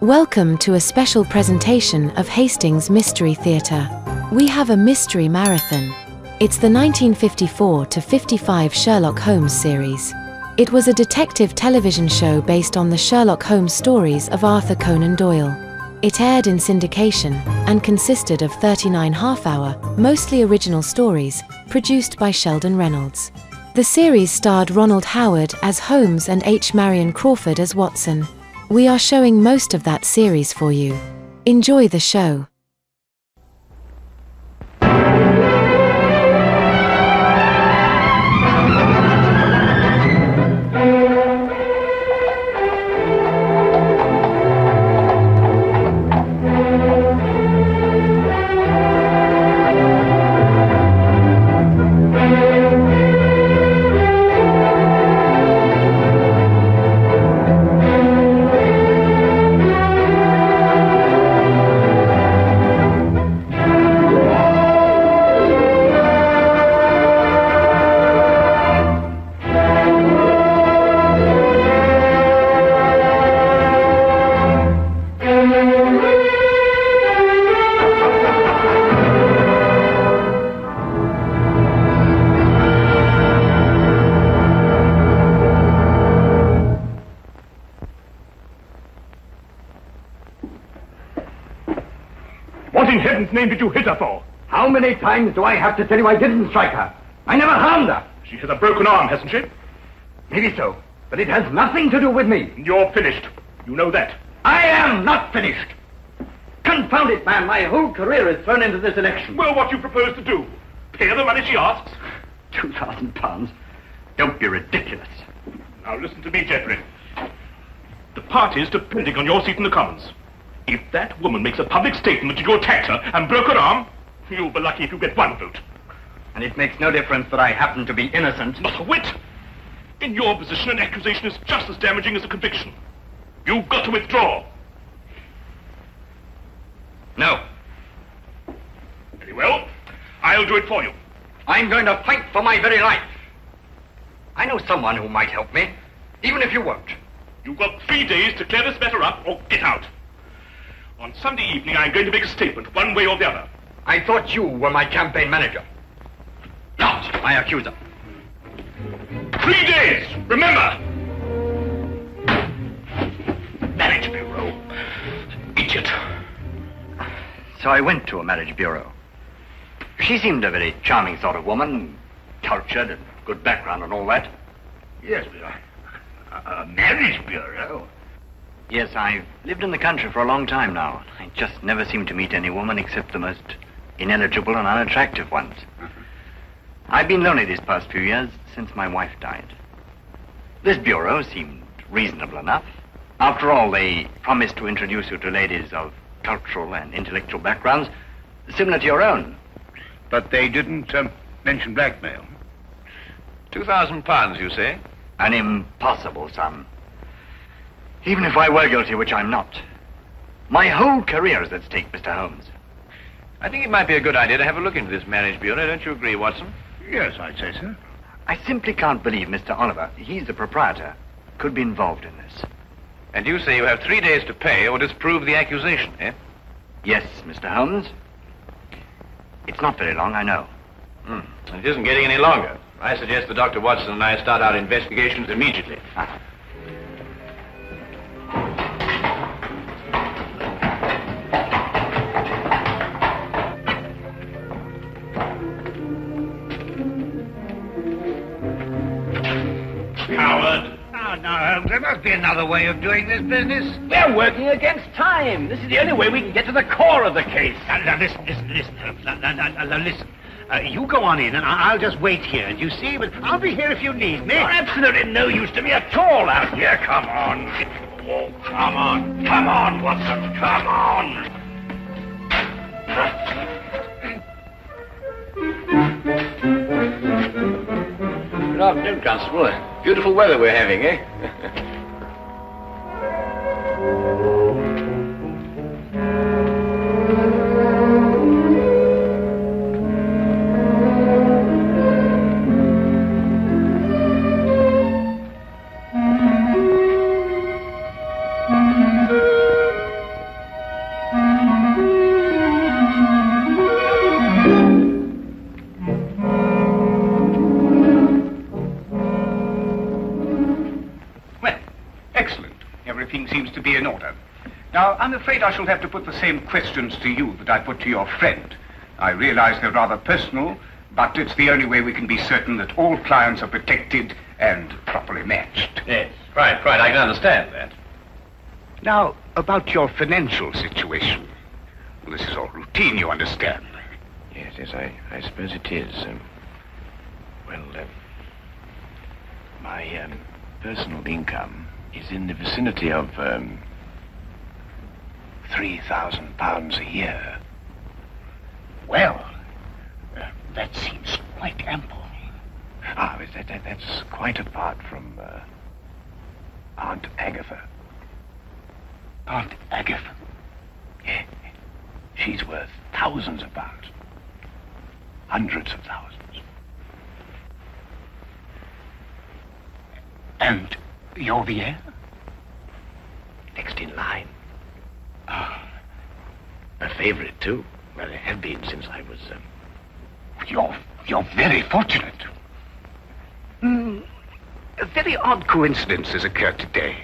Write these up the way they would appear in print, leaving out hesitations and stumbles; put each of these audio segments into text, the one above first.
Welcome to a special presentation of Hastings Mystery Theatre. We have a mystery marathon. It's the 1954 to 55 Sherlock Holmes series. It was a detective television show based on the Sherlock Holmes stories of Arthur Conan Doyle. It aired in syndication and consisted of 39 half-hour, mostly original stories, produced by Sheldon Reynolds. The series starred Ronald Howard as Holmes and H. Marion Crawford as Watson. We are showing most of that series for you. Enjoy the show. What in heaven's name did you hit her for? How many times do I have to tell you I didn't strike her? I never harmed her. She has a broken arm, hasn't she? Maybe so, but it has nothing to do with me. You're finished. You know that. I am not finished. Confound it, man, my whole career is thrown into this election. Well, what do you propose to do? Pay her the money she asks? £2,000. Don't be ridiculous. Now listen to me, Geoffrey. The party's depending on your seat in the Commons. If that woman makes a public statement that you attacked her and broke her arm, you'll be lucky if you get one vote. And it makes no difference that I happen to be innocent. Not a whit. In your position, an accusation is just as damaging as a conviction. You've got to withdraw. No. Very well. I'll do it for you. I'm going to fight for my very life. I know someone who might help me, even if you won't. You've got 3 days to clear this matter up or get out. On Sunday evening, I'm going to make a statement, one way or the other. I thought you were my campaign manager, not my accuser. 3 days, remember! Marriage Bureau. Idiot. So I went to a marriage bureau. She seemed a very charming sort of woman, cultured and good background and all that. Yes, but a marriage bureau? Yes, I've lived in the country for a long time now. I just never seem to meet any woman except the most ineligible and unattractive ones. I've been lonely these past few years since my wife died. This bureau seemed reasonable enough. After all, they promised to introduce you to ladies of cultural and intellectual backgrounds similar to your own. But they didn't mention blackmail. £2,000, you say? An impossible sum. Even if I were guilty, which I'm not. My whole career is at stake, Mr. Holmes. I think it might be a good idea to have a look into this marriage bureau. Don't you agree, Watson? Yes, I'd say so. I simply can't believe Mr. Oliver, he's the proprietor, could be involved in this. And you say you have 3 days to pay or disprove the accusation, eh? Yes, Mr. Holmes. It's not very long, I know. It isn't getting any longer. I suggest that Dr. Watson and I start our investigations immediately. Coward. Oh, no, Holmes, there must be another way of doing this business. We're working against time. This is the only way we can get to the core of the case. Now, listen, Holmes. Now, listen. You go on in, and I'll just wait here. Do you see? But I'll be here if you need me. You're absolutely no use to me at all out here. Come on. Oh, come on. Come on, Watson. Come on. Good afternoon, Constable. Beautiful weather we're having, eh? Everything seems to be in order. Now, I'm afraid I shall have to put the same questions to you that I put to your friend. I realize they're rather personal, but it's the only way we can be certain that all clients are protected and properly matched. Yes, quite. I can understand that. Now, about your financial situation. Well, this is all routine, you understand. Yes, I suppose it is. My personal income is in the vicinity of £3,000 a year. Well, that seems quite ample. That's quite apart from Aunt Agatha. Aunt Agatha? Yeah. She's worth thousands of pounds. Hundreds of thousands. And you're the heir? Next in line. A favorite, too. Well, I have been since I was... You're very fortunate. A very odd coincidence has occurred today.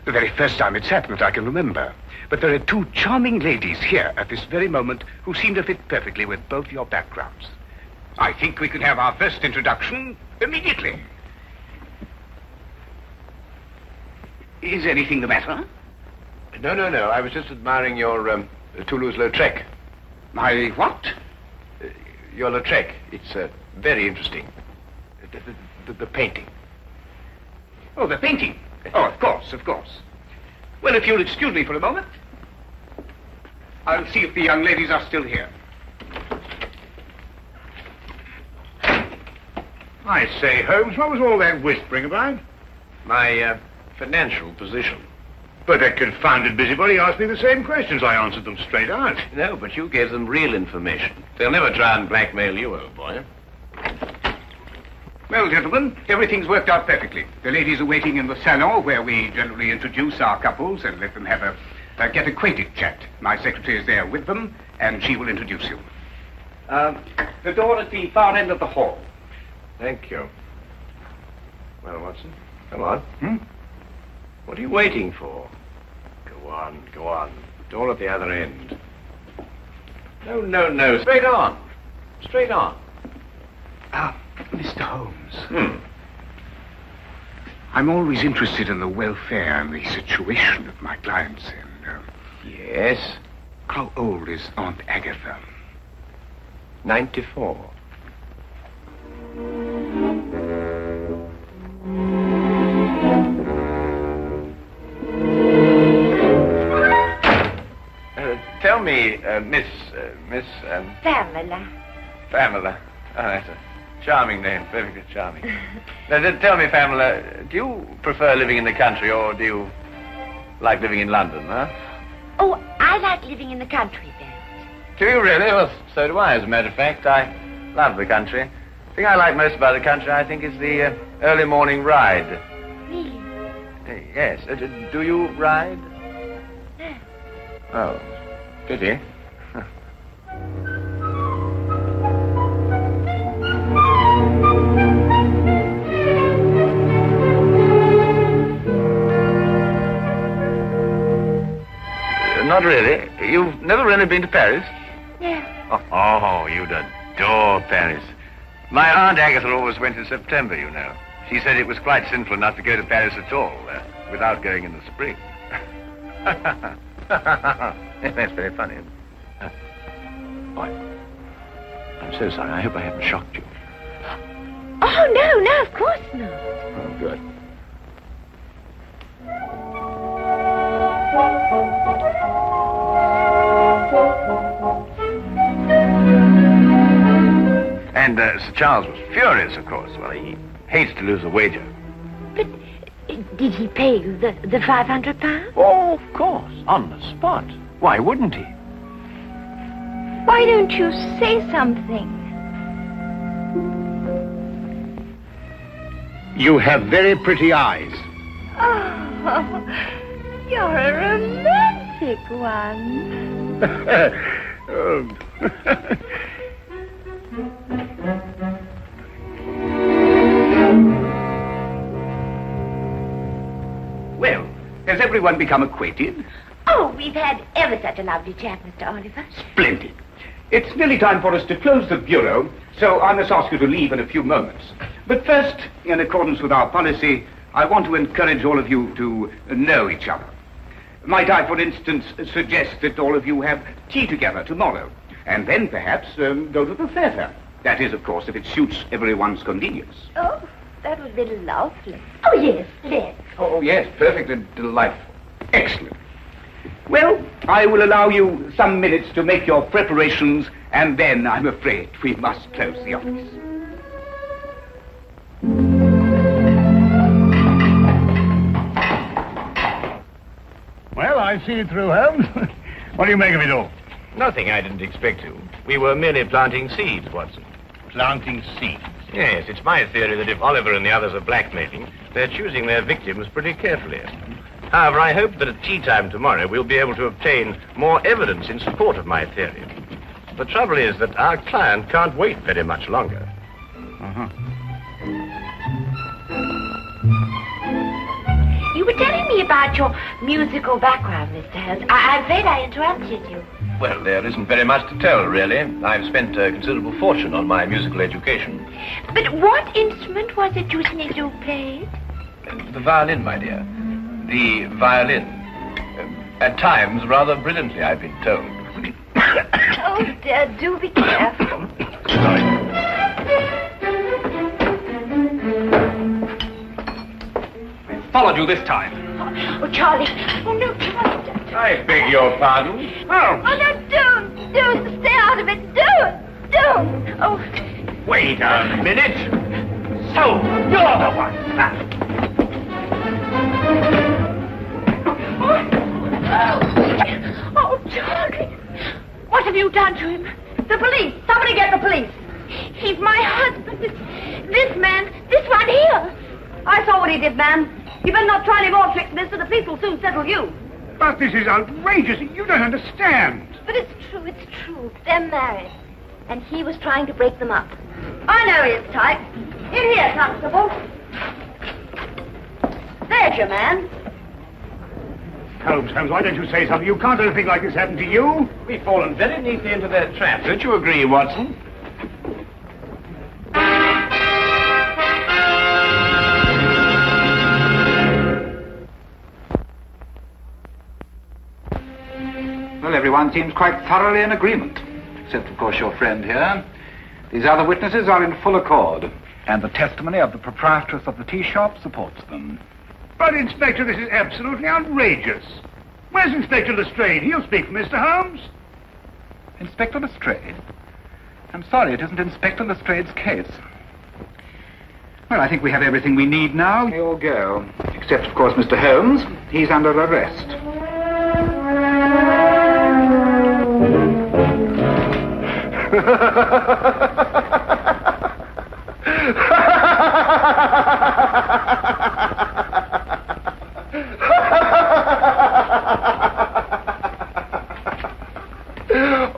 The very first time it's happened that I can remember. But there are two charming ladies here at this very moment who seem to fit perfectly with both your backgrounds. I think we could have our first introduction immediately. Is anything the matter? No. I was just admiring your Toulouse-Lautrec. My what? Your Lautrec. It's very interesting. The painting. Oh, the painting. Oh, of course. Well, if you'll excuse me for a moment, I'll see if the young ladies are still here. I say, Holmes, what was all that whispering about? My financial position. But that confounded busybody asked me the same questions. I answered them straight out. No, but you gave them real information. They'll never try and blackmail you, old boy. Well, gentlemen, everything's worked out perfectly. The ladies are waiting in the salon where we generally introduce our couples and let them have a get acquainted chat. My secretary is there with them, and she will introduce you. The door at the far end of the hall. Thank you. Well, Watson, come on. What are you waiting for? Go on. Door at the other end. No. Straight on. Mr. Holmes. I'm always interested in the welfare and the situation of my clients. And, Yes? how old is Aunt Agatha? 94. Tell me, Miss... Pamela. Oh, that's a charming name, perfectly charming. Now, tell me, Pamela, do you prefer living in the country or do you like living in London, huh? Oh, I like living in the country best. Do you really? Well, so do I, as a matter of fact. I love the country. The thing I like most about the country, I think, is the early morning ride. Really? Yes. Do you ride? No. Oh, pity. Not really. You've never really been to Paris? No. Oh, you'd adore Paris. My Aunt Agatha always went in September, you know. She said it was quite sinful not to go to Paris at all, without going in the spring. That's very funny. Boy, I'm so sorry. I hope I haven't shocked you. Oh, no, of course not. Oh, good. And Sir Charles was furious, of course. Well, he hates to lose a wager. But did he pay you the £500? Oh, of course, on the spot. Why wouldn't he? Why don't you say something? You have very pretty eyes. Oh, you're a romantic one. Well, has everyone become acquainted? Oh, we've had ever such a lovely chat, Mr. Oliver. Splendid. It's nearly time for us to close the bureau, so I must ask you to leave in a few moments. But first, in accordance with our policy, I want to encourage all of you to know each other. Might I, for instance, suggest that all of you have tea together tomorrow, and then perhaps go to the theatre. That is, of course, if it suits everyone's convenience. Oh, that would be lovely. Oh, yes, let's. Oh, yes, perfectly delightful. Excellent. Well, I will allow you some minutes to make your preparations, and then I'm afraid we must close the office. Well, I've seen it through, Holmes. What do you make of it all? Nothing I didn't expect to. We were merely planting seeds, Watson. Planting seeds? Yes, it's my theory that if Oliver and the others are blackmailing, they're choosing their victims pretty carefully. However, I hope that at tea time tomorrow we'll be able to obtain more evidence in support of my theory. The trouble is that our client can't wait very much longer. You were telling me about your musical background, Mr. Holmes. I'm afraid I interrupted you. Well, there isn't very much to tell, really. I've spent a considerable fortune on my musical education. But what instrument was it you said you played? The violin, my dear. The violin. At times, rather brilliantly, I've been told. Oh, dear, do be careful. Followed you this time. Oh, Charlie. Oh, no, Charlie. I beg your pardon. Oh, no, don't. Stay out of it. Don't. Oh. Wait a minute. So, you're the one. Oh, Charlie. What have you done to him? The police. Somebody get the police. He's my husband. This man, this one here. I saw what he did, ma'am. You better not try any more tricks, mister. The police will soon settle you. But this is outrageous. You don't understand. But it's true. They're married. And he was trying to break them up. I know he is tight. In here, Constable. There's your man. Holmes, why don't you say something? You can't let a thing like this happen to you. We've fallen very neatly into their trap. Don't you agree, Watson? Well, everyone seems quite thoroughly in agreement, except, of course, your friend here. These other witnesses are in full accord, and the testimony of the proprietress of the tea shop supports them. But, Inspector, this is absolutely outrageous. Where's Inspector Lestrade? He'll speak for Mr. Holmes. Inspector Lestrade? I'm sorry, it isn't Inspector Lestrade's case. Well, I think we have everything we need now. We all go. Except, of course, Mr. Holmes. He's under arrest.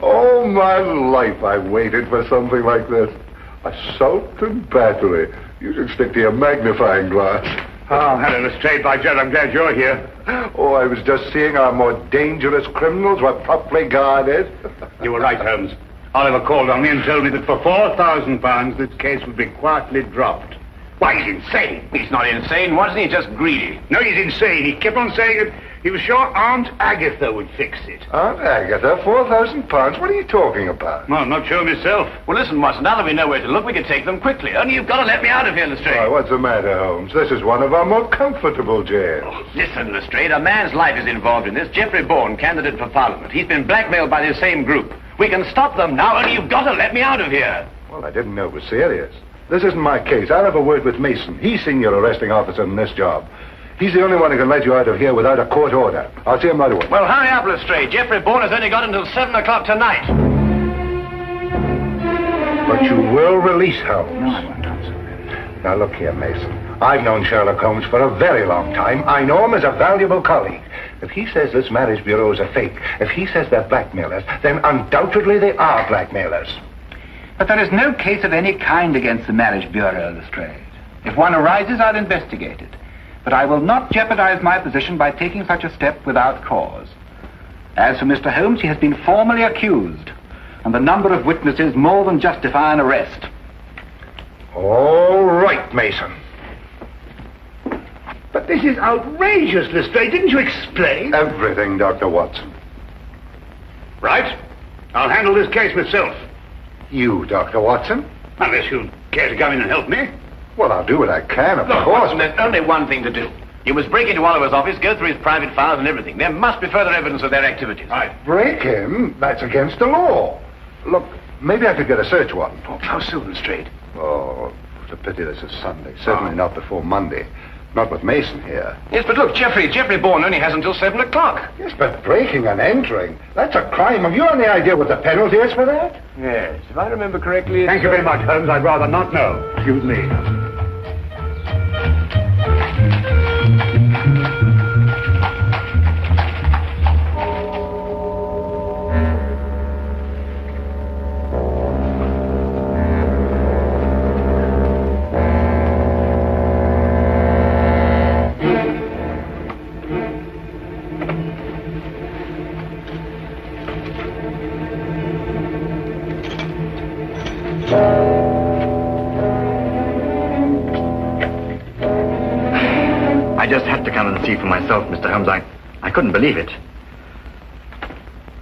All my life I waited for something like this. Assault and battery. You should stick to your magnifying glass. Oh, hello, Lestrade. By Jove, I'm glad you're here. Oh, I was just seeing our more dangerous criminals were properly guarded. You were right, Holmes. Oliver called on me and told me that for £4,000 this case would be quietly dropped. Why, he's insane. He's not insane. Wasn't he just greedy? No, he's insane. He kept on saying that he was sure Aunt Agatha would fix it. Aunt Agatha? £4,000? What are you talking about? Well, I'm not sure myself. Well, listen, Watson, now that we know where to look, we can take them quickly. Only you've got to let me out of here, Lestrade. Why, what's the matter, Holmes? This is one of our more comfortable jails. Oh, listen, Lestrade, a man's life is involved in this. Geoffrey Bourne, candidate for Parliament. He's been blackmailed by the same group. We can stop them now, only you've got to let me out of here. Well, I didn't know it was serious. This isn't my case. I'll have a word with Mason. He's senior arresting officer in this job. He's the only one who can let you out of here without a court order. I'll see him right away. Well, hurry up, Lestrade. Geoffrey Bourne has only got until 7 o'clock tonight. But you will release Holmes. No, I won't answer him. Now, look here, Mason. I've known Sherlock Holmes for a very long time. I know him as a valuable colleague. If he says this marriage bureau is a fake, if he says they're blackmailers, then undoubtedly they are blackmailers. But there is no case of any kind against the marriage bureau, Lestrade. If one arises, I'll investigate it. but I will not jeopardize my position by taking such a step without cause. As for Mr. Holmes, he has been formally accused, and the number of witnesses more than justify an arrest. All right, Mason. But this is outrageous, Lestrade. Didn't you explain? Everything, Dr. Watson. Right. I'll handle this case myself. You, Dr. Watson? Unless you care to come in and help me. Well, I'll do what I can, of Look, course. Watson, there's only one thing to do. You must break into Oliver's office, go through his private files and everything. There must be further evidence of their activities. Right. Break him? That's against the law. Look, maybe I could get a search warrant. Oh, how soon, Lestrade? Oh, it's a pity this is Sunday. Certainly not before Monday. Not with Mason here. Yes, but look, Geoffrey Bourne only has until 7 o'clock. Yes, but breaking and entering, that's a crime. Have you any idea what the penalty is for that? Yes, if I remember correctly... Thank you very much, Holmes. I'd rather not know. Excuse me. I just had to come and see for myself, Mr. Holmes. I couldn't believe it.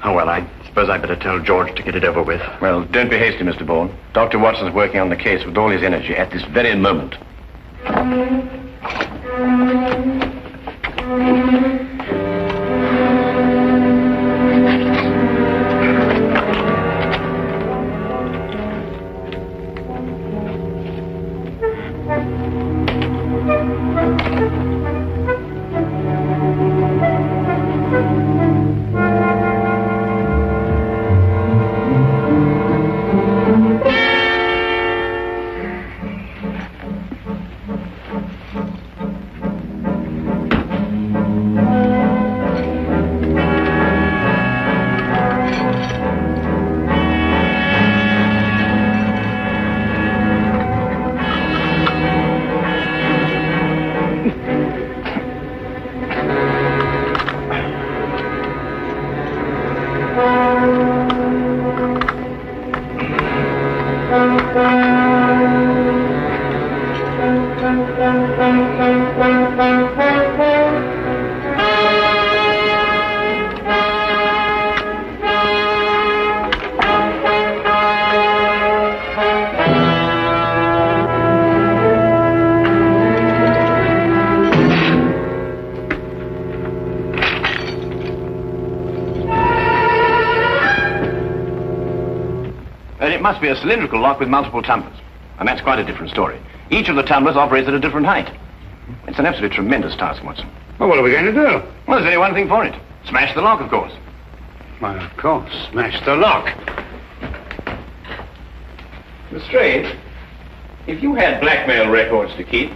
Oh, well, I suppose I'd better tell George to get it over with. Well, don't be hasty, Mr. Bourne. Dr. Watson's working on the case with all his energy at this very moment. Must be a cylindrical lock with multiple tumblers. And that's quite a different story. Each of the tumblers operates at a different height. It's an absolutely tremendous task, Watson. Well, what are we going to do? Well, there's only one thing for it. Smash the lock, of course. Why, of course. Smash the lock. Lestrade, if you had blackmail records to keep,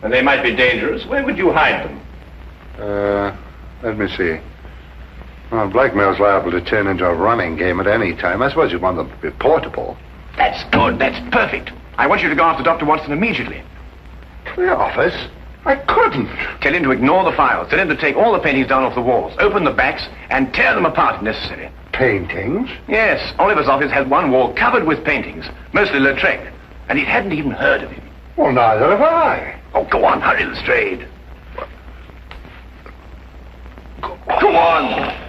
and they might be dangerous, where would you hide them? Let me see. Well, blackmail's liable to turn into a running game at any time. I suppose you'd want them to be portable. That's good. That's perfect. I want you to go after Dr. Watson immediately. To the office? I couldn't. Tell him to ignore the files. Tell him to take all the paintings down off the walls, open the backs, and tear them apart if necessary. Paintings? Yes. Oliver's office has one wall covered with paintings, mostly Lautrec, and he hadn't even heard of him. Well, neither have I. Oh, go on, hurry, Lestrade. Go on.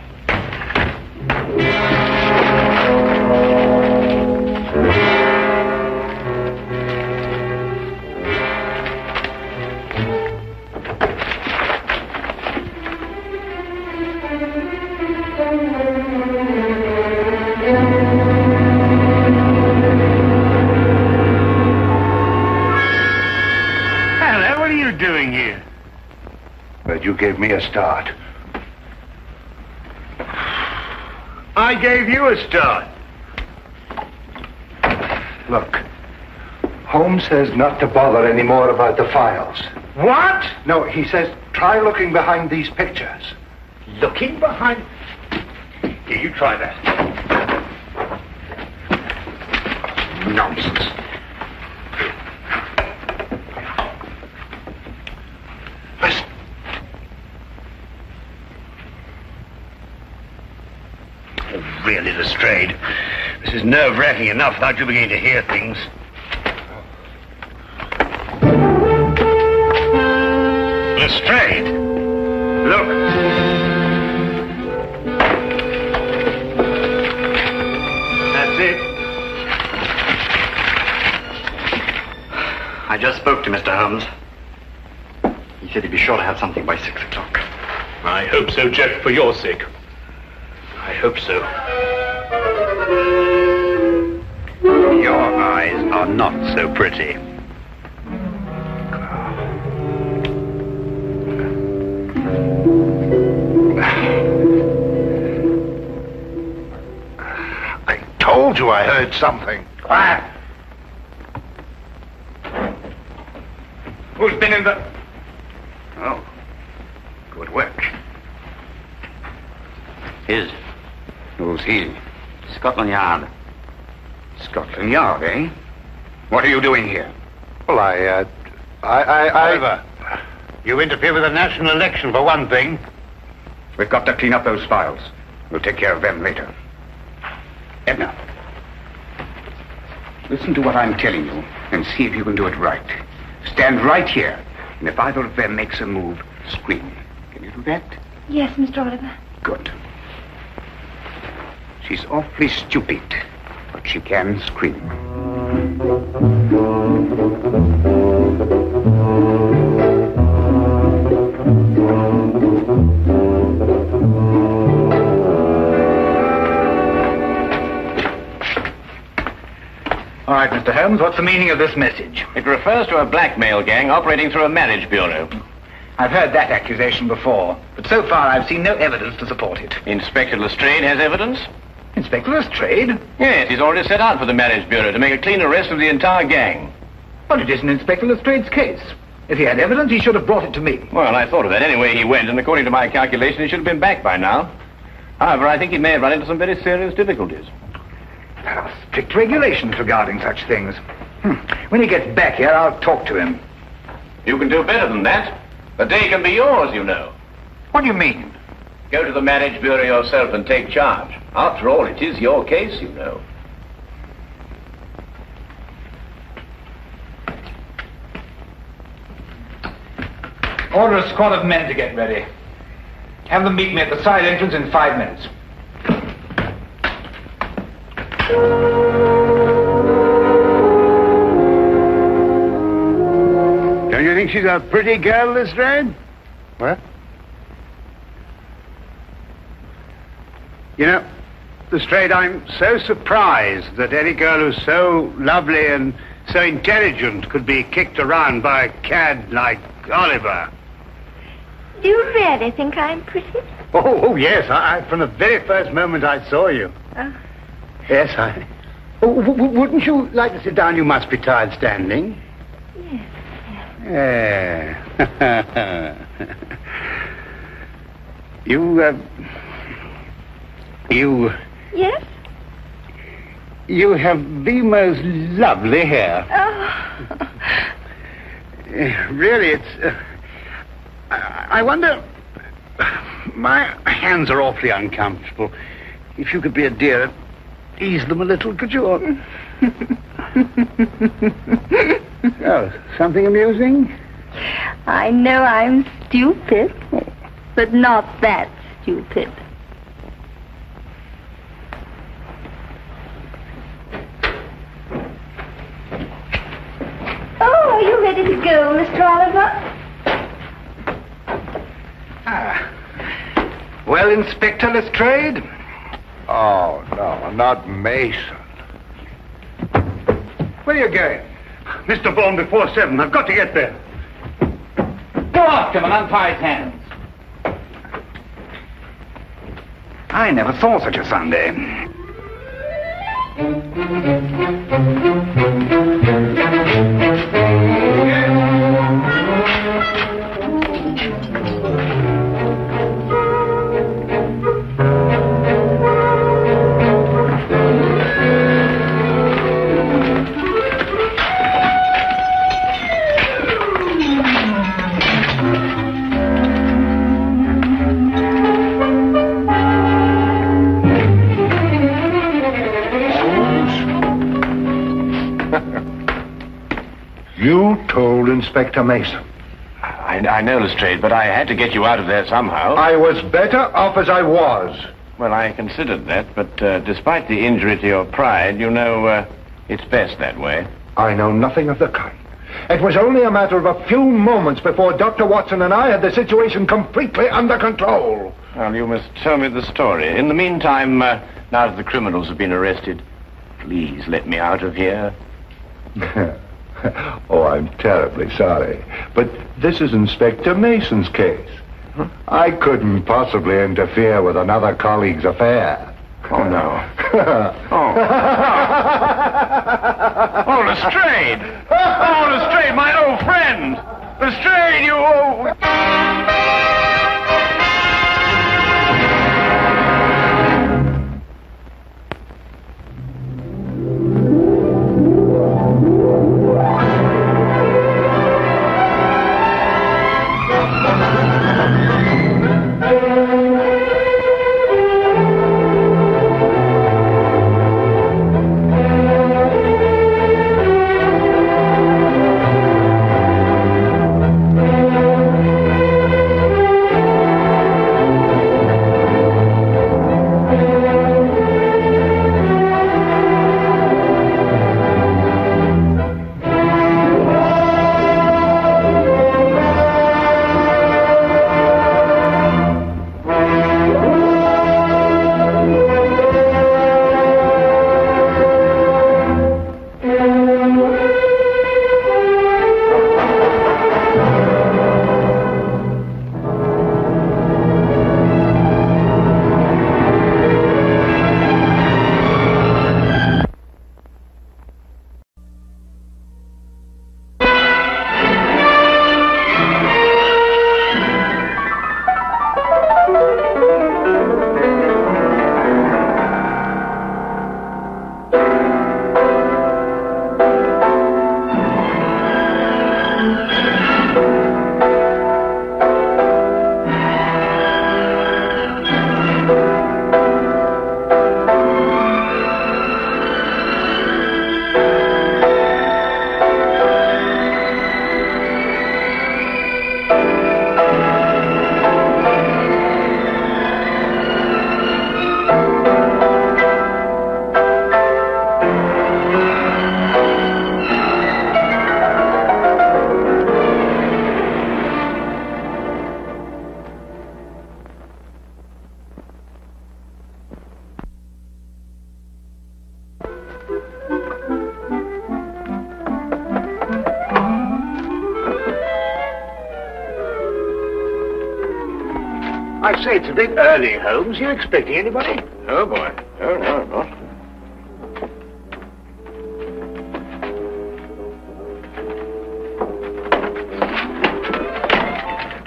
Hello, what are you doing here? But you gave me a start. I gave you a start. Look, Holmes says not to bother any more about the files. What? No, he says try looking behind these pictures. Looking behind... Here, you try that. Nonsense. Oh, really, Lestrade. This is nerve-wracking enough without you beginning to hear things. Lestrade! Look! That's it. I just spoke to Mr. Holmes. He said he'd be sure to have something by 6 o'clock. I hope so, Jeff, for your sake. I hope so. Your eyes are not so pretty. I told you I heard something. Quiet! Who's been in the... Oh, good work. Who's he? Scotland Yard. Scotland Yard, eh? What are you doing here? Well, Oliver, you interfere with the national election, for one thing. We've got to clean up those files. We'll take care of them later. Edna, listen to what I'm telling you and see if you can do it right. Stand right here, and if either of them makes a move, scream. Can you do that? Yes, Mr. Oliver. Good. She's awfully stupid, but she can scream. All right, Mr. Holmes, what's the meaning of this message? It refers to a blackmail gang operating through a marriage bureau. I've heard that accusation before, but so far I've seen no evidence to support it. Inspector Lestrade has evidence? Inspector Lestrade? Yes, he's already set out for the marriage bureau to make a clean arrest of the entire gang. But it isn't Inspector Lestrade's case. If he had evidence, he should have brought it to me. Well, I thought of that. Anyway, he went, and according to my calculation, he should have been back by now. However, I think he may have run into some very serious difficulties. There are strict regulations regarding such things. When he gets back here, I'll talk to him. You can do better than that. The day can be yours, you know. What do you mean? Go to the marriage bureau yourself and take charge. After all, it is your case, you know. Order a squad of men to get ready. Have them meet me at the side entrance in 5 minutes. Don't you think she's a pretty girl, Lestrade? What? You know, Lestrade, I'm so surprised that any girl who's so lovely and so intelligent could be kicked around by a cad like Oliver. Do you really think I'm pretty? Oh, yes. I from the very first moment I saw you. Yes, I... Oh, wouldn't you like to sit down? You must be tired standing. Yes. Yeah. Yes? You have the most lovely hair. Oh. Really, it's... I wonder... My hands are awfully uncomfortable. If you could be a dear, ease them a little, could you? Oh, something amusing? I know I'm stupid, but not that stupid. Oh, are you ready to go, Mr. Oliver? Well, Inspector Lestrade? Oh, no, not Mason. Where are you going? Mr. Vaughan, before 7. I've got to get there. Go after him and untie his hands. I never saw such a Sunday. You told Inspector Mason. I know, Lestrade, but I had to get you out of there somehow. I was better off as I was. Well, I considered that, but despite the injury to your pride, you know, it's best that way. I know nothing of the kind. It was only a matter of a few moments before Dr. Watson and I had the situation completely under control. Well, you must tell me the story. In the meantime, now that the criminals have been arrested, please let me out of here. Oh, I'm terribly sorry. But this is Inspector Mason's case. I couldn't possibly interfere with another colleague's affair. Oh, no. Oh, Lestrade! Oh, Lestrade, my old friend! Lestrade, you old... I say, it's a bit early, Holmes. You expecting anybody? Oh, boy. Oh, no, not.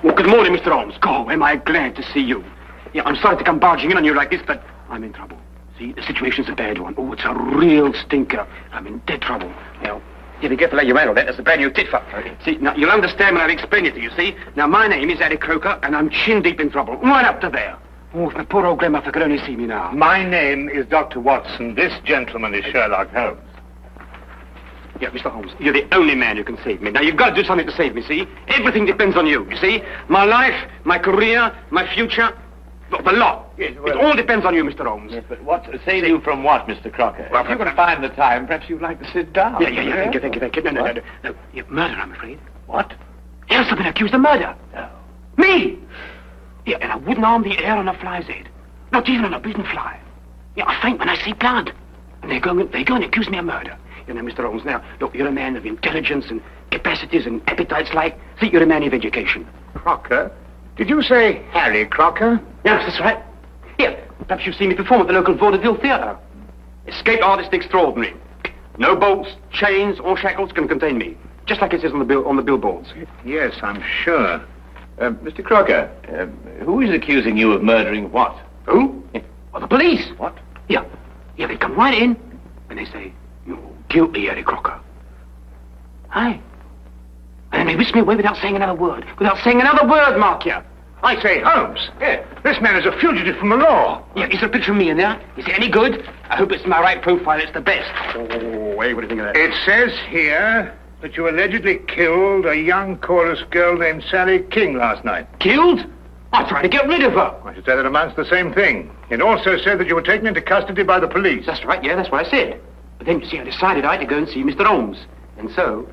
Well, good morning, Mr. Holmes. God, am I glad to see you. Yeah, I'm sorry to come barging in on you like this, but I'm in trouble. See, the situation's a bad one. Oh, it's a real stinker. I'm in dead trouble. Now, you be careful how you handle that. That's a brand new tit for. See, now, you'll understand when I explain it to you, see? Now, my name is Harry Croker, and I'm chin-deep in trouble. Right up to there. Oh, if my poor old grandmother could only see me now. My name is Dr. Watson. This gentleman is Sherlock Holmes. Yeah, Mr. Holmes, you're the only man who can save me. Now, you've got to do something to save me, see? Everything depends on you see? My life, my career, my future, the lot. Yes, well, it all depends on you, Mr. Holmes. Yes, but what save you from what, Mr. Crocker? Well, if you're going to find the time, perhaps you'd like to sit down. Yeah. Thank you. No. Murder, I'm afraid. What? Yes, I've been accused of murder. No. Me! Yeah, and I wouldn't harm the air on a fly's head. Not even on a beaten fly. Yeah, I faint when I see blood. And they go and accuse me of murder. You know, Mr. Holmes, now, look, you're a man of intelligence and capacities and appetites like... See, you're a man of education. Crocker? Did you say Harry Crocker? Yes, that's right. Here, perhaps you've seen me perform at the local vaudeville theatre. Escape artist extraordinary. No bolts, chains, or shackles can contain me. Just like it says on the billboards. Yes, I'm sure. Mr. Crocker, who is accusing you of murdering what? Who? Well, the police. What? Yeah, they come right in, and they say, you're guilty, Harry Crocker. Aye. And then they whisk me away without saying another word. Mark you. I say, Holmes. Yeah. This man is a fugitive from the law. Yeah, is there a picture of me in there? Is it any good? I hope it's my right profile. It's the best. Oh, hey, what do you think of that? It says here, that you allegedly killed a young chorus girl named Sally King last night. Killed? I tried to get rid of her. I should say that amounts to the same thing. It also said that you were taken into custody by the police. That's right, yeah, that's what I said. But then, you see, I decided I had to go and see Mr. Holmes. And so,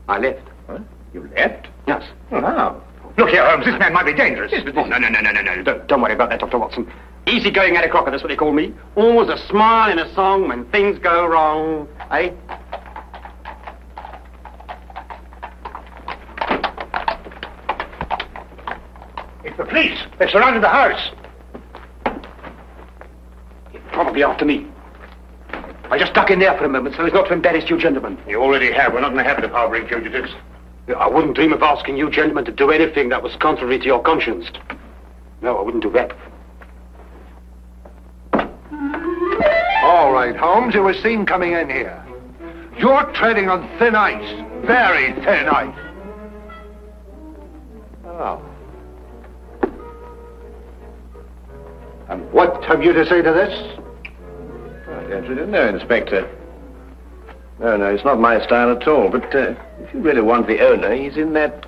I left. What? You left? Yes. Well, how? Look here, Holmes, this man might be dangerous. Yes, but no. Don't worry about that, Dr. Watson. Easy-going Harry Crocker, that's what they call me. Always a smile in a song when things go wrong. Eh? It's the police. They've surrounded the house. Probably after me. I just duck in there for a moment so as not to embarrass you gentlemen. You already have. We're not in the habit of harboring fugitives. I wouldn't dream of asking you gentlemen to do anything that was contrary to your conscience. No, I wouldn't do that. All right, Holmes, you were seen coming in here. You're treading on thin ice. Very thin ice. Oh. And what have you to say to this? I don't know, Inspector. No, it's not my style at all. But if you really want the owner, he's in that...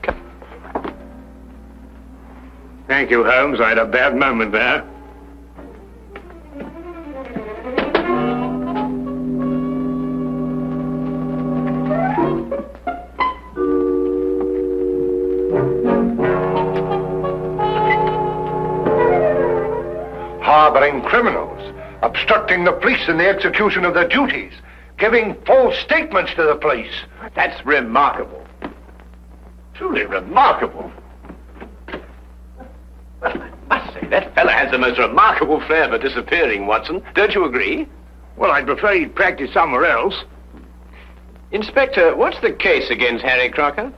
Thank you, Holmes. I had a bad moment there. Harboring criminals, obstructing the police in the execution of their duties, giving false statements to the police. That's remarkable. Truly remarkable. Well, I must say, that fellow has the most remarkable flair for disappearing, Watson. Don't you agree? Well, I'd prefer he'd practice somewhere else. Inspector, what's the case against Harry Crocker?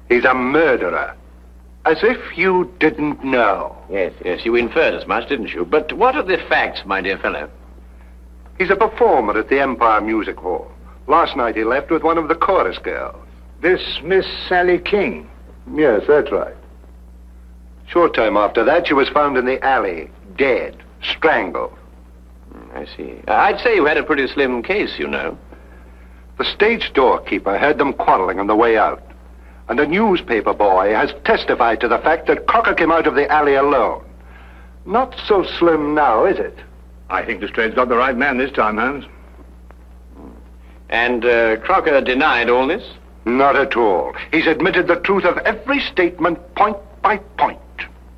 He's a murderer. As if you didn't know. Yes, you inferred as much, didn't you? But what are the facts, my dear fellow? He's a performer at the Empire Music Hall. Last night he left with one of the chorus girls. This Miss Sally King? Yes, that's right. Short time after that, she was found in the alley, dead, strangled. I see. I'd say you had a pretty slim case, you know. The stage doorkeeper heard them quarreling on the way out. And a newspaper boy has testified to the fact that Crocker came out of the alley alone. Not so slim now, is it? I think Lestrade's got the right man this time, Holmes. And Crocker denied all this? Not at all. He's admitted the truth of every statement, point by point.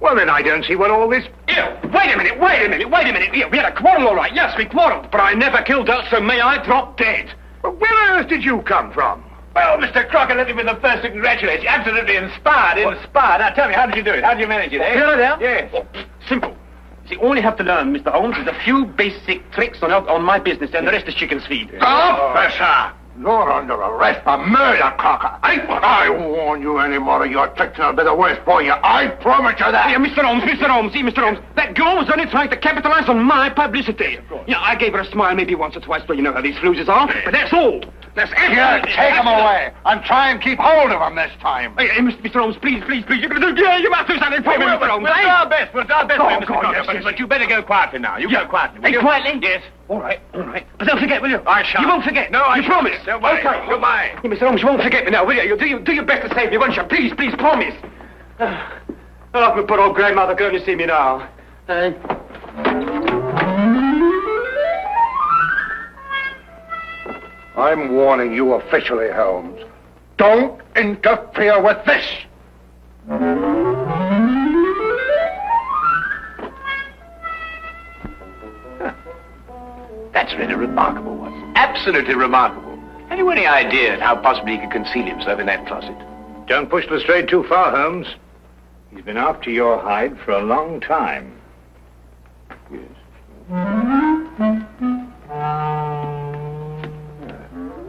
Well, then I don't see what all this... Here, wait a minute. Here, we had a quarrel, all right. Yes, we quarreled. But I never killed her, so may I drop dead. Well, where on earth did you come from? Well, Mr. Crocker, let me be the first to congratulate you. Absolutely inspired. Now, tell me, how did you do it? How did you manage it, eh? Here I am? Yes. Oh, simple. See, all you have to learn, Mr. Holmes, is a few basic tricks on my business, and the rest is chicken's feed. Officer! You're under arrest for murder, Crocker. I won't warn you any more of your tricks, and it'll be the worst for you. I promise you that. Yeah, Mr. Holmes. See, Mr. Holmes, that girl was only trying to capitalize on my publicity. Yeah, I gave her a smile maybe once or twice, but you know how these floozes are. But that's all. That's Here, take him away, and try and keep hold of him this time. Hey, Mr. Holmes, please. You're going to do... Yeah, you must do something for me, Mr. Holmes. We'll do our best, Mr. Crocker. Yes. But you better go quietly now. You go quietly. Hey, quietly? Yes. All right. But don't forget, will you? I shan't. You won't forget. No, I You shan't. promise? Don't worry. Okay. Goodbye. Hey, Mr. Holmes, you won't forget me now, will you? You'll do your best to save me, won't you? Please, promise. Oh, my poor old grandmother, go and see me now. I'm warning you officially, Holmes. Don't interfere with this. That's really remarkable, Watson. Absolutely remarkable. Have you any idea how possibly he could conceal himself in that closet? Don't push Lestrade too far, Holmes. He's been after your hide for a long time. Yes.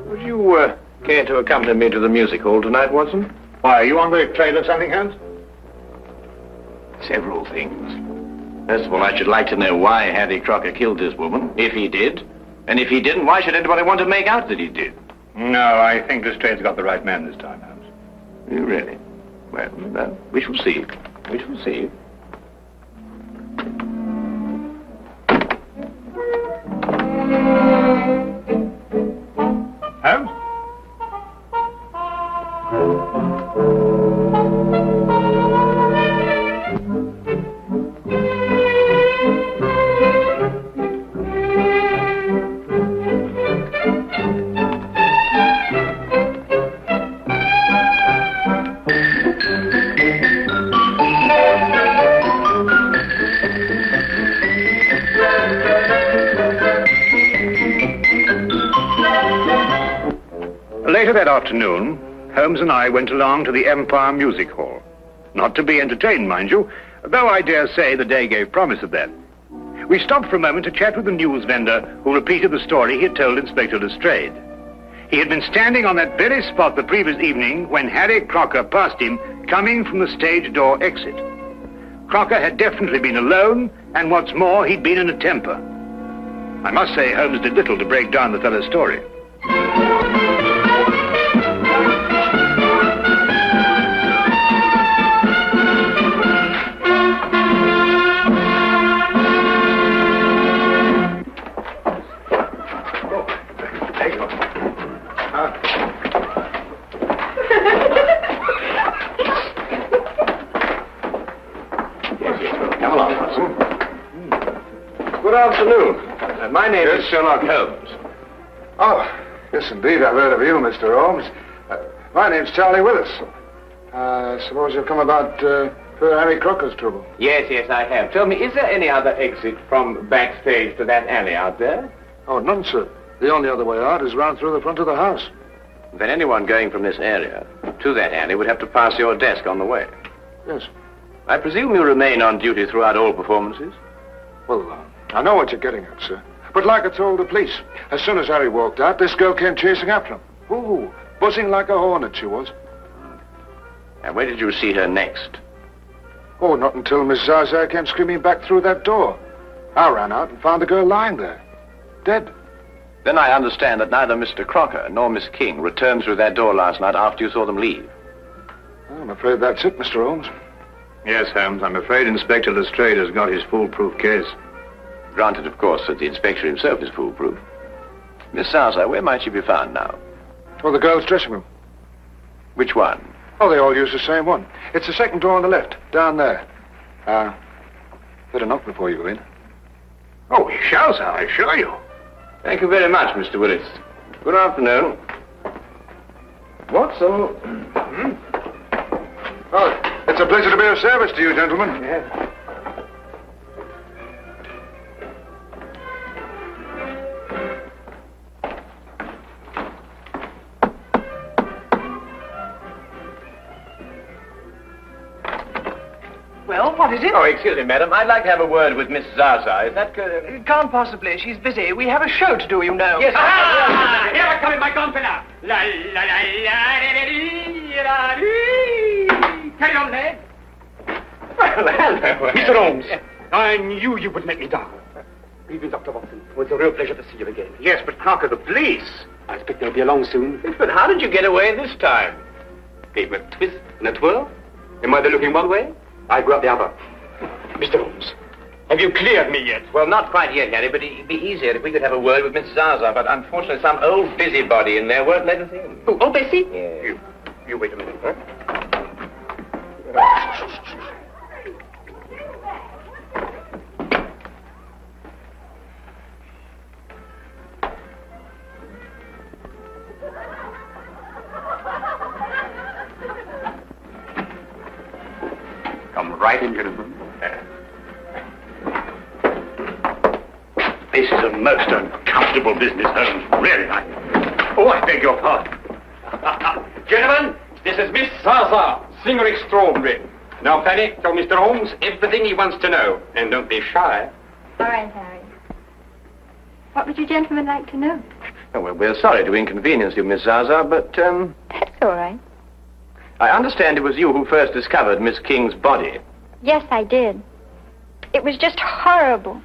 Would you care to accompany me to the music hall tonight, Watson? Why, are you on the trail of something, Holmes? Several things. First of all, I should like to know why Harry Crocker killed this woman, if he did. And if he didn't, why should anybody want to make out that he did? No, I think Lestrade's got the right man this time, Holmes. You really? Well, we shall see. We shall see. Holmes? Later that afternoon, Holmes and I went along to the Empire Music Hall. Not to be entertained, mind you, though I dare say the day gave promise of that. We stopped for a moment to chat with the news vendor who repeated the story he had told Inspector Lestrade. He had been standing on that very spot the previous evening when Harry Crocker passed him coming from the stage door exit. Crocker had definitely been alone, and what's more, he'd been in a temper. I must say Holmes did little to break down the fellow's story. Good afternoon. My name is Sherlock Holmes. Oh, yes, indeed. I've heard of you, Mr. Holmes. My name's Charlie Willis. I suppose you've come about poor Harry Crocker's trouble. Yes, I have. Tell me, is there any other exit from backstage to that alley out there? Oh, none, sir. The only other way out is round through the front of the house. Then anyone going from this area to that alley would have to pass your desk on the way. Yes. I presume you remain on duty throughout all performances? Well, I know what you're getting at, sir. But like I told the police, as soon as Harry walked out, this girl came chasing after him. Ooh, buzzing like a hornet she was. And where did you see her next? Oh, not until Miss Zaza came screaming back through that door. I ran out and found the girl lying there, dead. Then I understand that neither Mr. Crocker nor Miss King returned through that door last night after you saw them leave. I'm afraid that's it, Mr. Holmes. Yes, Holmes, I'm afraid Inspector Lestrade has got his foolproof case. Granted, of course, that the inspector himself is foolproof. Miss Zaza, where might she be found now? Oh, the girl's dressing room. Which one? Oh, they all use the same one. It's the second door on the left, down there. Better knock before you go in. Oh, we shall, sir, I assure you. Thank you very much, Mr. Willis. Good afternoon. Watson. Oh, it's a pleasure to be of service to you, gentlemen. Yes. Well, what is it? Oh, excuse me, madam. I'd like to have a word with Miss Zaza. Is that good? Can't possibly. She's busy. We have a show to do, you know. Yes. Here I come in my gonfalon. La la la la la. Carry on, lad. Well, hello. Mr. Holmes, I knew you would let me down. Even Dr. Watson, it was a real pleasure to see you again. Yes, but Crocker, the police. I expect they'll be along soon. But how did you get away this time? Gave me a twist and a twirl. Am I looking one way? I grab the other. Mr. Holmes, have you cleared me yet? Well, not quite yet, Harry, but it'd be easier if we could have a word with Miss Zaza. But unfortunately, some old busybody in there won't let us in. Oh, Bessie? Yes. You wait a minute, huh? Come right in, gentlemen. This is a most uncomfortable business, Holmes. Really, Oh, I beg your pardon. Gentlemen, this is Miss Zaza, singer extraordinary. Now, Fanny, tell Mr. Holmes everything he wants to know. And don't be shy. All right, Harry. What would you gentlemen like to know? Oh, well, we're sorry to inconvenience you, Miss Zaza, but, That's all right. I understand it was you who first discovered Miss King's body. Yes, I did. It was just horrible.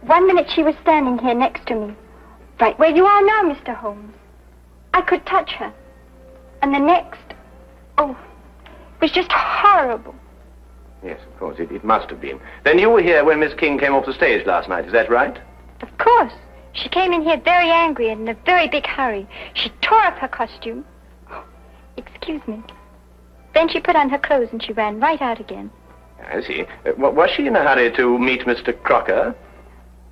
One minute she was standing here next to me, right where you are now, Mr. Holmes. I could touch her. And the next, it was just horrible. Yes, of course, it must have been. Then you were here when Miss King came off the stage last night, is that right? Of course. She came in here very angry and in a very big hurry. She tore up her costume. Excuse me. Then she put on her clothes and she ran right out again. I see. Was she in a hurry to meet Mr. Crocker?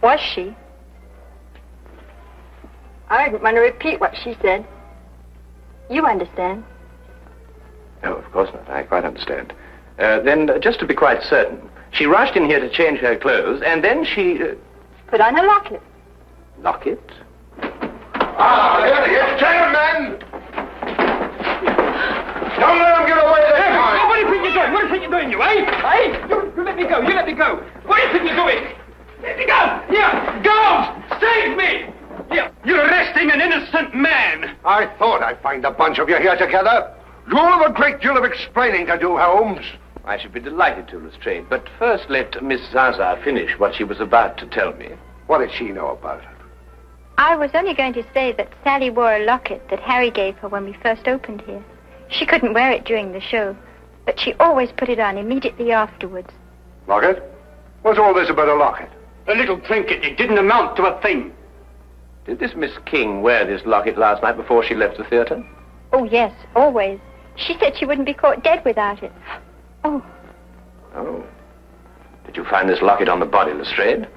Was she? I don't want to repeat what she said. You understand? Oh, of course not. I quite understand. Then, just to be quite certain, she rushed in here to change her clothes, and then she... Put on a locket. Locket? Here he is. Gentlemen! Don't let him get away this time. What do you think you're doing? What do you think you're doing, you, eh? You let me go. You let me go. What do you think you're doing? Let me go. Here, girls, save me. Here, you're arresting an innocent man. I thought I'd find a bunch of you here together. You'll have a great deal of explaining to do, Holmes. I should be delighted to, Lestrade, but first let Miss Zaza finish what she was about to tell me. What did she know about it? I was only going to say that Sally wore a locket that Harry gave her when we first opened here. She couldn't wear it during the show, but she always put it on immediately afterwards. Locket? What's all this about a locket? A little trinket. It didn't amount to a thing. Did this Miss King wear this locket last night before she left the theatre? Oh, yes, always. She said she wouldn't be caught dead without it. Oh. Oh. Did you find this locket on the body, Lestrade?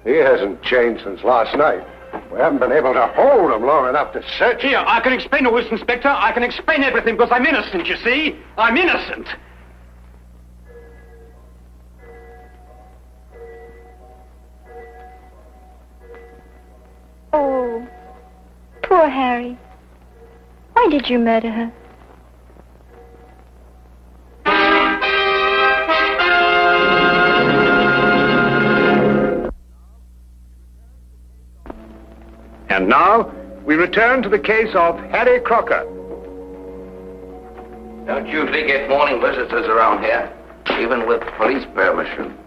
He hasn't changed since last night. We haven't been able to hold him long enough to search. Here, I can explain all this, Inspector. I can explain everything because I'm innocent, you see. I'm innocent. Oh, poor Harry. Why did you murder her? And now, we return to the case of Harry Crocker. Don't usually get morning visitors around here, even with police permission.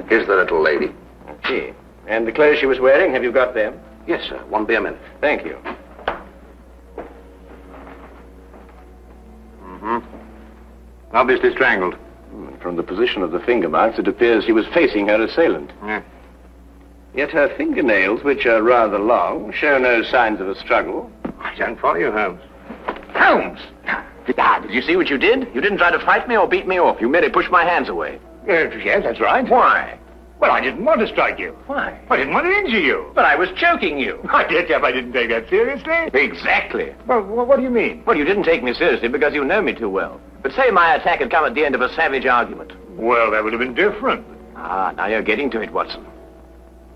Here's the little lady. Okay. And the clothes she was wearing, have you got them? Yes, sir. Won't be a minute. Thank you. Obviously strangled. From the position of the finger marks, it appears she was facing her assailant. Yeah. Yet her fingernails, which are rather long, show no signs of a struggle. I don't follow you, Holmes. Holmes! Did you see what you did? You didn't try to fight me or beat me off. You merely pushed my hands away. Yes, that's right. Why? Well, I didn't want to strike you. Why? I didn't want to injure you. But I was choking you. I did, if I didn't take that seriously. Exactly. Well, what do you mean? Well, you didn't take me seriously because you know me too well. But say my attack had come at the end of a savage argument. Well, that would have been different. Ah, now you're getting to it, Watson.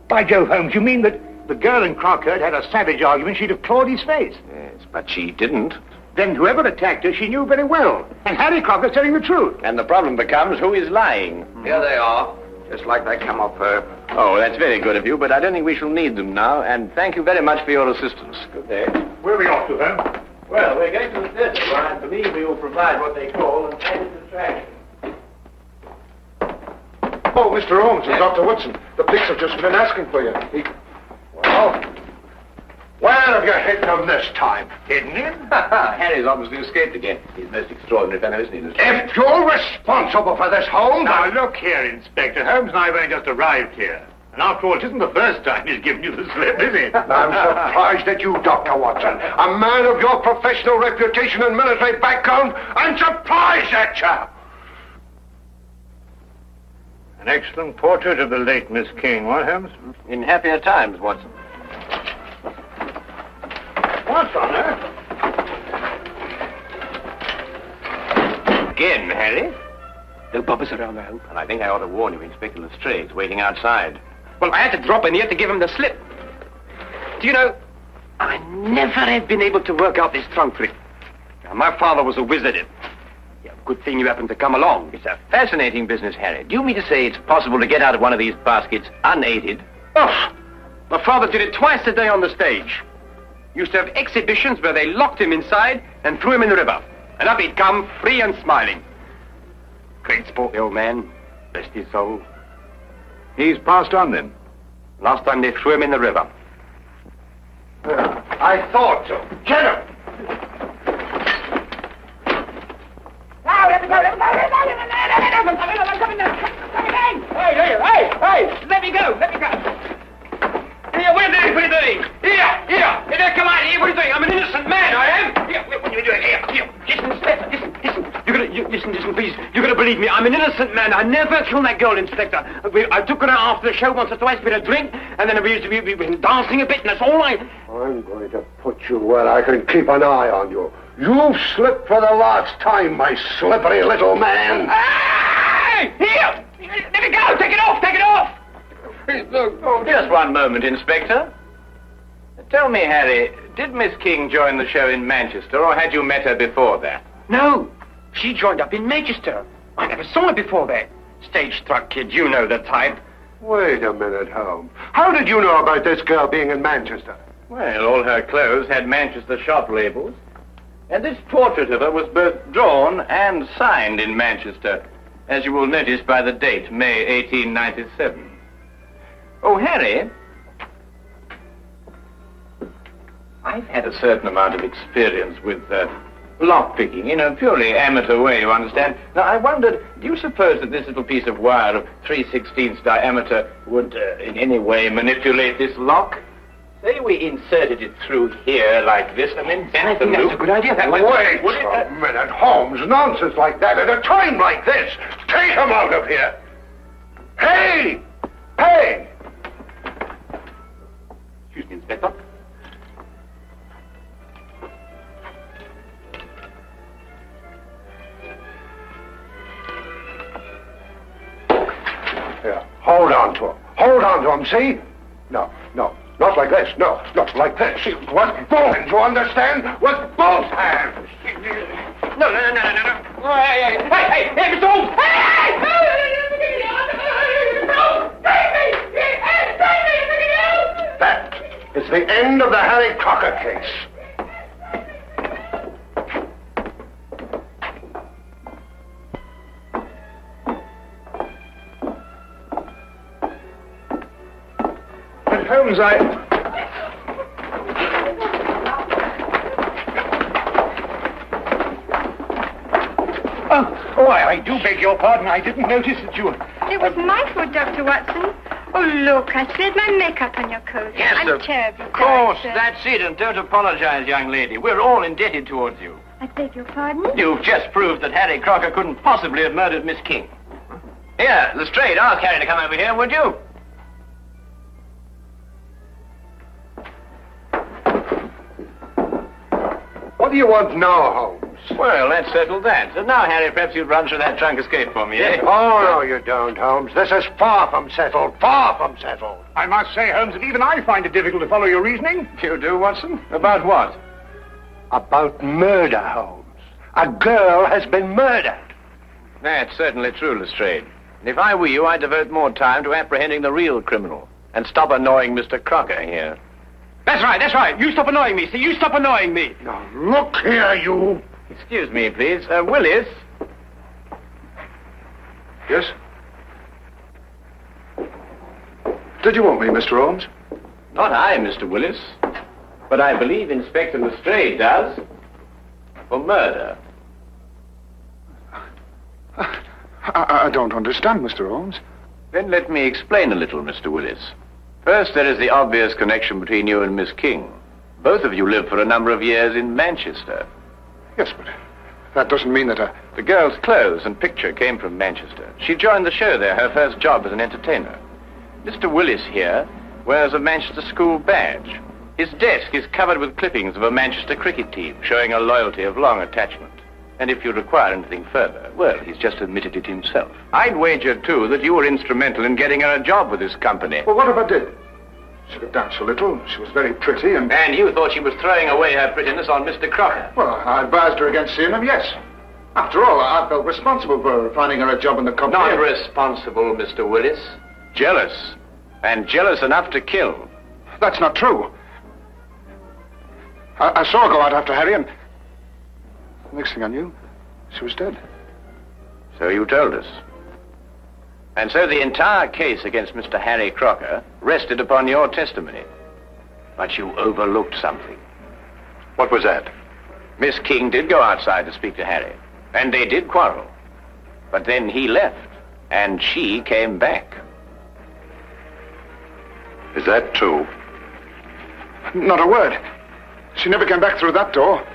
By Jove, Holmes, you mean that the girl in Crocker had a savage argument, she'd have clawed his face? Yes, but she didn't. Then whoever attacked her, she knew very well. And Harry Crocker's telling the truth. And the problem becomes, who is lying? Here they are, just like they come off her. Oh, that's very good of you, but I don't think we shall need them now, and thank you very much for your assistance. Good day. Where are we off to, Holmes? Well, we're going to the theatre, where I believe we will provide what they call an added distraction. Oh, Mr. Holmes and Dr. Woodson. The police have just been asking for you. Well, where have you hidden him this time? Hidden him? Harry's obviously escaped again. He's a most extraordinary fellow, isn't he, Mr. If you're responsible for this, Holmes... Now, look here, Inspector. Holmes and I have only just arrived here. And after all, it isn't the first time he's given you the slip, is it? I'm surprised at you, Dr. Watson. A man of your professional reputation and military background. I'm surprised at you. An excellent portrait of the late Miss King, what, Holmes? In happier times, Watson. What's on her? Again, Harry? No bobbers around the house. And I think I ought to warn you, Inspector Lestrade's waiting outside. Well, I had to drop in here to give him the slip. Do you know, I never have been able to work out this trunk trick. Now, my father was a wizard. Yeah, good thing you happened to come along. It's a fascinating business, Harry. Do you mean to say it's possible to get out of one of these baskets unaided? Oh, my father did it twice a day on the stage. Used to have exhibitions where they locked him inside and threw him in the river. And up he'd come, free and smiling. Great sport, the old man. Rest his soul. He's passed on, then? Last time they threw him in the river. I thought so. Get him! Now, let me go, let me go, let me go, let me go, I'm coming down. Hey, let me go. Here, what are you doing? Here, come on, here, what are you doing? I'm an innocent man, I am. Here, what are you doing? Here, listen, Inspector, listen, please. You're gonna believe me, I'm an innocent man. I never killed that girl, Inspector. I took her out after the show once or twice, we had a drink, and then we've been dancing a bit, and that's all I'm going to put you where I can keep an eye on you. You've slipped for the last time, my slippery little man. Hey! Here! Let me go! Take it off! Just one moment, Inspector. Tell me, Harry, did Miss King join the show in Manchester, or had you met her before that? No, she joined up in Manchester. I never saw her before that. Stage-struck kid, you know the type. Wait a minute, Holmes. How did you know about this girl being in Manchester? Well, all her clothes had Manchester shop labels. And this portrait of her was both drawn and signed in Manchester, as you will notice by the date, May 1897. Oh, Harry, I've had a certain amount of experience with lockpicking in a purely amateur way, you understand. Now, I wondered, do you suppose that this little piece of wire of 3/16 diameter would in any way manipulate this lock? Say we inserted it through here like this and then bent the loop. That's a good idea. That Wait a minute, Holmes. Nonsense like that at a time like this. Take him out of here. Hey! Hey! Excuse me, Inspector. Here, hold on to him. Hold on to him, see? No. Not like this. No, not like this. With both hands, you understand? With both hands. No. Hey, Mr. Holmes! That is the end of the Harry Crocker case. Holmes, I do beg your pardon. I didn't notice that you... It was my fault, Dr. Watson. Oh, look, I spilled my makeup on your coat. Yes, I'm terribly of course, sorry, sir. that's it, and don't apologize, young lady. We're all indebted towards you. I beg your pardon? You've just proved that Harry Crocker couldn't possibly have murdered Miss King. Here, Lestrade, ask Harry to come over here, would you? What do you want now, Holmes? Well, let's settle that. And now, Harry, perhaps you'd run through that trunk escape for me, eh? Oh, no, you don't, Holmes. This is far from settled. Far from settled. I must say, Holmes, that even I find it difficult to follow your reasoning. You do, Watson? About what? About murder, Holmes. A girl has been murdered. That's certainly true, Lestrade. And if I were you, I'd devote more time to apprehending the real criminal and stop annoying Mr. Crocker here. That's right. You stop annoying me. See, you stop annoying me. Now, look here, you. Excuse me, please. Willis. Yes? Did you want me, Mr. Holmes? Not I, Mr. Willis. But I believe Inspector Lestrade does. For murder. I don't understand, Mr. Holmes. Then let me explain a little, Mr. Willis. First, there is the obvious connection between you and Miss King. Both of you lived for a number of years in Manchester. Yes, but that doesn't mean that The girl's clothes and picture came from Manchester. She joined the show there, her first job as an entertainer. Mr. Willis here wears a Manchester school badge. His desk is covered with clippings of a Manchester cricket team, showing a loyalty of long attachment. And if you require anything further, well, he's just admitted it himself. I'd wager, too, that you were instrumental in getting her a job with this company. Well, what if I did? She could dance a little. She was very pretty and... And you thought she was throwing away her prettiness on Mr. Crocker? Well, I advised her against seeing him, yes. After all, I felt responsible for finding her a job in the company. Not responsible, Mr. Willis. Jealous. And jealous enough to kill. That's not true. I saw her go out after Harry, and the next thing I knew, she was dead. So you told us. And so the entire case against Mr. Harry Crocker rested upon your testimony. But you overlooked something. What was that? Miss King did go outside to speak to Harry, and they did quarrel. But then he left, and she came back. Is that true? Not a word. She never came back through that door.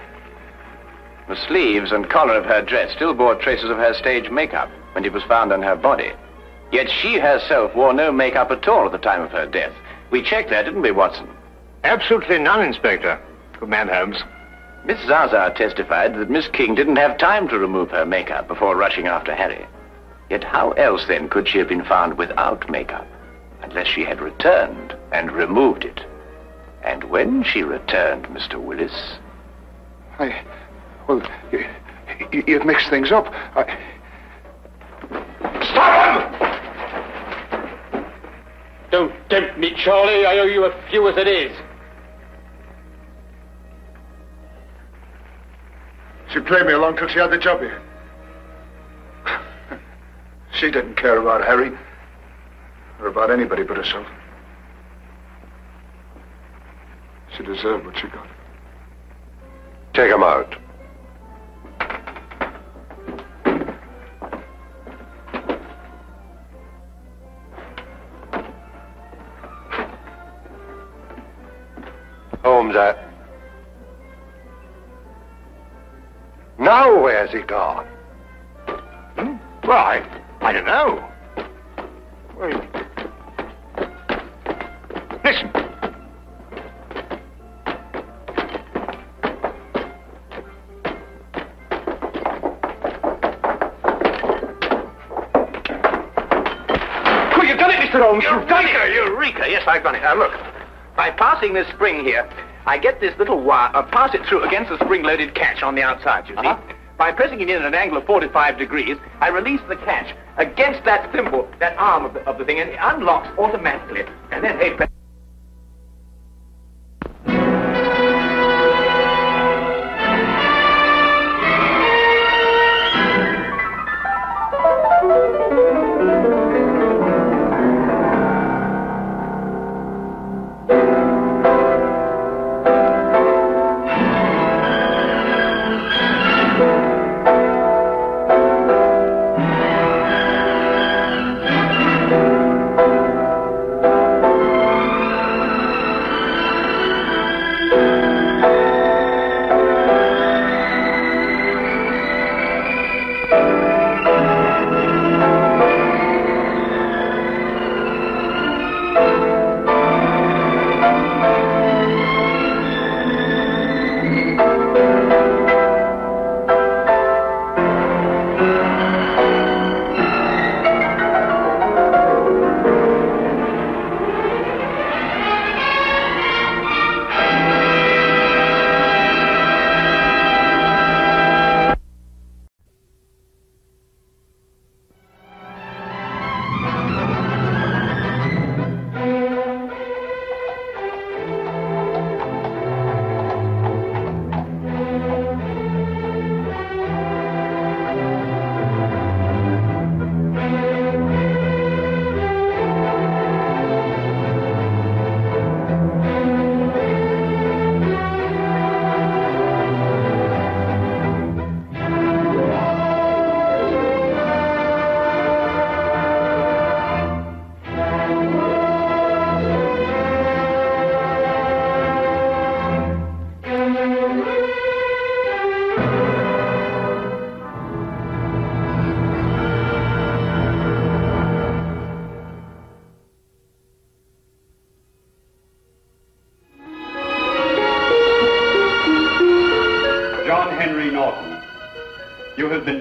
The sleeves and collar of her dress still bore traces of her stage makeup when it was found on her body. Yet she herself wore no makeup at all at the time of her death. We checked that, didn't we, Watson? Absolutely none, Inspector. Good man, Holmes. Miss Zaza testified that Miss King didn't have time to remove her makeup before rushing after Harry. Yet how else, then, could she have been found without makeup? A unless she had returned and removed it. And when she returned, Mr. Willis... Well, you've mixed things up. Stop him! Don't tempt me, Charlie. I owe you a few as it is. She played me along till she had the job here. She didn't care about Harry, or about anybody but herself. She deserved what she got. Take him out. Holmes, now where's he gone? Well, I don't know. Well, listen. Oh, you've done it, Mr. Holmes. You've done it. Eureka! Yes, I've done it. Look, by passing this spring here, I get this little wire, pass it through against the spring-loaded catch on the outside, you see. By pressing it in at an angle of 45 degrees, I release the catch against that thimble, that arm of the thing, and it unlocks automatically. And then, hey...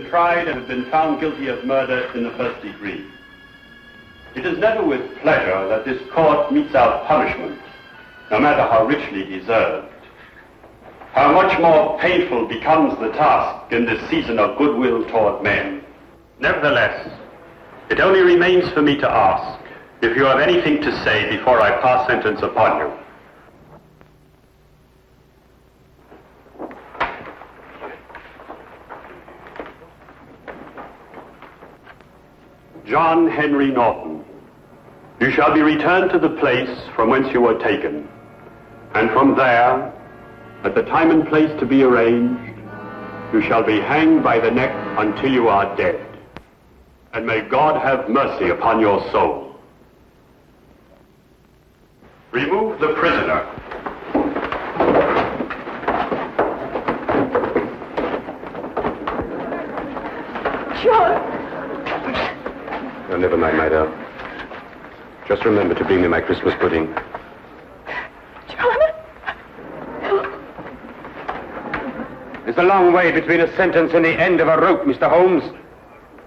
Tried and have been found guilty of murder in the first degree. It is never with pleasure that this court metes out punishment, no matter how richly deserved. How much more painful becomes the task in this season of goodwill toward men. Nevertheless, it only remains for me to ask if you have anything to say before I pass sentence upon you. John Henry Norton, you shall be returned to the place from whence you were taken, and from there, at the time and place to be arranged, you shall be hanged by the neck until you are dead. And may God have mercy upon your soul. Remove the prisoner. John! Oh, never mind, my darling. Just remember to bring me my Christmas pudding. John! There's a long way between a sentence and the end of a rope, Mr. Holmes.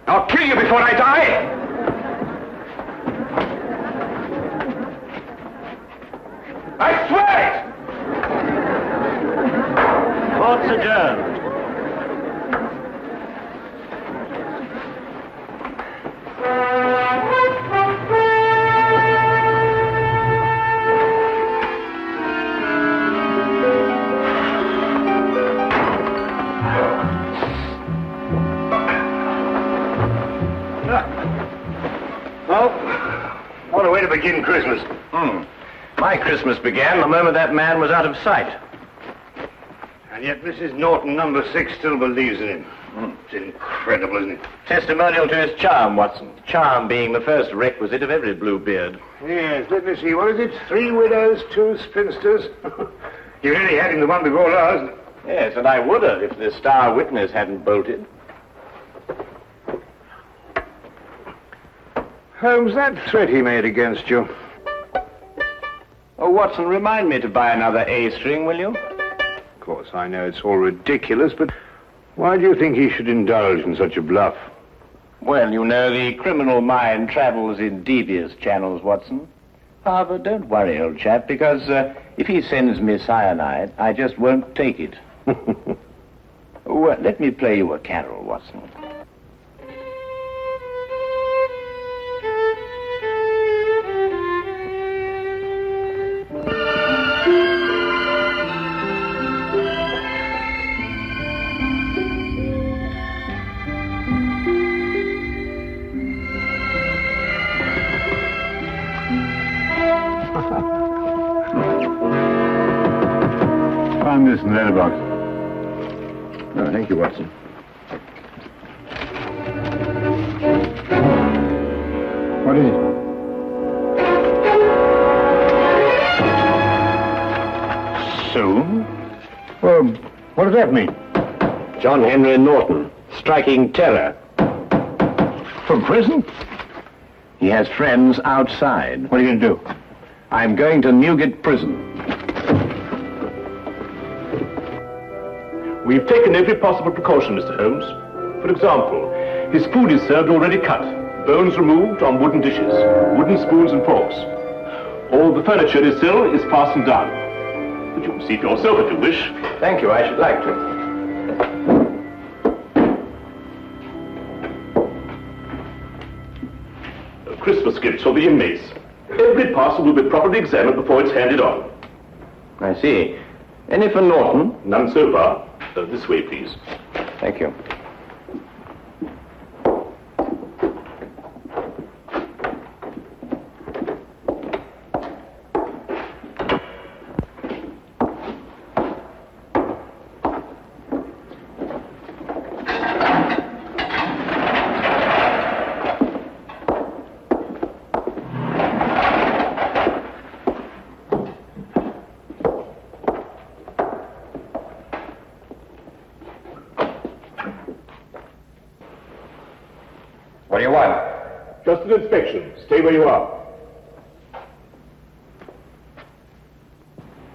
I'll kill you before I die! Well, what a way to begin Christmas. My Christmas began the moment that man was out of sight. And yet Mrs. Norton, number 6, still believes in him. It's incredible, isn't it? Testimonial to his charm, Watson. Charm being the first requisite of every Bluebeard. Yes, let me see. What is it? 3 widows, 2 spinsters. You really had him the one before last. Yes, and I would have if the star witness hadn't bolted. Holmes, that threat he made against you. Oh, Watson, remind me to buy another A string, will you? Of course, I know it's all ridiculous, but why do you think he should indulge in such a bluff? Well, you know, the criminal mind travels in devious channels, Watson. However, don't worry, old chap, because if he sends me cyanide, I just won't take it. Well, let me play you a carol, Watson. Find this in the letterbox. Oh, thank you, Watson. What is it? Soon? Well, what does that mean? John Henry Norton, striking terror. From prison? He has friends outside. What are you going to do? I'm going to Newgate Prison. We've taken every possible precaution, Mr. Holmes. For example, his food is served already cut, bones removed on wooden dishes, wooden spoons and forks. All the furniture in his cell is fastened down. But you can see for yourself if you wish. Thank you, I should like to. Christmas gifts for the inmates. Every parcel will be properly examined before it's handed on. I see. Any for Norton? None so far. This way, please. Thank you. What do you want? Just an inspection. Stay where you are.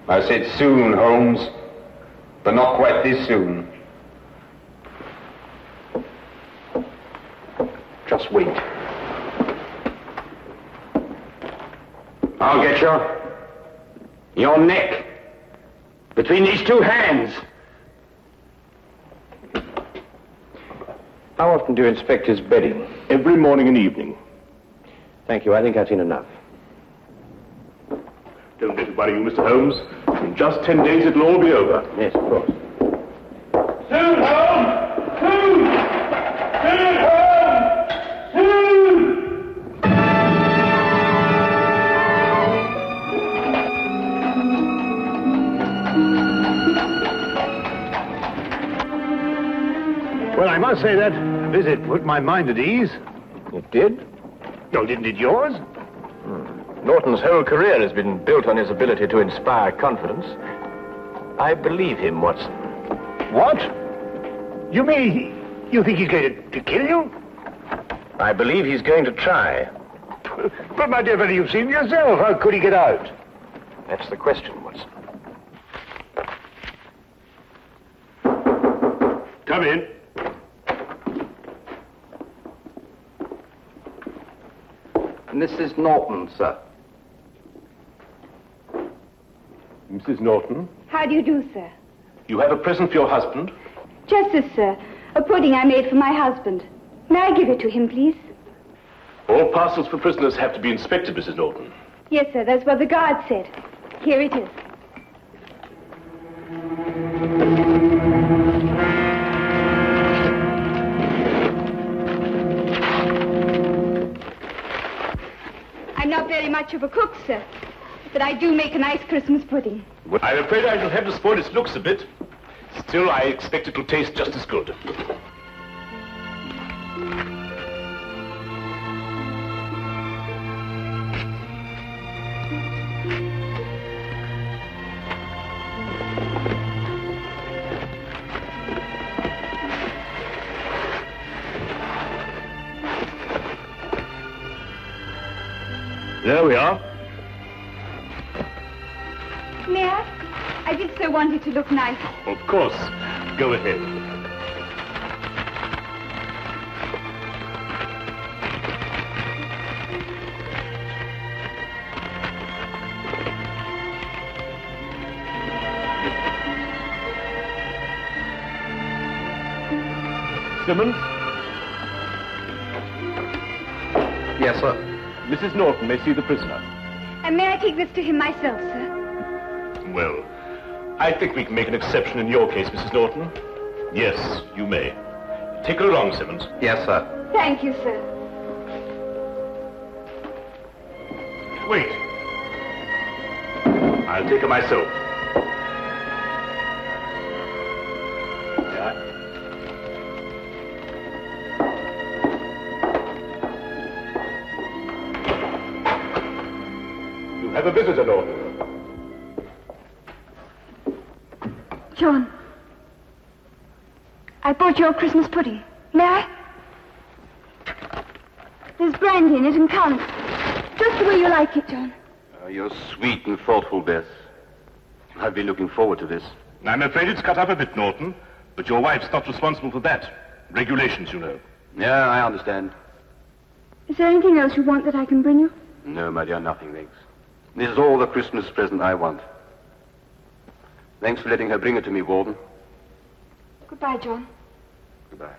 I said soon, Holmes, but not quite this soon. Just wait. I'll get you. Your neck. Between these 2 hands. How often do you inspect his bedding? Every morning and evening. Thank you, I think I've seen enough. Don't let it worry you, Mr. Holmes. In just 10 days it'll all be over. Yes, of course. Soon, Holmes! Soon! Soon, Holmes! Soon! Well, I must say that visit put my mind at ease. It did? No, didn't it yours? Norton's whole career has been built on his ability to inspire confidence. I believe him, Watson. What? You mean you think he's going to kill you? I believe he's going to try. But, my dear fellow, you've seen yourself. How could he get out? That's the question, Watson. Come in. Mrs. Norton, sir. Mrs. Norton, How do you do, sir? you have a present for your husband? Just this, sir. A pudding I made for my husband. May I give it to him, please? All parcels for prisoners have to be inspected, Mrs. Norton. Yes, sir. That's what the guard said. Here it is. I'm not very much of a cook, sir, but I do make a nice Christmas pudding. Well, I'm afraid I shall have to spoil its looks a bit. Still, I expect it will taste just as good. There we are. May I? I did so want it to look nice. Of course. Go ahead. Simmons? Yes, sir. Mrs. Norton may see the prisoner. And may I take this to him myself, sir? Well, I think we can make an exception in your case, Mrs. Norton. Yes, you may. Take her along, Simmons. Yes, sir. Thank you, sir. Wait. I'll take her myself. You have a visitor, Norton. John, I bought your Christmas pudding. May I? There's brandy in it and currants. Just the way you like it, John. You're sweet and thoughtful, Beth. I've been looking forward to this. I'm afraid it's cut up a bit, Norton. But your wife's not responsible for that. Regulations, you know. Yeah, I understand. Is there anything else you want that I can bring you? No, my dear, nothing, thanks. This is all the Christmas present I want. Thanks for letting her bring it to me, Warden. Goodbye, John. Goodbye.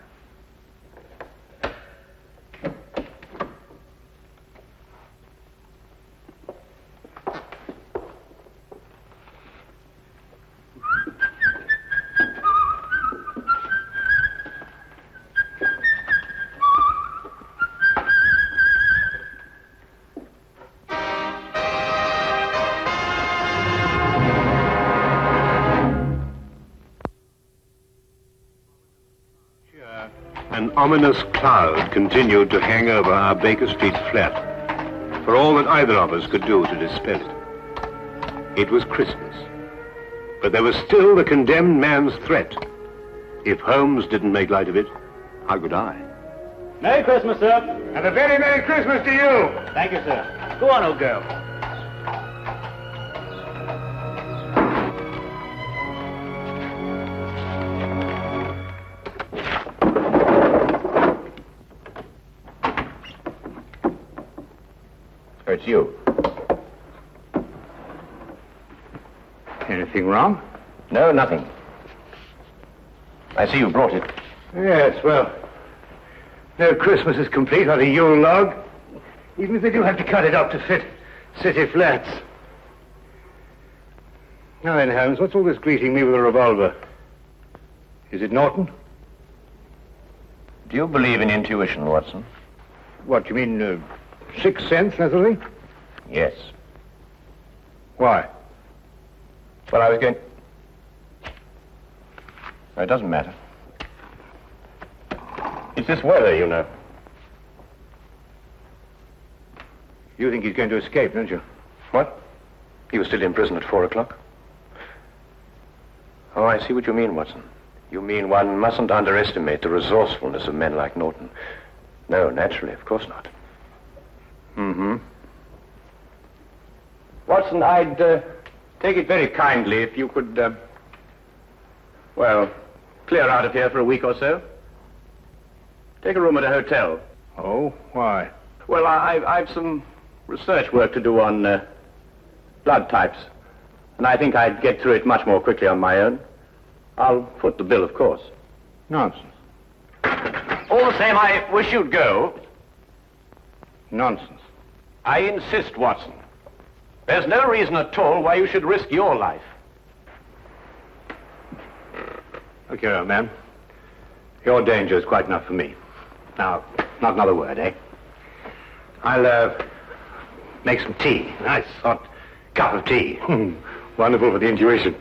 An ominous cloud continued to hang over our Baker Street flat, for all that either of us could do to dispel it. It was Christmas, but there was still the condemned man's threat. If Holmes didn't make light of it, how could I? Merry Christmas, sir. And a very Merry Christmas to you. Thank you, sir. Go on, old girl. It's you. Anything wrong? No, nothing. I see you brought it. Yes, well, no Christmas is complete without a Yule log, even if they do have to cut it up to fit city flats. Now then, Holmes, what's all this greeting me with a revolver? Is it Norton? Do you believe in intuition, Watson? What, you mean, sixth sense, that sort of thing? Yes. Why? Well, I was going... No, it doesn't matter. It's this weather, you know. You think he's going to escape, don't you? What? He was still in prison at 4 o'clock? Oh, I see what you mean, Watson. You mean one mustn't underestimate the resourcefulness of men like Norton. No, naturally, of course not. Mm-hmm. Watson, I'd take it very kindly if you could, well, clear out of here for a week or so. Take a room at a hotel. Oh, why? Well, I've some research work to do on blood types, and I think I'd get through it much more quickly on my own. I'll foot the bill, of course. Nonsense. All the same, I wish you'd go. Nonsense. I insist, Watson. There's no reason at all why you should risk your life. Look here, old man. Your danger is quite enough for me. Now, not another word, eh? I'll Make some tea. Nice hot cup of tea. Wonderful for the intuition.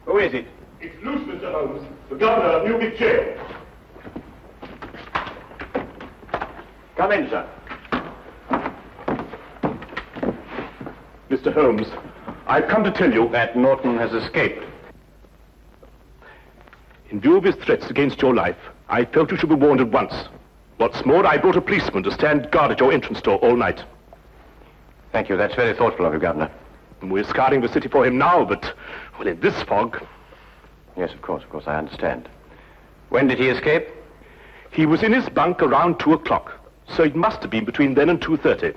Who is it? It's loose, Mr. Holmes. The governor of Newgate Jail. Come in, sir. Mr. Holmes, I've come to tell you that Norton has escaped. In view of his threats against your life, I felt you should be warned at once. What's more, I brought a policeman to stand guard at your entrance door all night. Thank you. That's very thoughtful of you, Governor. We're scouring the city for him now, but, well, in this fog... Yes, of course, I understand. When did he escape? He was in his bunk around 2 o'clock, so it must have been between then and 2:30.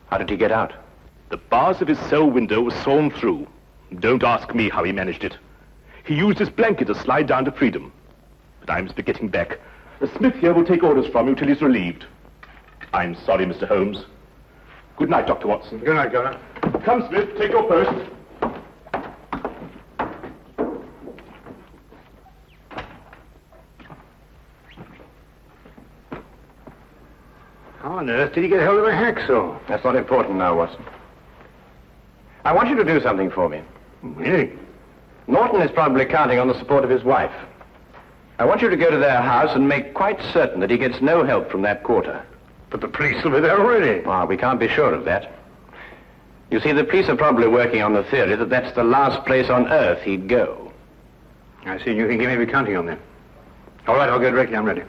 How did he get out? The bars of his cell window were sawn through. Don't ask me how he managed it. He used his blanket to slide down to freedom. But I must be getting back. The Smith here will take orders from you till he's relieved. I'm sorry, Mr. Holmes. Good night, Dr. Watson. Good night, Governor. Come, Smith, take your post. How on earth did he get hold of a hacksaw? That's not important now, Watson. I want you to do something for me. Really? Norton is probably counting on the support of his wife. I want you to go to their house and make quite certain that he gets no help from that quarter. But the police will be there already. Ah, we can't be sure of that. You see, the police are probably working on the theory that that's the last place on earth he'd go. I see. You think he may be counting on them. All right, I'll go directly. I'm ready.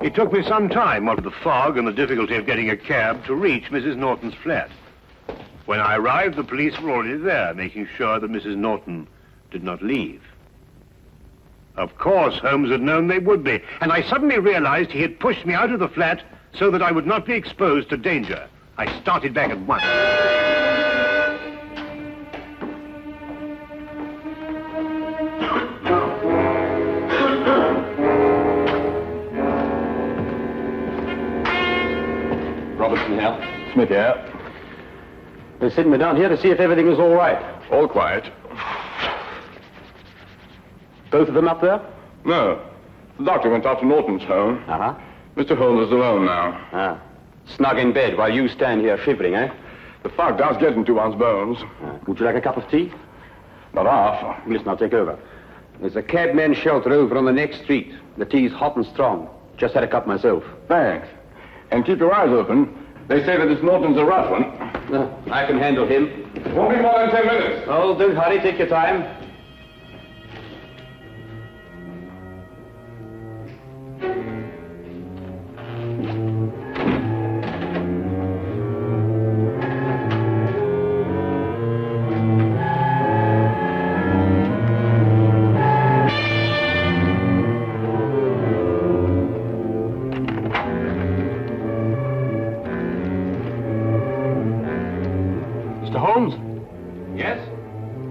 It took me some time, what with the fog and the difficulty of getting a cab, to reach Mrs. Norton's flat. When I arrived, the police were already there, making sure that Mrs. Norton did not leave. Of course, Holmes had known they would be, and I suddenly realized he had pushed me out of the flat so that I would not be exposed to danger. I started back at once. Robertson here. Smith here. They sent me down here to see if everything was all right. All quiet. Both of them up there? No. The doctor went off to Norton's home. Uh-huh. Mr. Holmes is alone now. Ah. Snug in bed while you stand here shivering, eh? The fog does get into one's bones. Would you like a cup of tea? Not half. Listen, I'll take over. There's a cabman's shelter over on the next street. The tea's hot and strong. Just had a cup myself. Thanks. And keep your eyes open. They say that this Norton's a rough one. I can handle him. Won't be more than 10 minutes. Oh, don't hurry. Take your time.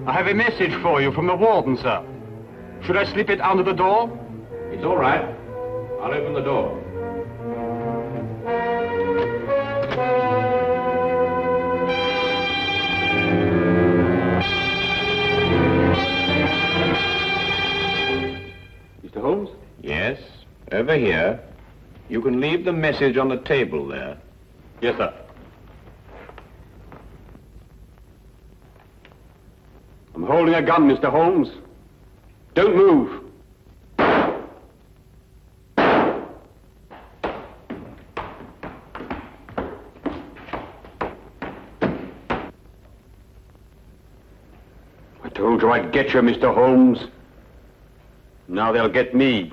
I have a message for you from the warden, sir. Should I slip it under the door? It's all right. I'll open the door. Mr. Holmes? Yes, over here. You can leave the message on the table there. Yes, sir. I'm holding a gun, Mr. Holmes. Don't move. I told you I'd get you, Mr. Holmes. Now they'll get me.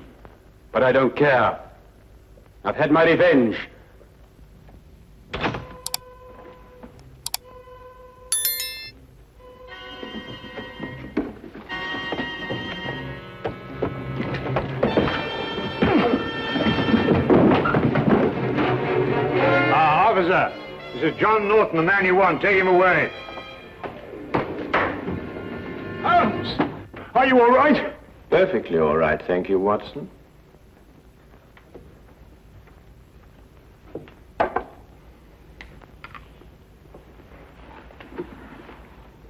But I don't care. I've had my revenge. Officer, this is John Norton, the man you want. Take him away. Holmes! Are you all right? Perfectly all right, thank you, Watson.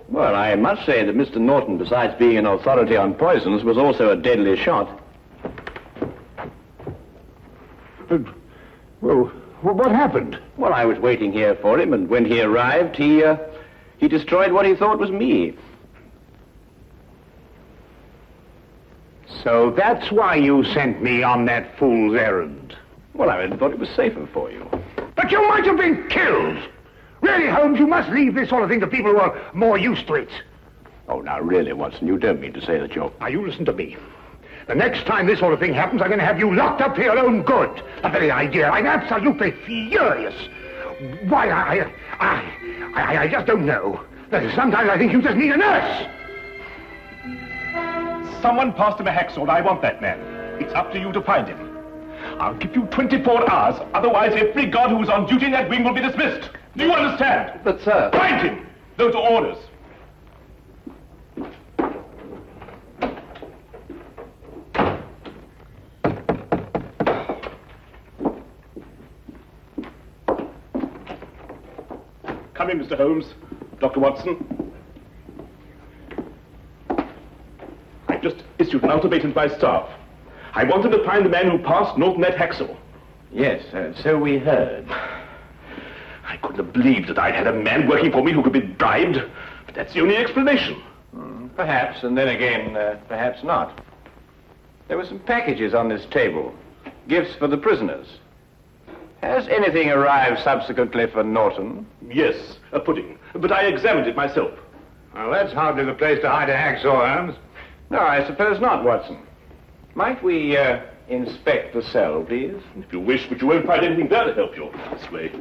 Well, I must say that Mr. Norton, besides being an authority on poisons, was also a deadly shot. Well, what happened? Well, I was waiting here for him, and when he arrived, he destroyed what he thought was me. So that's why you sent me on that fool's errand. Well, I thought it was safer for you. But you might have been killed! Really, Holmes, you must leave this sort of thing to people who are more used to it. Oh, now, really, Watson, you don't mean to say that you're... Now, you listen to me. The next time this sort of thing happens, I'm going to have you locked up for your own good. The very idea. I'm absolutely furious. Why, I just don't know. Sometimes I think you just need a nurse. Someone passed him a hacksaw. I want that man. It's up to you to find him. I'll give you 24 hours. Otherwise, every guard who is on duty in that wing will be dismissed. Do you understand? But, sir... Find him! Those are orders. Come in, Mr. Holmes. Dr. Watson. I've just issued an ultimatum to my staff. I wanted to find the man who passed Norton that hacksaw. Yes, so we heard. I couldn't have believed that I'd had a man working for me who could be bribed. But that's the only explanation. Perhaps, and then again, perhaps not. There were some packages on this table. Gifts for the prisoners. Has anything arrived subsequently for Norton? Yes, a pudding. But I examined it myself. Well, that's hardly the place to hide a hacksaw, Holmes. No, I suppose not, Watson. Might we inspect the cell, please? If you wish, but you won't find anything there to help you. This way.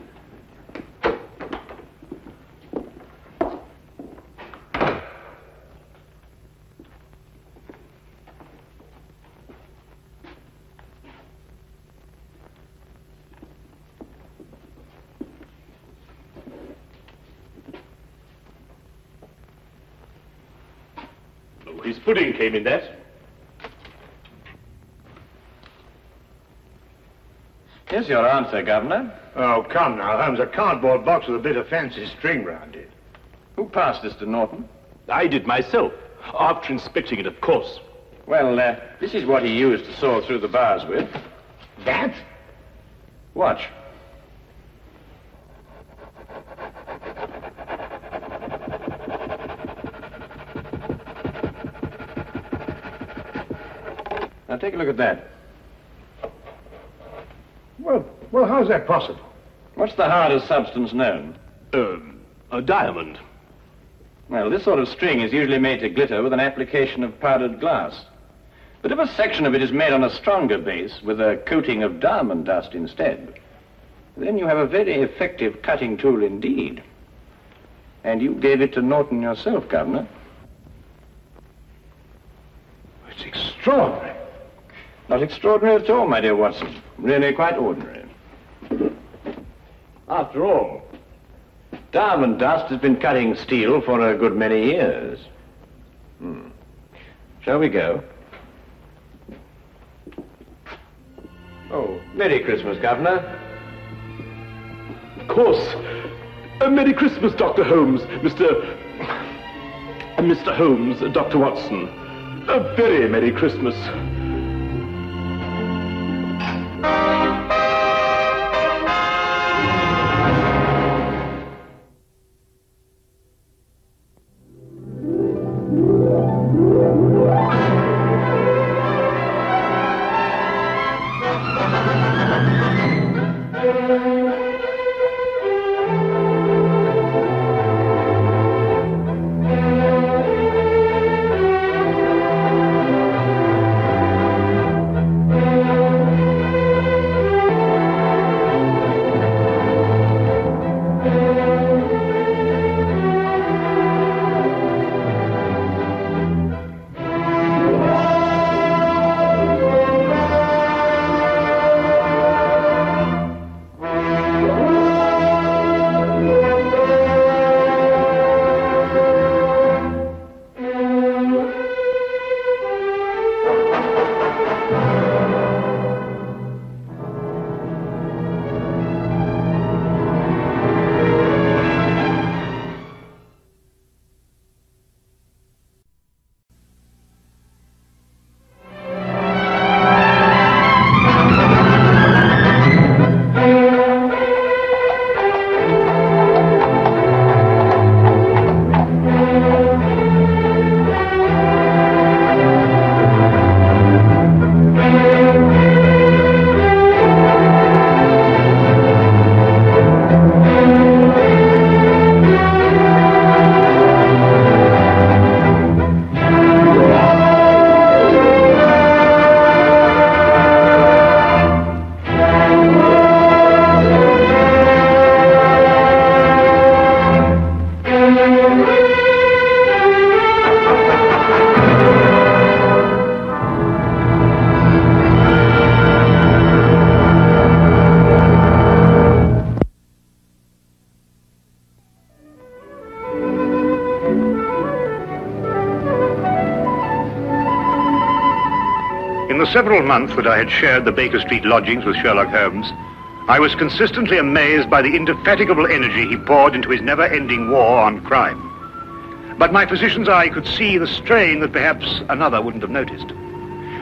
Oh, his pudding came in that. Here's your answer, Governor. Oh, come now, Holmes. A cardboard box with a bit of fancy string round it. Who passed this to Norton? I did myself, after inspecting it, of course. Well, this is what he used to saw through the bars with. That? Watch. Now, take a look at that. Well, how's that possible? What's the hardest substance known? A diamond. Well, this sort of string is usually made to glitter with an application of powdered glass. But if a section of it is made on a stronger base with a coating of diamond dust instead, then you have a very effective cutting tool indeed. And you gave it to Norton yourself, Governor. It's extraordinary. Not extraordinary at all, my dear Watson. Really quite ordinary. After all, diamond dust has been cutting steel for a good many years. Shall we go? Oh, Merry Christmas, Governor. Of course. Merry Christmas, Dr. Holmes. Mr. Holmes, Dr. Watson. A very Merry Christmas. In the several months that I had shared the Baker Street lodgings with Sherlock Holmes, I was consistently amazed by the indefatigable energy he poured into his never-ending war on crime. But my physician's eye could see the strain that perhaps another wouldn't have noticed.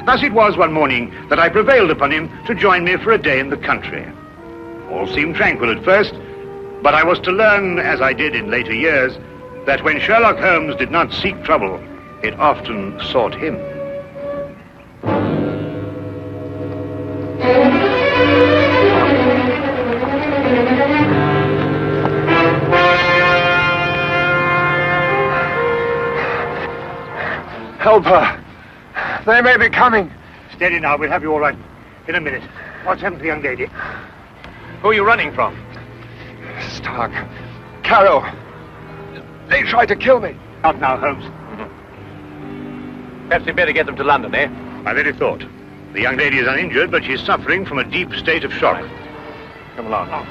Thus it was one morning that I prevailed upon him to join me for a day in the country. All seemed tranquil at first, but I was to learn, as I did in later years, that when Sherlock Holmes did not seek trouble, it often sought him. Help her. They may be coming. Steady now, we'll have you all right. In a minute. What's happened to the young lady? Who are you running from? Stark. Carroll. They tried to kill me. Not now, Holmes. Perhaps we'd better get them to London, eh? My very thought. The young lady is uninjured, but she's suffering from a deep state of shock. Come along.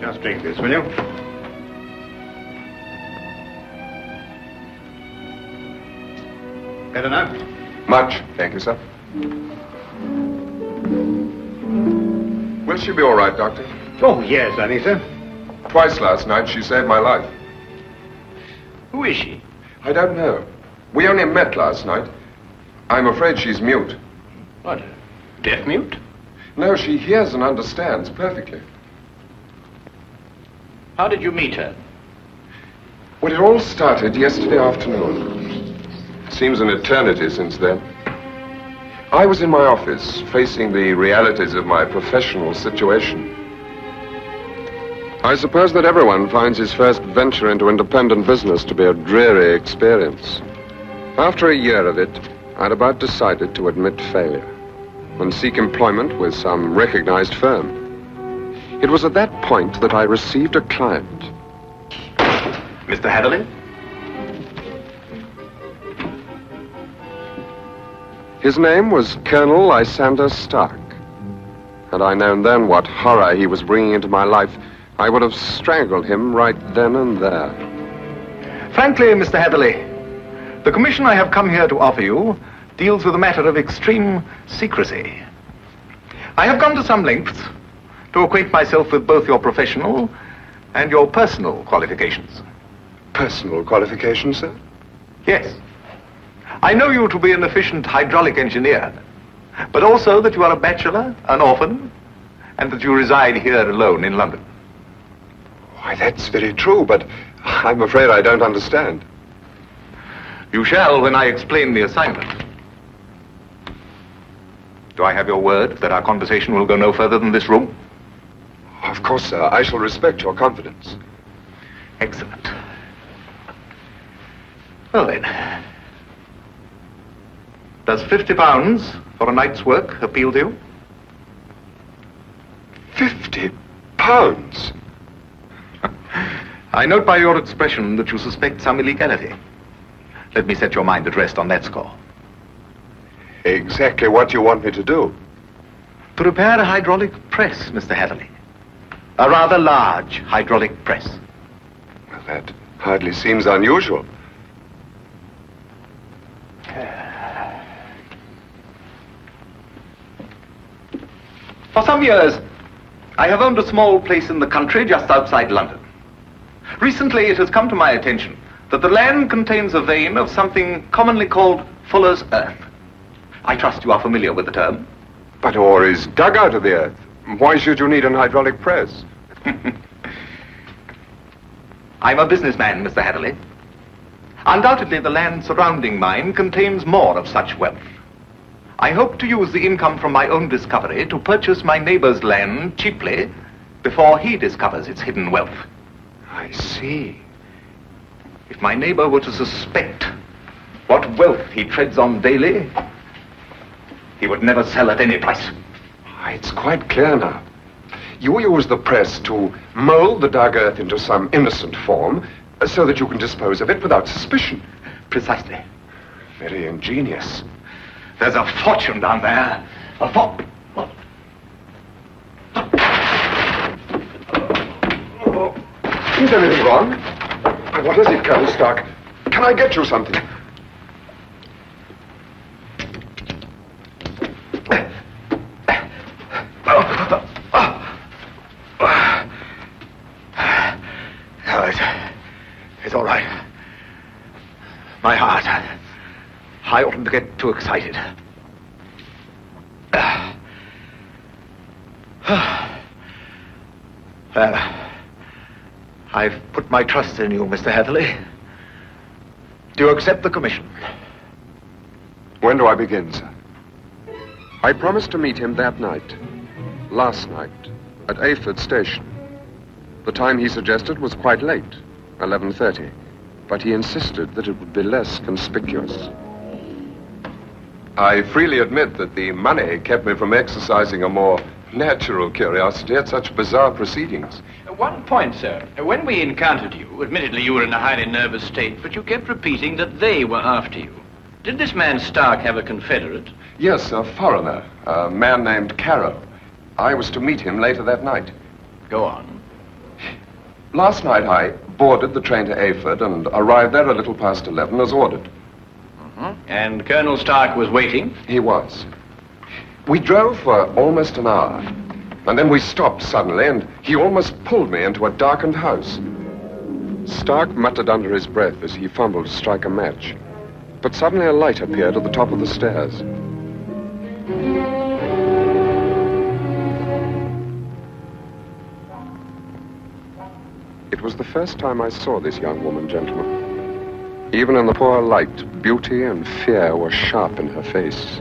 Just drink this, will you? Better now? Much, thank you, sir. Will she be all right, Doctor? Oh, yes, Anita. Twice last night she saved my life. Who is she? I don't know. We only met last night. I'm afraid she's mute. What? Deaf mute? No, she hears and understands perfectly. How did you meet her? Well, it all started yesterday afternoon. Seems an eternity since then. I was in my office, facing the realities of my professional situation. I suppose that everyone finds his first venture into independent business to be a dreary experience. After a year of it, I'd about decided to admit failure and seek employment with some recognized firm. It was at that point that I received a client. Mr. Hatherley? His name was Colonel Lysander Stark. Had I known then what horror he was bringing into my life, I would have strangled him right then and there. Frankly, Mr. Hatherley, the commission I have come here to offer you deals with a matter of extreme secrecy. I have gone to some lengths to acquaint myself with both your professional and your personal qualifications. Personal qualifications, sir? Yes. I know you to be an efficient hydraulic engineer, but also that you are a bachelor, an orphan, and that you reside here alone in London. Why, that's very true, but I'm afraid I don't understand. You shall when I explain the assignment. Do I have your word that our conversation will go no further than this room? Of course, sir. I shall respect your confidence. Excellent. Well, then. Does £50 for a night's work appeal to you? £50? I note by your expression that you suspect some illegality. Let me set your mind at rest on that score. Exactly what you want me to do? To repair a hydraulic press, Mr. Hatherley. A rather large hydraulic press. Well, that hardly seems unusual. For some years, I have owned a small place in the country just outside London. Recently, it has come to my attention that the land contains a vein of something commonly called fuller's earth. I trust you are familiar with the term. But ore is dug out of the earth. Why should you need an hydraulic press? I'm a businessman, Mr. Hatherley. Undoubtedly, the land surrounding mine contains more of such wealth. I hope to use the income from my own discovery to purchase my neighbor's land cheaply before he discovers its hidden wealth. I see. If my neighbor were to suspect what wealth he treads on daily, he would never sell at any price. It's quite clear now. You use the press to mold the dug earth into some innocent form so that you can dispose of it without suspicion. Precisely. Very ingenious. There's a fortune down there. A fortune. Is anything wrong? What is it, Colonel Stark? Can I get you something? It's all right. My heart. I oughtn't to get too excited. Well, I've put my trust in you, Mr. Hatherley. Do you accept the commission? When do I begin, sir? I promised to meet him that night, last night, at Ayford Station. The time he suggested was quite late, 11:30, but he insisted that it would be less conspicuous. I freely admit that the money kept me from exercising a more natural curiosity at such bizarre proceedings. One point, sir. When we encountered you, admittedly you were in a highly nervous state, but you kept repeating that they were after you. Did this man Stark have a confederate? Yes, a foreigner, a man named Carroll. I was to meet him later that night. Go on. Last night I boarded the train to Ayford and arrived there a little past 11 as ordered. And Colonel Stark was waiting? He was. We drove for almost an hour, and then we stopped suddenly, and he almost pulled me into a darkened house. Stark muttered under his breath as he fumbled to strike a match, but suddenly a light appeared at the top of the stairs. It was the first time I saw this young woman, gentlemen. Even in the poor light, beauty and fear were sharp in her face.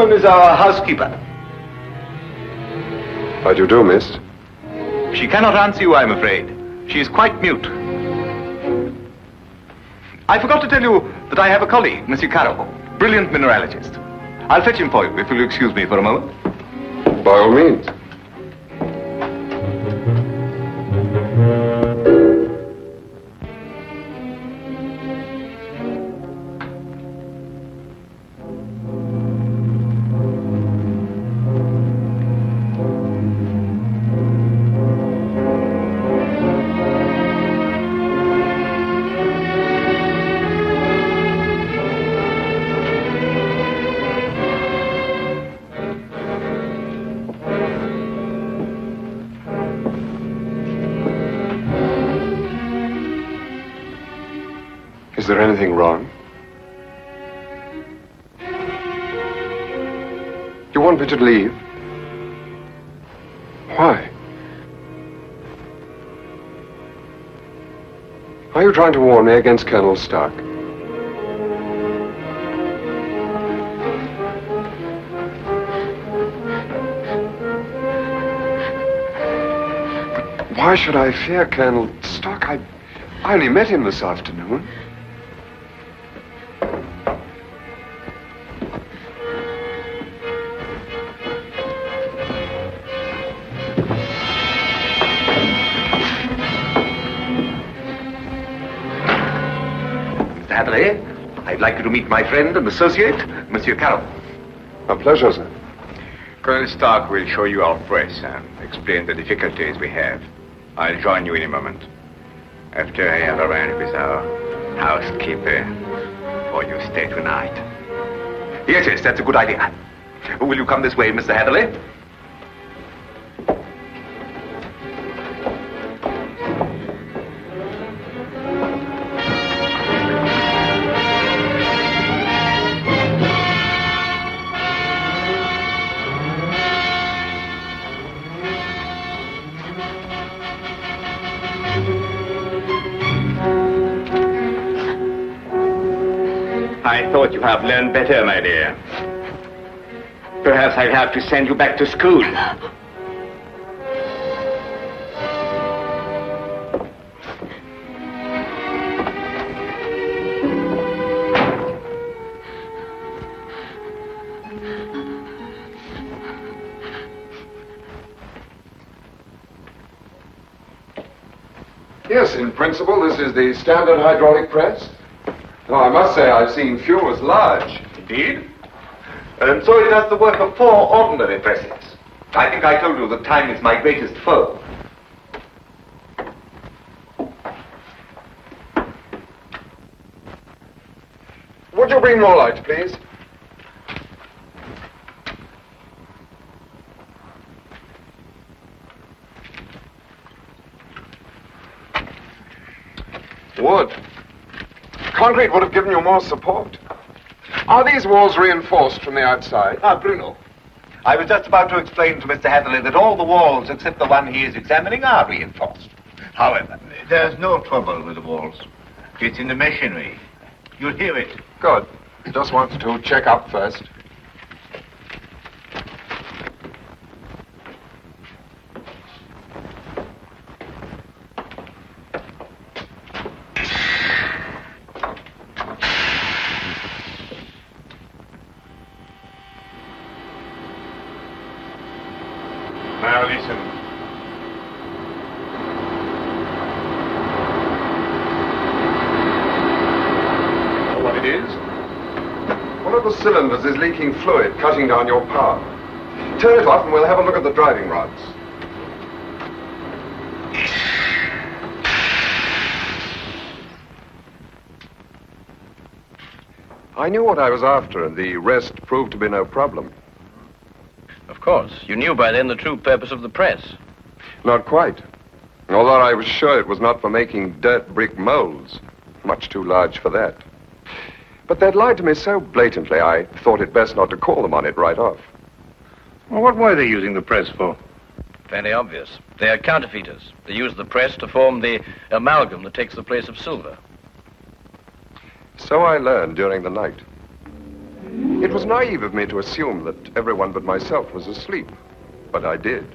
Is our housekeeper. How do you do, miss? She cannot answer you, I'm afraid. She is quite mute. I forgot to tell you that I have a colleague, Monsieur Carroll, brilliant mineralogist. I'll fetch him for you, if you'll excuse me for a moment. By all means. Is there anything wrong? You want me to leave? Why? Are you trying to warn me against Colonel Stark? Why should I fear Colonel Stark? I only met him this afternoon. Hatherley, I'd like you to meet my friend and associate, Monsieur Carroll. A pleasure, sir. Colonel Stark will show you our press and explain the difficulties we have. I'll join you in a moment. After I have arranged with our housekeeper for your stay tonight. Yes, that's a good idea. Will you come this way, Mr. Hatherley? I thought you have learned better, my dear. Perhaps I'll have to send you back to school. Yes, in principle, this is the standard hydraulic press. Though I must say I've seen few as large. Indeed? And so it has the work of 4 ordinary presses. I think I told you that time is my greatest foe. Would you bring more light, please? Wood. Concrete would have given you more support. Are these walls reinforced from the outside? Ah, Bruno. I was just about to explain to Mr. Hatherley that all the walls except the one he is examining are reinforced. However, There's no trouble with the walls. It's in the machinery. You'll hear it. Good. Just wanted to check up first. Now listen. Know what it is? One of the cylinders is leaking fluid, cutting down your power. Turn it off and we'll have a look at the driving rods. I knew what I was after, and the rest proved to be no problem. Of course. You knew by then the true purpose of the press. Not quite. Although I was sure it was not for making dirt brick molds. Much too large for that. But they'd lied to me so blatantly, I thought it best not to call them on it right off. Well, what were they using the press for? Fairly obvious. They are counterfeiters. They use the press to form the amalgam that takes the place of silver. So I learned during the night. It was naive of me to assume that everyone but myself was asleep, but I did.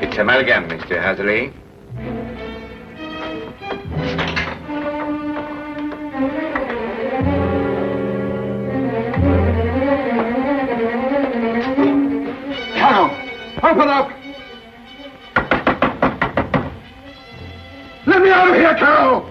It's amalgam, Mr. Hatherley. Carol, open up! Let me out of here, Carol!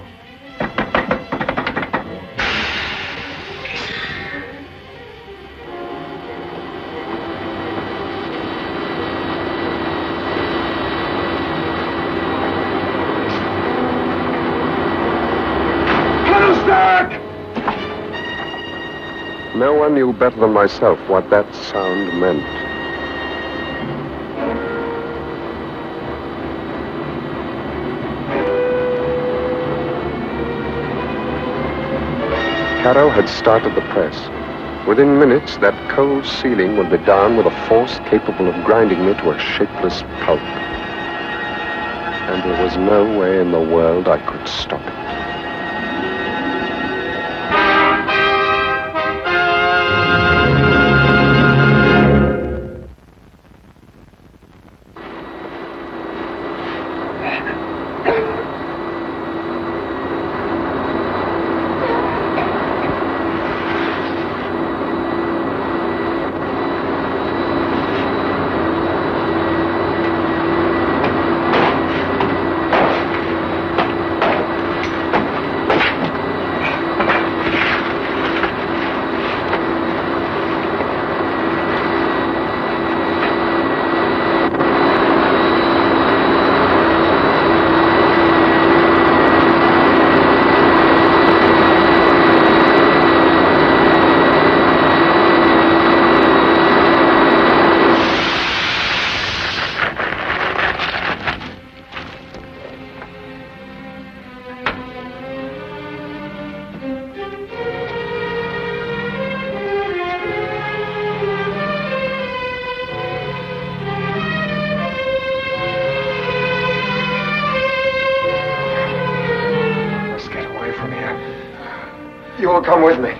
No one knew better than myself what that sound meant. Caro had started the press. Within minutes, that cold ceiling would be down with a force capable of grinding me to a shapeless pulp. And there was no way in the world I could stop it. will come with me.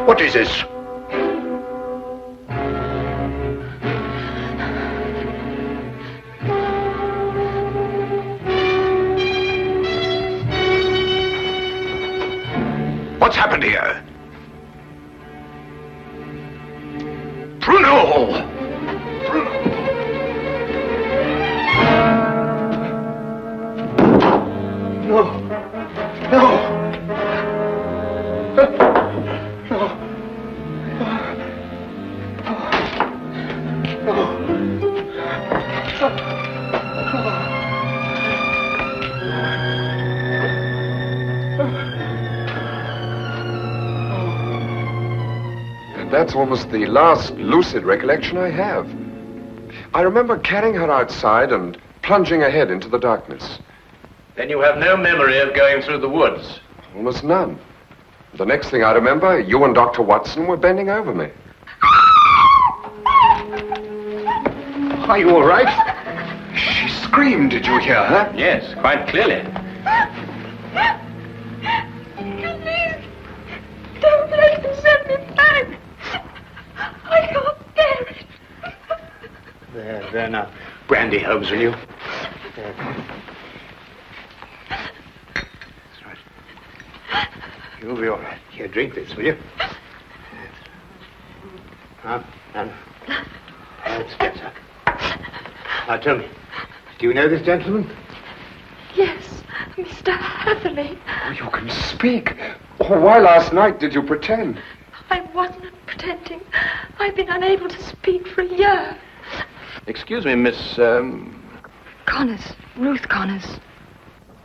What is this? What's happened here? Bruno! No. No. That's almost the last lucid recollection I have. I remember carrying her outside and plunging ahead into the darkness. Then you have no memory of going through the woods? Almost none. The next thing I remember, you and Dr. Watson were bending over me. Are you all right? She screamed. Did you hear her? Yes, quite clearly. Please, don't let them send me back. I can't bear it. There now. Brandy, Holmes, will you? There. That's right. You'll be all right. Here, drink this, will you? Now, Spencer. Now, tell me, do you know this gentleman? Yes, Mr. Hatherley. Oh, you can speak. Oh, why last night did you pretend? I wasn't pretending. I've been unable to speak for a year. Excuse me, Miss, Connors. Ruth Connors.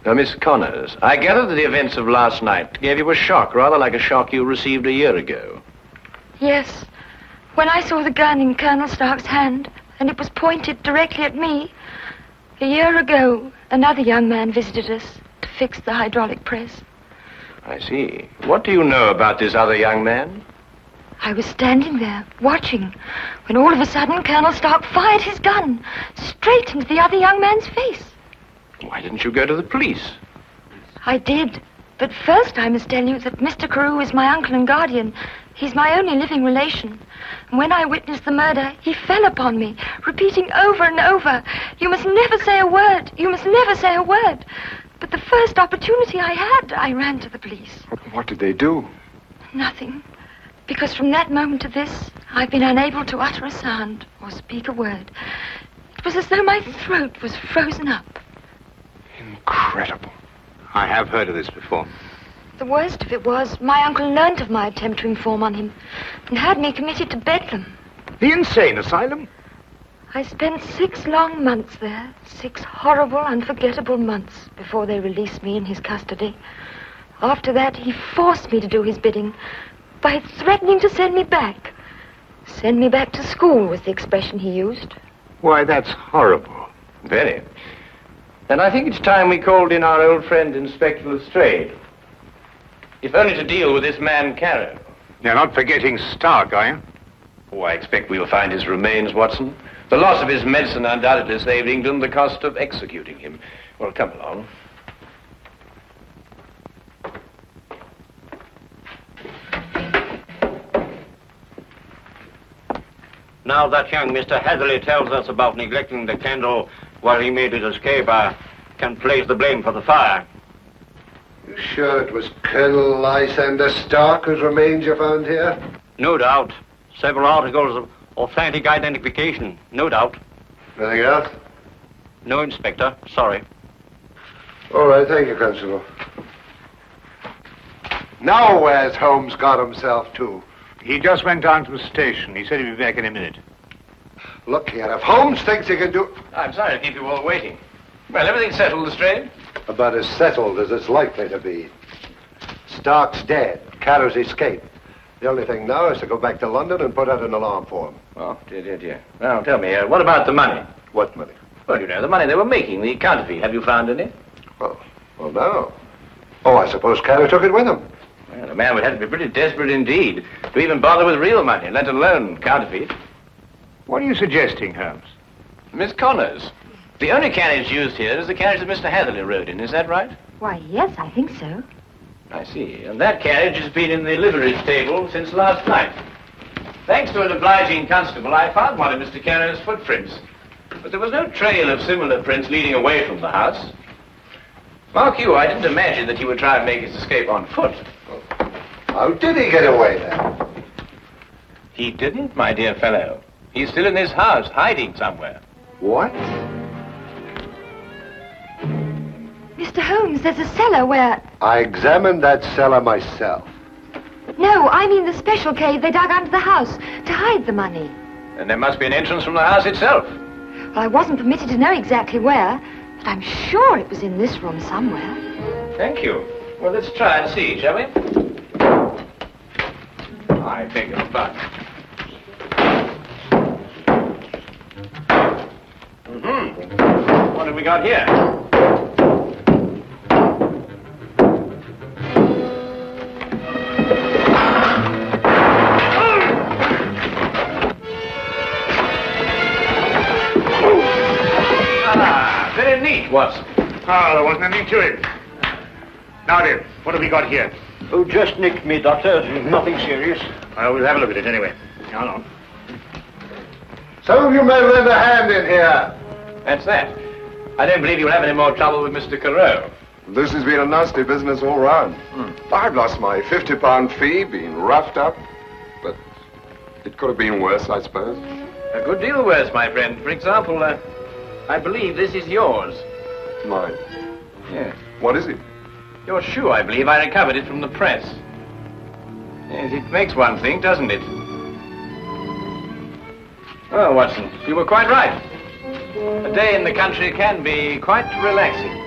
Miss Connors. I gather that the events of last night gave you a shock, rather like a shock you received a year ago. Yes. When I saw the gun in Colonel Stark's hand, and it was pointed directly at me, a year ago, another young man visited us to fix the hydraulic press. I see. What do you know about this other young man? I was standing there, watching, when all of a sudden Colonel Stark fired his gun straight into the other young man's face. Why didn't you go to the police? I did. But first I must tell you that Mr. Carew is my uncle and guardian. He's my only living relation. And when I witnessed the murder, he fell upon me, repeating over and over, "You must never say a word. You must never say a word." But the first opportunity I had, I ran to the police. What did they do? Nothing. Because from that moment to this, I've been unable to utter a sound or speak a word. It was as though my throat was frozen up. Incredible. I have heard of this before. The worst of it was, my uncle learnt of my attempt to inform on him and had me committed to Bedlam. The insane asylum? I spent 6 long months there, 6 horrible, unforgettable months before they released me in his custody. After that, he forced me to do his bidding by threatening to send me back. Send me back to school was the expression he used. Why, that's horrible. Very. And I think it's time we called in our old friend, Inspector Lestrade. If only to deal with this man, Carew. You're not forgetting Stark, are you? Oh, I expect we'll find his remains, Watson. The loss of his medicine undoubtedly saved England the cost of executing him. Well, come along. now that young Mr. Hatherley tells us about neglecting the candle while he made his escape, I can place the blame for the fire. You sure it was Colonel Lysander Stark whose remains you found here? No doubt. Several articles of authentic identification, no doubt. Anything else? No, Inspector. Sorry. All right, thank you, Constable. Now where's Holmes got himself to? He just went down to the station. He said he'd be back in a minute. Look here, if Holmes thinks he can do... I'm sorry to keep you all waiting. Well, everything's settled, Lestrade? About as settled as it's likely to be. Stark's dead. Carter's escaped. The only thing now is to go back to London and put out an alarm for him. Oh, dear. Well, tell me, what about the money? What money? Well, you know, the money they were making, the counterfeit. Have you found any? Well, no. Oh, I suppose Carter took it with him. Well, the man would have to be pretty desperate indeed to even bother with real money, let alone counterfeit. What are you suggesting, Holmes? Miss Connors, the only carriage used here is the carriage that Mr. Hatherley rode in. Is that right? Why, yes, I think so. I see. And that carriage has been in the livery stable since last night. Thanks to an obliging constable, I found one of Mr. Carrier's footprints. But there was no trail of similar prints leading away from the house. Mark you, I didn't imagine that he would try and make his escape on foot. How did he get away then? He didn't, my dear fellow. He's still in this house, hiding somewhere. What? Mr. Holmes, there's a cellar where... I examined that cellar myself. No, I mean the special cave they dug under the house to hide the money. And there must be an entrance from the house itself. Well, I wasn't permitted to know exactly where, but I'm sure it was in this room somewhere. Thank you. Well, let's try and see, shall we? I beg your pardon. What have we got here? Very neat, Watson. Oh, there wasn't anything to it. Now then, what have we got here? Oh, just nicked me, Doctor. Nothing serious. Well, we'll have a look at it anyway. Hold on. Some of you may lend a hand in here. That's that. I don't believe you'll have any more trouble with Mr. Carew. This has been a nasty business all round. I've lost my £50 fee, been roughed up, but it could have been worse, I suppose. A good deal worse, my friend. For example, I believe this is yours. Mine? Yes. What is it? Your shoe, I believe. I recovered it from the press. Yes, it makes one think, doesn't it? Well, Watson, you were quite right. A day in the country can be quite relaxing.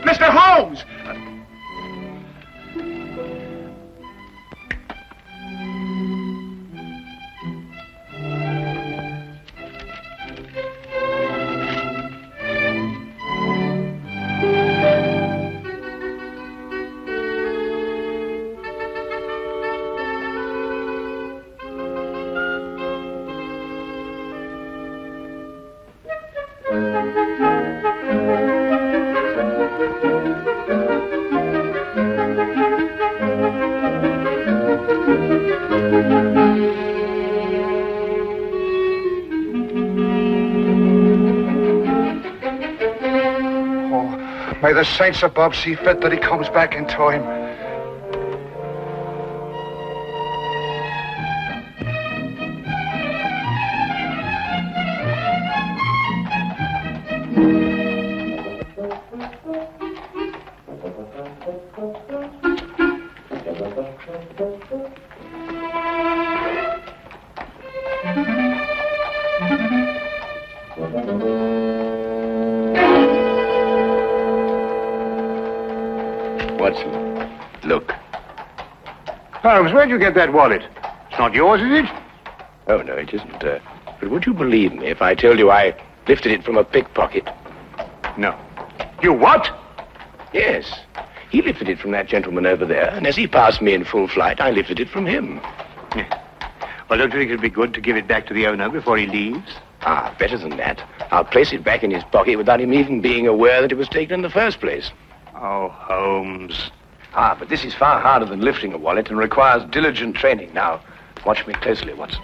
Mr. Holmes! May the saints above see fit that he comes back in time. Watson, look. Holmes, where'd you get that wallet? It's not yours, is it? Oh, no, it isn't. But would you believe me if I told you I lifted it from a pickpocket? No. You what? Yes. He lifted it from that gentleman over there, and as he passed me in full flight, I lifted it from him. Yeah. Well, don't you think it'd be good to give it back to the owner before he leaves? Ah, better than that. I'll place it back in his pocket without him even being aware that it was taken in the first place. Oh, Holmes. Ah, but this is far harder than lifting a wallet and requires diligent training. Now, watch me closely, Watson.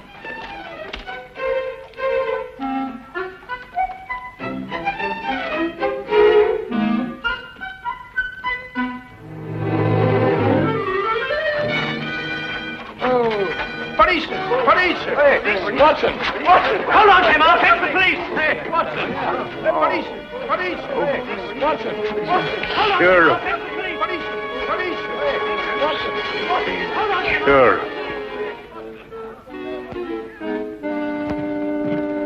Police! Police! Hey, Watson! Watson! Hold on, Tim! I'll fetch the police! Hey, Watson! Police! Police! Hey, Watson! Hold on! Sure. I'll fetch the police! Police! Police! Watson! Hold on, Tim! Sure.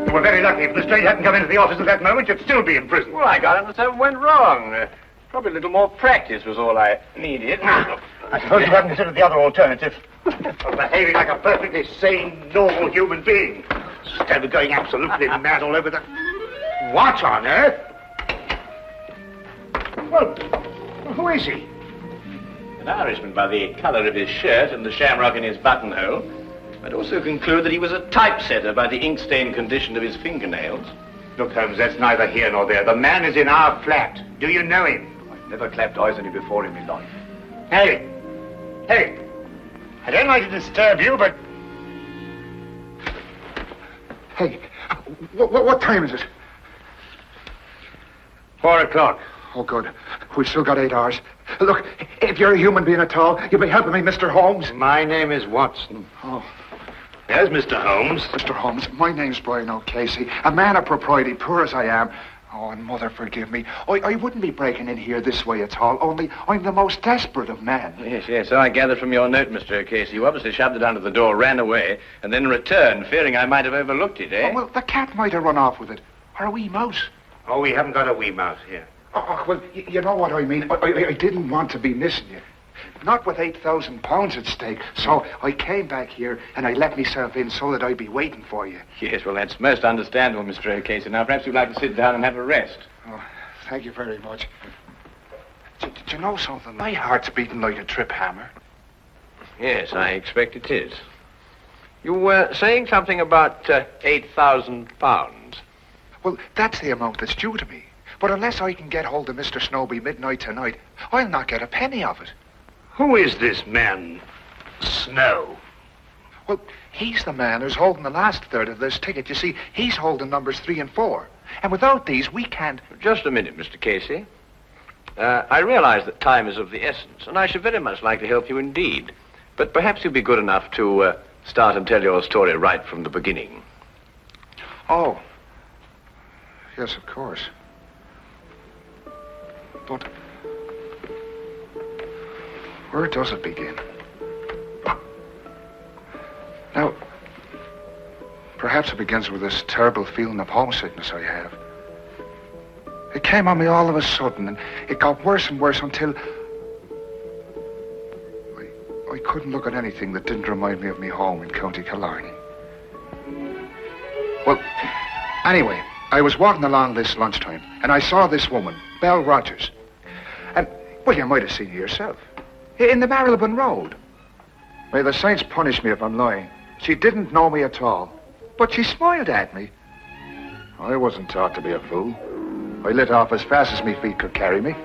You were very lucky. If the Lestrade hadn't come into the office at that moment, you'd still be in prison. Well, I got it, something went wrong. Probably a little more practice was all I needed. I suppose you haven't considered the other alternative. Of behaving like a perfectly sane, normal human being. Instead of going absolutely mad all over the... What on earth? Well, who is he? An Irishman by the colour of his shirt and the shamrock in his buttonhole. I'd also conclude that he was a typesetter by the ink-stained condition of his fingernails. Look, Holmes, that's neither here nor there. The man is in our flat. Do you know him? I've never clapped eyes on him before in my life. Hey! Hey! I don't like to disturb you, but... Hey, what time is it? 4 o'clock. Oh, good. We've still got 8 hours. Look, if you're a human being at all, you'll be helping me, Mr. Holmes. My name is Watson. Oh. There's Mr. Holmes. Mr. Holmes, my name's Brian O'Casey, a man of propriety, poor as I am. Oh, and Mother, forgive me. I wouldn't be breaking in here this way at all, only I'm the most desperate of men. Yes, so I gathered from your note, Mr. O'Casey. You obviously shoved it under the door, ran away, and then returned, fearing I might have overlooked it, eh? Oh, well, the cat might have run off with it. Or a wee mouse. Oh, we haven't got a wee mouse here. Oh, well, you know what I mean. I didn't want to be missing you. Not with £8,000 at stake. So I came back here and I let myself in so that I'd be waiting for you. Yes, well, that's most understandable, Mr. O'Casey. Now, perhaps you'd like to sit down and have a rest. Oh, thank you very much. Do you know something? My heart's beating like a trip hammer. Yes, I expect it is. You were saying something about £8,000. Well, that's the amount that's due to me. But unless I can get hold of Mr. Snowby midnight tonight, I'll not get a penny of it. Who is this man, Snow? Well, he's the man who's holding the last third of this ticket. You see, he's holding numbers 3 and 4. And without these, we can't... Just a minute, Mr. Casey. I realize that time is of the essence, and I should very much like to help you indeed. But perhaps you'd be good enough to start and tell your story right from the beginning. Oh. Yes, of course. But where does it begin? Now, perhaps it begins with this terrible feeling of homesickness I have. It came on me all of a sudden, and it got worse and worse until I couldn't look at anything that didn't remind me of me home in County Killarney. Well, anyway, I was walking along this lunchtime, and I saw this woman, Belle Rogers. And, well, you might have seen her yourself. In the Marylebone Road. May the saints punish me if I'm lying. She didn't know me at all, but she smiled at me. I wasn't taught to be a fool. I lit off as fast as my feet could carry me.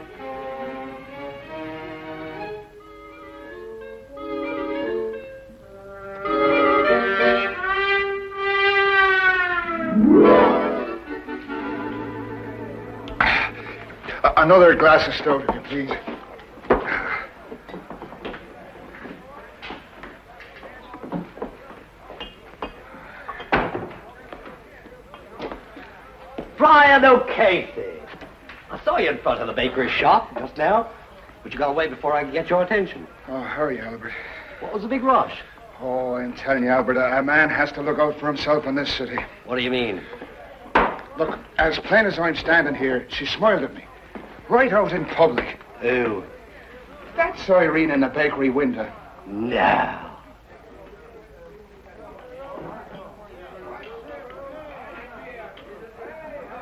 Another glass of stout, if you please. Brian O'Casey. I saw you in front of the bakery shop just now, but you got away before I could get your attention. Oh, hurry, Albert. What was the big rush? Oh, I'm telling you, Albert, a man has to look out for himself in this city. What do you mean? Look, as plain as I'm standing here, she smiled at me. Right out in public. Who? That's Irene in the bakery window. No.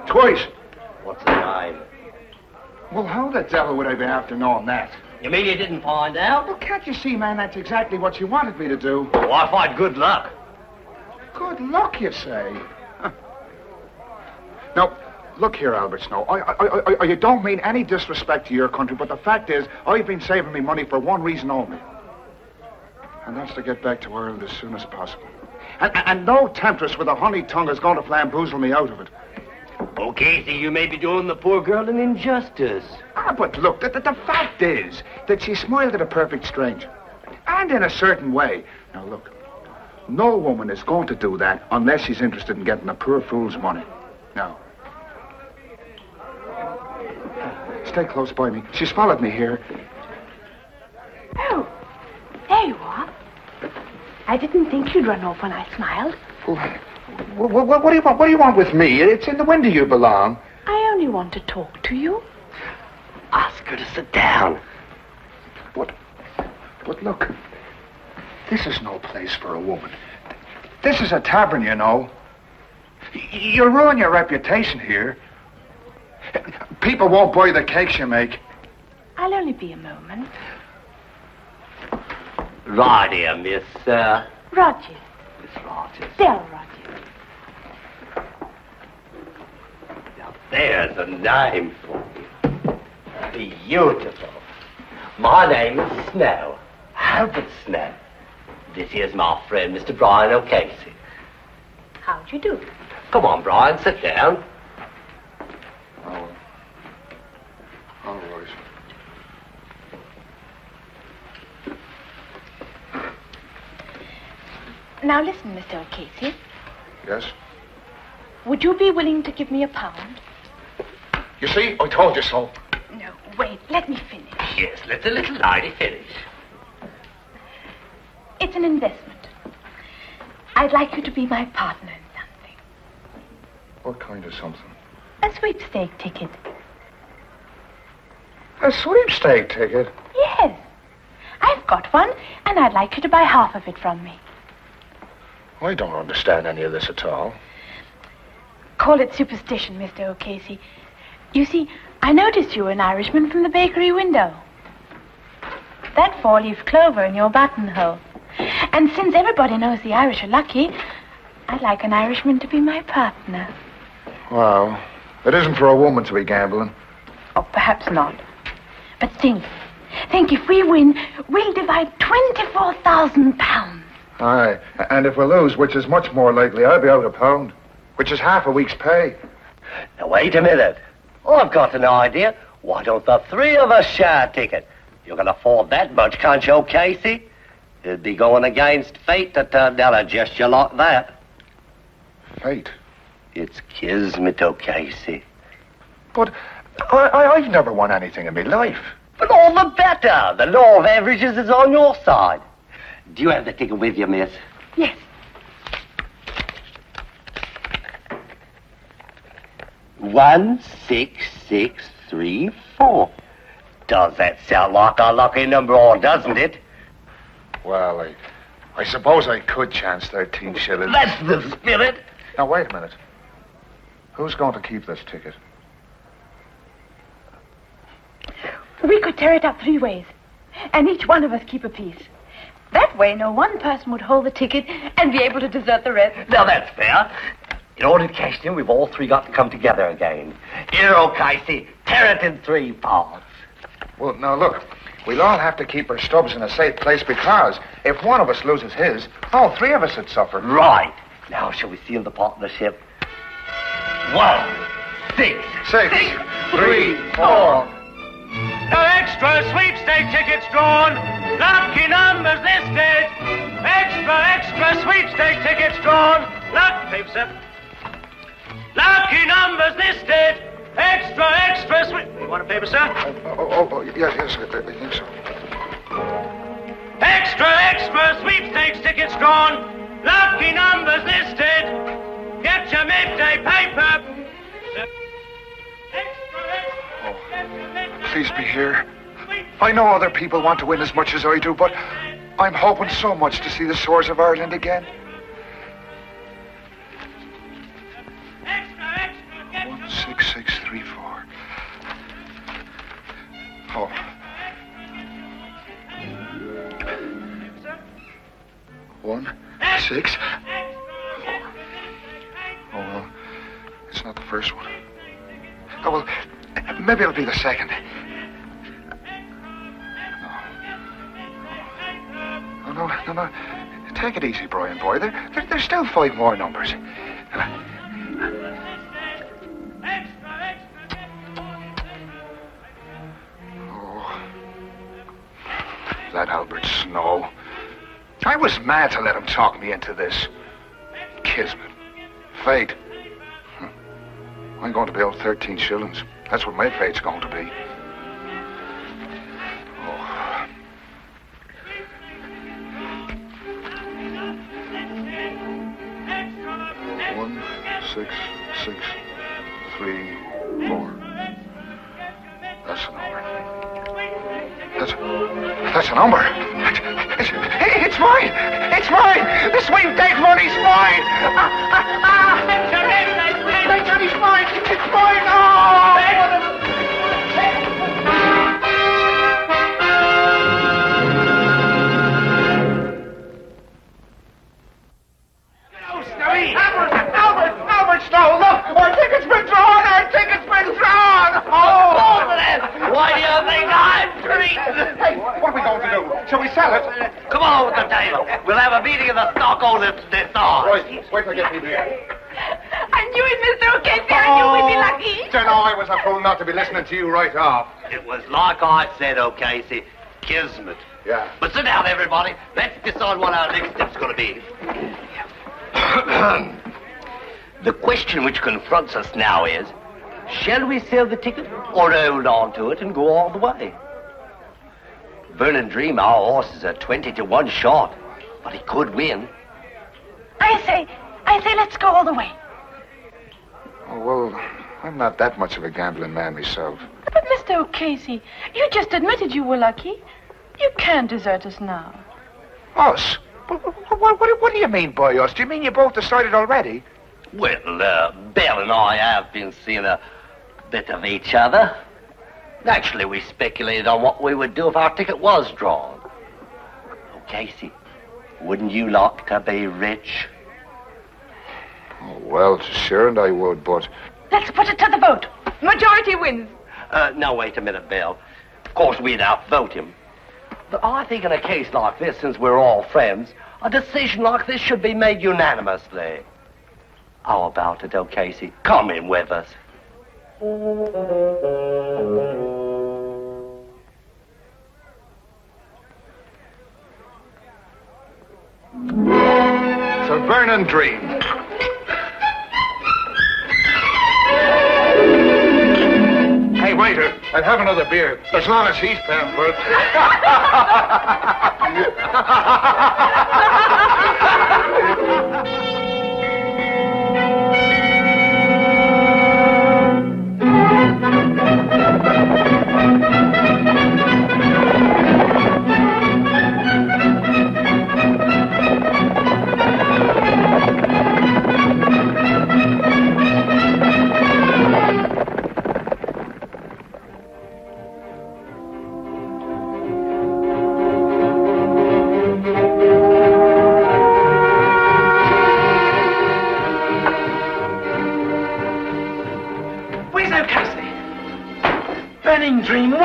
Twice. What's the name? Well, how the devil would I be after knowing that? You mean you didn't find out? Well, can't you see, man, that's exactly what you wanted me to do. Oh, I find good luck. Good luck, you say? Huh. Now, look here, Albert Snow. I don't mean any disrespect to your country, but the fact is, I've been saving me money for one reason only. And that's to get back to Ireland as soon as possible. And no temptress with a honey tongue is going to flamboozle me out of it. Oh, Casey, you may be doing the poor girl an injustice. Ah, but look, the fact is that she smiled at a perfect stranger. And in a certain way. Now, look, no woman is going to do that unless she's interested in getting a poor fool's money. Now, stay close by me. She's followed me here. Oh, there you are. I didn't think you'd run off when I smiled. What do you want? What do you want with me? It's in the window you belong. I only want to talk to you. Ask her to sit down. But look, this is no place for a woman. This is a tavern, you know. You'll ruin your reputation here. People won't buy the cakes you make. I'll only be a moment. Right here, Miss, Rogers. Miss Rogers. Del Rogers. Now, there's a name for you. Beautiful. My name is Snow. Albert Snow. This here's my friend, Mr. Brian O'Casey. How'd you do? Come on, Brian, sit down. Oh. All right. Now listen, Mr. O'Casey. Yes? Would you be willing to give me £1? You see, I told you so. No, wait, let me finish. Yes, let the little lady finish. It's an investment. I'd like you to be my partner in something. What kind of something? A sweepstake ticket. A sweepstake ticket? Yes. I've got one, and I'd like you to buy half of it from me. I don't understand any of this at all. Call it superstition, Mr. O'Casey. You see, I noticed you were an Irishman from the bakery window. That four-leaf clover in your buttonhole. And since everybody knows the Irish are lucky, I'd like an Irishman to be my partner. Well, it isn't for a woman to be gambling. Oh, perhaps not. But think if we win, we'll divide £24,000. Aye, and if we lose, which is much more likely, I'll be out £1, which is half a week's pay. Now, wait a minute. I've got an idea. Why don't the three of us share a ticket? You can afford that much, can't you, Casey? It'd be going against fate to turn down a gesture like that. Fate? It's kismet, Casey. But I've never won anything in my life. But all the better. The law of averages is on your side. Do you have the ticket with you, miss? Yes. 16634. Does that sound like a lucky number, or doesn't it? Well, I suppose I could chance 13 shillings. That's the spirit. Now, wait a minute. Who's going to keep this ticket? We could tear it up 3 ways, and each one of us keep a piece. That way, no one person would hold the ticket and be able to desert the rest. Now, that's fair. In order to cash it in, we've all 3 got to come together again. Here, Casey, tear it in 3 parts. Well, now, look. We'll all have to keep our stubs in a safe place because if one of us loses his, all 3 of us would suffer. Right. Now, shall we seal the partnership? 1, 6, 6, 3, 4. No extra sweepstake tickets drawn. Lucky numbers listed. Extra sweepstake tickets drawn. Paper, sir. Lucky numbers listed. Extra sweep. You want a paper, sir? Yes, I think so. Extra sweepstakes tickets drawn. Lucky numbers listed. Get your midday paper. Please be here. I know other people want to win as much as I do, but I'm hoping so much to see the shores of Ireland again. 16634. Oh. One, 6. 4. Oh, well, it's not the first one. Oh, well, maybe it'll be the second. No. Take it easy, Brian, boy. There's still 5 more numbers. Oh, that Albert Snow. I was mad to let him talk me into this. Kismet. Fate. I'm going to be owed 13 shillings. That's what my fate's going to be. Oh. One, 6, 6, 3, 4. That's a number. That's a number. It's mine! It's mine! The sweepstake money's mine! It's mine! It's mine! Albert Snow, look! Our ticket's been drawn! Oh! Why do you think I'm treated? Hey, what are we going to do? Shall we sell it? Come on with the table. We'll have a meeting of the stockholders this hour. Right, wait till I get people here. I knew it, Mr. O'Casey. I knew we'd be lucky. You know, I was a fool not to be listening to you right off. It was like I said, O'Casey. Kismet. Yeah. But sit down, everybody. Let's decide what our next step's going to be. The question which confronts us now is, shall we sell the ticket or hold on to it and go all the way? Vernon Dream, our horse, is a 20-to-1 shot, but he could win. I say, let's go all the way. Oh, well, I'm not that much of a gambling man myself. But, Mr. O'Casey, you just admitted you were lucky. You can't desert us now. Us? What do you mean by us? Do you mean you both decided already? Well, Belle and I have been seeing a bit of each other. Actually, we speculated on what we would do if our ticket was drawn. Oh, Casey, wouldn't you like to be rich? Oh, well, sure, and I would, but... Let's put it to the vote. Majority wins. No, wait a minute, Belle. Of course, we'd outvote him. But I think in a case like this, since we're all friends, a decision like this should be made unanimously. How about it, O'Casey? Come in with us. So Vernon Dream. Hey, waiter, I'll have another beer, as long as he's paying for it.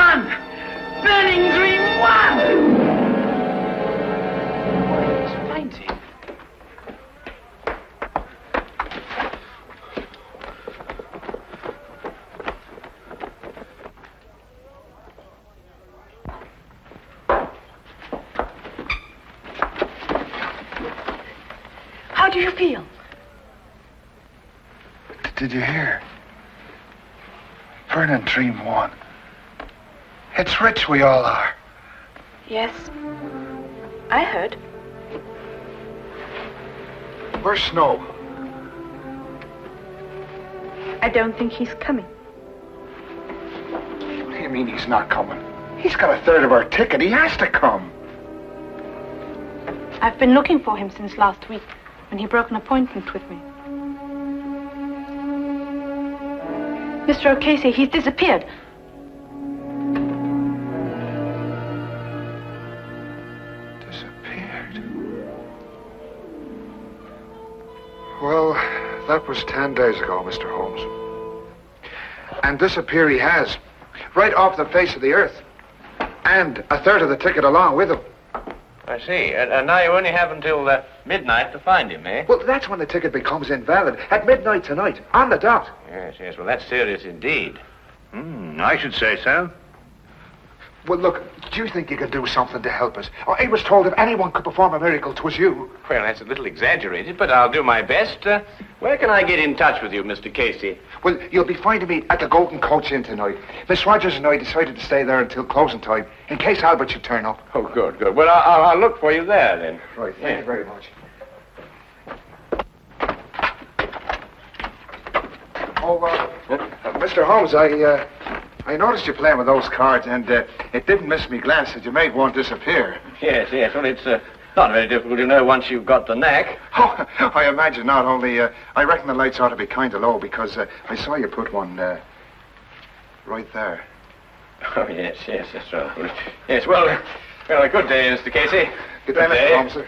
1! Burning Dream 1! He's fainting. How do you feel? Did you hear? Burning Dream 1. It's rich we all are. Yes. I heard. Where's Snow? I don't think he's coming. What do you mean he's not coming? He's got a third of our ticket. He has to come. I've been looking for him since last week, when he broke an appointment with me. Mr. O'Casey, he's disappeared. Well, that was 10 days ago, Mr. Holmes. And disappear he has. Right off the face of the earth. And a third of the ticket along with him. I see. And now you only have until midnight to find him, eh? Well, that's when the ticket becomes invalid. At midnight tonight. On the dot. Yes, yes. Well, that's serious indeed. I should say so. Well, look, do you think you could do something to help us? Oh, I was told if anyone could perform a miracle, 'twas you. Well, that's a little exaggerated, but I'll do my best. Where can I get in touch with you, Mr. Casey? Well, you'll be finding me at the Golden Coach Inn tonight. Miss Rogers and I decided to stay there until closing time, in case Albert should turn up. Oh, good, good. Well, I'll look for you there, then. Right, thank you very much. Oh, Mr. Holmes, I noticed you playing with those cards, and it didn't miss me glance that you made one disappear. Yes, yes. Well, it's not very difficult, you know, once you've got the knack. Oh, I imagine not. Only, I reckon the lights ought to be kind of low, because I saw you put one right there. Oh, yes, yes, that's right. Yes, well, a good day, Mr. Casey. Good day, Mr. Holmes, sir.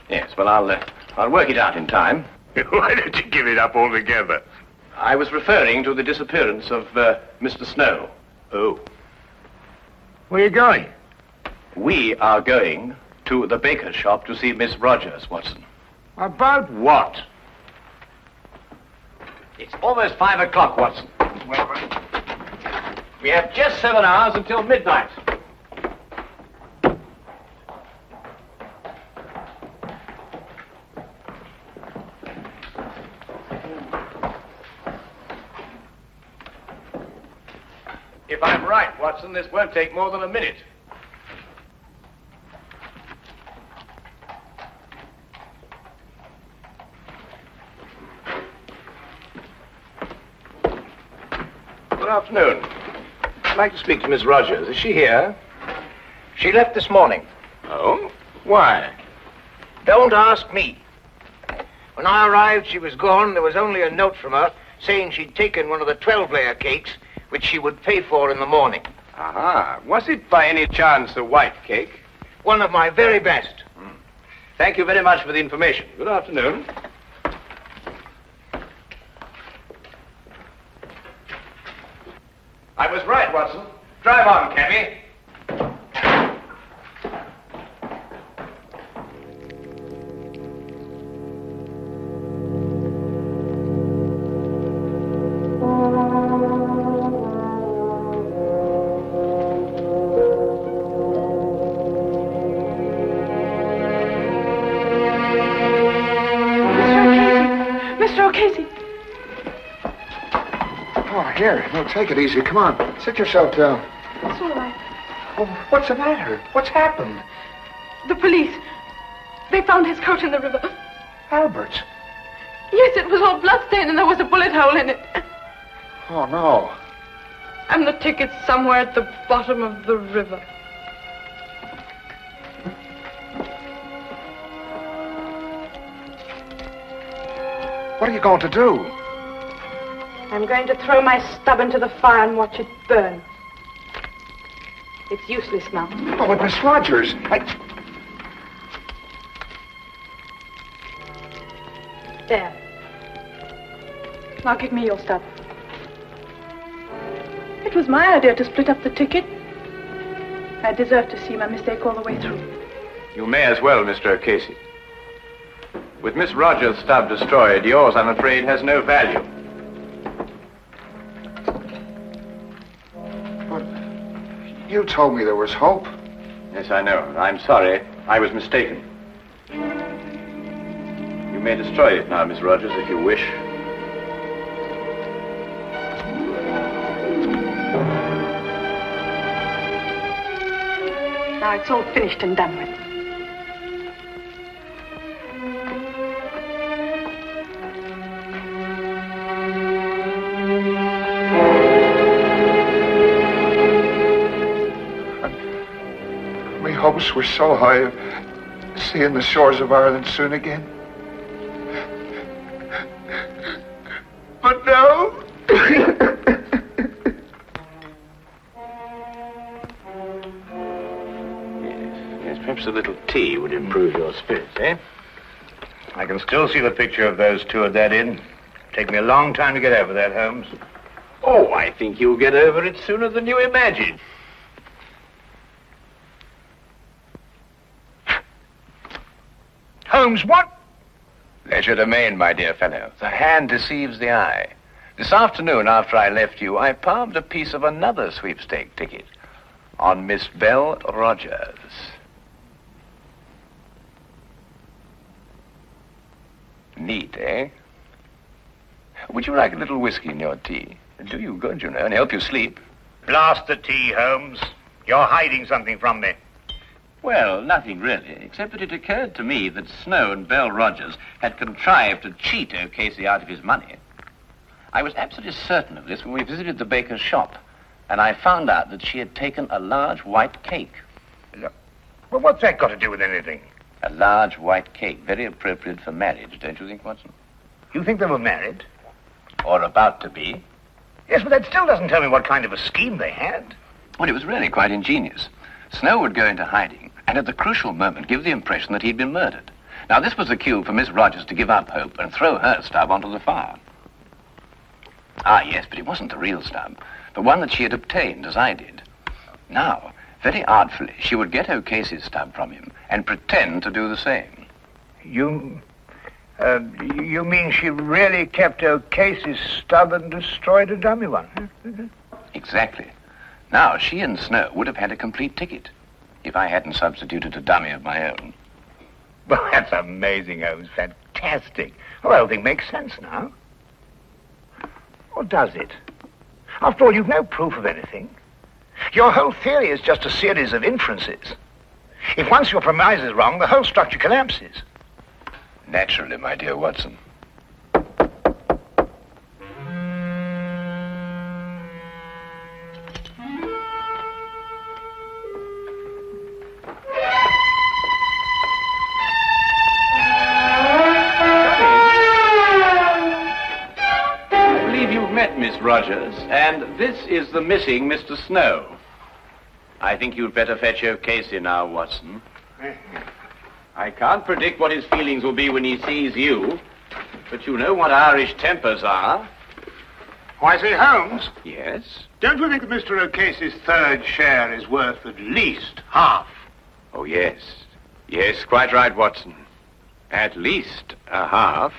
Yes, well, I'll work it out in time. Why don't you give it up altogether? I was referring to the disappearance of Mr. Snow. Oh. Where are you going? We are going to the baker's shop to see Miss Rogers, Watson. About what? It's almost 5 o'clock, Watson. We have just 7 hours until midnight. If I'm right, Watson, this won't take more than a minute. Good afternoon. I'd like to speak to Miss Rogers. Is she here? She left this morning. Oh? Why? Don't ask me. When I arrived, she was gone. There was only a note from her saying she'd taken one of the 12-layer cakes, which she would pay for in the morning. Aha. Was it by any chance a white cake? One of my very best. Thank you very much for the information. Good afternoon. I was right, Watson. Drive on, cabby. Here, no, take it easy. Come on, sit yourself down. It's all right. Oh, what's the matter? What's happened? The police. They found his coat in the river. Albert's? Yes, it was all bloodstained and there was a bullet hole in it. Oh, no. And the ticket's somewhere at the bottom of the river. What are you going to do? I'm going to throw my stub into the fire and watch it burn. It's useless now. Oh, but Miss Rogers, There. Now give me your stuff. It was my idea to split up the ticket. I deserve to see my mistake all the way through. You may as well, Mr. O'Casey. With Miss Rogers' stub destroyed, yours, I'm afraid, has no value. But you told me there was hope. Yes, I know. I'm sorry. I was mistaken. You may destroy it now, Miss Rogers, if you wish. Now it's all finished and done with. My hopes were so high of seeing the shores of Ireland soon again. But now... Yes, perhaps a little tea would improve your spirits, eh? I can still see the picture of those two at that inn. Take me a long time to get over that, Holmes. Oh, I think you'll get over it sooner than you imagine. Holmes, what? Legerdemain, my dear fellow. The hand deceives the eye. This afternoon, after I left you, I palmed a piece of another sweepstake ticket on Miss Belle Rogers. Neat, eh? Would you like a little whiskey in your tea? Do you good, you know, and help you sleep. Blast the tea, Holmes. You're hiding something from me. Well, nothing really, except that it occurred to me that Snow and Belle Rogers had contrived to cheat O'Casey out of his money. I was absolutely certain of this when we visited the baker's shop, and I found out that she had taken a large white cake. Well, what's that got to do with anything? A large white cake, very appropriate for marriage, don't you think, Watson? You think they were married? Or about to be. Yes, but that still doesn't tell me what kind of a scheme they had. Well, it was really quite ingenious. Snow would go into hiding, and at the crucial moment give the impression that he'd been murdered. Now, this was the cue for Miss Rogers to give up hope and throw her stub onto the fire. Ah, yes, but it wasn't the real stub, the one that she had obtained, as I did. Now, very artfully, she would get O'Casey's stub from him and pretend to do the same. You mean she really kept O'Casey's stub and destroyed a dummy one? Exactly. Now, she and Snow would have had a complete ticket if I hadn't substituted a dummy of my own. Well, that's amazing, Holmes. Fantastic. Well, the whole thing makes sense now. Or does it? After all, you've no proof of anything. Your whole theory is just a series of inferences. If once your premise is wrong, the whole structure collapses. Naturally, my dear Watson. Miss Rogers, and this is the missing Mr. Snow. I think you'd better fetch O'Casey now, Watson. I can't predict what his feelings will be when he sees you, but you know what Irish tempers are. Why, say, Holmes? Yes? Don't you think that Mr. O'Casey's third share is worth at least half? Oh, yes. Yes, quite right, Watson. At least a half.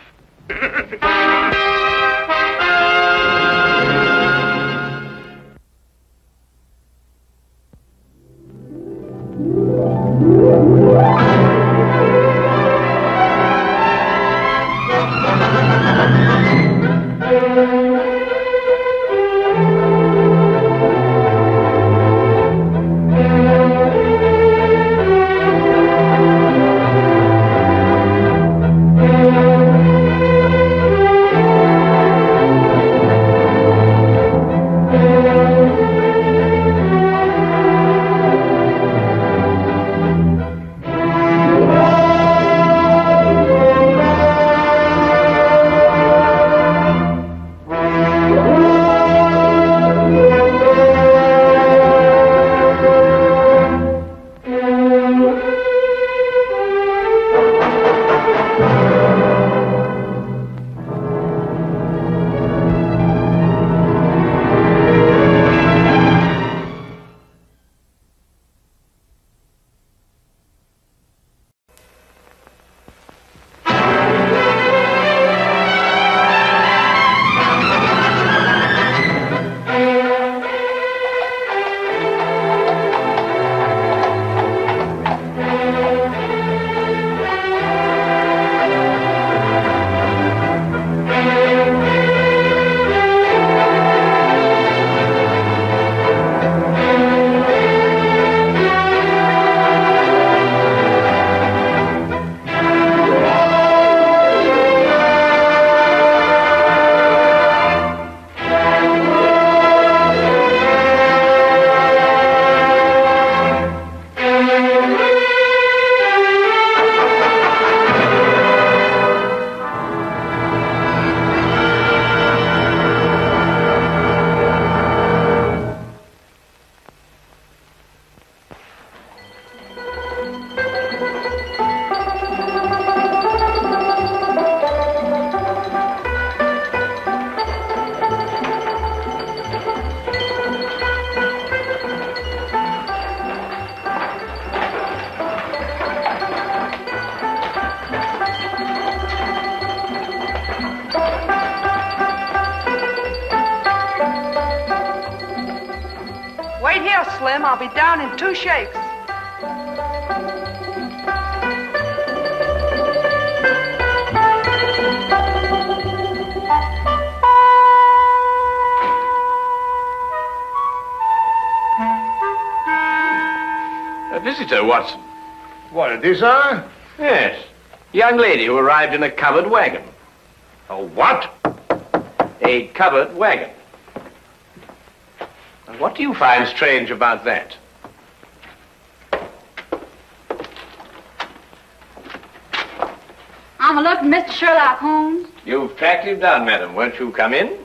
fast, Slim. I'll be down in 2 shakes. A visitor, Watson. What, it is, sir? Yes. Young lady who arrived in a covered wagon. A what? A covered wagon. Now, what do you find strange about that? I'm looking for Mr. Sherlock Holmes. You've tracked him down, madam. Won't you come in?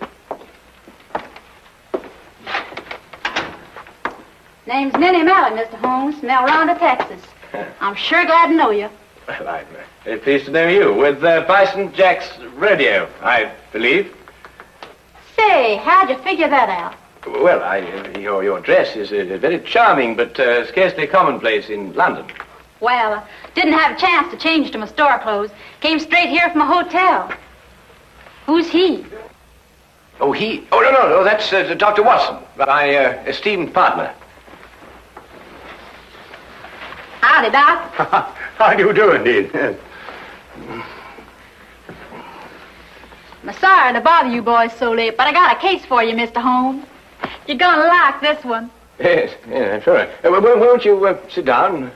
Name's Minnie Mallett, Mr. Holmes, from El Rondo, Texas. I'm sure glad to know you. Well, I'm very pleased to know you. With Bison Jack's rodeo, I believe. Say, how'd you figure that out? Well, your dress is very charming, but scarcely commonplace in London. Well, didn't have a chance to change to my store clothes. Came straight here from a hotel. Who's he? Oh, he? Oh, no, that's Dr. Watson, my esteemed partner. Howdy, Doc. How do you do, indeed? I'm sorry to bother you boys so late, but I got a case for you, Mr. Holmes. You're gonna like this one. Yes, I'm sure. Won't you sit down?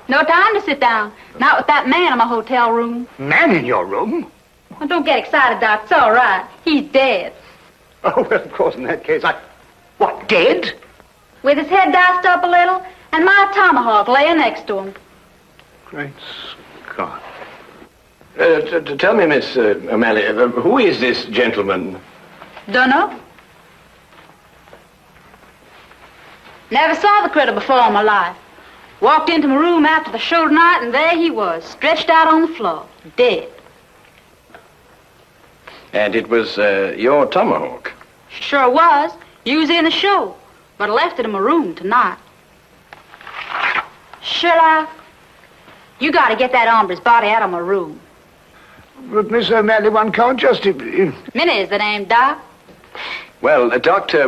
No time to sit down. Not with that man in my hotel room. Man in your room? Well, don't get excited, Doc. It's all right. He's dead. Oh, well, of course, in that case, What, dead? With his head diced up a little, and my tomahawk laying next to him. Great Scott. Tell me, Miss O'Malley, who is this gentleman? Dunno. Never saw the critter before in my life. Walked into my room after the show tonight, and there he was, stretched out on the floor, dead. And it was your tomahawk? Sure was. Used in the show, but I left it in my room tonight. Sherlock, you got to get that hombre's body out of my room. But, Miss O'Malley, one can't just... Minnie is the name, Doc. Well, Doctor,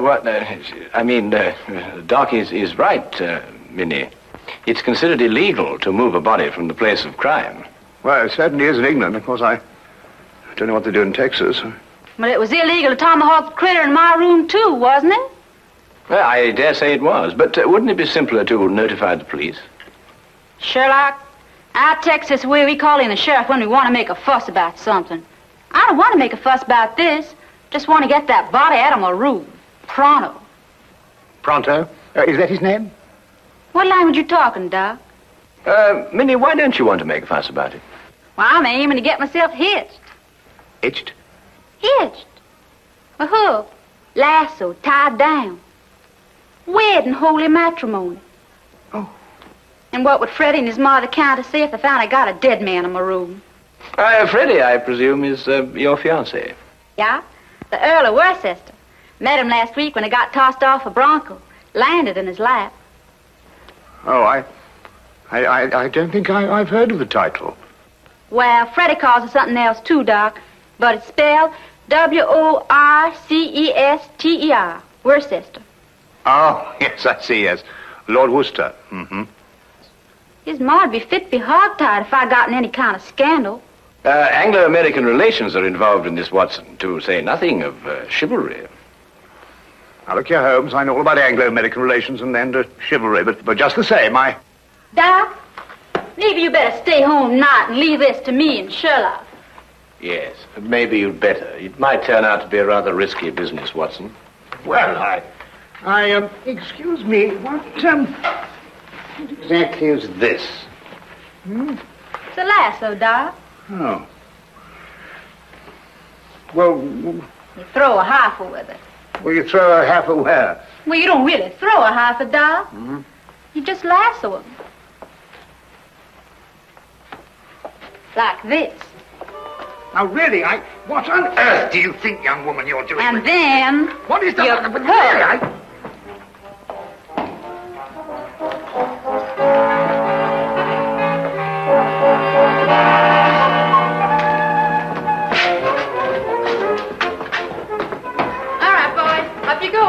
Doc is right, Minnie. It's considered illegal to move a body from the place of crime. Well, it certainly is in England. Of course, I don't know what they do in Texas. But it was illegal to tomahawk the critter in my room, too, wasn't it? Well, I dare say it was, but wouldn't it be simpler to notify the police? Sherlock, our Texas way, we call in the sheriff when we want to make a fuss about something. I don't want to make a fuss about this. Just want to get that body out of my room. Pronto. Pronto? Is that his name? What language you talking, Doc? Minnie, why don't you want to make a fuss about it? Well, I'm aiming to get myself hitched. Hitched? Hitched. A hook, lasso, tied down. Wedding holy matrimony. Oh. And what would Freddie and his mother count to say if they found I got a dead man in my room? Freddie, I presume, is your fiancé. Yeah, the Earl of Worcester. Met him last week when he got tossed off a bronco. Landed in his lap. Oh, I don't think I've heard of the title. Well, Freddie calls it something else too, Doc. But it's spelled W-O-R-C-E-S-T-E-R. Worcester. Oh, yes, I see, yes. Lord Worcester. Mm-hmm. His ma'd be fit to be hogtied if I got in any kind of scandal. Anglo-American relations are involved in this, Watson, to say nothing of chivalry. Now, look here, Holmes, I know all about Anglo-American relations and chivalry, but just the same, Doc, maybe you better stay home tonight and leave this to me and Sherlock. Yes, maybe you'd better. It might turn out to be a rather risky business, Watson. Well, excuse me, what exactly is this? It's a lasso, Doc. Oh. Well, You throw a half with it. Well, you throw a half of where? Well, you don't really throw a half, Doc. Mm-hmm. You just lasso him. Like this. Now, really, what on earth do you think, young woman, you're doing? And then... What is that? You But really, All right, boys. Up you go.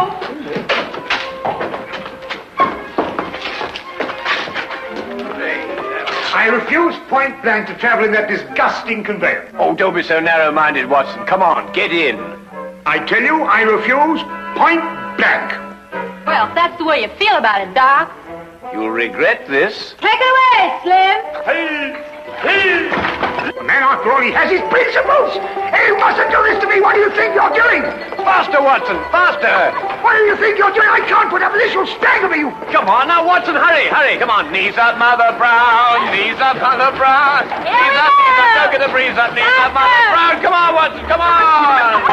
refuse point blank to travel in that disgusting conveyance. Oh, don't be so narrow-minded, Watson. Come on, get in. I tell you, I refuse point blank. Well, if that's the way you feel about it, Doc. You'll regret this. Take it away, Slim. The man, after all, he has his principles. Hey, you mustn't do this to me. What do you think you're doing? Faster, Watson, faster. What do you think you're doing? I can't put up with this. You'll stagger me. Come on now, Watson, hurry. Come on. Knees up, Mother Brown. Knees up, Mother Brown. Knees up. Don't get the breeze up. Knees up, Mother Brown. Come on, Watson, come on.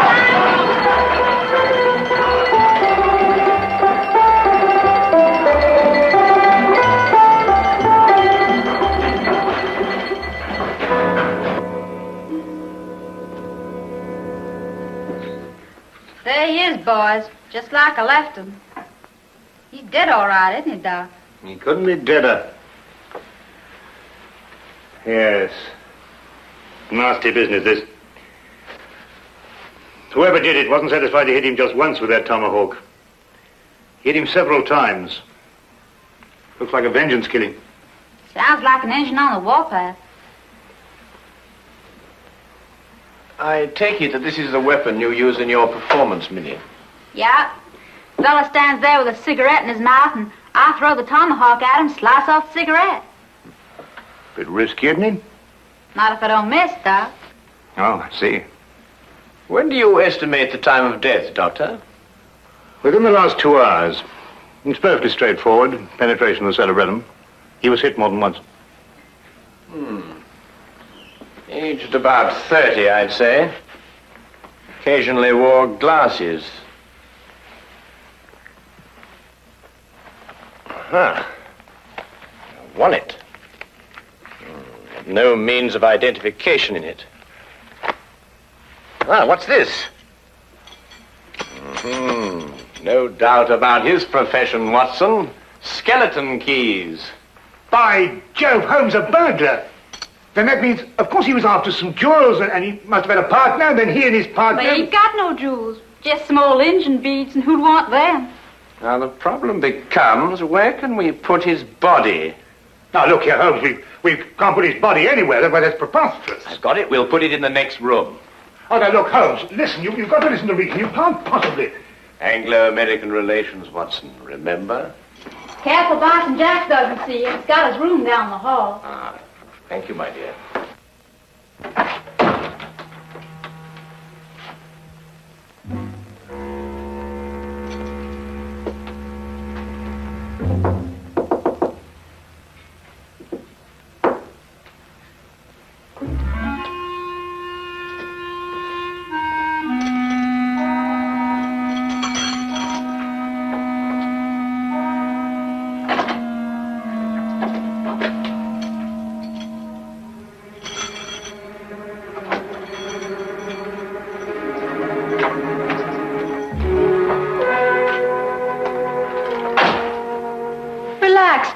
There he is, boys. Just like I left him. He's dead all right, isn't he, Doc? He couldn't be deader. Yes. Nasty business, this. Whoever did it wasn't satisfied to hit him just once with that tomahawk. He hit him several times. Looks like a vengeance killing. Sounds like an engine on the warpath. I take it that this is the weapon you use in your performance, Minnie. Yeah. Fella stands there with a cigarette in his mouth, and I throw the tomahawk at him, slice off the cigarette. Bit risky, isn't it? Not if I don't miss, Doc. Oh, I see. When do you estimate the time of death, Doctor? Within the last 2 hours. It's perfectly straightforward. Penetration of the cerebellum. He was hit more than once. Aged about 30, I'd say. Occasionally wore glasses. Huh. Wallet. No means of identification in it. Ah, what's this? No doubt about his profession, Watson. Skeleton keys. By Jove, Holmes, a burglar. Then that means, of course, he was after some jewels, and he must have had a partner, and then he and his partner... But he ain't got no jewels. Just some old engine beads, and who'd want them? Now, the problem becomes, where can we put his body? Now, look here, Holmes, we can't put his body anywhere. Well, that's preposterous. I've got it. We'll put it in the next room. Oh, now, look, Holmes, listen, you've got to listen to reason. You can't possibly... Anglo-American relations, Watson, remember? Careful, Barton Jack doesn't see you. He's got his room down the hall. Ah, thank you, my dear.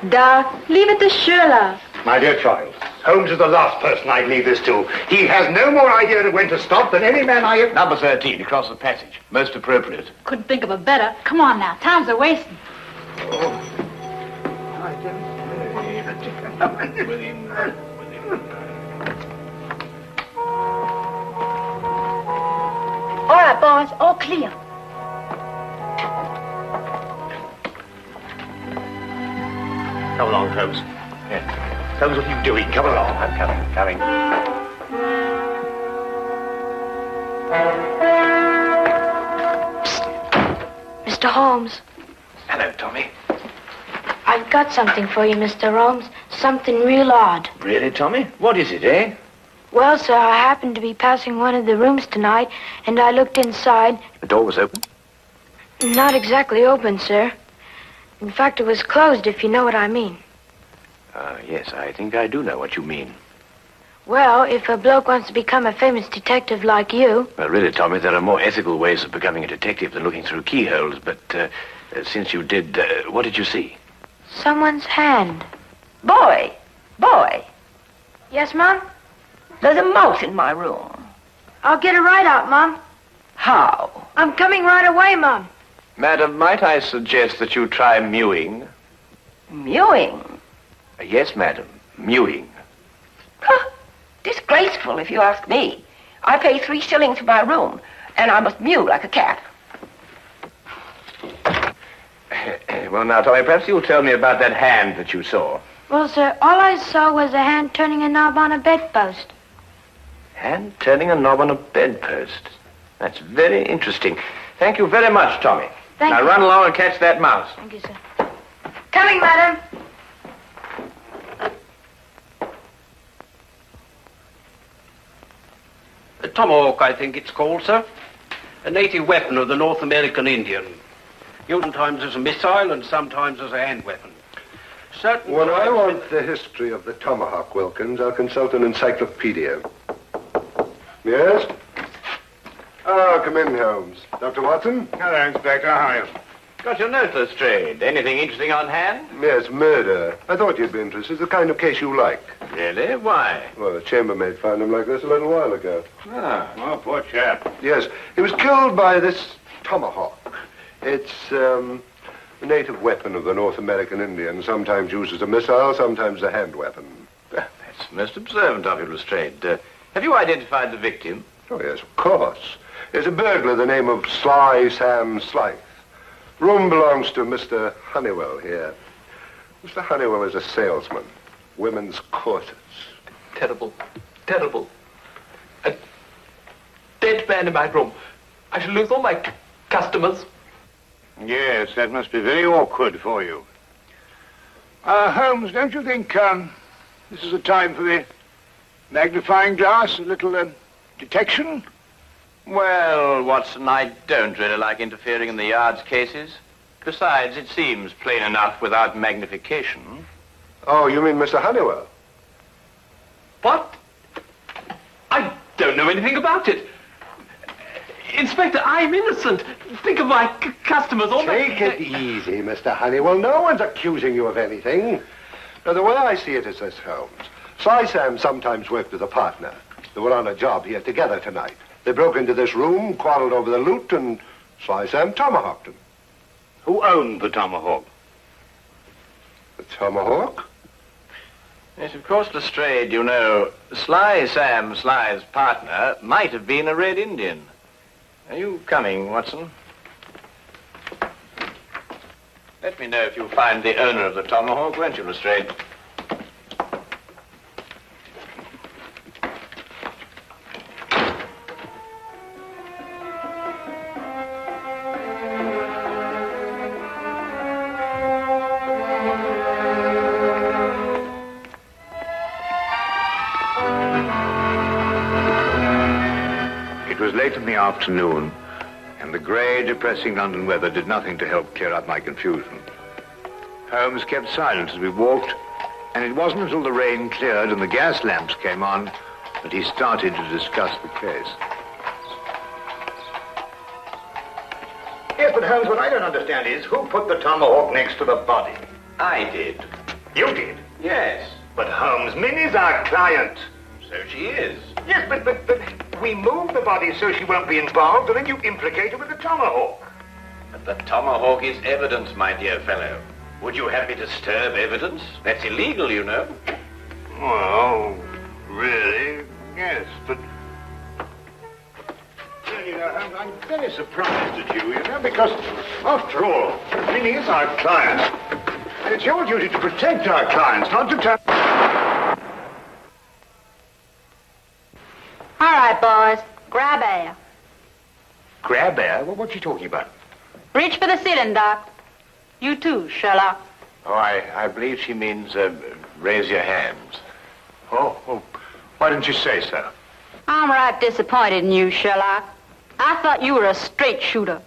Doc, leave it to Sherlock. My dear child, Holmes is the last person I'd leave this to. He has no more idea of when to stop than any man I have... Number 13, across the passage. Most appropriate. Couldn't think of a better. Come on now, time's a wasting. All right, boys, all clear. Come along, Holmes. Yeah. Holmes, what are you doing? Come along. I'm coming. Mr. Holmes. Hello, Tommy. I've got something for you, Mr. Holmes. Something real odd. Really, Tommy? What is it, eh? Well, sir, I happened to be passing one of the rooms tonight, and I looked inside. The door was open? Not exactly open, sir. In fact, it was closed, if you know what I mean. Yes, I think I do know what you mean. Well, if a bloke wants to become a famous detective like you... Well, really, Tommy, there are more ethical ways of becoming a detective than looking through keyholes, but since you did, what did you see? Someone's hand. Boy! Yes, Mom? There's a mouse in my room. I'll get it right out, Mom. How? I'm coming right away, Mom. Madam, might I suggest that you try mewing? Mewing? Yes, madam, mewing. Disgraceful, if you ask me. I pay 3 shillings for my room, and I must mew like a cat. Well, now, Tommy, perhaps you'll tell me about that hand that you saw. Well, sir, all I saw was a hand turning a knob on a bedpost. Hand turning a knob on a bedpost. That's very interesting. Thank you very much, Tommy. Thank now you. Run along and catch that mouse. Thank you, sir. Coming, madam. A tomahawk, I think it's called, sir. A native weapon of the North American Indian. Used sometimes as a missile and sometimes as a hand weapon. When I want the history of the tomahawk, Wilkins, I'll consult an encyclopedia. Yes? Oh, come in, Holmes. Dr. Watson? Hello, Inspector. How are you? Got your note, Lestrade. Anything interesting on hand? Yes, murder. I thought you'd be interested. It's the kind of case you like. Really? Why? Well, the chambermaid found him like this a little while ago. Ah, well, poor chap. Yes, he was killed by this tomahawk. It's a native weapon of the North American Indian, sometimes used as a missile, sometimes a hand weapon. That's most observant of you, Lestrade. Have you identified the victim? Oh, yes, of course. There's a burglar, the name of Sly Sam Slythe. Room belongs to Mr. Honeywell here. Mr. Honeywell is a salesman. Women's corsets. Terrible. Terrible. A dead man in my room. I shall lose all my customers. Yes, that must be very awkward for you. Holmes, don't you think this is a time for the magnifying glass, a little detection? Well, Watson, I don't really like interfering in the Yard's cases. Besides, it seems plain enough without magnification. Oh, you mean Mr. Honeywell? What? I don't know anything about it. Inspector, I'm innocent. Think of my customers. All Take it easy, Mr. Honeywell. No one's accusing you of anything. Now, the way I see it is this, Holmes. Sly Sam sometimes worked with a partner. They were on a job here together tonight. They broke into this room, quarreled over the loot, and Sly Sam tomahawked him. Who owned the tomahawk? The tomahawk? Yes, of course, Lestrade, you know, Sly Sam Sly's partner might have been a Red Indian. Are you coming, Watson? Let me know if you find the owner of the tomahawk, won't you, Lestrade? It was late in the afternoon, and the grey, depressing London weather did nothing to help clear up my confusion. Holmes kept silent as we walked, and it wasn't until the rain cleared and the gas lamps came on that he started to discuss the case. Yes, but Holmes, what I don't understand is who put the tomahawk next to the body? I did. You did? Yes. But Holmes, Minnie's our client. So she is. Yes, but we moved the body so she won't be involved, and then you implicate her with the tomahawk. But the tomahawk is evidence, my dear fellow. Would you have me disturb evidence? That's illegal, you know. Well, really, yes, but... Well, you know, I'm very surprised at you know, because, after all, Minnie is our client. And it's your duty to protect our clients, not to turn... All right, boys. Grab air. Grab air? Well, what's she talking about? Reach for the ceiling, Doc. You too, Sherlock. Oh, I believe she means raise your hands. Oh, well, why didn't you say so? I'm right disappointed in you, Sherlock. I thought you were a straight shooter.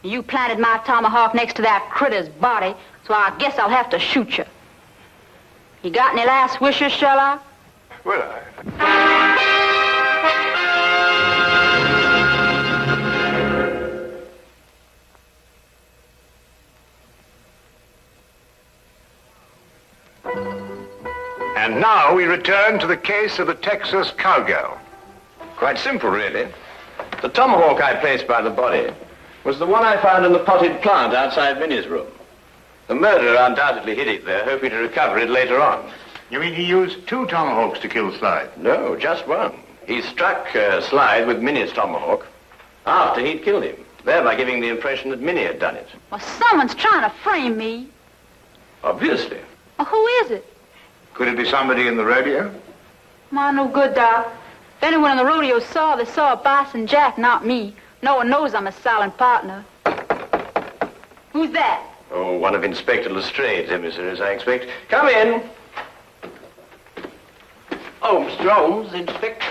You planted my tomahawk next to that critter's body, so I guess I'll have to shoot you. You got any last wishes, Sherlock? Well, And now we return to the case of the Texas cowgirl. Quite simple, really. The tomahawk I placed by the body was the one I found in the potted plant outside Minnie's room. The murderer undoubtedly hid it there, hoping to recover it later on. You mean he used 2 tomahawks to kill Slide? No, just one. He struck Slide with Minnie's tomahawk after he'd killed him, thereby giving the impression that Minnie had done it. Well, someone's trying to frame me. Obviously. Well, who is it? Could it be somebody in the rodeo? My, no good, Doc. If anyone in the rodeo saw, they saw Bison Jack, not me. No one knows I'm a silent partner. Who's that? Oh, one of Inspector Lestrade's emissaries, I expect. Come in. Oh, Mr. Holmes, Inspector.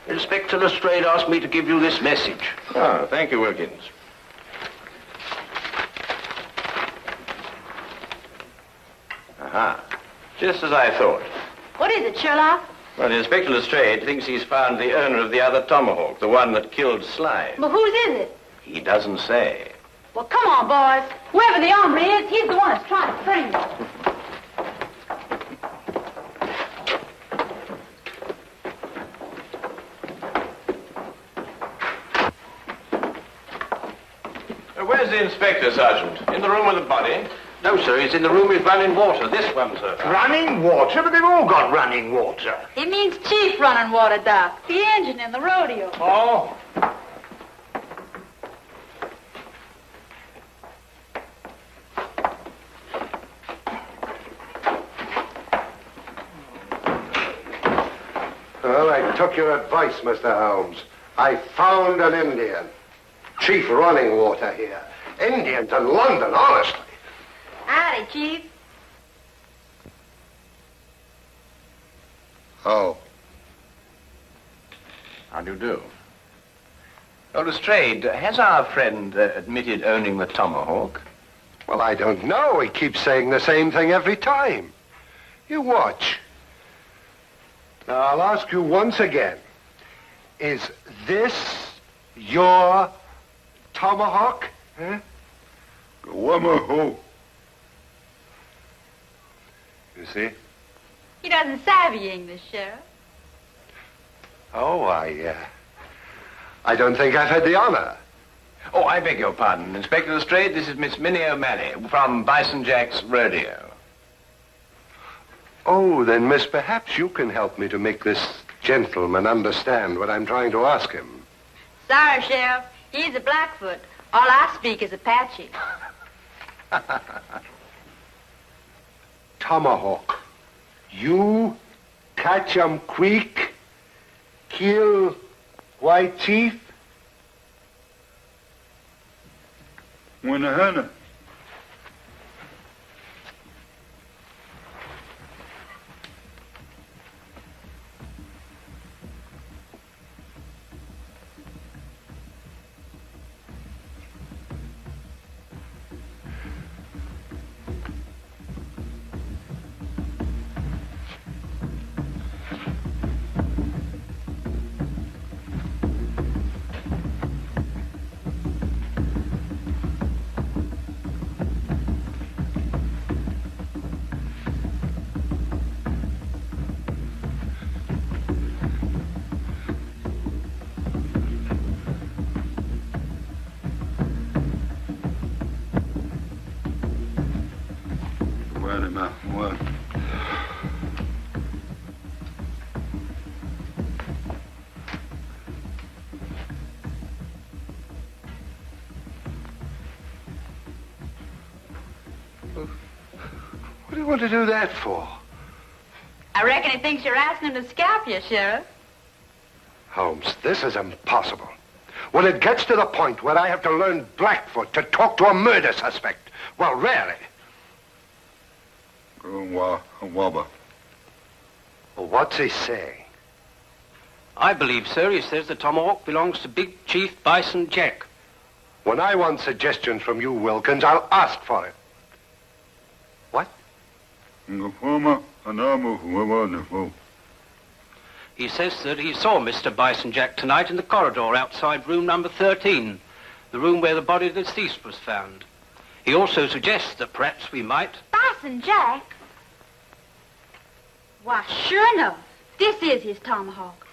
Inspector Lestrade asked me to give you this message. Ah, thank you, Wilkins. Aha. Just as I thought. What is it, Sherlock? Well, Inspector Lestrade thinks he's found the owner of the other tomahawk, the one that killed Slide. But whose is it? He doesn't say. Well, come on, boys. Whoever the hombre is, he's the one that's trying to frame me. Where's the inspector, Sergeant? In the room with the body? No, sir, he's in the room with running water. This one, sir. Running water? But they've all got running water. It means Chief running water, Doc. The engine in the rodeo. Oh. Well, I took your advice, Mr. Holmes. I found an Indian. Chief running water here. Indians in London, honestly. Howdy, Chief. Oh. How do you do? Oh, Lestrade, has our friend admitted owning the tomahawk? Well, I don't know. He keeps saying the same thing every time. You watch. Now, I'll ask you once again. Is this your tomahawk? Huh? Tomahawk. You see? He doesn't savvy English, Sheriff. Oh, I don't think I've had the honor. Oh, I beg your pardon. Inspector Lestrade, this is Miss Minnie O'Malley from Bison Jack's rodeo. Oh, then, miss, perhaps you can help me to make this gentleman understand what I'm trying to ask him. Sorry, Sheriff. He's a Blackfoot. All I speak is Apache. Tomahawk. You catch 'em quick, kill White Chief? Hannah. What do you want to do that for? I reckon he thinks you're asking him to scalp you, Sheriff. Holmes, this is impossible. When it gets to the point where I have to learn Blackfoot to talk to a murder suspect, well, really. Well, what's he saying? I believe, sir, he says the tomahawk belongs to Big Chief Bison Jack. When I want suggestions from you, Wilkins, I'll ask for it. What? He says that he saw Mr. Bison Jack tonight in the corridor outside room number 13, the room where the body of the deceased was found. He also suggests that perhaps we might... Bison Jack? Why, sure enough, this is his tomahawk.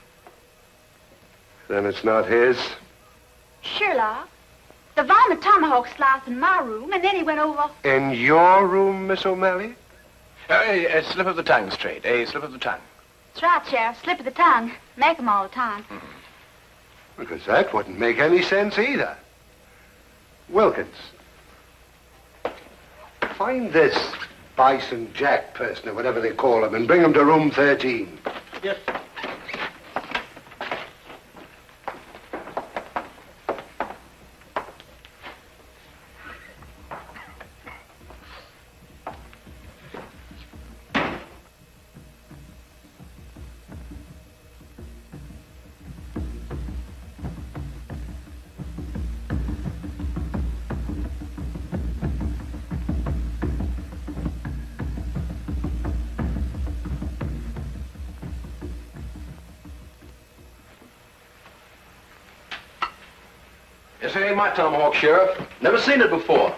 Then it's not his? Sherlock, The varmint tomahawk sliced in my room, and then he went over. In your room, Miss O'Malley? A slip of the tongue, Straight. A slip of the tongue. That's right, Sheriff. Slip of the tongue. Make 'em all the time. Because that wouldn't make any sense either. Wilkins, find this Bison Jack person, or whatever they call him, and bring him to room 13. Yes. This ain't my tomahawk, Sheriff. Never seen it before.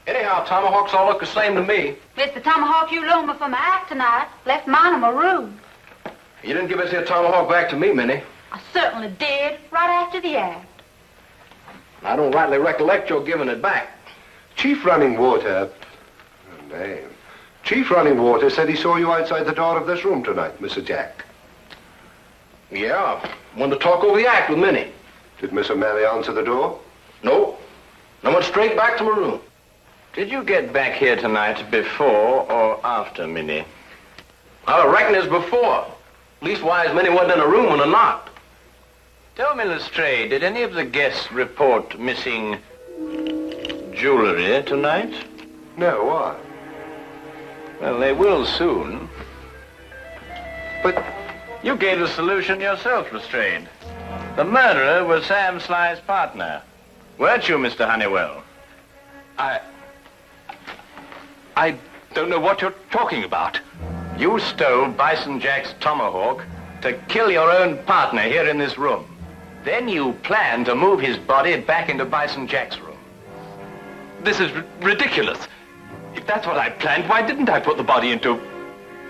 Anyhow, tomahawks all look the same to me. It's the tomahawk you loaned me for my act tonight. Left mine in my room. You didn't give this here tomahawk back to me, Minnie. I certainly did, right after the act. I don't rightly recollect your giving it back. Chief Running Water... name. Chief Running Water said he saw you outside the door of this room tonight, Mr. Jack. Yeah, wanted to talk over the act with Minnie. Did Miss O'Malley answer the door? No. I went straight back to my room. Did you get back here tonight before or after Minnie? I reckon it's before. Leastwise, Minnie wasn't in a room when I knocked. Tell me, Lestrade, did any of the guests report missing jewelry tonight? No, why? Well, they will soon. But... You gave the solution yourself, Lestrade. The murderer was Sam Sly's partner. Weren't you, Mr. Honeywell? I don't know what you're talking about. You stole Bison Jack's tomahawk to kill your own partner here in this room. Then you planned to move his body back into Bison Jack's room. This is ridiculous. If that's what I planned, why didn't I put the body into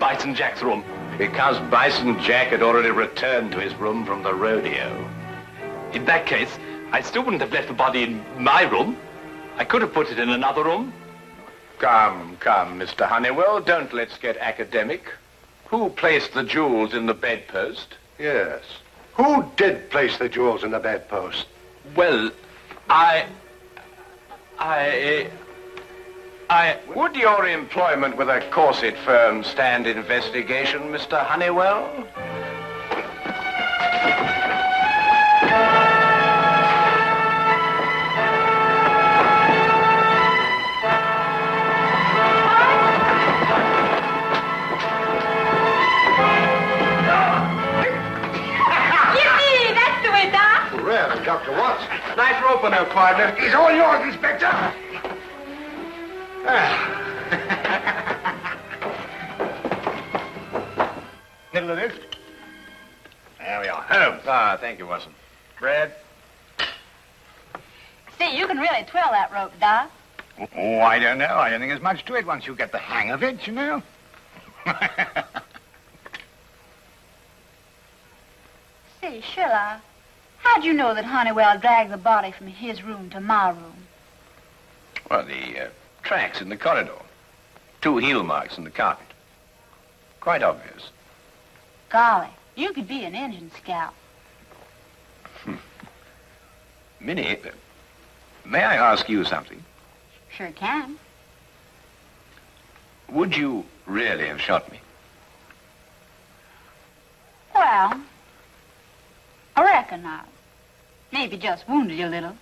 Bison Jack's room? Because Bison Jack had already returned to his room from the rodeo. In that case, I still wouldn't have left the body in my room. I could have put it in another room. Come, Mr. Honeywell, don't let's get academic. Who placed the jewels in the bedpost? Yes. Who did place the jewels in the bedpost? Well, Would your employment with a corset firm stand investigation, Mr. Honeywell? Yippee! That's the way, Doc. Well, Dr. Watson. Nice rope on her, partner. He's all yours, Inspector. Middle of this. There we are. Holmes. Ah, thank you, Watson. Bread. See, you can really twirl that rope, Doc. Oh, I don't know. I don't think there's much to it once you get the hang of it, you know. Say, Sherlock, how'd you know that Honeywell dragged the body from his room to my room? Well, the tracks in the corridor. 2 heel marks in the carpet. Quite obvious. Golly, you could be an engine scout. Minnie, may I ask you something? Sure can. Would you really have shot me? Well, I reckon not. Maybe just wounded you a little.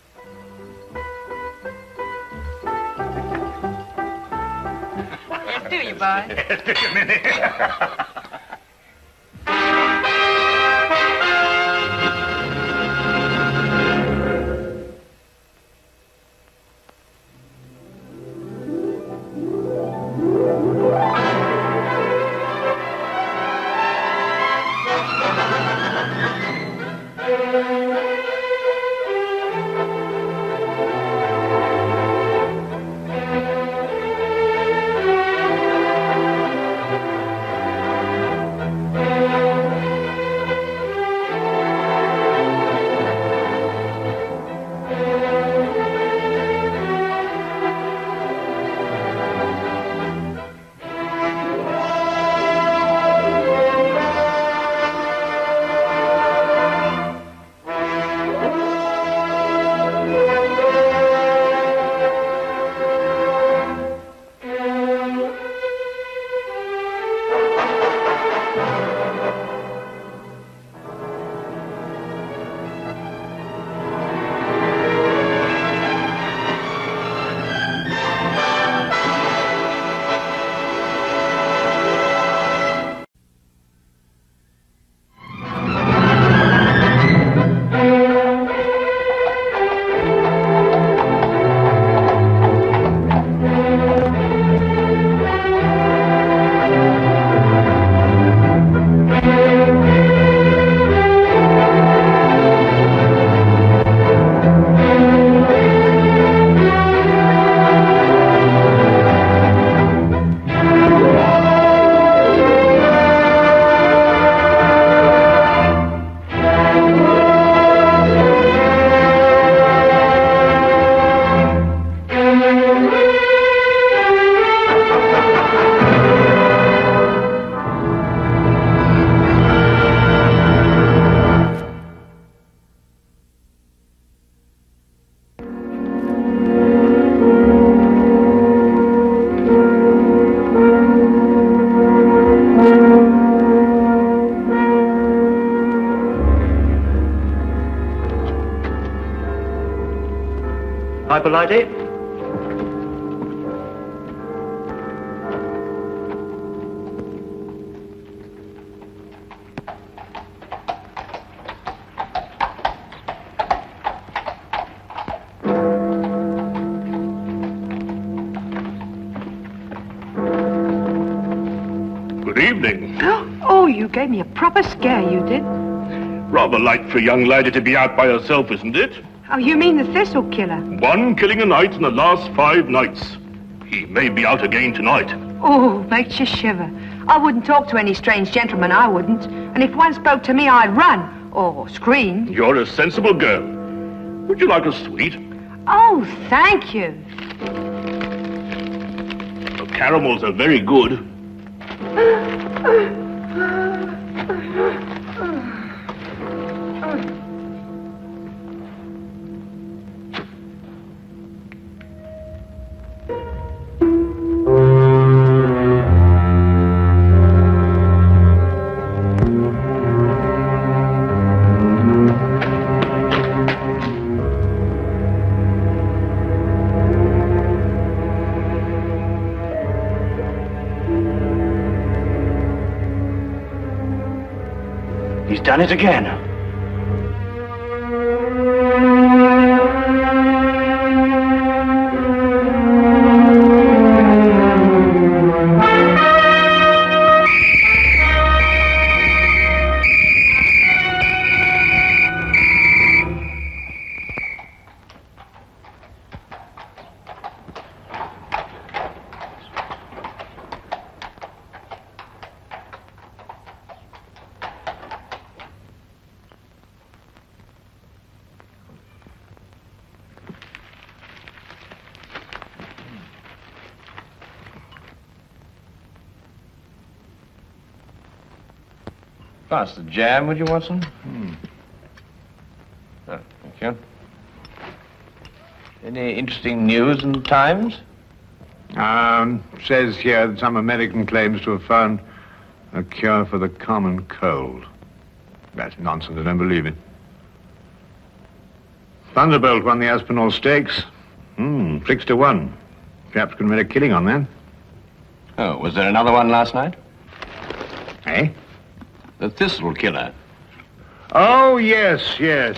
Yes, do you, boy? Yes, do you, Minnie? Bible ID? Good evening. Oh, you gave me a proper scare, you did. Rather light for a young lady to be out by herself, isn't it? Oh, you mean the thistle killer? 1 killing a night in the last 5 nights. He may be out again tonight. Oh, makes you shiver. I wouldn't talk to any strange gentleman, I wouldn't. And if one spoke to me, I'd run. Or scream. You're a sensible girl. Would you like a sweet? Oh, thank you. The caramels are very good. He's done it again. Pass the jam, would you, Watson? Oh, thank you. Any interesting news in the Times? Says here that some American claims to have found a cure for the common cold. That's nonsense, I don't believe it. Thunderbolt won the Aspinall Stakes. 6-1. Perhaps could have made a killing on that. Oh, was there another one last night? Eh? The Thistle Killer. Oh, yes. Yes,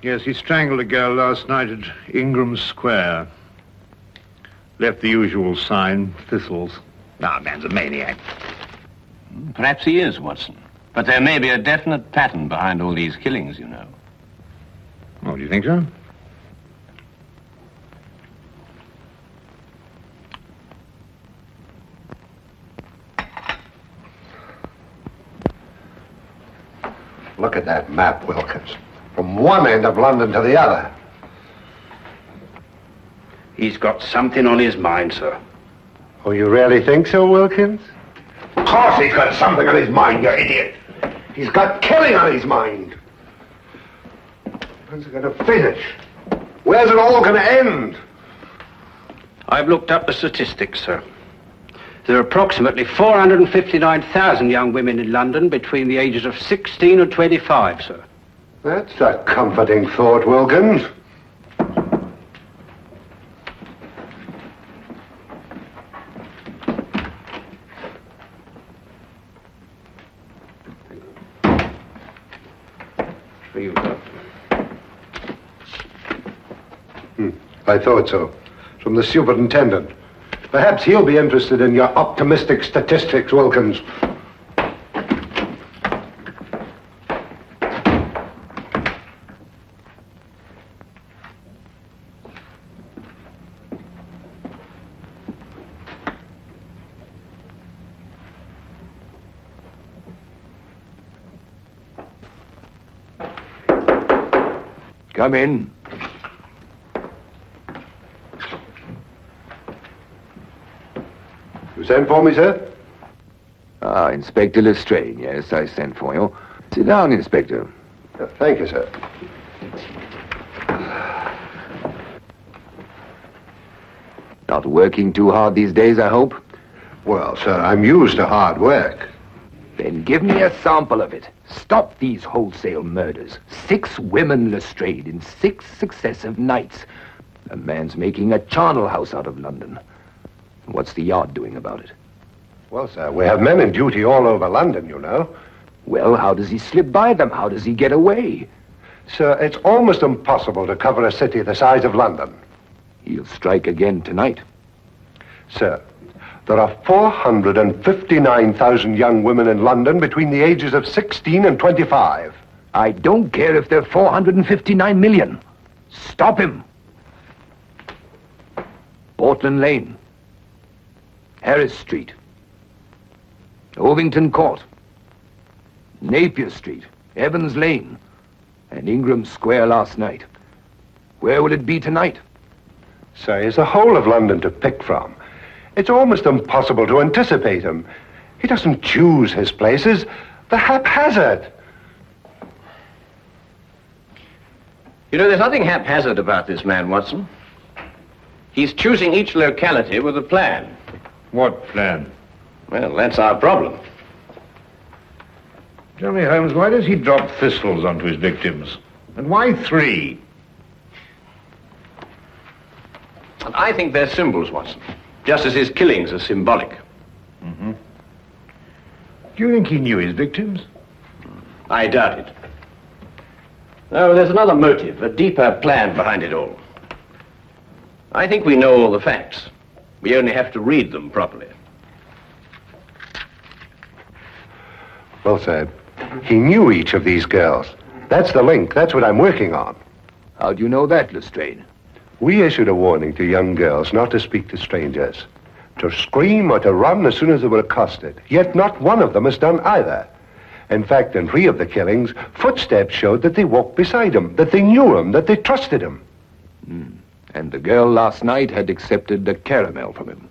he strangled a girl last night at Ingram Square. Left the usual sign, thistles. Ah, man's a maniac. Perhaps he is, Watson. But there may be a definite pattern behind all these killings, you know. Oh, do you think so? Look at that map, Wilkins. From one end of London to the other. He's got something on his mind, sir. Oh, you really think so, Wilkins? Of course he's got something on his mind, you idiot. He's got killing on his mind. When's it going to finish? Where's it all going to end? I've looked up the statistics, sir. There are approximately 459,000 young women in London between the ages of 16 and 25, sir. That's a comforting thought, Wilkins. For you, sir. I thought so. From the superintendent. Perhaps he'll be interested in your optimistic statistics, Wilkins. Come in. You sent for me, sir? Ah, Inspector Lestrade. Yes, I sent for you. Sit down, Inspector. Thank you, sir. Not working too hard these days, I hope? Well, sir, I'm used to hard work. Then give me a sample of it. Stop these wholesale murders. 6 women, Lestrade, in 6 successive nights. A man's making a charnel house out of London. What's the Yard doing about it? Well, sir, we have men in duty all over London, you know. Well, how does he slip by them? How does he get away? Sir, it's almost impossible to cover a city the size of London. He'll strike again tonight. Sir, there are 459,000 young women in London between the ages of 16 and 25. I don't care if they're 459 million. Stop him. Portland Lane. Harris Street. Ovington Court. Napier Street. Evans Lane. And Ingram Square last night. Where will it be tonight? Sir, he's the whole of London to pick from. It's almost impossible to anticipate him. He doesn't choose his places. They're haphazard. You know, there's nothing haphazard about this man, Watson. He's choosing each locality with a plan. What plan? Well, that's our problem. Tell me, Holmes, why does he drop thistles onto his victims? And why 3? And I think they're symbols, Watson. Just as his killings are symbolic. Mm-hmm. Do you think he knew his victims? I doubt it. No, there's another motive, a deeper plan behind it all. I think we know all the facts. We only have to read them properly. Well, sir, he knew each of these girls. That's the link. That's what I'm working on. How do you know that, Lestrade? We issued a warning to young girls not to speak to strangers, to scream or to run as soon as they were accosted. Yet not one of them has done either. In fact, in 3 of the killings, footsteps showed that they walked beside him, that they knew him, that they trusted him. And the girl last night had accepted a caramel from him.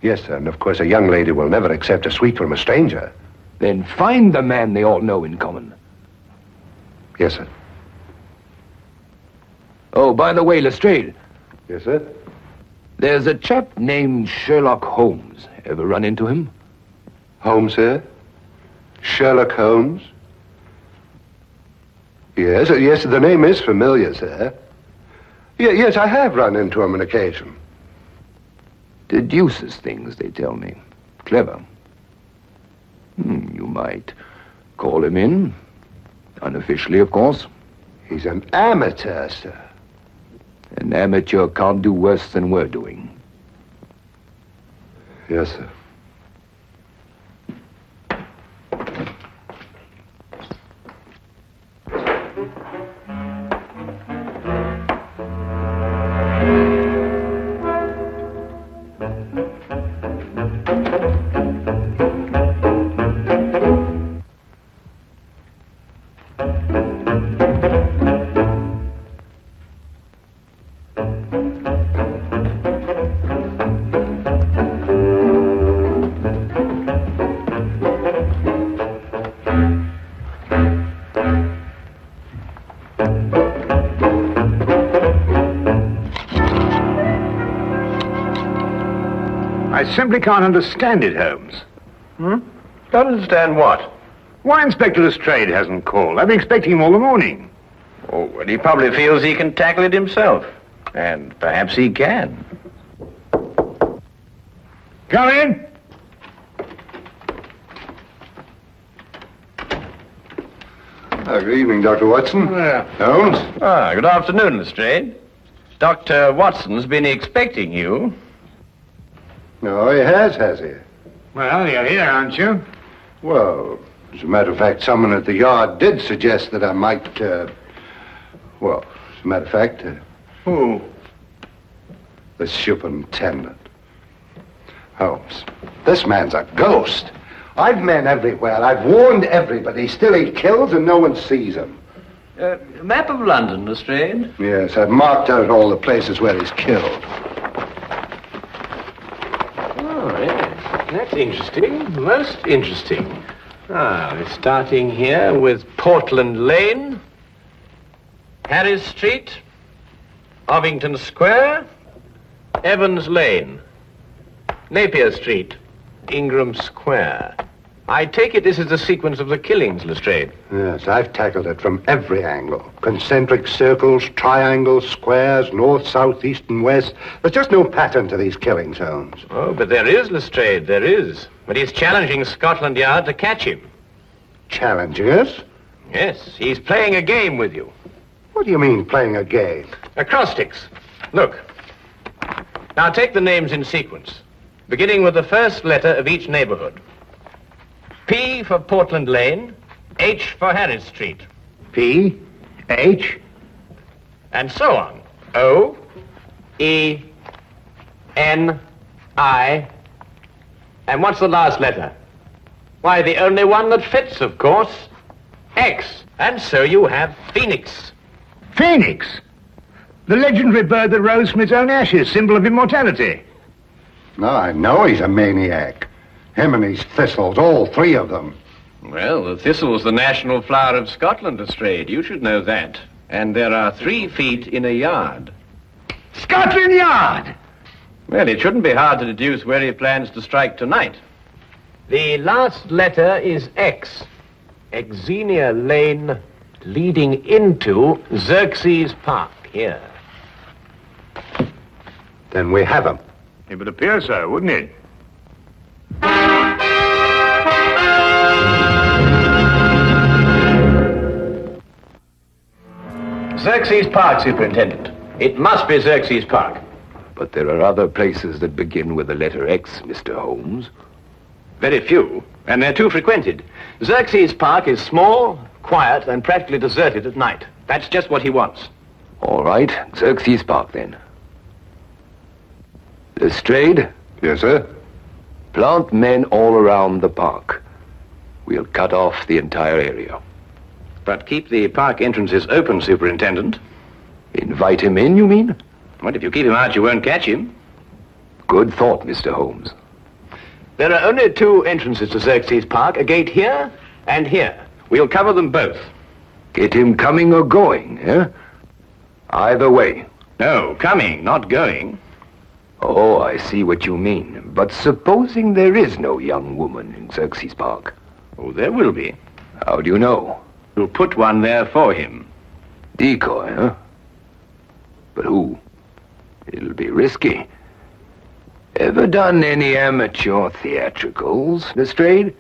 Yes, sir, and of course a young lady will never accept a sweet from a stranger. Then find the man they all know in common. Yes, sir. Oh, by the way, Lestrade. Yes, sir? There's a chap named Sherlock Holmes. Ever run into him? Holmes, sir? Sherlock Holmes? Yes, yes, the name is familiar, sir. Yes, I have run into him on occasion. Deduces things, they tell me. Clever. You might call him in. Unofficially, of course. He's an amateur, sir. An amateur can't do worse than we're doing. Yes, sir. I simply can't understand it, Holmes. Don't understand what? Why Inspector Lestrade hasn't called? I've been expecting him all the morning. Oh, well, he probably feels he can tackle it himself. And perhaps he can. Come in. Good evening, Dr. Watson. Holmes? Good afternoon, Lestrade. Dr. Watson's been expecting you. No, he has he? Well, you're here, aren't you? Well, as a matter of fact, someone at the Yard did suggest that I might, well, as a matter of fact... Who? The superintendent. Holmes, this man's a ghost. I've men everywhere. I've warned everybody. Still he kills and no one sees him. Map of London, Lestrade? Yes, I've marked out all the places where he's killed. Oh, yes. That's interesting. Most interesting. We're starting here with Portland Lane, Harris Street, Ovington Square, Evans Lane, Napier Street, Ingram Square. I take it this is the sequence of the killings, Lestrade. Yes, I've tackled it from every angle. Concentric circles, triangles, squares, north, south, east, and west. There's just no pattern to these killing zones. Oh, but there is, Lestrade, there is. But he's challenging Scotland Yard to catch him. Challenging us? Yes, he's playing a game with you. What do you mean, playing a game? Acrostics. Look. Now take the names in sequence, beginning with the first letter of each neighborhood. P for Portland Lane, H for Harris Street. P, H, and so on. O, E, N, I, and what's the last letter? Why, the only one that fits, of course. X. And so you have Phoenix. Phoenix? The legendary bird that rose from its own ashes, symbol of immortality. No, I know he's a maniac. Him and his thistles, all three of them. Well, the thistle's the national flower of Scotland, Lestrade. You should know that. And there are 3 feet in a yard. Scotland Yard! Well, it shouldn't be hard to deduce where he plans to strike tonight. The last letter is X. Xenia Lane leading into Xerxes Park, here. Then we have him. It would appear so, wouldn't it? Xerxes Park, Superintendent. It must be Xerxes Park. But there are other places that begin with the letter X, Mr. Holmes. Very few, and they're too frequented. Xerxes Park is small, quiet, and practically deserted at night. That's just what he wants. All right, Xerxes Park, then. Lestrade? Yes, sir? Plant men all around the park. We'll cut off the entire area. But keep the park entrances open, Superintendent. Invite him in, you mean? What, if you keep him out, you won't catch him? Good thought, Mr. Holmes. There are only 2 entrances to Xerxes Park, a gate here and here. We'll cover them both. Get him coming or going, eh? Either way. No, coming, not going. Oh, I see what you mean. But supposing there is no young woman in Xerxes Park? Oh, there will be. How do you know? We'll put one there for him. Decoy, huh? But who? It'll be risky. Ever done any amateur theatricals, Lestrade?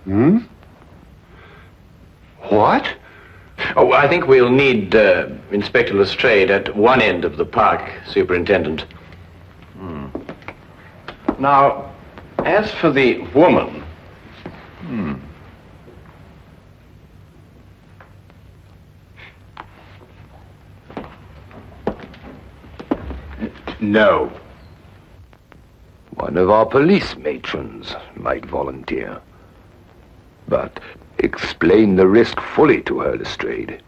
Hmm? What? Oh, I think we'll need Inspector Lestrade at one end of the park, Superintendent. Now, as for the woman... No. One of our police matrons might volunteer. But explain the risk fully to her, Lestrade.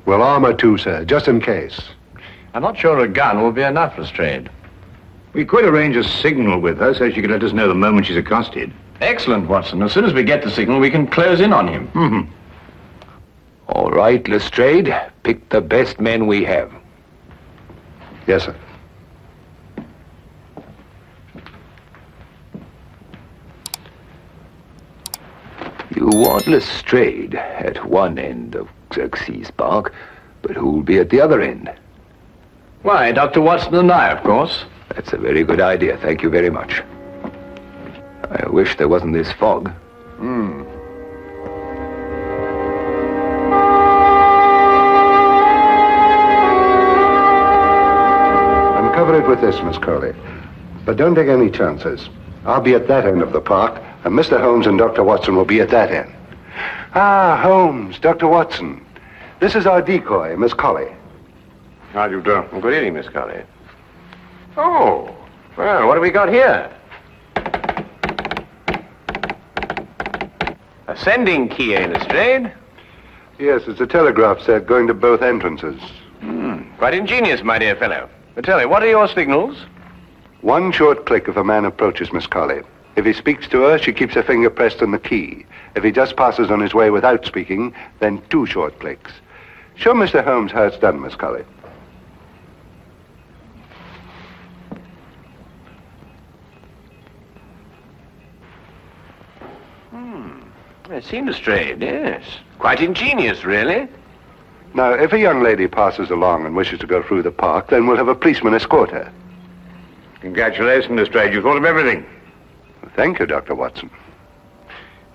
Well, armor too, sir, just in case. I'm not sure a gun will be enough, Lestrade. We could arrange a signal with her so she could let us know the moment she's accosted. Excellent, Watson. As soon as we get the signal, we can close in on him. Mm-hmm. All right, Lestrade. Pick the best men we have. Yes, sir. You want Lestrade at one end of Xerxes Park, but who'll be at the other end? Why, Dr. Watson and I, of course. That's a very good idea. Thank you very much. I wish there wasn't this fog. Uncover it with this, Miss Crowley. But don't take any chances. I'll be at that end of the park, and Mr. Holmes and Dr. Watson will be at that end. Ah, Holmes, Dr. Watson. This is our decoy, Miss Colley. How do you do? Well, good evening, Miss Colley. Oh, well, what have we got here? A sending key, eh, Lestrade? Yes, it's a telegraph set going to both entrances. Quite ingenious, my dear fellow. But tell me, what are your signals? One short click if a man approaches Miss Colley. If he speaks to her, she keeps her finger pressed on the key. If he just passes on his way without speaking, then 2 short clicks. Show Mr. Holmes how it's done, Miss Colley. I've seen Lestrade, yes. Quite ingenious, really. Now, if a young lady passes along and wishes to go through the park, then we'll have a policeman escort her. Congratulations, Lestrade. You thought of everything. Thank you, Dr. Watson.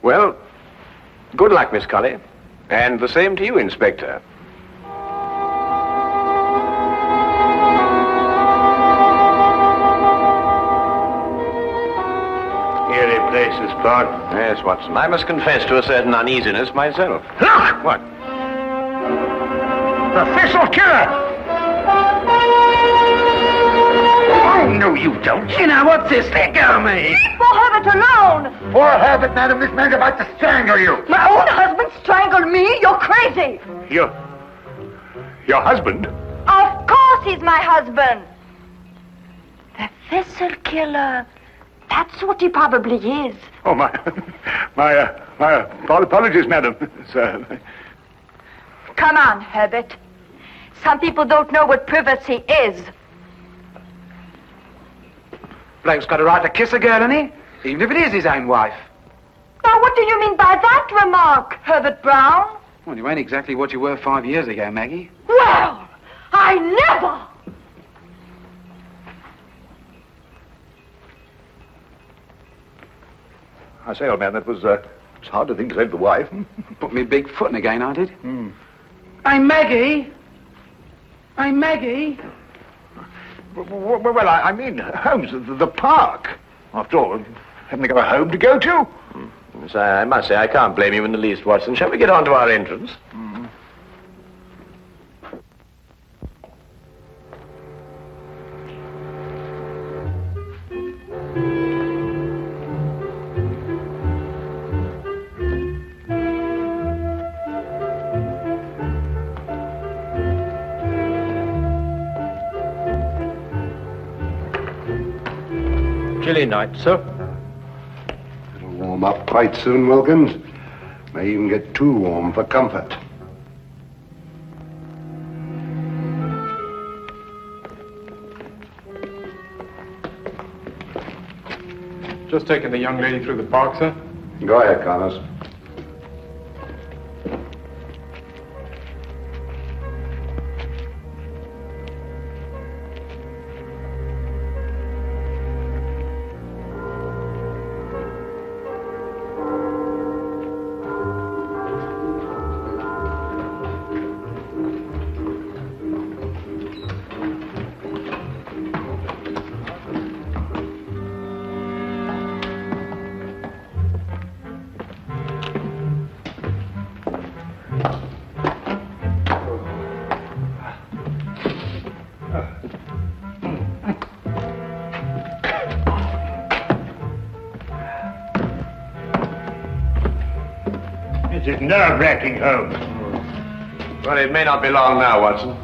Well, good luck, Miss Colley. And the same to you, Inspector. Eerie places, Clark. Yes, Watson. I must confess to a certain uneasiness myself. Look! What? The thistle killer! Oh, no, you don't. You know, what's this? Let go of me. Leave poor Herbert alone. Poor Herbert, madam. This man's about to strangle you. My own husband strangled me? You're crazy. Your husband? Of course he's my husband. The thistle killer. That's what he probably is. Oh, my apologies, madam. Sir. Come on, Herbert. Some people don't know what privacy is. Bloke's got a right to kiss a girl, hasn't he? Even if it is his own wife. Now, what do you mean by that remark, Herbert Brown? Well, you ain't exactly what you were 5 years ago, Maggie. Well, I never! I say, old man, that was, it's hard to think of the wife. Put me big foot in again, I did. Hey, Maggie! Hey, Maggie! Well, I mean, Holmes, the park. After all, haven't they got a home to go to? Yes, I must say, I can't blame you in the least, Watson. Shall we get on to our entrance? Chilly night, sir. It'll warm up quite soon, Wilkins. May even get too warm for comfort. Just taking the young lady through the park, sir. Go ahead, Connors. This is nerve-wracking, Holmes. Well, it may not be long now, Watson.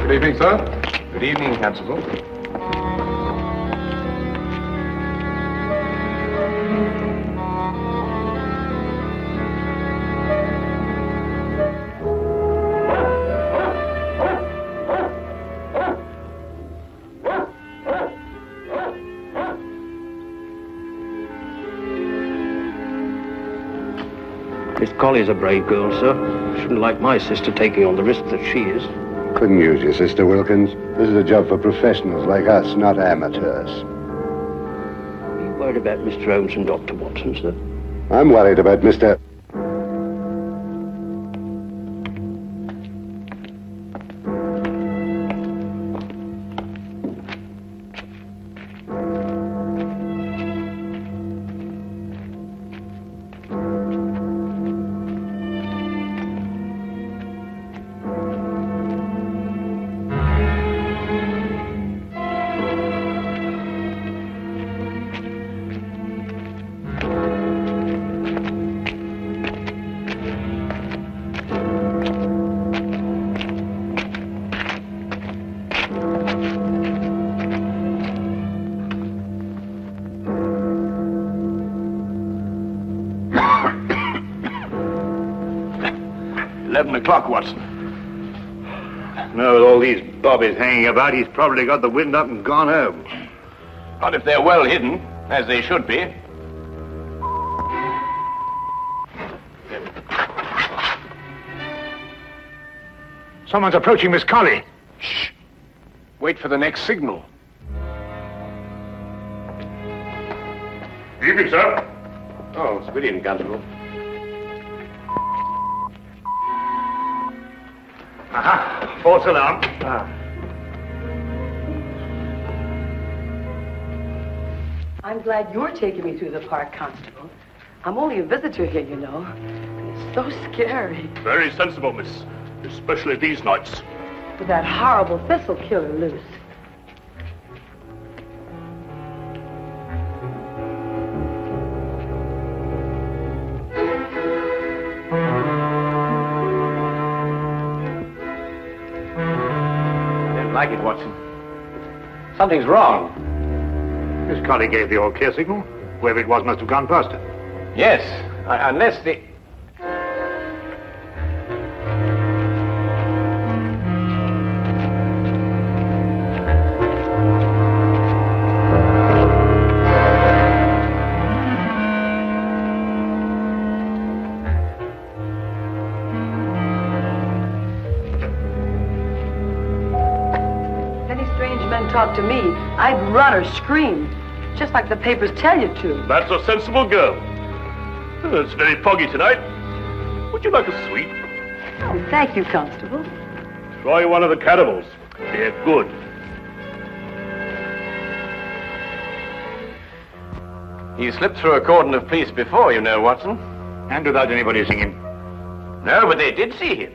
Good evening, sir. Good evening, Constable. Miss Colley's a brave girl, sir. Shouldn't like my sister taking on the risk that she is. Couldn't use your sister, Wilkins. This is a job for professionals like us, not amateurs. Are you worried about Mr. Holmes and Dr. Watson, sir? I'm worried about Mr. 11 o'clock, Watson. No, with all these bobbies hanging about, he's probably got the wind up and gone home. Not if they're well hidden, as they should be. Someone's approaching Miss Colley. Shh. Wait for the next signal. Evening, sir. Oh, it's good evening, Constable. Aha, false alarm. I'm glad you're taking me through the park, Constable. I'm only a visitor here, you know. And it's so scary. Very sensible, miss. Especially these nights. With that horrible thistle killer loose. Didn't like it, Watson. Something's wrong. Miss Colley gave the all clear signal. Whoever it was must have gone past her. Yes, unless the... Talk to me, I'd run or scream, just like the papers tell you to. That's a sensible girl. It's very foggy tonight. Would you like a sweet? Oh, thank you, Constable. Try one of the cannibals. They're good. He slipped through a cordon of police before, you know, Watson. And without anybody seeing him. No, but they did see him.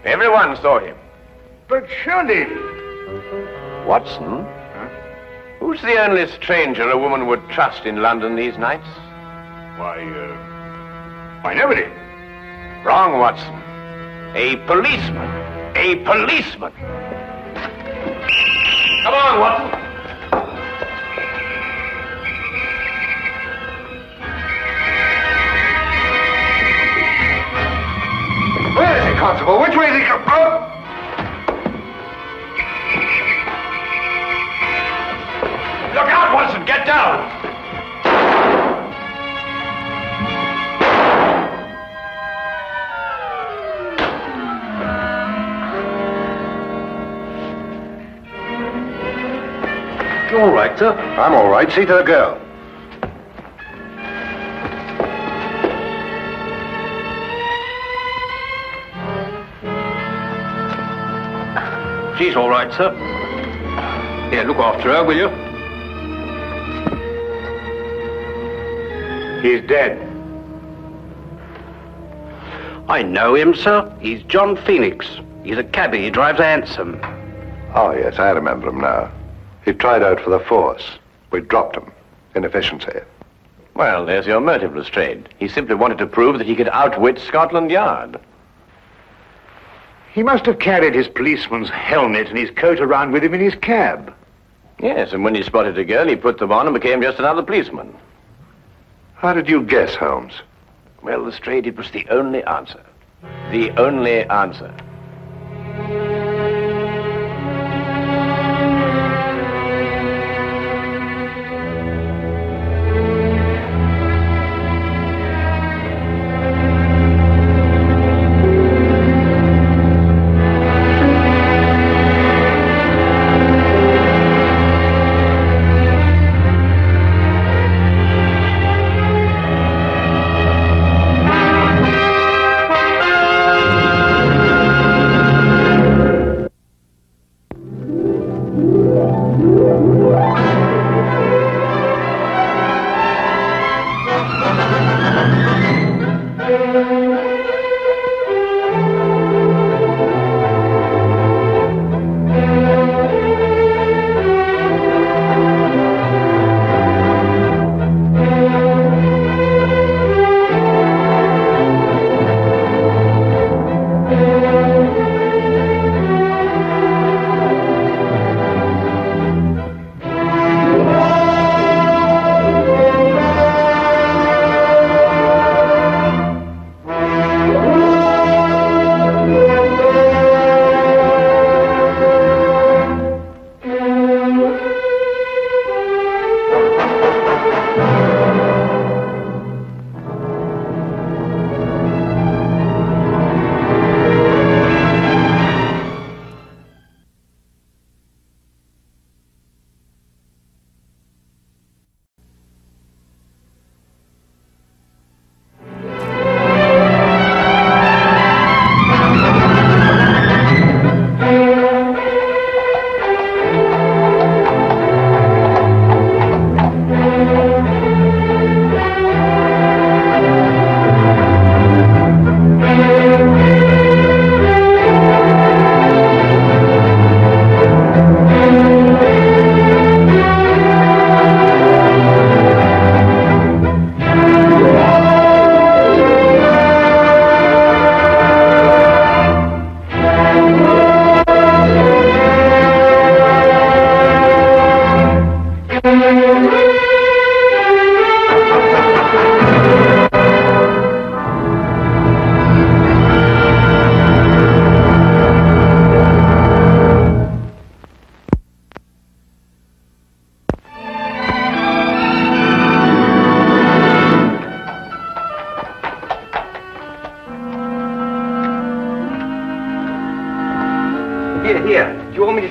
Everyone saw him. But surely... Watson? Who's the only stranger a woman would trust in London these nights? Why, nobody. Wrong, Watson. A policeman. A policeman. Come on, Watson. Where is he, Constable? Which way is he come? Oh! Look out, Watson! Get down! You all right, sir? I'm all right. See to the girl. She's all right, sir. Here, look after her, will you? He's dead. I know him, sir. He's John Phoenix. He's a cabbie. He drives a hansom. Oh, yes, I remember him now. He tried out for the force. We dropped him. Inefficiency. Well, there's your motive, Lestrade. He simply wanted to prove that he could outwit Scotland Yard. He must have carried his policeman's helmet and his coat around with him in his cab. Yes, and when he spotted a girl, he put them on and became just another policeman. How did you guess, Holmes? Well, Lestrade, it was the only answer. The only answer.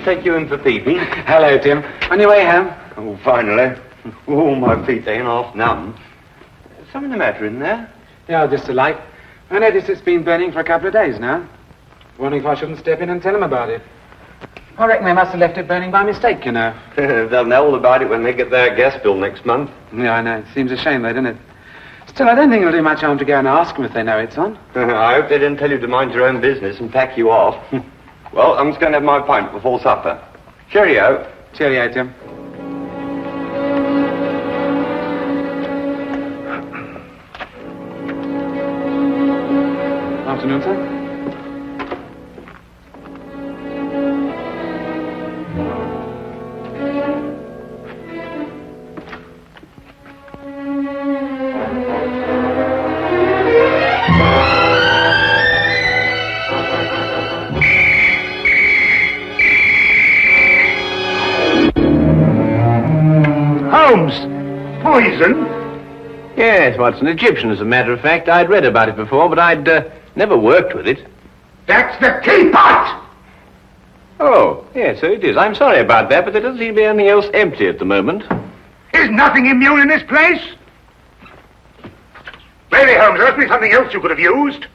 take you in for peeping. Hello, Tim. On your way home? Oh, finally. Oh, my feet ain't half numb. Something the matter in there? Yeah, just a light. I noticed it's been burning for a couple of days now. Wondering if I shouldn't step in and tell them about it. I reckon they must have left it burning by mistake, you know. They'll know all about it when they get their gas bill next month. Yeah, I know. It seems a shame, though, doesn't it? Still, I don't think it'll do much harm to go and ask them if they know it's on. I hope they didn't tell you to mind your own business and pack you off. Well, I'm just going to have my pint before supper. Cheerio. Cheerio, Tim. Afternoon, sir. Holmes! Poison? Yes, Watson. Egyptian, as a matter of fact. I'd read about it before, but I'd never worked with it. That's the teapot! Oh, yes, so it is. I'm sorry about that, but there doesn't seem to be anything else empty at the moment. Is nothing immune in this place? Really, Holmes, there must be something else you could have used.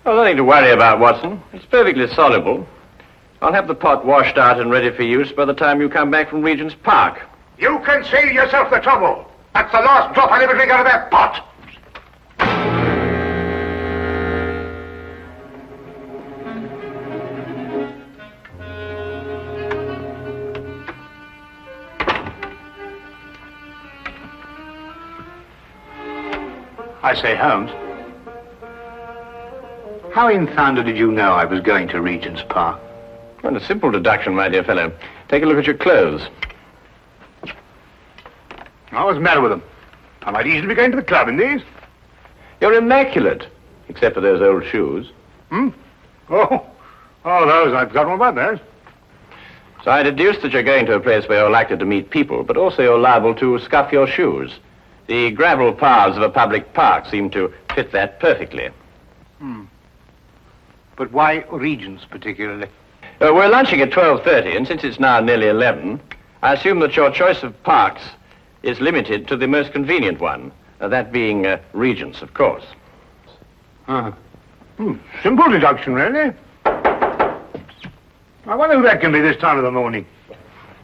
Oh, nothing to worry about, Watson. It's perfectly soluble. I'll have the pot washed out and ready for use by the time you come back from Regent's Park. You can save yourself the trouble. That's the last drop I'll ever drink out of that pot. I say, Holmes, how in thunder did you know I was going to Regent's Park? Well, a simple deduction, my dear fellow. Take a look at your clothes. Oh, what's the matter with them? I might easily be going to the club in these. You're immaculate, except for those old shoes. Hmm? Oh, those. I've forgotten all about those. So I deduce that you're going to a place where you're likely to meet people, but also you're liable to scuff your shoes. The gravel paths of a public park seem to fit that perfectly. But why Regent's particularly? We're lunching at 12:30, and since it's now nearly 11, I assume that your choice of parks is limited to the most convenient one, that being Regent's, of course. Simple deduction, really. I wonder who that can be this time of the morning.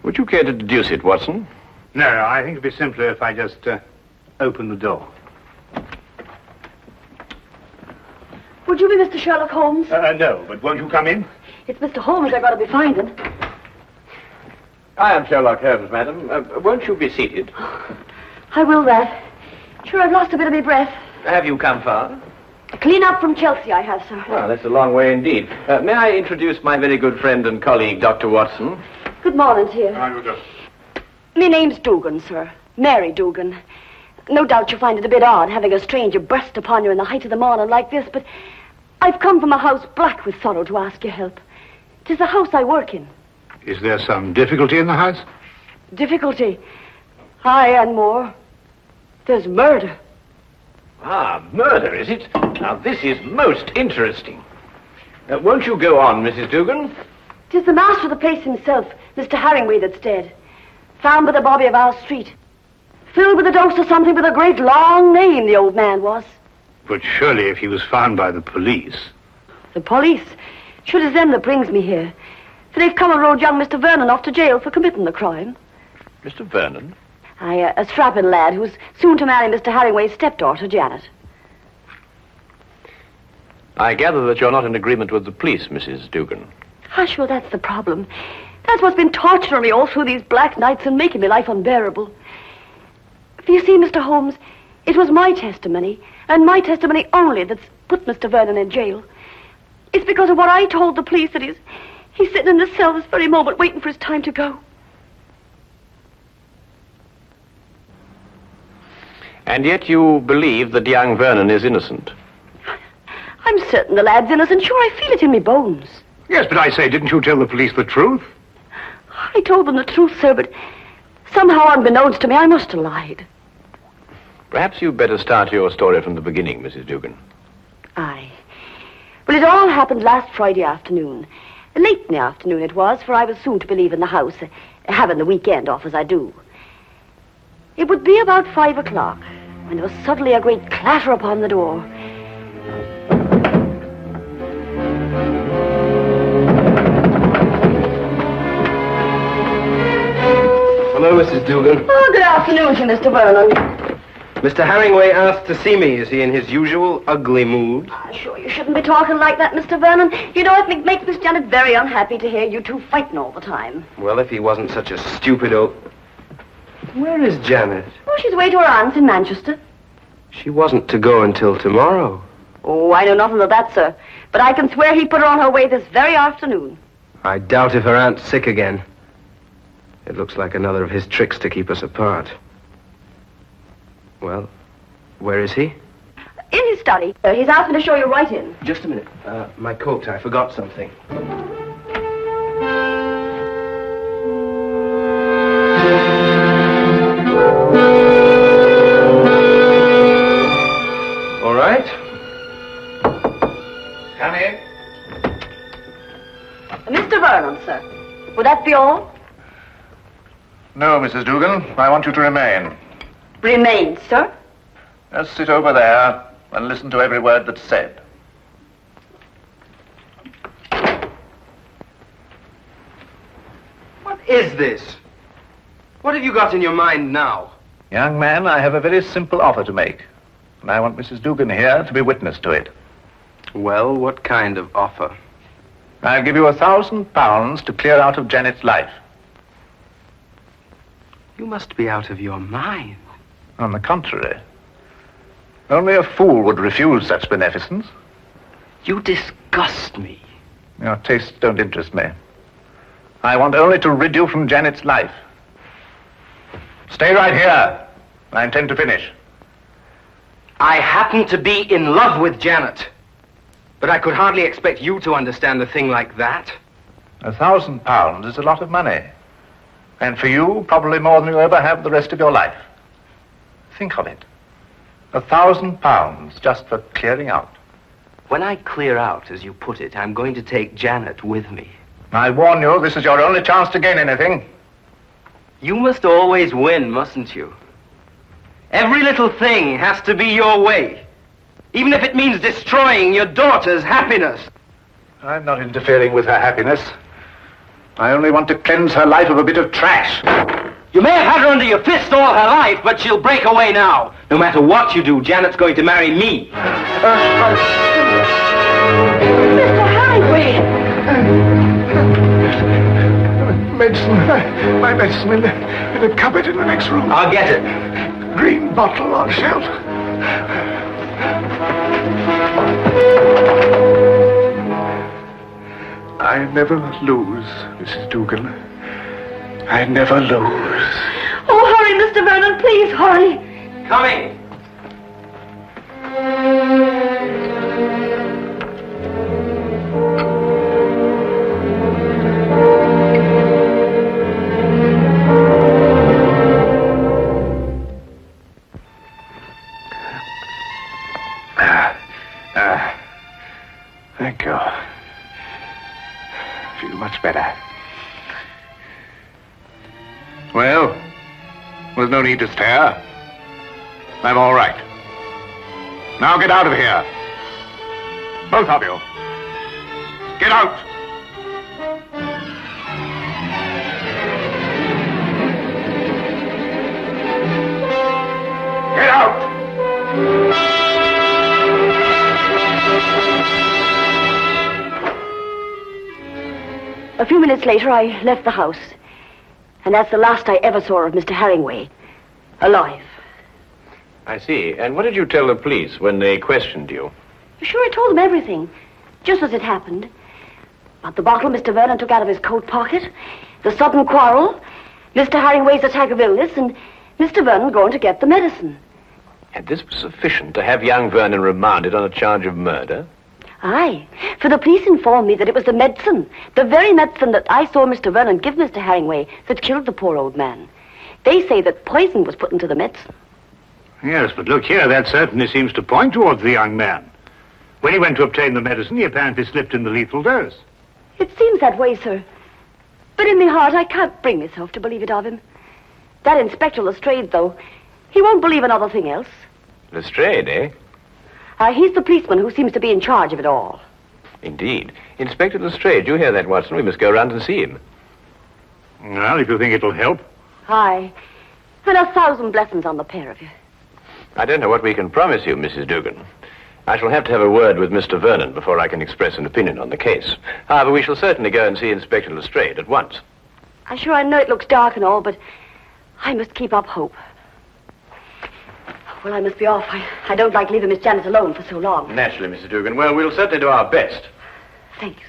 Would you care to deduce it, Watson? No, I think it'd be simpler if I just open the door. Would you be Mr. Sherlock Holmes? No, but won't you come in? It's Mr. Holmes I got to be finding. I am Sherlock Holmes, madam. Won't you be seated? I will that. Sure, I've lost a bit of my breath. Have you come far? Clean up from Chelsea, I have, sir. Well, that's a long way indeed. May I introduce my very good friend and colleague, Dr. Watson? Good morning to you. Good. My name's Dugan, sir. Mary Dugan. No doubt you'll find it a bit odd having a stranger burst upon you in the height of the morning like this, but I've come from a house black with sorrow to ask your help. 'Tis the house I work in. Is there some difficulty in the house? Difficulty? Aye, and more. There's murder. Ah, murder, is it? Now, this is most interesting. Won't you go on, Mrs. Dugan? 'Tis the master of the place himself, Mr. Haringway, that's dead. Found by the bobby of our street. Filled with a dose of something with a great long name, the old man was. But surely if he was found by the police... The police? Sure, it's them that brings me here. For they've come and rode young Mr. Vernon off to jail for committing the crime. Mr. Vernon? Aye, a strapping lad who's soon to marry Mr. Haringway's stepdaughter, Janet. I gather that you're not in agreement with the police, Mrs. Dugan. Ah, sure, that's the problem. That's what's been torturing me all through these black nights and making my life unbearable. For you see, Mr. Holmes, it was my testimony, and my testimony only, that's put Mr. Vernon in jail. It's because of what I told the police that he's sitting in the cell this very moment waiting for his time to go. And yet you believe that young Vernon is innocent? I'm certain the lad's innocent. Sure, I feel it in me bones. Yes, but I say, didn't you tell the police the truth? I told them the truth, sir, but somehow unbeknownst to me, I must have lied. Perhaps you'd better start your story from the beginning, Mrs. Dugan. Aye. Well, it all happened last Friday afternoon. Late in the afternoon it was, for I was soon to be leaving the house, having the weekend off as I do. It would be about 5 o'clock when there was suddenly a great clatter upon the door. Hello, Mrs. Dugan. Oh, good afternoon to Mr. Vernon. Mr. Herringway asked to see me. Is he in his usual ugly mood? I'm sure you shouldn't be talking like that, Mr. Vernon. You know, it makes Miss Janet very unhappy to hear you two fighting all the time. Well, if he wasn't such a stupid old... Where is Janet? Oh, she's away to her aunt's in Manchester. She wasn't to go until tomorrow. Oh, I know nothing of that, sir. But I can swear he put her on her way this very afternoon. I doubt if her aunt's sick again. It looks like another of his tricks to keep us apart. Well, where is he? In his study. He's asked me to show you right in. Just a minute. My coat. I forgot something. All right. Come in. Mr. Vernon, sir. Would that be all? No, Mrs. Dugan. I want you to remain. Remain, sir? Just sit over there and listen to every word that's said. What is this? What have you got in your mind now? Young man, I have a very simple offer to make. And I want Mrs. Dugan here to be witness to it. Well, what kind of offer? I'll give you £1,000 to clear out of Janet's life. You must be out of your mind. On the contrary. Only a fool would refuse such beneficence. You disgust me. Your tastes don't interest me. I want only to rid you from Janet's life. Stay right here. I intend to finish. I happen to be in love with Janet. But I could hardly expect you to understand a thing like that. £1,000 is a lot of money. And for you, probably more than you'll ever have the rest of your life. Think of it. £1,000 just for clearing out. When I clear out, as you put it, I'm going to take Janet with me. I warn you, this is your only chance to gain anything. You must always win, mustn't you? Every little thing has to be your way. Even if it means destroying your daughter's happiness. I'm not interfering with her happiness. I only want to cleanse her life of a bit of trash. You may have had her under your fist all her life, but she'll break away now. No matter what you do, Janet's going to marry me. Mr. Herringway! Medicine. My medicine in the cupboard in the next room. I'll get it. Green bottle on shelf. I never lose, Mrs. Dugan. I never lose. Oh, hurry, Mr. Vernon, please, hurry. Coming. Thank you. Feel much better. Well, there's no need to stare. I'm all right. Now get out of here. Both of you. Get out! Get out! A few minutes later, I left the house. And that's the last I ever saw of Mr. Herringway. Alive. I see. And what did you tell the police when they questioned you? Sure, I told them everything. Just as it happened. About the bottle Mr. Vernon took out of his coat pocket. The sudden quarrel. Mr. Herringway's attack of illness. And Mr. Vernon going to get the medicine. And this was sufficient to have young Vernon remanded on a charge of murder? Aye, for the police informed me that it was the medicine, the very medicine that I saw Mr. Vernon give Mr. Herringway, that killed the poor old man. They say that poison was put into the medicine. Yes, but look here, that certainly seems to point towards the young man. When he went to obtain the medicine, he apparently slipped in the lethal dose. It seems that way, sir. But in my heart, I can't bring myself to believe it of him. That Inspector Lestrade, though, he won't believe another thing else. Lestrade, eh? He's the policeman who seems to be in charge of it all. Indeed. Inspector Lestrade, you hear that, Watson? We must go round and see him. Well, if you think it'll help. Aye. And 1,000 blessings on the pair of you. I don't know what we can promise you, Mrs. Dugan. I shall have to have a word with Mr. Vernon before I can express an opinion on the case. However, we shall certainly go and see Inspector Lestrade at once. I know it looks dark and all, but I must keep up hope. Well, I must be off. I don't like leaving Miss Janet alone for so long. Naturally, Mrs. Dugan. Well, we'll certainly do our best. Thank you, sir.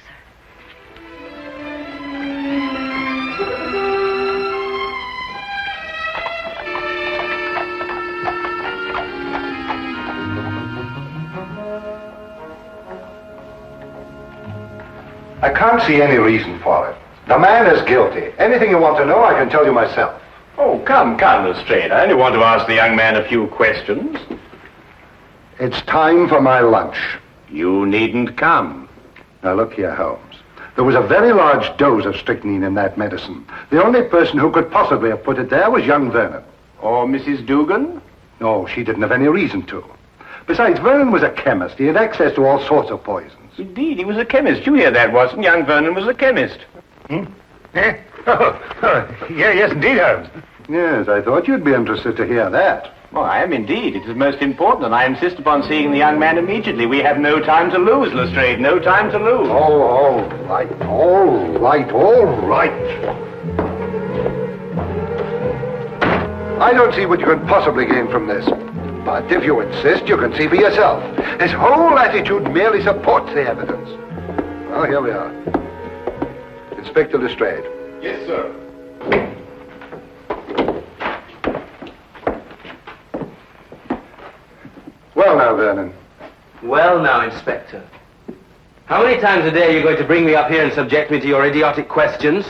I can't see any reason for it. The man is guilty. Anything you want to know, I can tell you myself. Oh, come, Lestrade. I only want to ask the young man a few questions. It's time for my lunch. You needn't come. Now, look here, Holmes. There was a very large dose of strychnine in that medicine. The only person who could possibly have put it there was young Vernon. Or Mrs. Dugan? No, she didn't have any reason to. Besides, Vernon was a chemist. He had access to all sorts of poisons. Indeed, he was a chemist. You hear that, Watson? Young Vernon was a chemist. Eh? Yes, indeed, Holmes. Yes, I thought you'd be interested to hear that. Well, I am indeed. It is most important, and I insist upon seeing the young man immediately. We have no time to lose, Lestrade. No time to lose. Oh, all right, all right, all right. I don't see what you can possibly gain from this. But if you insist, you can see for yourself. His whole attitude merely supports the evidence. Well, here we are. Inspector Lestrade. Yes, sir. Well now, Vernon. Well now, Inspector. How many times a day are you going to bring me up here and subject me to your idiotic questions?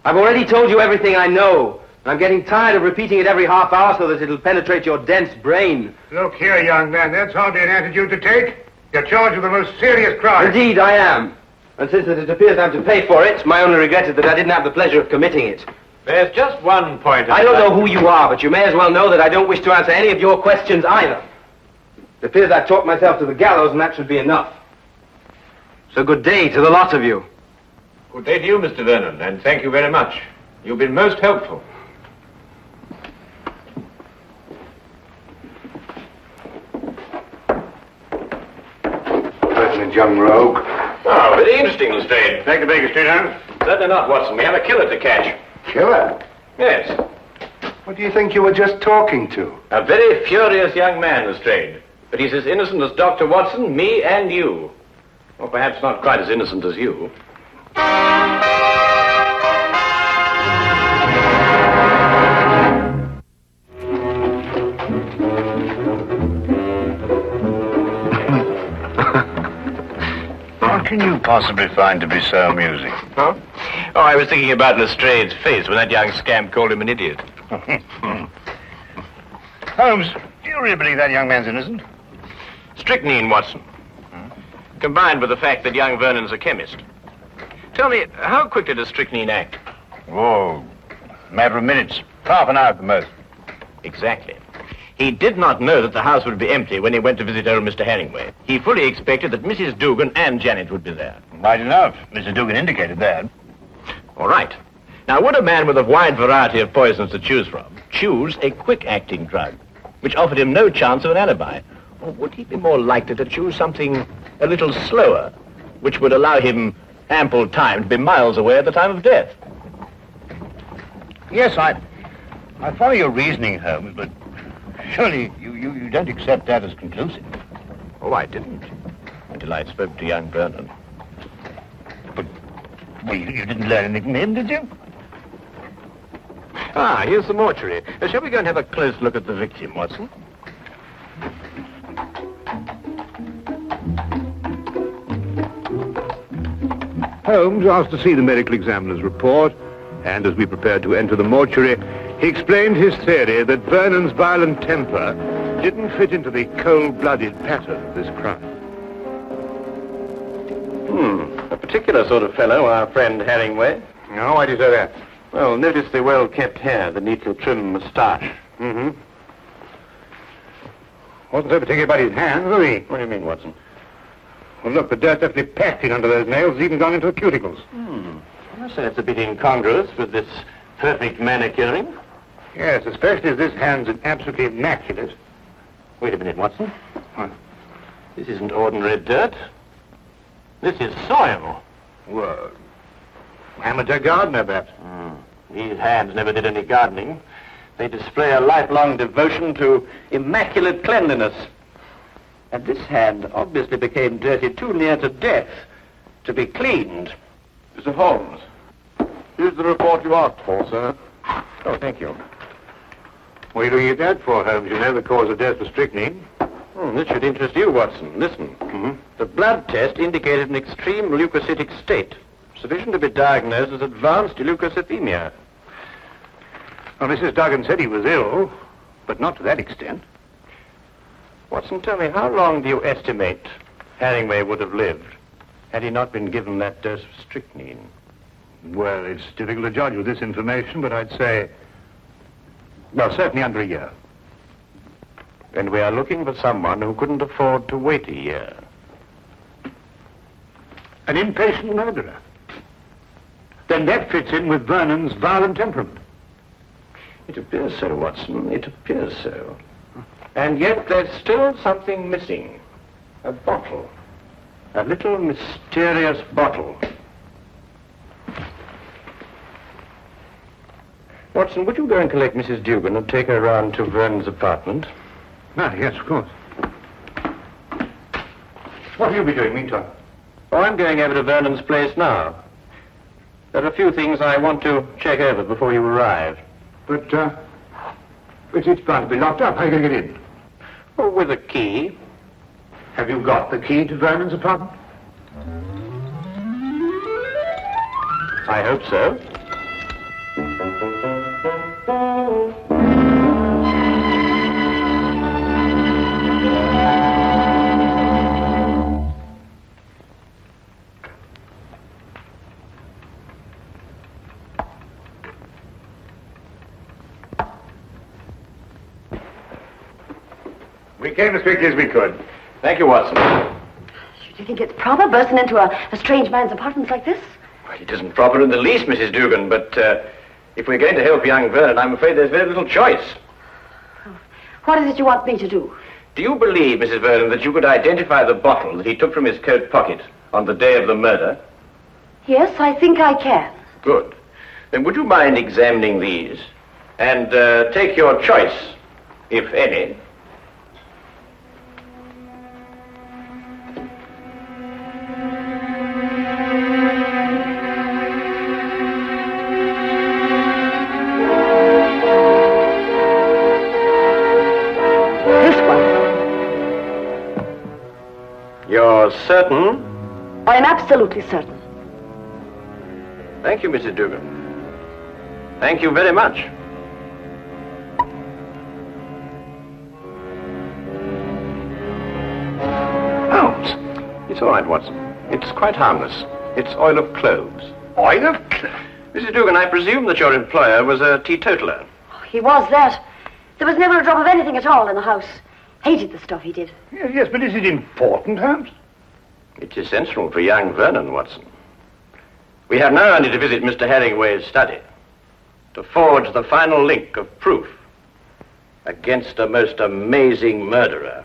I've already told you everything I know. I'm getting tired of repeating it every half hour so that it'll penetrate your dense brain. Look here, young man, that's hardly an attitude to take. You're charged with the most serious crime. Indeed, I am. And since it appears I'm to pay for it, my only regret is that I didn't have the pleasure of committing it. There's just one point. I don't know who you are, but you may as well know that I don't wish to answer any of your questions either. It appears I've talked myself to the gallows, and that should be enough. So good day to the lot of you. Good day to you, Mr. Vernon, and thank you very much. You've been most helpful. Pertinent young rogue. Oh, very interesting, Lestrade. Take the Baker Street, Holmes? Certainly not, Watson. We have a killer to catch. Killer? Yes. What do you think you were just talking to? A very furious young man, Lestrade. But he's as innocent as Dr. Watson, me, and you. Or perhaps not quite as innocent as you. What can you possibly find to be so amusing? Huh? Oh, I was thinking about Lestrade's face when that young scamp called him an idiot. Holmes, do you really believe that young man's innocent? Strychnine, Watson. Combined with the fact that young Vernon's a chemist. Tell me, how quickly does strychnine act? Oh, a matter of minutes. Half an hour at the most. Exactly. He did not know that the house would be empty when he went to visit old Mr. Herringway. He fully expected that Mrs. Dugan and Janet would be there. Right enough. Mr. Dugan indicated that. All right. Now, would a man with a wide variety of poisons to choose from choose a quick-acting drug, which offered him no chance of an alibi? Or would he be more likely to choose something a little slower, which would allow him ample time to be miles away at the time of death? Yes, I follow your reasoning, Holmes, but surely you don't accept that as conclusive. Oh, I didn't, until I spoke to young Vernon. But, well, you didn't learn anything from him, did you? Ah, here's the mortuary. Shall we go and have a close look at the victim, Watson? Holmes asked to see the medical examiner's report, and as we prepared to enter the mortuary, he explained his theory that Vernon's violent temper didn't fit into the cold-blooded pattern of this crime. A particular sort of fellow, our friend Herringway. No, why do you say that? Well, notice the well-kept hair, the neatly trimmed moustache. Mm-hmm. Wasn't so particular about his hands, was he? What do you mean, Watson? Well, look, the dirt definitely packed in under those nails. It's even gone into the cuticles. I say it's a bit incongruous with this perfect manicuring. Yes, especially as this hand's absolutely immaculate. Wait a minute, Watson. What? This isn't ordinary dirt. This is soil. Well, amateur gardener, perhaps. These hands never did any gardening. They display a lifelong devotion to immaculate cleanliness. And this hand obviously became dirty too near to death to be cleaned. Mr. Holmes, here's the report you asked for, sir. Oh, thank you. What are you looking at that for, Holmes? You know the cause of death was strychnine. This should interest you, Watson. Listen. The blood test indicated an extreme leukocytic state, sufficient to be diagnosed as advanced leukocythemia. Well, Mrs. Duggan said he was ill, but not to that extent. Watson, tell me, how long do you estimate Herringway would have lived had he not been given that dose of strychnine? Well, it's difficult to judge with this information, but I'd say, well, certainly under a year. And we are looking for someone who couldn't afford to wait a year. An impatient murderer. Then that fits in with Vernon's violent temperament. It appears so, Watson. It appears so. And yet there's still something missing. A bottle. A little mysterious bottle. Watson, would you go and collect Mrs. Dugan and take her round to Vernon's apartment? Ah, yes, of course. What will you be doing meantime? Oh, I'm going over to Vernon's place now. There are a few things I want to check over before you arrive. But, it's bound to be locked up. How are you going to get in? Oh, with a key. Have you got the key to Vernon's apartment? I hope so. We came as quickly as we could. Thank you, Watson. Do you think it's proper bursting into a strange man's apartment like this? Well, it isn't proper in the least, Mrs. Dugan, but if we're going to help young Vernon, I'm afraid there's very little choice. What is it you want me to do? Do you believe, Mrs. Vernon, that you could identify the bottle that he took from his coat pocket on the day of the murder? Yes, I think I can. Good. Then would you mind examining these and take your choice, if any? You're certain? I'm absolutely certain. Thank you, Mrs. Dugan. Thank you very much. Holmes! It's all right, Watson. It's quite harmless. It's oil of cloves. Oil of cloves? Mrs. Dugan, I presume that your employer was a teetotaler. Oh, he was that. There was never a drop of anything at all in the house. Hated the stuff he did. Yes, but is it important, Holmes? It's essential for young Vernon, Watson. We have now only to visit Mr. Herringway's study to forge the final link of proof against a most amazing murderer.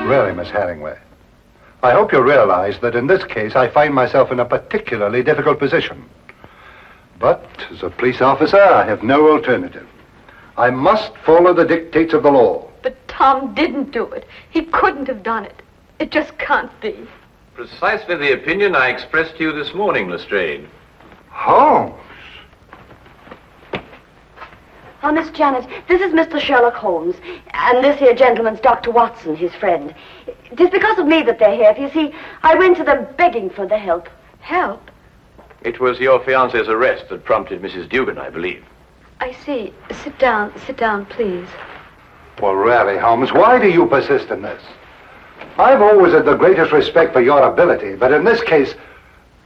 Really, Miss Herringway, I hope you realize that in this case I find myself in a particularly difficult position. But as a police officer, I have no alternative. I must follow the dictates of the law. But Tom didn't do it. He couldn't have done it. It just can't be. Precisely the opinion I expressed to you this morning, Lestrade. Holmes? Oh, Miss Janet, this is Mr. Sherlock Holmes, and this here gentleman's Dr. Watson, his friend. It is because of me that they're here. You see, I went to them begging for the help. Help? It was your fiancé's arrest that prompted Mrs. Dugan, I believe. I see. Sit down, please. Well, really, Holmes, why do you persist in this? I've always had the greatest respect for your ability, but in this case,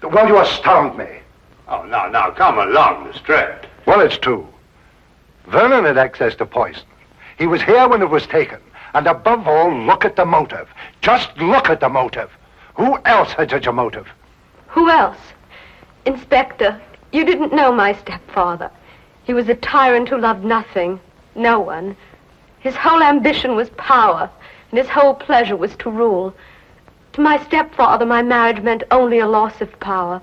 well, you astound me. Oh, now, come along, Lestrade. Well, it's true. Vernon had access to poison. He was here when it was taken. And above all, look at the motive. Just look at the motive. Who else had such a motive? Who else? Inspector, you didn't know my stepfather. He was a tyrant who loved nothing, no one. His whole ambition was power, and his whole pleasure was to rule. To my stepfather, my marriage meant only a loss of power,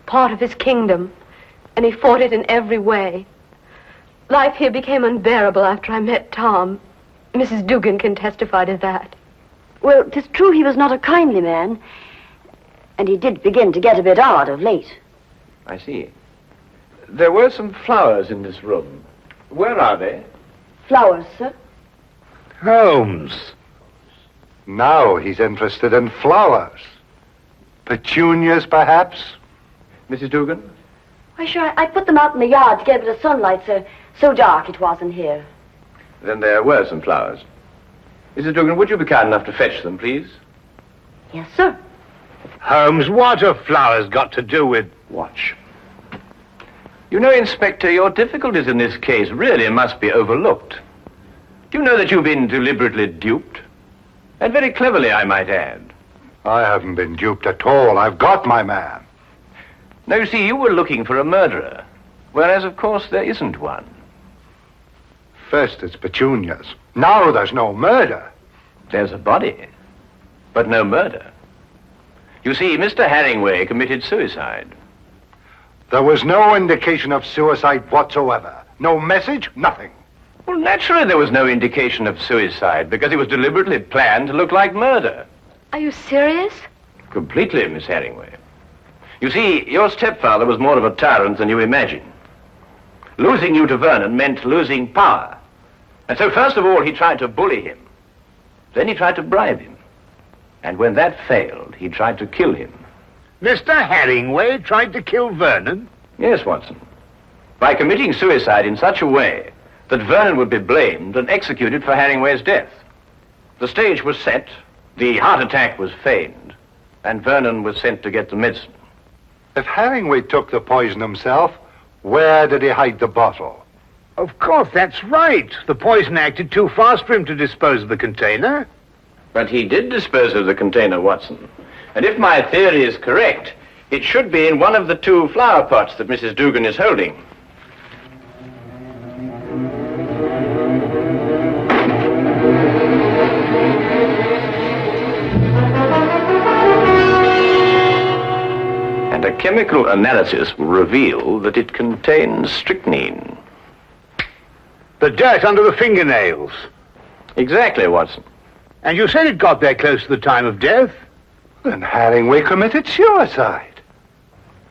part of his kingdom, and he fought it in every way. Life here became unbearable after I met Tom. Mrs. Dugan can testify to that. Well, 'tis true he was not a kindly man, and he did begin to get a bit odd of late. I see. There were some flowers in this room. Where are they? Flowers, sir? Holmes. Now he's interested in flowers. Petunias, perhaps? Mrs. Dugan? Why, sure, I put them out in the yard to get a bit of sunlight, sir. So dark it was in here. Then there were some flowers. Mrs. Dugan, would you be kind enough to fetch them, please? Yes, sir. Holmes, what have flowers got to do with... Watch. You know, Inspector, your difficulties in this case really must be overlooked. Do you know that you've been deliberately duped? And very cleverly, I might add. I haven't been duped at all. I've got my man. Now, you see, you were looking for a murderer, whereas, of course, there isn't one. First it's petunias. Now there's no murder. There's a body, but no murder. You see, Mr. Herringway committed suicide. There was no indication of suicide whatsoever. No message, nothing. Well, naturally there was no indication of suicide, because it was deliberately planned to look like murder. Are you serious? Completely, Miss Herringway. You see, your stepfather was more of a tyrant than you imagine. Losing you to Vernon meant losing power. And so first of all, he tried to bully him. Then he tried to bribe him. And when that failed, he tried to kill him. Mr. Herringway tried to kill Vernon? Yes, Watson. By committing suicide in such a way that Vernon would be blamed and executed for Herringway's death. The stage was set, the heart attack was feigned, and Vernon was sent to get the medicine. If Herringway took the poison himself, where did he hide the bottle? Of course, that's right. The poison acted too fast for him to dispose of the container. But he did dispose of the container, Watson. And if my theory is correct, it should be in one of the two flower pots that Mrs. Dugan is holding. And a chemical analysis will reveal that it contains strychnine. The dirt under the fingernails. Exactly, Watson. And you said it got there close to the time of death? Then Herringway committed suicide.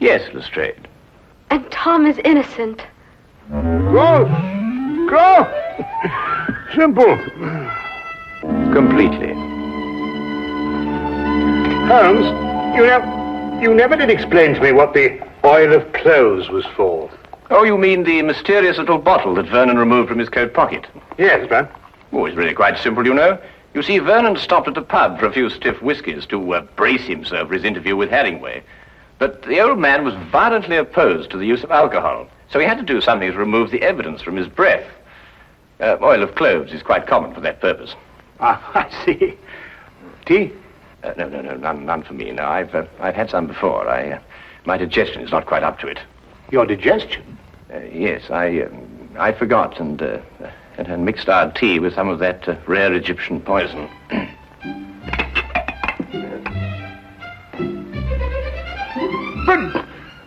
Yes, Lestrade. And Tom is innocent. Go! Simple. Completely. Holmes, you never did explain to me what the oil of clothes was for. Oh, you mean the mysterious little bottle that Vernon removed from his coat pocket? Yes, man. Oh, it's really quite simple, you know. You see, Vernon stopped at the pub for a few stiff whiskies to brace himself for his interview with Herringway. But the old man was violently opposed to the use of alcohol, so he had to do something to remove the evidence from his breath. Oil of cloves is quite common for that purpose. Ah, I see. Tea? No, none for me. No, I've had some before. My digestion is not quite up to it. Your digestion? Yes, I forgot and mixed our tea with some of that rare Egyptian poison.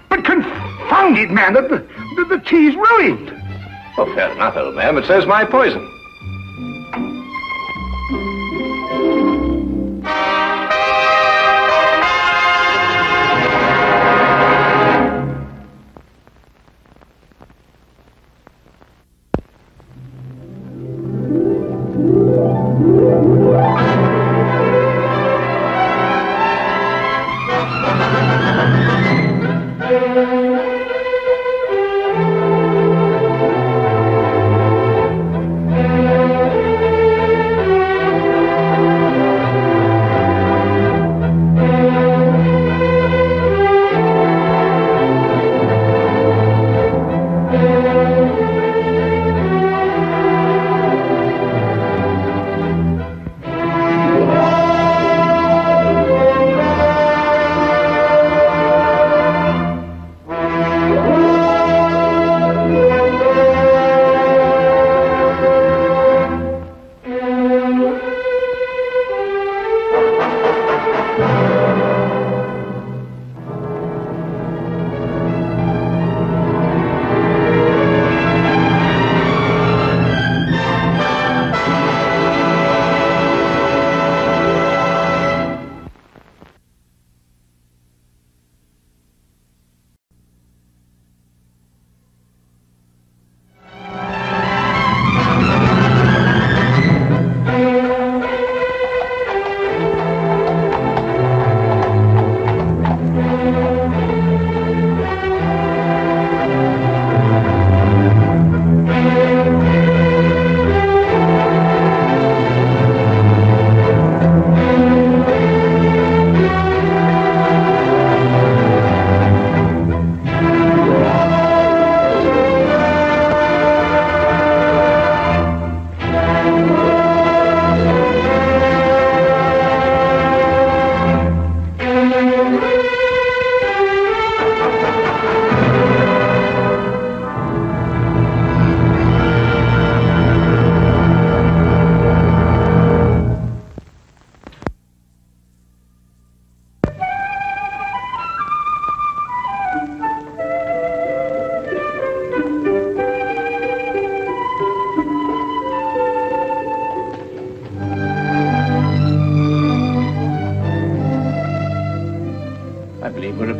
But confound it, man, the tea's ruined. Oh, fair enough, old man, but so's my poison.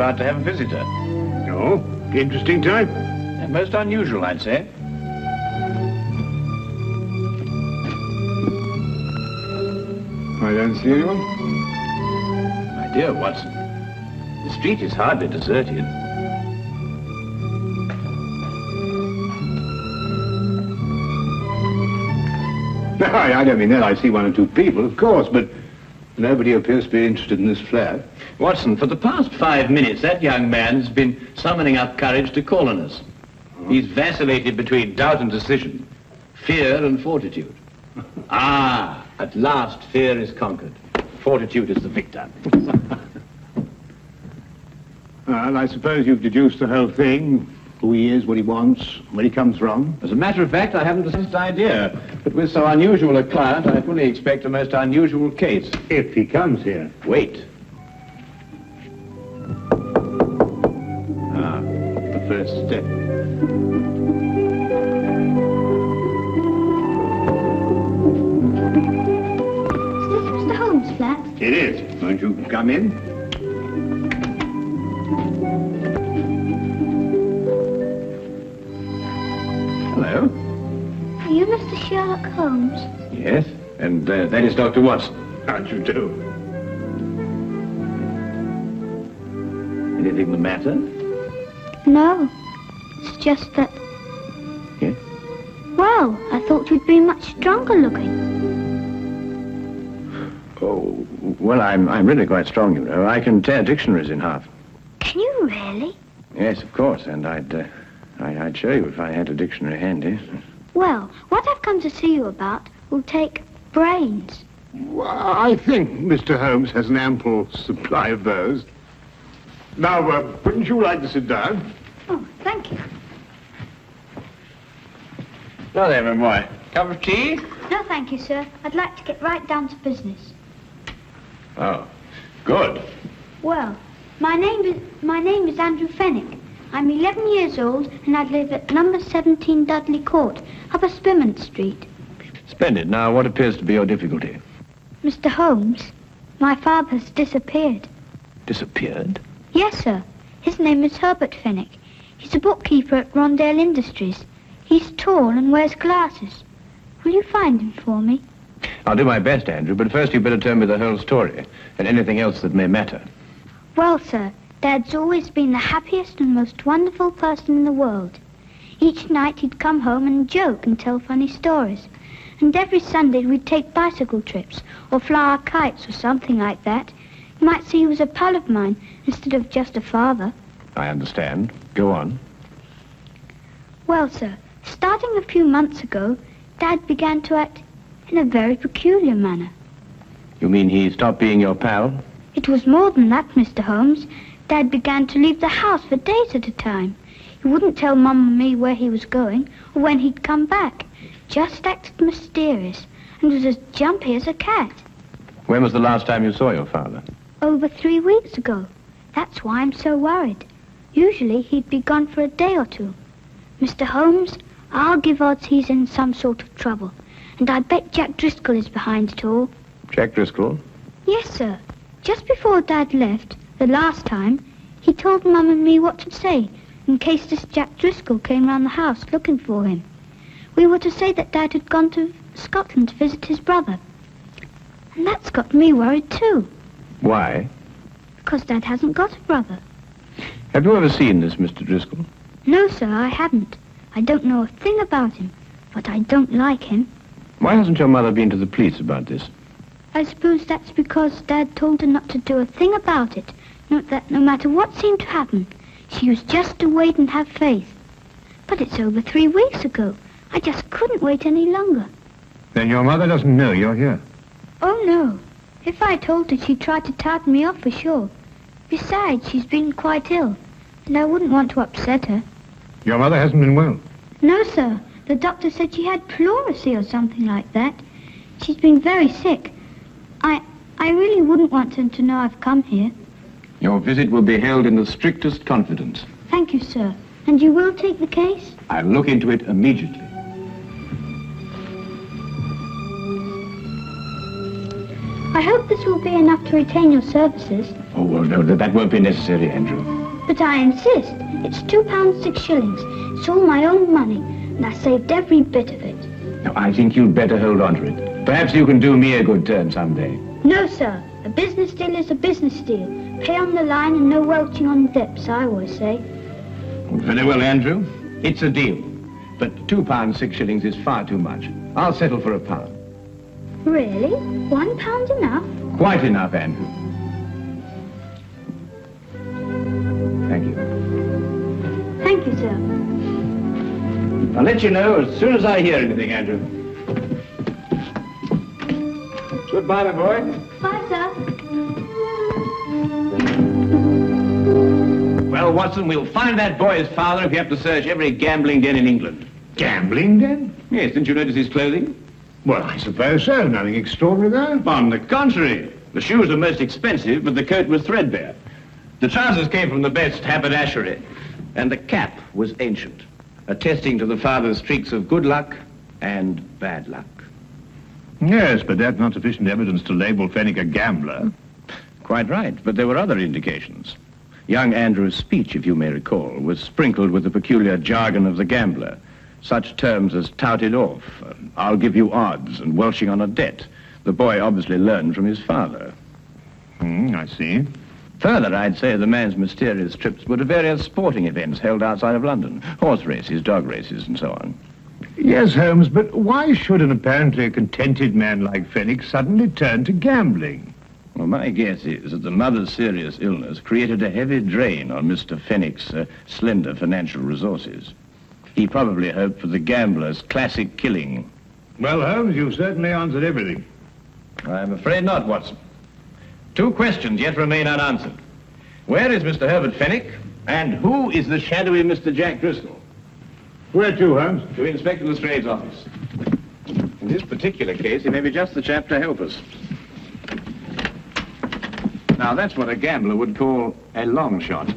about to have a visitor. Oh, interesting type. Most unusual, I'd say. I don't see anyone. My dear Watson, the street is hardly deserted. I don't mean that. I see one or two people, of course, but nobody appears to be interested in this flat. Watson, for the past 5 minutes, that young man has been summoning up courage to call on us. He's vacillated between doubt and decision, fear and fortitude. Ah, at last fear is conquered. Fortitude is the victor. Well, I suppose you've deduced the whole thing. Who he is, what he wants, where he comes from. As a matter of fact, I haven't the least idea. But with so unusual a client, I fully expect a most unusual case. If he comes here. Wait. Ah, the first step. Is this Mr. Holmes' flat? It is. Won't you come in? Hello. Are you Mr. Sherlock Holmes? Yes, and that is Dr. Watson. How'd you do? Anything the matter? No. It's just that... Yes? Well, I thought you'd be much stronger looking. Oh, well, I'm really quite strong, you know. I can tear dictionaries in half. Can you really? Yes, of course, and I'd show you if I had a dictionary handy. Well, what I've come to see you about will take brains. Well, I think Mr. Holmes has an ample supply of those. Now, wouldn't you like to sit down? Oh, thank you. Now then, my boy. Cup of tea? No, thank you, sir. I'd like to get right down to business. Oh, good. Well, my name is Andrew Fenwick. I'm 11 years old, and I live at number 17 Dudley Court, Upper Spimment Street. Splendid. Now, what appears to be your difficulty? Mr. Holmes, my father's disappeared. Disappeared? Yes, sir. His name is Herbert Fenwick. He's a bookkeeper at Rondale Industries. He's tall and wears glasses. Will you find him for me? I'll do my best, Andrew, but first you'd better tell me the whole story, and anything else that may matter. Well, sir, Dad's always been the happiest and most wonderful person in the world. Each night he'd come home and joke and tell funny stories. And every Sunday we'd take bicycle trips or fly our kites or something like that. You might see he was a pal of mine instead of just a father. I understand. Go on. Well, sir, starting a few months ago, Dad began to act in a very peculiar manner. You mean he stopped being your pal? It was more than that, Mr. Holmes. Dad began to leave the house for days at a time. He wouldn't tell Mum and me where he was going or when he'd come back. Just acted mysterious and was as jumpy as a cat. When was the last time you saw your father? Over 3 weeks ago. That's why I'm so worried. Usually he'd be gone for a day or two. Mr. Holmes, I'll give odds he's in some sort of trouble. And I bet Jack Driscoll is behind it all. Jack Driscoll? Yes, sir. Just before Dad left, the last time, he told Mum and me what to say in case this Jack Driscoll came round the house looking for him. We were to say that Dad had gone to Scotland to visit his brother. And that's got me worried too. Why? Because Dad hasn't got a brother. Have you ever seen this Mr. Driscoll? No, sir, I haven't. I don't know a thing about him, but I don't like him. Why hasn't your mother been to the police about this? I suppose that's because Dad told her not to do a thing about it. That no matter what seemed to happen, she was just to wait and have faith. But it's over 3 weeks ago. I just couldn't wait any longer. Then your mother doesn't know you're here? Oh, no. If I told her, she'd try to tartan me off for sure. Besides, she's been quite ill, and I wouldn't want to upset her. Your mother hasn't been well? No, sir. The doctor said she had pleurisy or something like that. She's been very sick. I really wouldn't want her to know I've come here. Your visit will be held in the strictest confidence. Thank you, sir. And you will take the case? I'll look into it immediately. I hope this will be enough to retain your services. Oh, well, no, that won't be necessary, Andrew. But I insist. It's £2 6 shillings. It's all my own money, and I saved every bit of it. No, I think you'd better hold on to it. Perhaps you can do me a good turn someday. No, sir. A business deal is a business deal. Pay on the line and no welching on dips, I always say. Very well, Andrew. It's a deal. But £2 6 shillings is far too much. I'll settle for £1. Really? £1 enough? Quite enough, Andrew. Thank you. Thank you, sir. I'll let you know as soon as I hear anything, Andrew. Goodbye, my boy. Bye, sir. Well, Watson, we'll find that boy's father if you have to search every gambling den in England. Gambling den? Yes, didn't you notice his clothing? Well, I suppose so. Nothing extraordinary there. On the contrary. The shoes were most expensive, but the coat was threadbare. The trousers came from the best haberdashery, and the cap was ancient, attesting to the father's streaks of good luck and bad luck. Yes, but that's not sufficient evidence to label Fenwick a gambler. Quite right, but there were other indications. Young Andrew's speech, if you may recall, was sprinkled with the peculiar jargon of the gambler. Such terms as touted off, I'll give you odds, and welching on a debt. The boy obviously learned from his father. I see. Further, I'd say the man's mysterious trips were to various sporting events held outside of London. Horse races, dog races, and so on. Yes, Holmes, but why should an apparently contented man like Fenwick suddenly turn to gambling? Well, my guess is that the mother's serious illness created a heavy drain on Mr. Fenwick's slender financial resources. He probably hoped for the gambler's classic killing. Well, Holmes, you've certainly answered everything. I'm afraid not, Watson. 2 questions yet remain unanswered. Where is Mr. Herbert Fenwick? And who is the shadowy Mr. Jack Driscoll? Where to, Holmes? To Inspector Lestrade's office. In this particular case, he may be just the chap to help us. Now, that's what a gambler would call a long shot.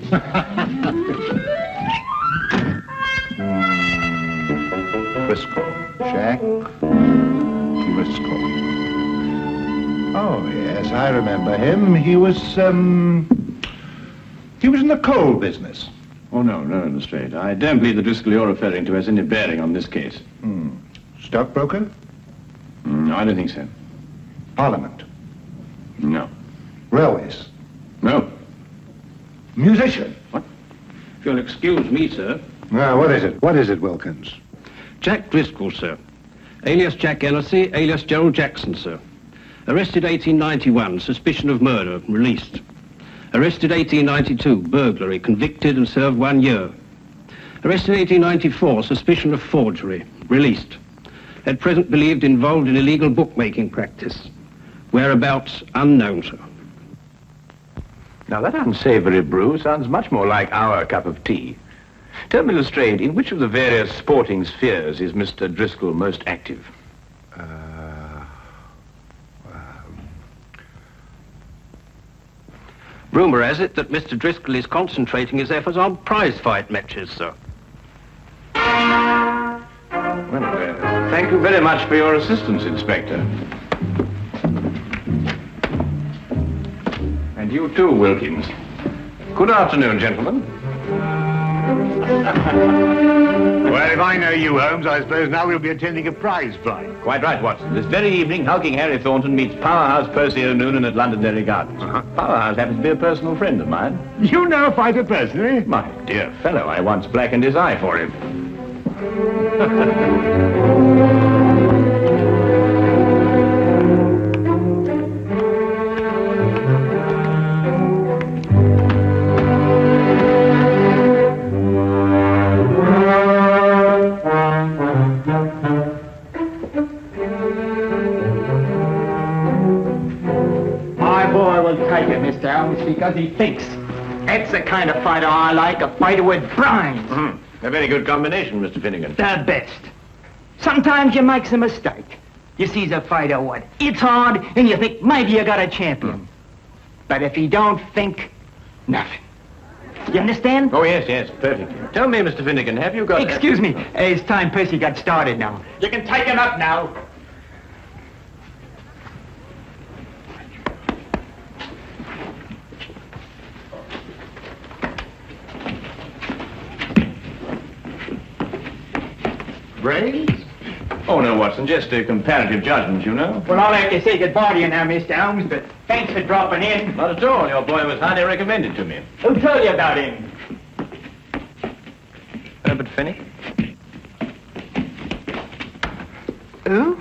Driscoll. Jack Driscoll. Oh, yes, I remember him. He was in the coal business. Oh, no, Lestrade. I don't believe the Driscoll you're referring to has any bearing on this case. Stockbroker? I don't think so. Parliament? No. Railways? No. Musician? What? If you'll excuse me, sir. What is it? What is it, Wilkins? Jack Driscoll, sir. Alias Jack Ellisy, alias Gerald Jackson, sir. Arrested 1891, suspicion of murder, released. Arrested 1892, burglary, convicted and served 1 year. Arrested 1894, suspicion of forgery, released. At present believed involved in illegal bookmaking practice. Whereabouts unknown, sir. Now, that unsavory brew sounds much more like our cup of tea. Tell me, Lestrade, in which of the various sporting spheres is Mr. Driscoll most active? Rumour has it that Mr. Driscoll is concentrating his efforts on prize fight matches, sir. Well, thank you very much for your assistance, Inspector. And you too, Wilkins. Good afternoon, gentlemen. Well, if I know you, Holmes, I suppose now we'll be attending a prize fight. Quite right, Watson. This very evening, hulking Harry Thornton meets Powerhouse Percy O'Noonan at Londonderry Gardens. Powerhouse happens to be a personal friend of mine. You know a fighter personally? My dear fellow, I once blackened his eye for him. Because he thinks. That's the kind of fighter I like, a fighter with brains. A very good combination, Mr. Finnegan. The best. Sometimes you makes a mistake. You sees a fighter what? It's hard, and you think maybe you got a champion. But if he don't think, nothing. You understand? Oh, yes, perfectly. Tell me, Mr. Finnegan, have you got... Excuse me. It's time Percy got started now. You can take him up now. Brains? Oh, no, Watson, just a comparative judgment, you know. Well, I'll have to say goodbye to you now, Mr. Holmes, but thanks for dropping in. Not at all. Your boy was highly recommended to me. Who told you about him? Herbert Fenwick? Who?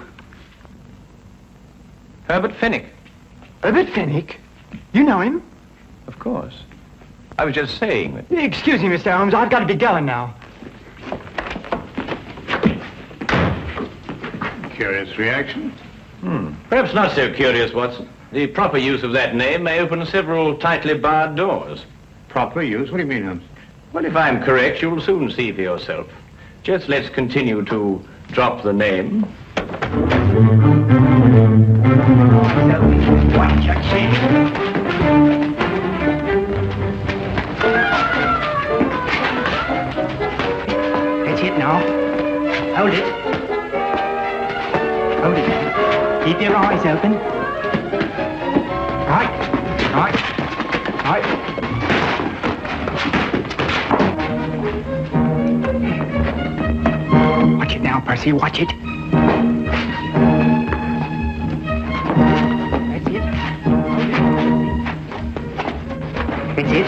Herbert Fenwick. Herbert Fenwick? You know him? Of course. I was just saying that. Excuse me, Mr. Holmes, I've got to be going now. Curious reaction. Perhaps not so curious, Watson. The proper use of that name may open several tightly barred doors. Proper use? What do you mean, Holmes? Well, if I'm correct, you'll soon see for yourself. Just let's continue to drop the name. That's it now. Hold it. Hold it now. Keep your eyes open. Right. Right. Right. Watch it now, Percy. Watch it. That's it. That's it.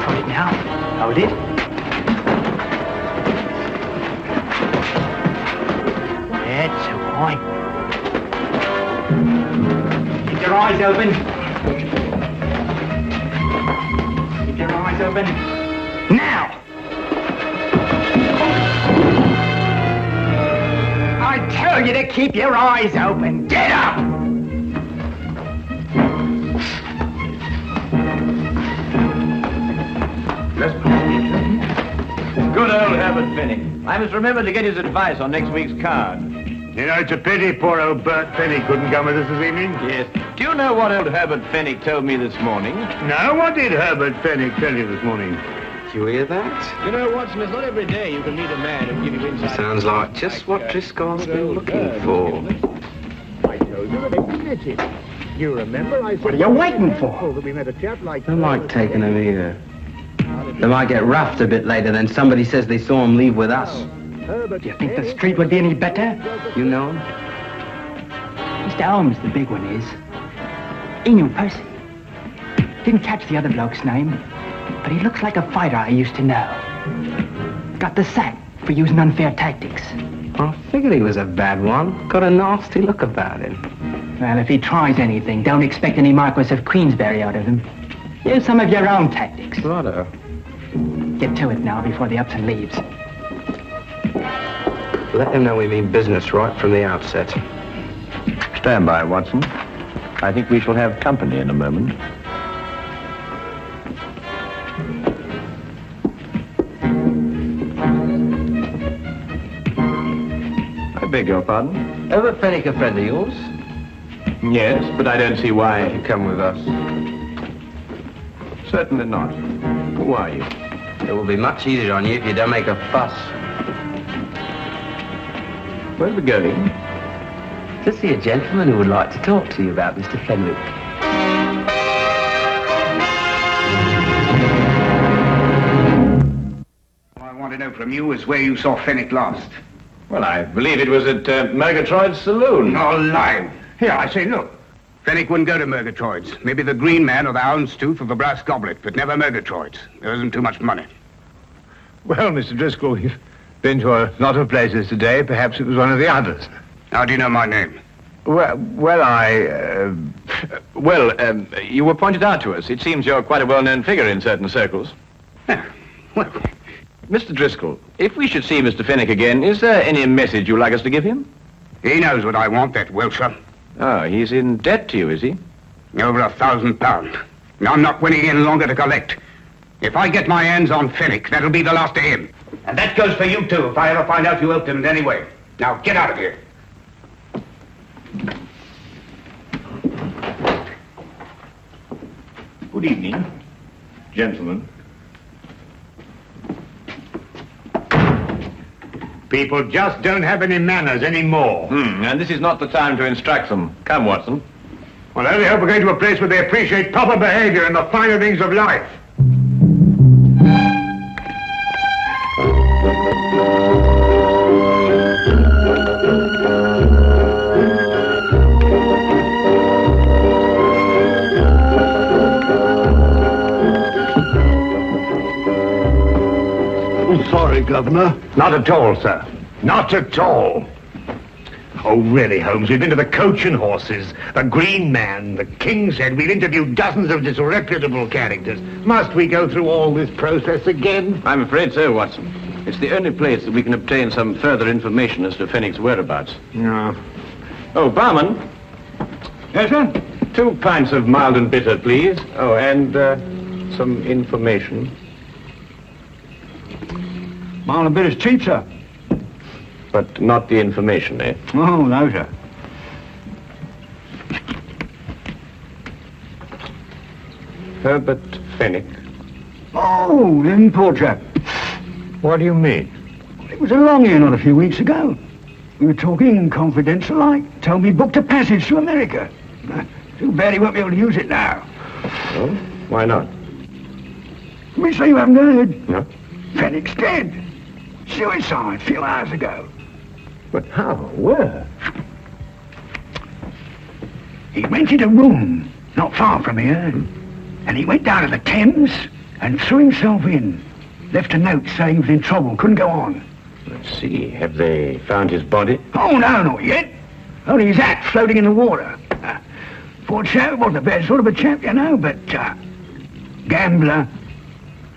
Hold it now. Hold it. That's right. Keep your eyes open. Keep your eyes open. Now! I tell you to keep your eyes open. Get up! Good old Herbert Fenwick. I must remember to get his advice on next week's card. You know, it's a pity poor old Bert Fenwick couldn't come with us this evening. Yes. Do you know what old Herbert Fenwick told me this morning? No, what did Herbert Fenwick tell you this morning? Did you hear that? You know, Watson, it's not every day you can meet a man who'll give you insight. Sounds like just what Driscoll's been looking for. I told you that he did it. You remember I said... What are you waiting for? That we met a chap like... I like taking him here. They might get roughed a bit later, then somebody says they saw him leave with us. Do you think the street would be any better? You know him? Mr. Holmes, the big one is. He knew Percy. Didn't catch the other bloke's name, but he looks like a fighter I used to know. Got the sack for using unfair tactics. I figured he was a bad one. Got a nasty look about him. Well, if he tries anything, don't expect any Marquis of Queensberry out of him. Use some of your own tactics. Righto. Get to it now before the Upton leaves. Let him know we mean business right from the outset. Stand by, Watson. I think we shall have company in a moment. I beg your pardon? Herbert Fenwick a friend of yours? Yes, but I don't see why. You come with us. Certainly not. Who are you? It will be much easier on you if you don't make a fuss. Where are we going? To see a gentleman who would like to talk to you about Mr. Fenwick. All I want to know from you is where you saw Fenwick last. Well, I believe it was at Murgatroyd's saloon. No lie. Here, I say, look. Fenwick wouldn't go to Murgatroyd's. Maybe the Green Man or the Houndstooth or the Brass Goblet, but never Murgatroyd's. There isn't too much money. Well, Mr. Driscoll, you've been to a lot of places today. Perhaps it was one of the others. How do you know my name? Well, you were pointed out to us. It seems you're quite a well-known figure in certain circles. Well, Mr. Driscoll, if we should see Mr. Fenwick again, is there any message you'd like us to give him? he knows what I want, that Wilshire. Oh, he's in debt to you, is he? Over £1,000. Now, I'm not winning any longer to collect. If I get my hands on Fenwick, that'll be the last of him. And that goes for you, too, if I ever find out you helped him in any way. Now, get out of here. Good evening, gentlemen. People just don't have any manners anymore. And this is not the time to instruct them. Come, Watson. Well, I only hope we're going to a place where they appreciate proper behavior and the finer things of life. sorry, Governor. Not at all, sir. Not at all. Oh, really, Holmes, we've been to the Coach and Horses, the Green Man, the King's Head. We've interviewed dozens of disreputable characters. Must we go through all this process again? I'm afraid so, Watson. It's the only place that we can obtain some further information as to Fenwick's whereabouts. No. Oh, barman. Yes, sir? 2 pints of mild and bitter, please. Oh, and some information. Mild and bitter's cheap, sir. But not the information, eh? Oh, no, sir. Herbert Fenwick. Oh, the poor chap. What do you mean? It was along here not a few weeks ago. We were talking confidential like. Told me he booked a passage to America. Too bad he won't be able to use it now. Oh? Why not? We say you haven't heard. No. Fenwick's dead. Suicide a few hours ago. But how? Where? He rented a room not far from here. And he went down to the Thames and threw himself in. Left a note saying he was in trouble, couldn't go on. Let's see. Have they found his body? Oh, no, not yet. Only his hat floating in the water. Poor chap, wasn't a bad sort of a chap, you know, but gambler.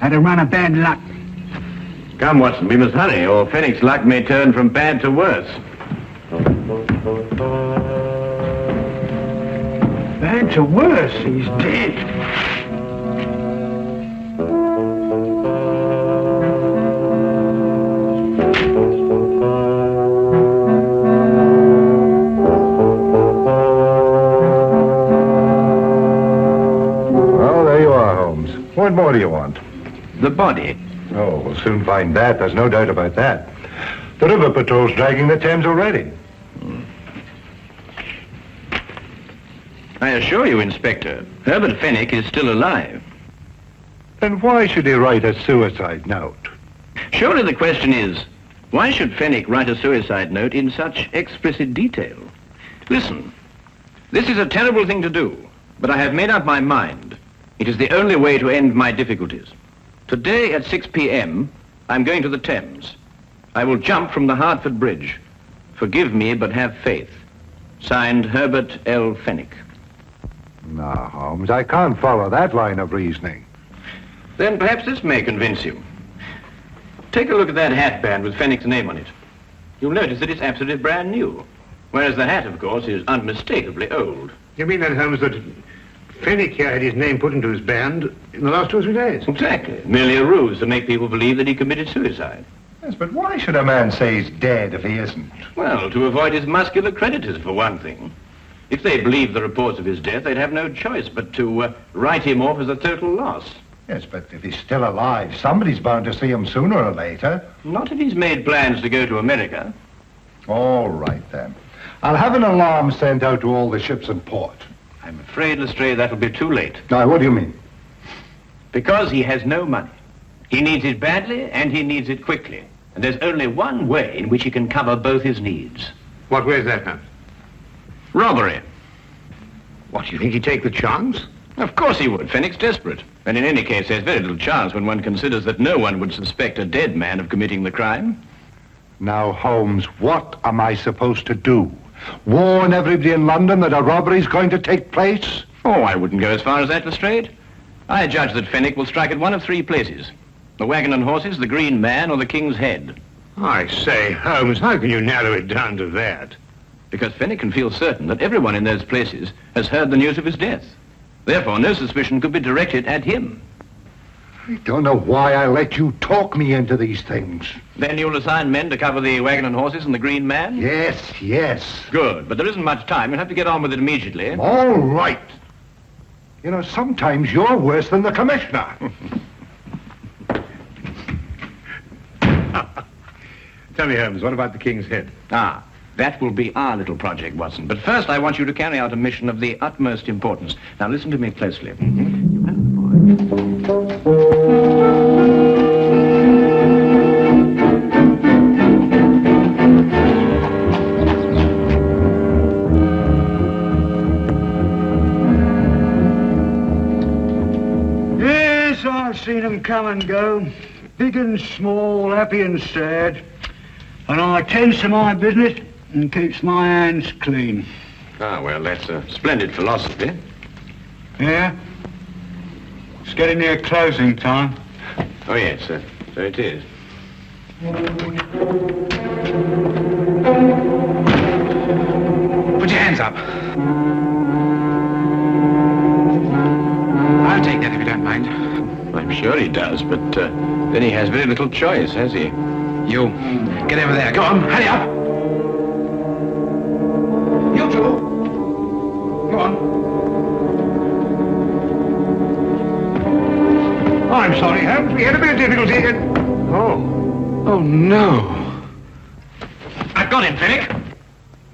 Had a run of bad luck. Come, Watson, we must hurry, or Fenwick's luck may turn from bad to worse. Bad to worse, he's dead. Well, there you are, Holmes. What more do you want? The body. Oh, we'll soon find that. There's no doubt about that. The river patrol's dragging the Thames already. I assure you, Inspector, Herbert Fenwick is still alive. Then why should he write a suicide note? Surely the question is, why should Fenwick write a suicide note in such explicit detail? Listen, this is a terrible thing to do, but I have made up my mind. It is the only way to end my difficulties. Today at 6 p.m., I'm going to the Thames. I will jump from the Hertford Bridge. Forgive me, but have faith. Signed, Herbert L. Fenwick. No, Holmes, I can't follow that line of reasoning. Then perhaps this may convince you. Take a look at that hatband with Fenwick's name on it. You'll notice that it's absolutely brand new, whereas the hat, of course, is unmistakably old. You mean then, Holmes, that Fenwick here had his name put into his band in the last 2 or 3 days? Exactly. Merely a ruse to make people believe that he committed suicide. Yes, but why should a man say he's dead if he isn't? Well, to avoid his muscular creditors, for one thing. If they believed the reports of his death, they'd have no choice but to write him off as a total loss. Yes, but if he's still alive, somebody's bound to see him sooner or later. Not if he's made plans to go to America. All right, then. I'll have an alarm sent out to all the ships in port. I'm afraid, Lestrade, that'll be too late. Now, what do you mean? Because he has no money. He needs it badly, and he needs it quickly. And there's only one way in which he can cover both his needs. What way is that, Holmes? Robbery. What, you think he'd take the chance? Of course he would. Fenwick's desperate. And in any case, there's very little chance when one considers that no one would suspect a dead man of committing the crime. Now, Holmes, what am I supposed to do? Warn everybody in London that a robbery's going to take place? Oh, I wouldn't go as far as that, Lestrade. I judge that Fenwick will strike at one of 3 places. The Wagon and Horses, the Green Man, or the King's Head. I say, Holmes, how can you narrow it down to that? Because Fenwick can feel certain that everyone in those places has heard the news of his death. Therefore, no suspicion could be directed at him. I don't know why I let you talk me into these things. Then you'll assign men to cover the Wagon and Horses and the Green Man? Yes, yes. Good, but there isn't much time. You'll have to get on with it immediately. All right. You know, sometimes you're worse than the commissioner. Tell me, Holmes, what about the King's Head? Ah, that will be our little project, Watson. But first, I want you to carry out a mission of the utmost importance. Now, listen to me closely. Yes, I've seen them come and go. big and small, happy and sad. And I attends to my business and keeps my hands clean. Ah, well, that's a splendid philosophy. Yeah? It's getting near closing time. Oh, yes, so it is. Put your hands up. I'll take that if you don't mind. I'm sure he does, but then he has very little choice, has he? You, get over there. Go on, hurry up. You two. Go on. I'm sorry, Holmes. We had a bit of difficulty again. Oh, no. I've got him, Fenwick.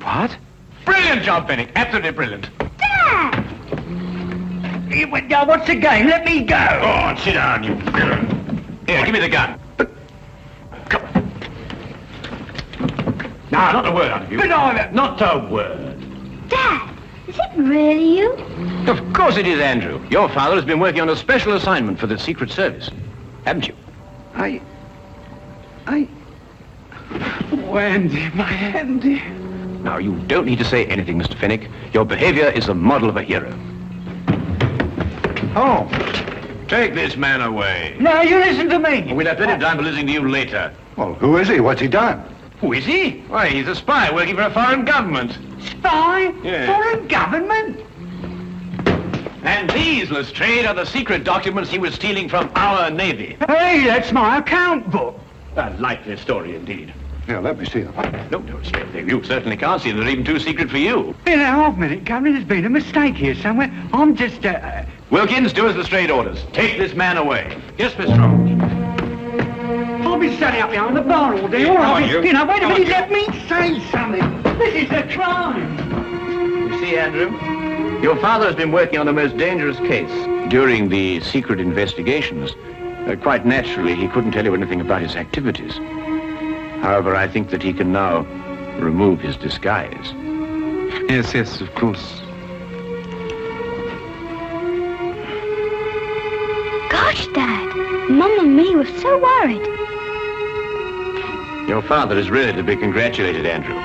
What? Brilliant job, Fenwick. Absolutely brilliant. Dad! What's the game? Let me go. Go on, sit down, you villain. Here, give me the gun. Come on. Now, not a word out of you. But Not a word. Dad, is it really you? Of course it is, Andrew. Your father has been working on a special assignment for the Secret Service. Haven't you? Oh, Andy, my Andy. Now, you don't need to say anything, Mr. Fenwick. Your behavior is the model of a hero. Oh, take this man away. No, you listen to me. We'll have plenty of time for listening to you later. Well, who is he? What's he done? Who is he? Why, he's a spy working for a foreign government. Spy? Yeah. Foreign government? And these, Lestrade, are the secret documents he was stealing from our Navy. Hey, that's my account book. A likely story, indeed. Here, let me see them. No, Lestrade, you certainly can't see them. They're even too secret for you. In a half minute, Governor, there's been a mistake here somewhere. I'm just, Wilkins, do as Lestrade orders. Take this man away. Yes, Miss Strong. I'll be standing up behind the bar all day. All right, you know, wait a minute, let me say something. This is a crime. You see, Andrew, your father has been working on a most dangerous case. During the secret investigations, quite naturally, he couldn't tell you anything about his activities. However, I think that he can now remove his disguise. Yes, of course. Gosh, Dad, Mum and me were so worried. Your father is really to be congratulated, Andrew.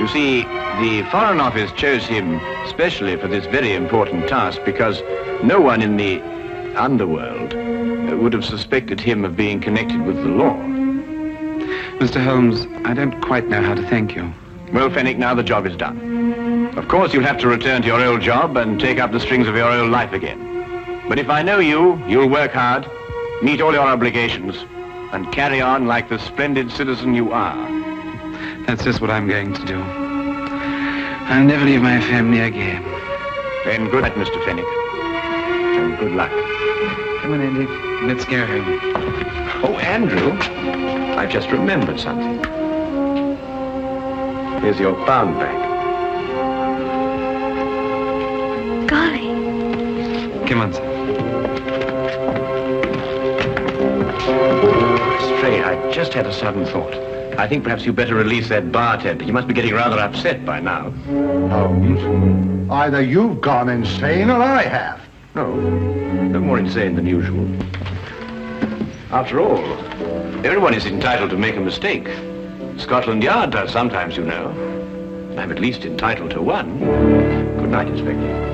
You see, the Foreign Office chose him specially for this very important task because no one in the underworld would have suspected him of being connected with the law. Mr. Holmes, I don't quite know how to thank you. Well, Fenwick, now the job is done. Of course, you'll have to return to your old job and take up the strings of your old life again. But if I know you, you'll work hard, meet all your obligations, and carry on like the splendid citizen you are. That's just what I'm going to do. I'll never leave my family again. Then good night, Mr. Fenwick. And good luck. Come on, Andy. Let's go home. Oh, Andrew, I've just remembered something. Here's your pound bag. Golly. Come on, sir. Stray, I've just had a sudden thought. I think perhaps you better release that bartender. He must be getting rather upset by now. Holmes, either you've gone insane or I have. No more insane than usual. After all, everyone is entitled to make a mistake. Scotland Yard does sometimes, you know. I'm at least entitled to one. Good night, Inspector.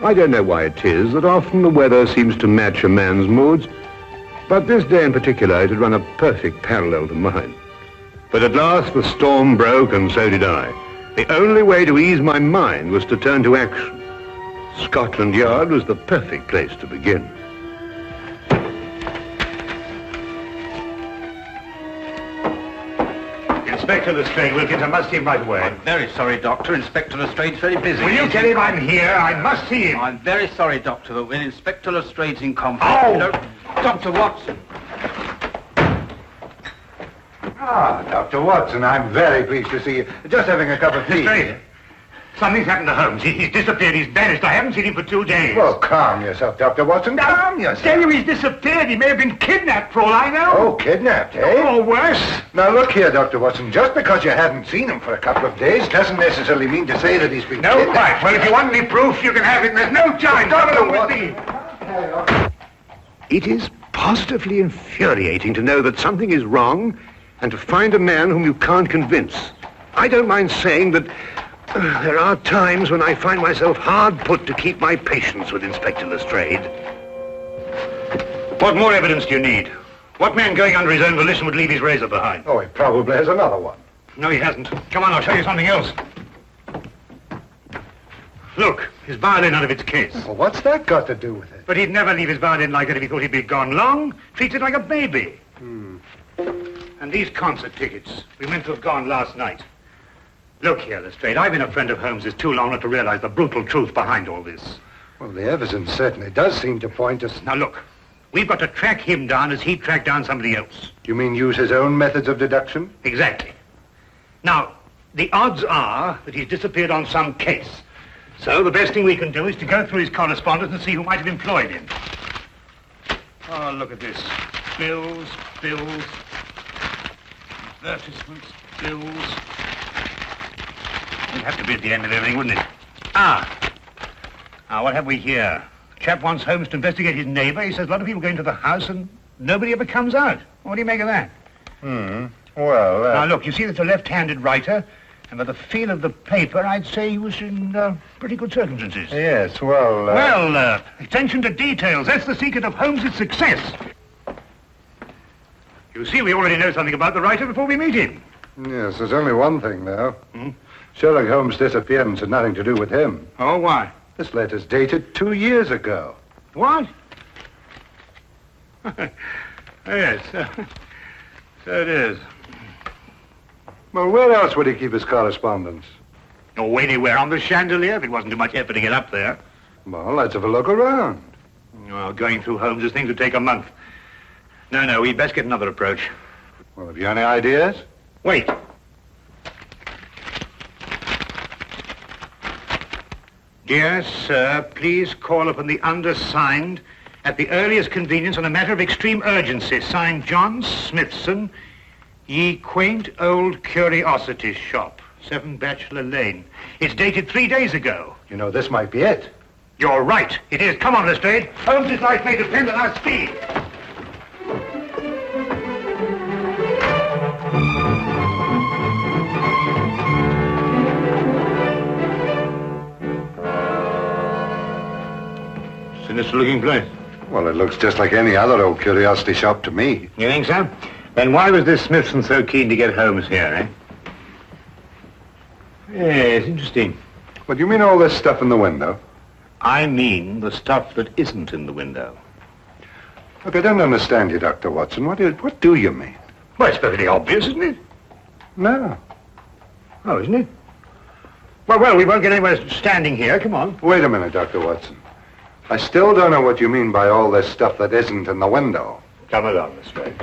I don't know why it is that often the weather seems to match a man's moods, but this day in particular it had run a perfect parallel to mine. But at last the storm broke, and so did I. The only way to ease my mind was to turn to action. Scotland Yard was the perfect place to begin. Inspector Lestrade, Wilkins, I must see him right away. I'm very sorry, Doctor. Inspector Lestrade's very busy. Will you tell him I'm here? I must see him. I'm very sorry, Doctor, but when Inspector Lestrade's in conference... Oh! Dr. Watson. Ah, Dr. Watson, I'm very pleased to see you. Just having a cup of tea. Lestrade, something's happened to Holmes. He's disappeared. He's vanished. I haven't seen him for 2 days. Well, calm yourself, Dr. Watson. Calm yourself. Tell you he's disappeared. He may have been kidnapped, for all I know. Oh, kidnapped, eh? Or worse. Now, look here, Dr. Watson. Just because you haven't seen him for a couple of days doesn't necessarily mean to say that he's been No, kidnapped. quite. Well, if you want any proof, you can have it. There's no time. Dr. Watson. It is positively infuriating to know that something is wrong and to find a man whom you can't convince. I don't mind saying that there are times when I find myself hard put to keep my patience with Inspector Lestrade. What more evidence do you need? What man going under his own volition would leave his razor behind? Oh, he probably has another one. No, he hasn't. Come on, I'll show you something else. Look, his violin out of its case. Well, what's that got to do with it? But he'd never leave his violin like that if he thought he'd be gone long. Treats it like a baby. And these concert tickets, we meant to have gone last night. Look here, Lestrade, I've been a friend of Holmes's too long not to realize the brutal truth behind all this. Well, the evidence certainly does seem to point us... Now, look, we've got to track him down as he tracked down somebody else. You mean use his own methods of deduction? Exactly. Now, the odds are that he's disappeared on some case. So the best thing we can do is to go through his correspondence and see who might have employed him. Oh, look at this. Bills, advertisements, bills. It'd have to be at the end of everything, wouldn't it? Now, what have we here? Chap wants Holmes to investigate his neighbor. He says a lot of people go into the house and nobody ever comes out. What do you make of that? Well, Now, look, you see that's a left-handed writer, and by the feel of the paper, I'd say he was in pretty good circumstances. Yes, well, attention to details. That's the secret of Holmes' success. You see, we already know something about the writer before we meet him. Yes, there's only one thing, though. Sherlock Holmes' disappearance had nothing to do with him. Oh, why? This letter's dated 2 years ago. What? Yes, so it is. Well, where else would he keep his correspondence? Oh, anywhere on the chandelier, if it wasn't too much effort to get up there. Well, let's have a look around. Well, going through Holmes' things would take a month. No, we'd best get another approach. Well, have you any ideas? Wait. Dear sir, please call upon the undersigned at the earliest convenience on a matter of extreme urgency. Signed, John Smithson, Ye Quaint Old Curiosities Shop, 7 Bachelor Lane. It's dated 3 days ago. You know, this might be it. You're right. It is. Come on, Lestrade. Holmes' life may depend on our speed. Sinister-looking place. Well, it looks just like any other old curiosity shop to me. You think so? Then why was this Smithson so keen to get Holmes here, eh? Yes, interesting. What do you mean all this stuff in the window? I mean the stuff that isn't in the window. Look, I don't understand you, Dr. Watson. What do you mean? Well, it's perfectly obvious, isn't it? No. Oh, isn't it? Well, we won't get anywhere standing here. Come on. Wait a minute, Dr. Watson. I still don't know what you mean by all this stuff that isn't in the window. Come along, Lestrade.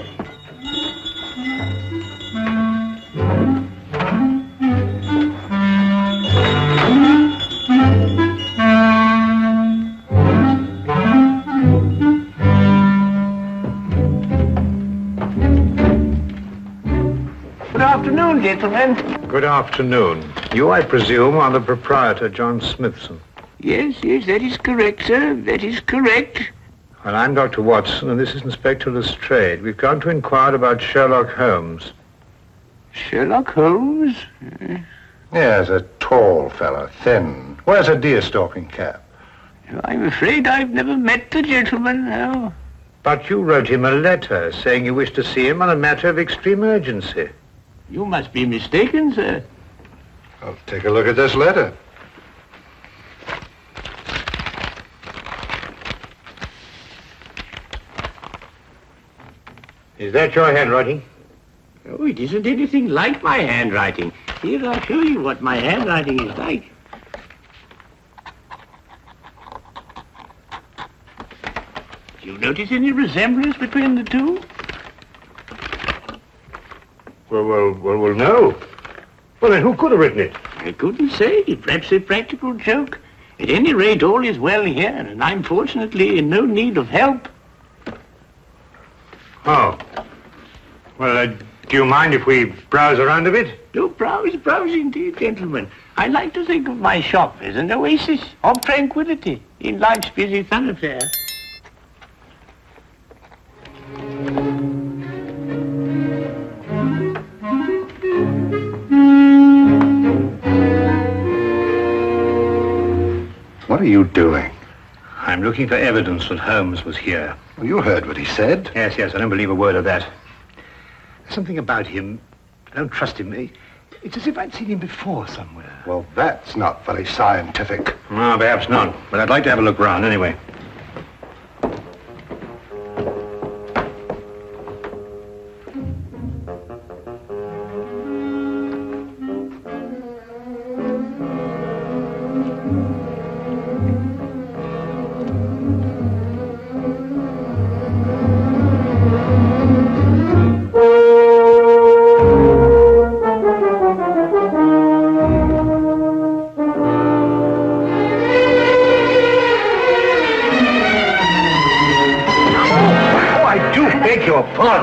Good afternoon, gentlemen. Good afternoon. You, I presume, are the proprietor, John Smithson. Yes, that is correct, sir. That is correct. Well, I'm Dr. Watson, and this is Inspector Lestrade. We've come to inquire about Sherlock Holmes. Sherlock Holmes? Yes, a tall fella, thin. Wears a deer-stalking cap. I'm afraid I've never met the gentleman, no. But you wrote him a letter saying you wished to see him on a matter of extreme urgency. You must be mistaken, sir. I'll take a look at this letter. Is that your handwriting? Oh, it isn't anything like my handwriting. Here, I'll show you what my handwriting is like. Do you notice any resemblance between the two? Well, no. Well, then who could have written it? I couldn't say. Perhaps a practical joke. At any rate, all is well here, and I'm fortunately in no need of help. Oh. Well, do you mind if we browse around a bit? No, browse indeed, gentlemen. I like to think of my shop as an oasis of tranquility in life's busy thoroughfare. What are you doing? I'm looking for evidence that Holmes was here. Well, you heard what he said. Yes, I don't believe a word of that. There's something about him. I don't trust him. It's as if I'd seen him before somewhere. Well, that's not very scientific. No, perhaps not. But I'd like to have a look round anyway.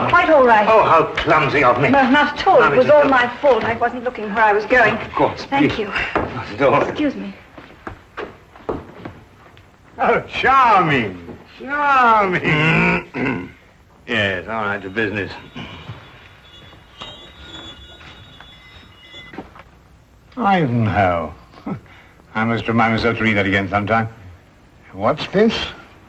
Quite all right. Oh, how clumsy of me. No, not at all. It was all my fault. I wasn't looking where I was going. Of course. Thank you. Not at all. Excuse me. Oh, charming. Charming. Yes, all right, to business. Ivanhoe. I must remind myself to read that again sometime. What's this?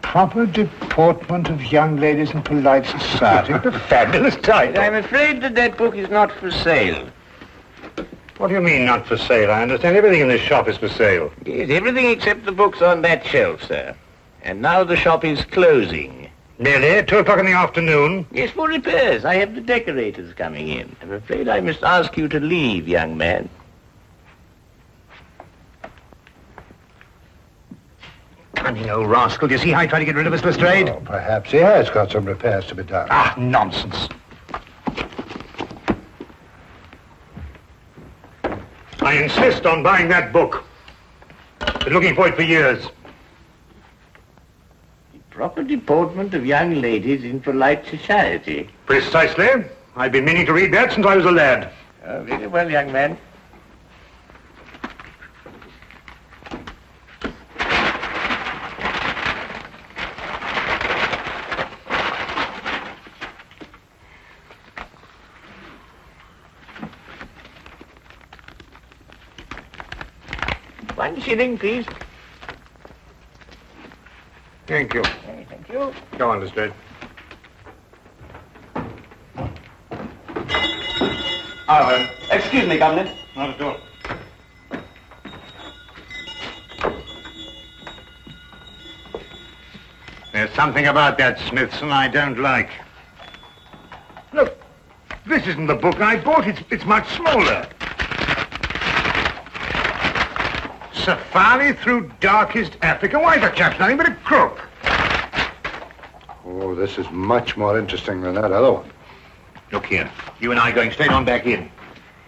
Proper deportment of young ladies in polite society. What a fabulous title. I'm afraid that book is not for sale. What do you mean, not for sale? I understand everything in this shop is for sale. Yes, everything except the books on that shelf, sir. And now the shop is closing. Really? 2 o'clock in the afternoon? Yes, for repairs. I have the decorators coming in. I'm afraid I must ask you to leave, young man. Cunning old rascal. Do you see how he tried to get rid of us, Lestrade? Oh, perhaps he has got some repairs to be done. Ah, nonsense. I insist on buying that book. Been looking for it for years. Proper deportment of young ladies in polite society. Precisely. I've been meaning to read that since I was a lad. Very well, young man. $1 please. Thank you. Thank you. Go on, Lestrade. Excuse me, Governor. Not at all. There's something about that Smithson I don't like. Look, this isn't the book I bought. It's much smaller. Safari through darkest Africa. Why, the chap's nothing but a crook. Oh, this is much more interesting than that other one. Look here. You and I are going straight on back in.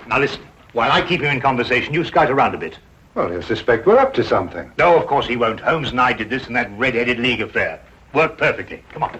Now listen, while I keep him in conversation, you scout around a bit. Well, he'll suspect we're up to something. No, of course he won't. Holmes and I did this in that red-headed league affair. Worked perfectly. Come on.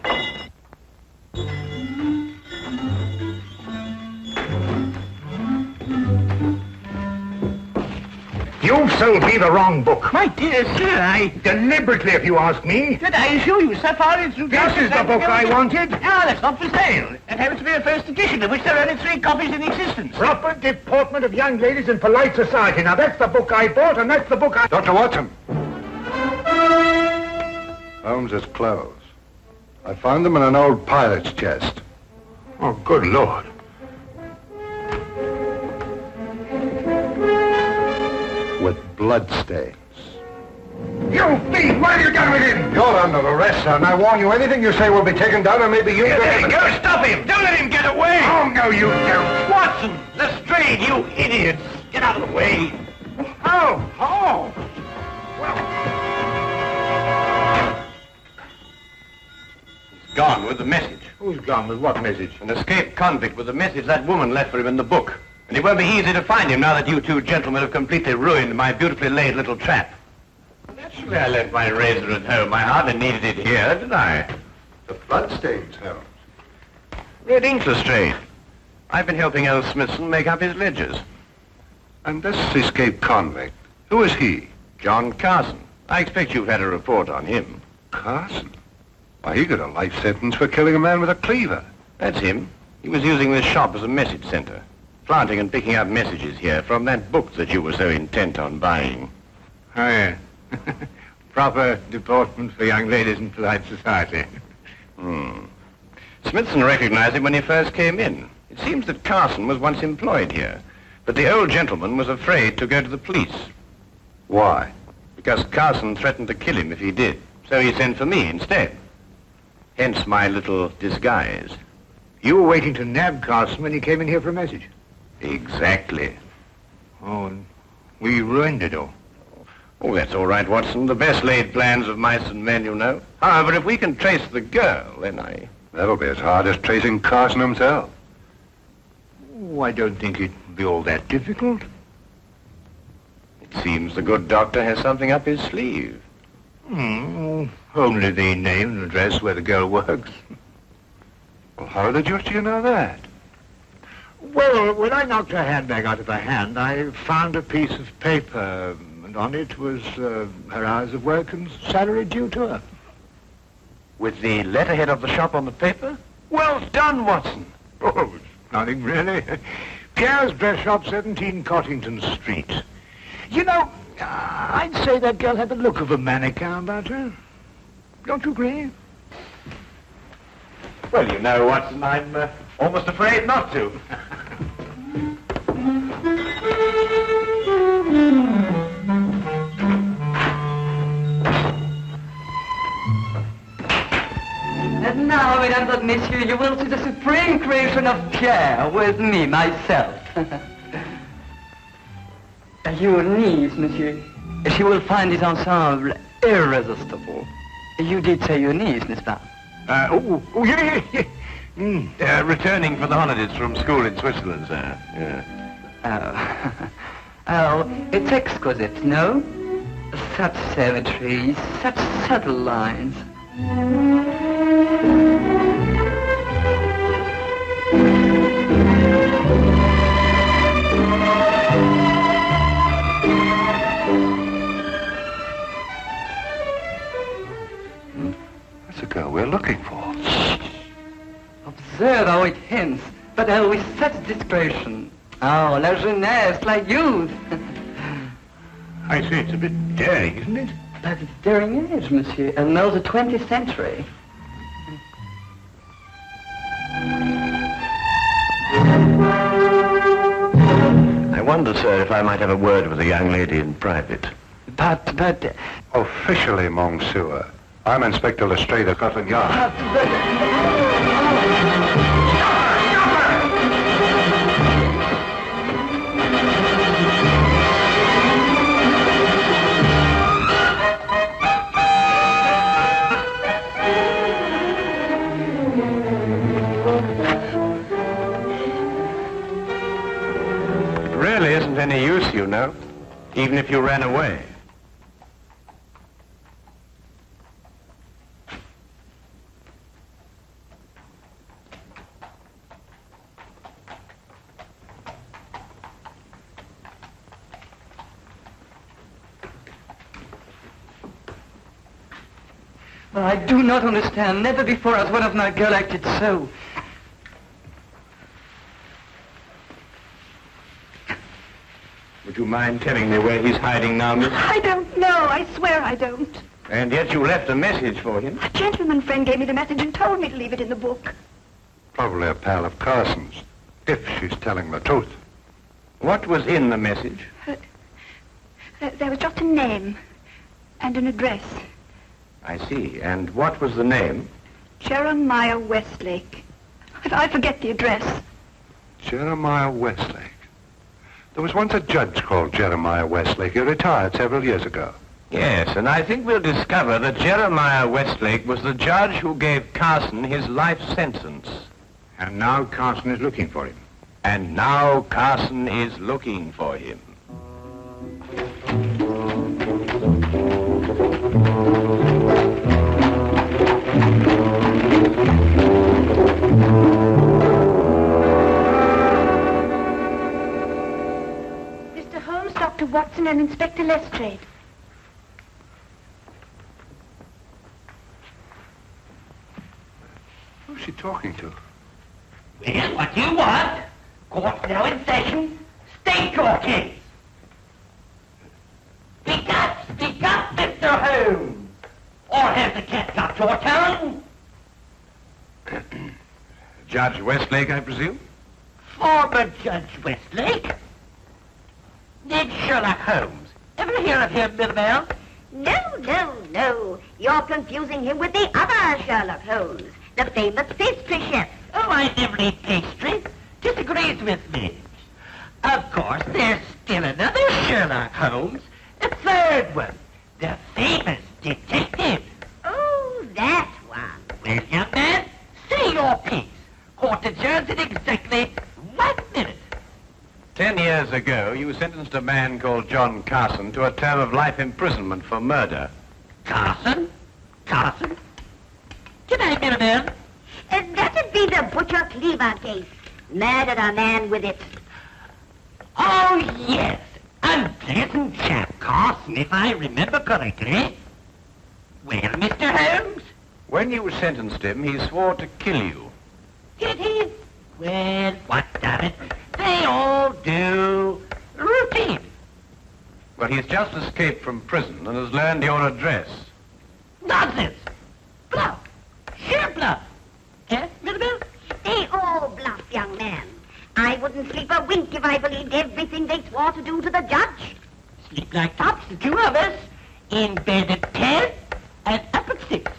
You've sold me the wrong book. My dear sir, Deliberately, if you ask me. Did I assure you, Safari through... This is the book I wanted. No, that's not for sale. It happens to be a first edition, of which there are only 3 copies in existence. Proper deportment of young ladies in polite society. Now, that's the book I bought, and that's the book I... Dr. Watson. Holmes's clothes. I found them in an old pilot's chest. Oh, good Lord. With bloodstains. You thief! What have you done with him? You're under arrest, son. I warn you, anything you say will be taken down, and maybe you... Go, stop him! Don't let him get away! Oh, no, you don't. Watson, Lestrade, you idiots! Get out of the way! Oh! He's gone with the message. Who's gone with what message? An escaped convict with the message that woman left for him in the book. And it won't be easy to find him now that you two gentlemen have completely ruined my beautifully laid little trap. Naturally, I left my razor at home. I hardly needed it here, did I? The bloodstains, Holmes. Red ink, Lestrade. I've been helping old Smithson make up his ledgers. And this escaped convict, who is he? John Carson. I expect you've had a report on him. Carson? Why, he got a life sentence for killing a man with a cleaver. That's him. He was using this shop as a message center, planting and picking up messages here from that book that you were so intent on buying. Oh, yeah. Proper deportment for young ladies in polite society. Smithson recognized him when he first came in. It seems that Carson was once employed here, but the old gentleman was afraid to go to the police. Why? Because Carson threatened to kill him if he did, so he sent for me instead. Hence my little disguise. You were waiting to nab Carson when he came in here for a message? Exactly. Oh, and we ruined it all. Oh, that's all right, Watson. The best laid plans of mice and men, you know. However, if we can trace the girl, then That'll be as hard as tracing Carson himself. Oh, I don't think it'd be all that difficult. It seems the good doctor has something up his sleeve. Only the name and address where the girl works. Well, how the deuce do you know that? Well, when I knocked her handbag out of her hand, I found a piece of paper, and on it was her hours of work and salary due to her. With the letterhead of the shop on the paper? Well done, Watson. Oh, it's nothing really. Pierre's Dress Shop, 17 Cottington Street. You know, I'd say that girl had the look of a mannequin about her. Don't you agree? Well, you know, Watson, I'm almost afraid not to. And now, mesdames and messieurs, you will see the supreme creation of Pierre with me, myself. Your niece, monsieur, she will find this ensemble irresistible. You did say your niece, n'est-ce pas? Yeah. Returning for the holidays from school in Switzerland, sir. Yeah. Oh, it's exquisite, no? Such symmetry, such subtle lines. That's the girl we're looking for. Observe how it hints, but with such discretion. Oh, la jeunesse, la youth. I say it's a bit daring, isn't it? But it's daring age, monsieur, and now the 20th century. I wonder, sir, if I might have a word with the young lady in private. But... Officially, Monsieur, I'm Inspector Lestrade of Scotland Yard. It really isn't any use, you know, even if you ran away. Well, I do not understand. Never before has one of my girl acted so. Would you mind telling me where he's hiding now, miss? I don't know. I swear I don't. And yet you left a message for him. A gentleman friend gave me the message and told me to leave it in the book. Probably a pal of Carson's, if she's telling the truth. What was in the message? There was just a name and an address. I see. And what was the name? Jeremiah Westlake. I forget the address. Jeremiah Westlake. There was once a judge called Jeremiah Westlake. He retired several years ago. Yes, and I think we'll discover that Jeremiah Westlake was the judge who gave Carson his life sentence. And now Carson is looking for him. And now Carson is looking for him. Mr. Holmes, Dr. Watson, and Inspector Lestrade. Who's she talking to? Well, what do you want? Court's now in session. State your case. Speak up, Mr. Holmes. Or has the cat got your tongue? Judge Westlake, I presume? Former Judge Westlake? Did Sherlock Holmes ever hear of him, Mirabelle? No. You're confusing him with the other Sherlock Holmes, the famous pastry chef. Oh, I never eat pastry. Disagrees with me. Of course, there's still another Sherlock Holmes, a third one, the famous detective. Oh, that one. Well, young man, say your piece. Court adjourns in exactly 1 minute. 10 years ago, you sentenced a man called John Carson to a term of life imprisonment for murder. Carson? G'day, Mirabelle. That'd be the Butcher Cleaver case. Murdered a man with it. Oh, yes. Unpleasant chap, Carson, if I remember correctly. Well, Mr. Holmes? When you sentenced him, he swore to kill you. Did he? Well, what of it? They all do. Routine. Well, he's just escaped from prison and has learned your address. Nonsense. Bluff. Sheer bluff. Eh, Mirabelle? They all bluff, young man. I wouldn't sleep a wink if I believed everything they swore to do to the judge. Sleep like tops, the two of us. In bed at 10 and up at 6.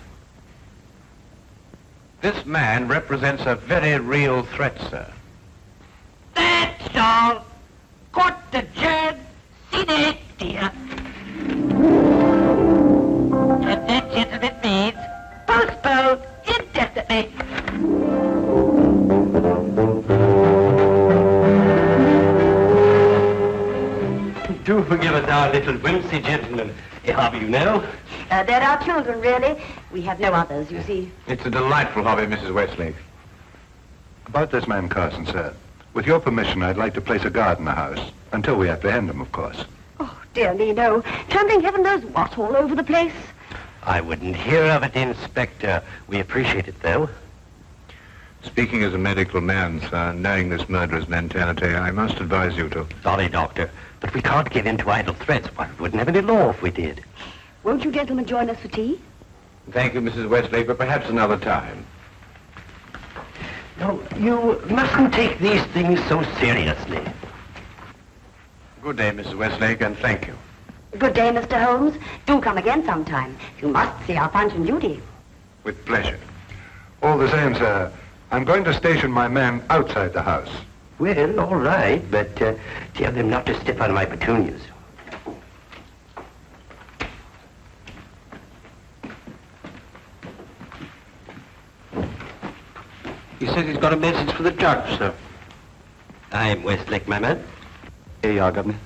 This man represents a very real threat, sir. That's all. Court adjourned. Sine die. And that, gentlemen, means postponed indefinitely. Do forgive us our little whimsy, gentlemen. Hobby, you know. They're our children, really. We have no others, you see. It's a delightful hobby, Mrs. Westlake. About this man Carson, sir. With your permission, I'd like to place a guard in the house. Until we apprehend him, of course. Oh, dear me, no. Trampling heaven knows what all over the place. I wouldn't hear of it, Inspector. We appreciate it, though. Speaking as a medical man, sir, knowing this murderer's mentality, I must advise you to... Sorry, Doctor, but we can't give in to idle threats. Why, we wouldn't have any law if we did. Won't you gentlemen join us for tea? Thank you, Mrs. Westlake, but perhaps another time. No, you mustn't take these things so seriously. Good day, Mrs. Westlake, and thank you. Good day, Mr. Holmes. Do come again sometime. You must see our Punch and Judy. With pleasure. All the same, sir, I'm going to station my man outside the house. Well, all right, but tell them not to step on my petunias. He says he's got a message for the judge, sir. I'm Westlake, my man. Here you are, Governor.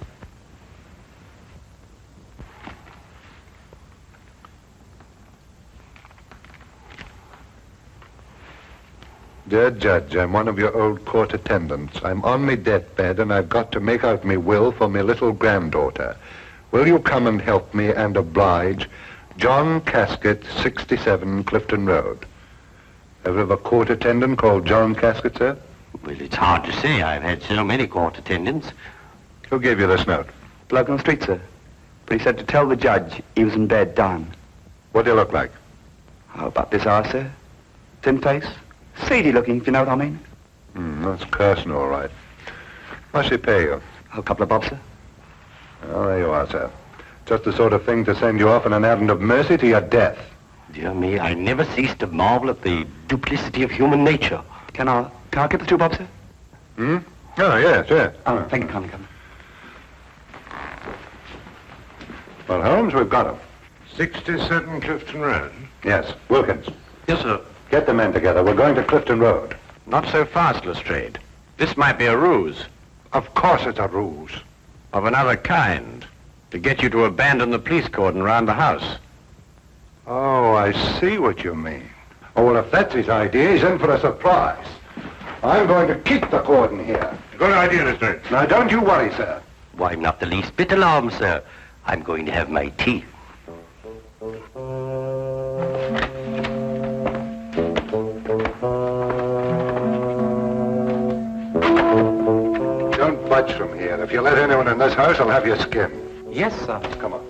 Dear Judge, I'm one of your old court attendants. I'm on me deathbed and I've got to make out me will for me little granddaughter. Will you come and help me and oblige? John Casket, 67 Clifton Road. Ever have a court attendant called John Casket, sir? Well, it's hard to say. I've had so many court attendants. Who gave you this note? Bloke on the street, sir. But he said to tell the judge he was in bed dying. What do you look like? How about this eye, sir? Thin face, seedy looking, if you know what I mean. That's Carson, all right. What's he pay you? A couple of bob, sir. Oh, there you are, sir. Just the sort of thing to send you off on an errand of mercy to your death. Dear me, I never cease to marvel at the duplicity of human nature. Can I get the 2 bob, sir? Oh, yes, yes. Oh, thank you, come. Well, Holmes, we've got him. 67 Clifton Road. Yes, Wilkins. Yes, sir. Get the men together. We're going to Clifton Road. Not so fast, Lestrade. This might be a ruse. Of course it's a ruse. Of another kind. To get you to abandon the police cordon round the house. Oh, I see what you mean. Oh, well, if that's his idea, he's in for a surprise. I'm going to keep the cordon here. Good idea, Lestrade. Now, don't you worry, sir. Why, not the least bit alarmed, sir. I'm going to have my tea. Don't budge from here. If you let anyone in this house, I'll have your skin. Yes, sir. Come on.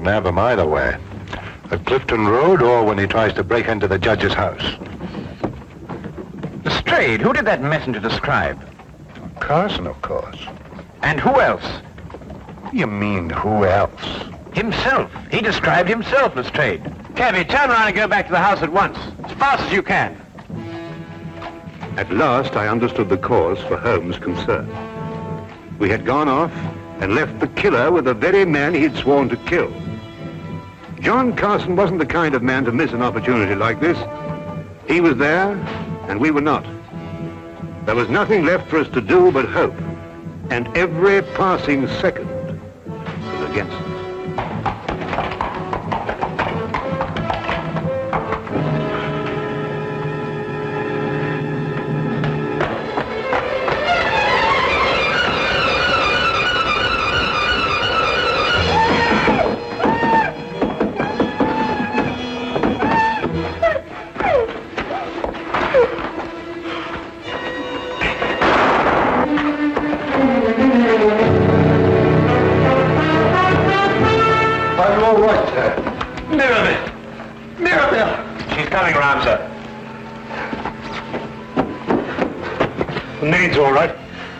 Nab him either way. At Clifton Road or when he tries to break into the judge's house. Lestrade, who did that messenger describe? Carson, of course. And who else? You mean who else? Himself. He described himself, Lestrade. Cabby, turn around and go back to the house at once. As fast as you can. At last, I understood the cause for Holmes' concern. We had gone off and left the killer with the very man he'd sworn to kill. John Carson wasn't the kind of man to miss an opportunity like this. He was there, and we were not. There was nothing left for us to do but hope, and every passing second was against us.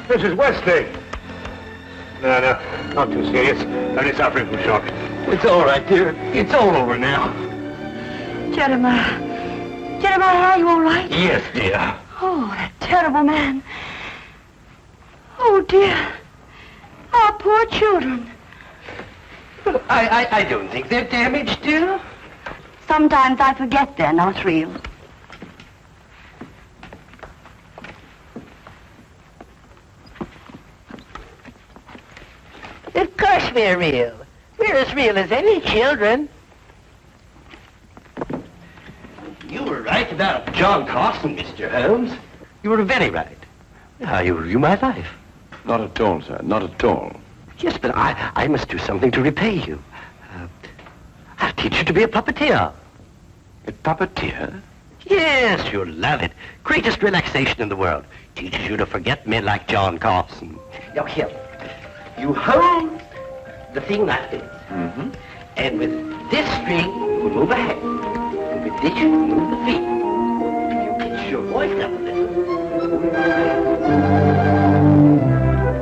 Mrs. Westlake. No, not too serious. Only suffering from shock. It's all right, dear. It's all over now. Jeremiah, are you all right? Yes, dear. Oh, that terrible man. Oh, dear. Our poor children. But I don't think they're damaged, dear. Sometimes I forget they're not real. Of course we're real. We're as real as any children. You were right about John Carson, Mr. Holmes. You were very right. Now, you ruined my life. Not at all, sir. Not at all. Yes, but I must do something to repay you. I'll teach you to be a puppeteer. A puppeteer? Yes, you'll love it. Greatest relaxation in the world. Teaches you to forget men like John Carson. Now, here. You hold the thing like this. Mm-hmm. And with this string, you will move a hand. And with this, you will move the feet. You pitch your voice up a little.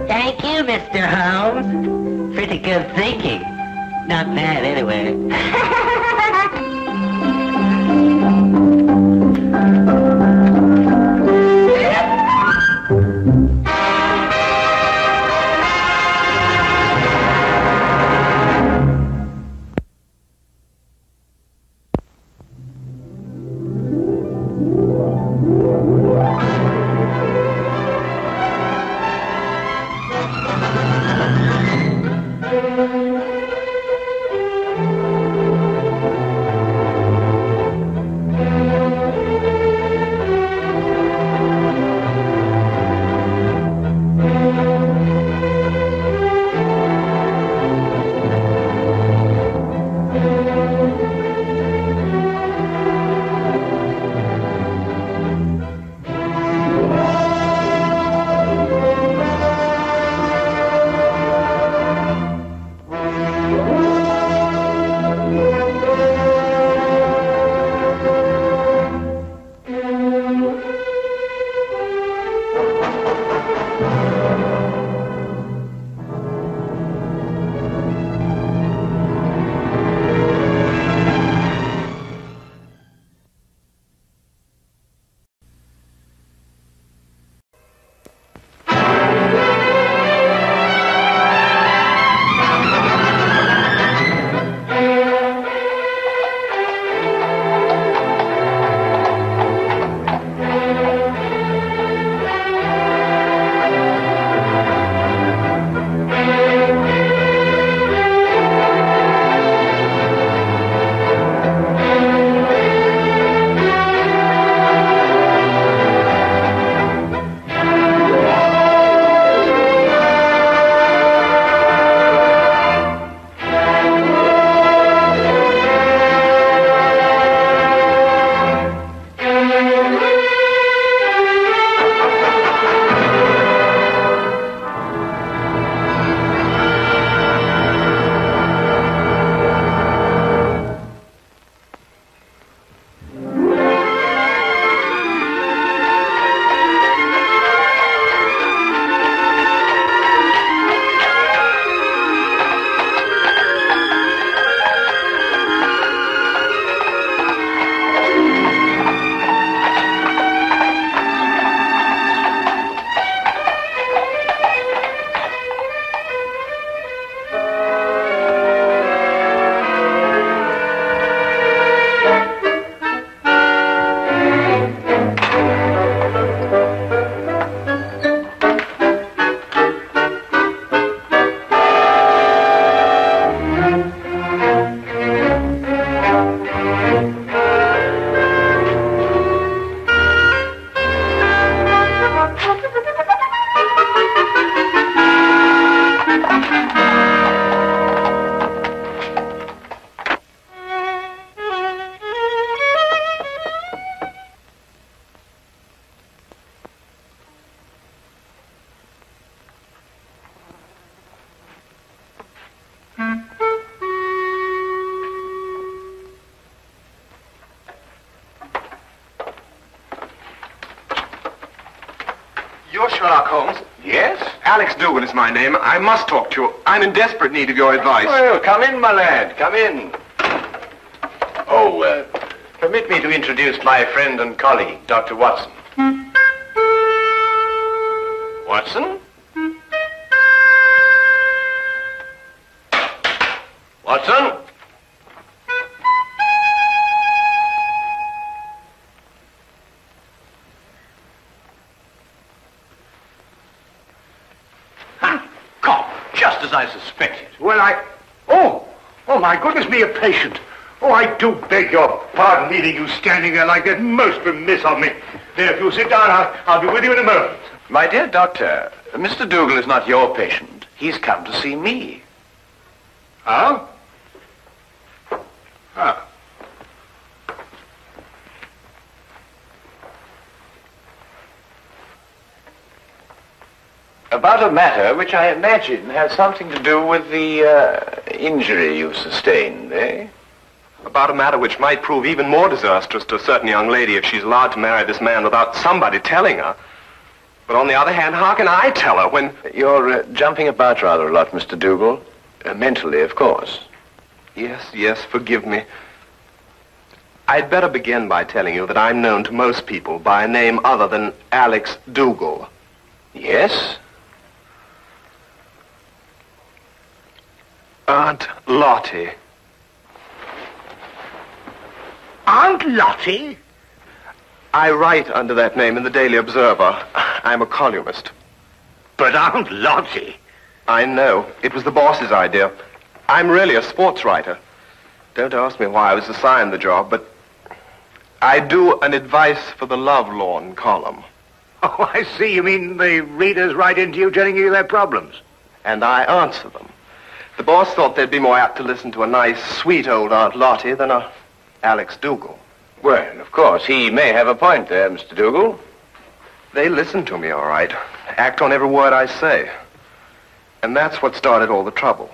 Thank you, Mr. Holmes. Pretty good thinking. Not bad, anyway. You're Sherlock Holmes? Yes? Alex Dougal is my name. I must talk to you. I'm in desperate need of your advice. Well, come in, my lad. Come in. Oh, permit me to introduce my friend and colleague, Dr. Watson. Watson? Watson? Just as I suspected. Well, Oh, my goodness me, a patient. Oh, I do beg your pardon leaving you standing there like that. Most remiss of me. There, if you'll sit down, I'll be with you in a moment. My dear doctor, Mr. Dougal is not your patient. He's come to see me. Oh? Ah. About a matter which I imagine has something to do with the injury you've sustained, eh? About a matter which might prove even more disastrous to a certain young lady if she's allowed to marry this man without somebody telling her. But on the other hand, how can I tell her when... You're jumping about rather a lot, Mr. Dougal. Mentally, of course. Yes, forgive me. I'd better begin by telling you that I'm known to most people by a name other than Alex Dougal. Yes? Aunt Lottie. Aunt Lottie? I write under that name in the Daily Observer. I'm a columnist. But Aunt Lottie? I know. It was the boss's idea. I'm really a sports writer. Don't ask me why I was assigned the job, but I do an advice for the Lovelorn column. Oh, I see. You mean the readers write into you telling you their problems? And I answer them. The boss thought they'd be more apt to listen to a nice, sweet old Aunt Lottie than a Alex Dougal. Well, of course, he may have a point there, Mr. Dougal. They listen to me, all right. Act on every word I say. And that's what started all the trouble.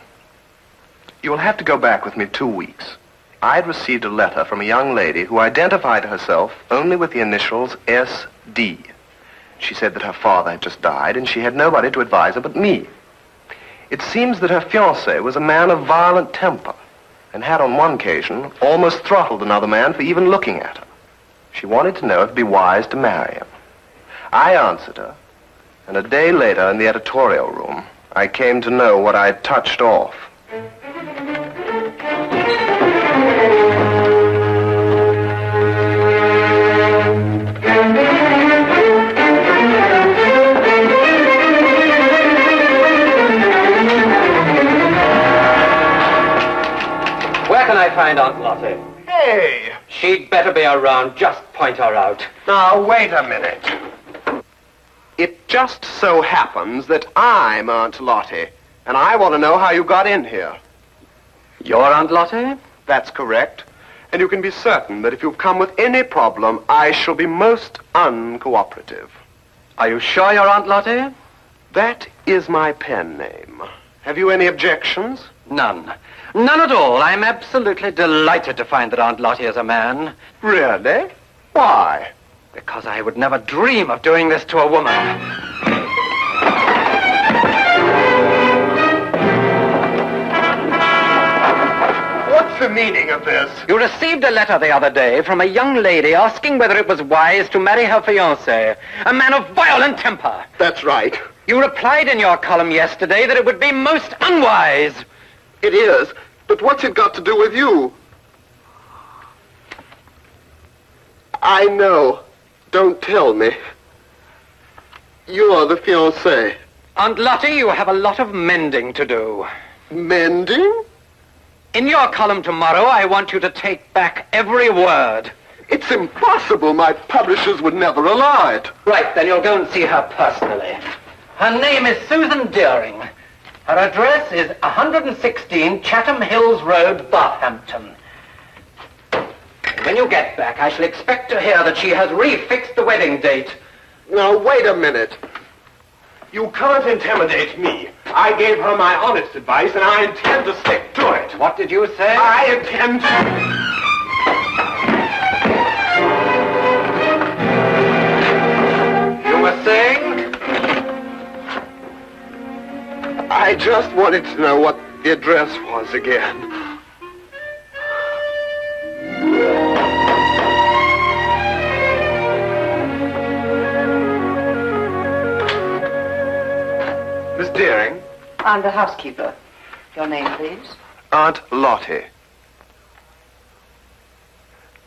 You'll have to go back with me 2 weeks. I'd received a letter from a young lady who identified herself only with the initials S.D. She said that her father had just died, and she had nobody to advise her but me. It seems that her fiancé was a man of violent temper, and had on one occasion almost throttled another man for even looking at her. She wanted to know if it'd be wise to marry him. I answered her, and a day later in the editorial room, I came to know what I'd touched off. Where can I find Aunt Lottie? Hey! She'd better be around. Just point her out. Now, wait a minute. It just so happens that I'm Aunt Lottie, and I want to know how you got in here. You're Aunt Lottie? That's correct. And you can be certain that if you've come with any problem, I shall be most uncooperative. Are you sure you're Aunt Lottie? That is my pen name. Have you any objections? None. None at all. I'm absolutely delighted to find that Aunt Lottie is a man. Really? Why? Because I would never dream of doing this to a woman. What's the meaning of this? You received a letter the other day from a young lady asking whether it was wise to marry her fiancé, a man of violent temper. That's right. You replied in your column yesterday that it would be most unwise. It is, but what's it got to do with you? I know. Don't tell me. You're the fiancé. Aunt Lottie, you have a lot of mending to do. Mending? In your column tomorrow, I want you to take back every word. It's impossible. My publishers would never allow it. Right, then you'll go and see her personally. Her name is Susan Deering. Her address is 116 Chatham Hills Road, Bathampton. When you get back, I shall expect to hear that she has refixed the wedding date. Now, wait a minute. You can't intimidate me. I gave her my honest advice, and I intend to stick to it. What did you say? I intend to... You were saying? I just wanted to know what the address was again. Miss Deering? I'm the housekeeper. Your name, please? Aunt Lottie.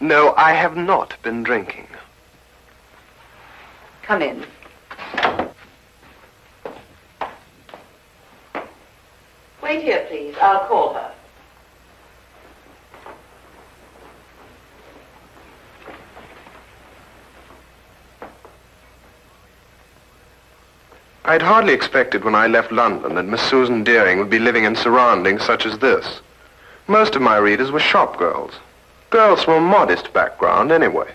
No, I have not been drinking. Come in. Wait here, please. I'll call her. I'd hardly expected when I left London that Miss Susan Deering would be living in surroundings such as this. Most of my readers were shop girls. Girls from a modest background, anyway.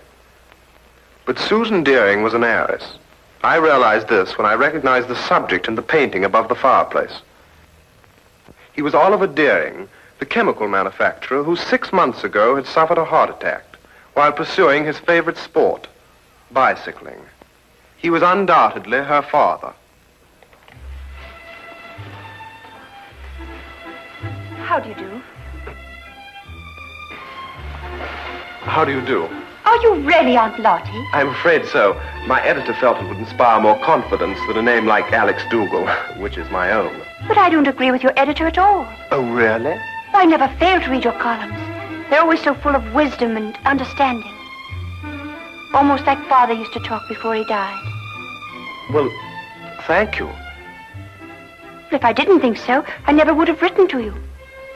But Susan Deering was an heiress. I realized this when I recognized the subject in the painting above the fireplace. He was Oliver Deering, the chemical manufacturer who 6 months ago had suffered a heart attack while pursuing his favorite sport, bicycling. He was undoubtedly her father. How do you do? How do you do? Are you really Aunt Lottie? I'm afraid so. My editor felt it would inspire more confidence than a name like Alex Dougal, which is my own. But I don't agree with your editor at all. Oh, really? I never fail to read your columns. They're always so full of wisdom and understanding. Almost like Father used to talk before he died. Well, thank you. If I didn't think so, I never would have written to you.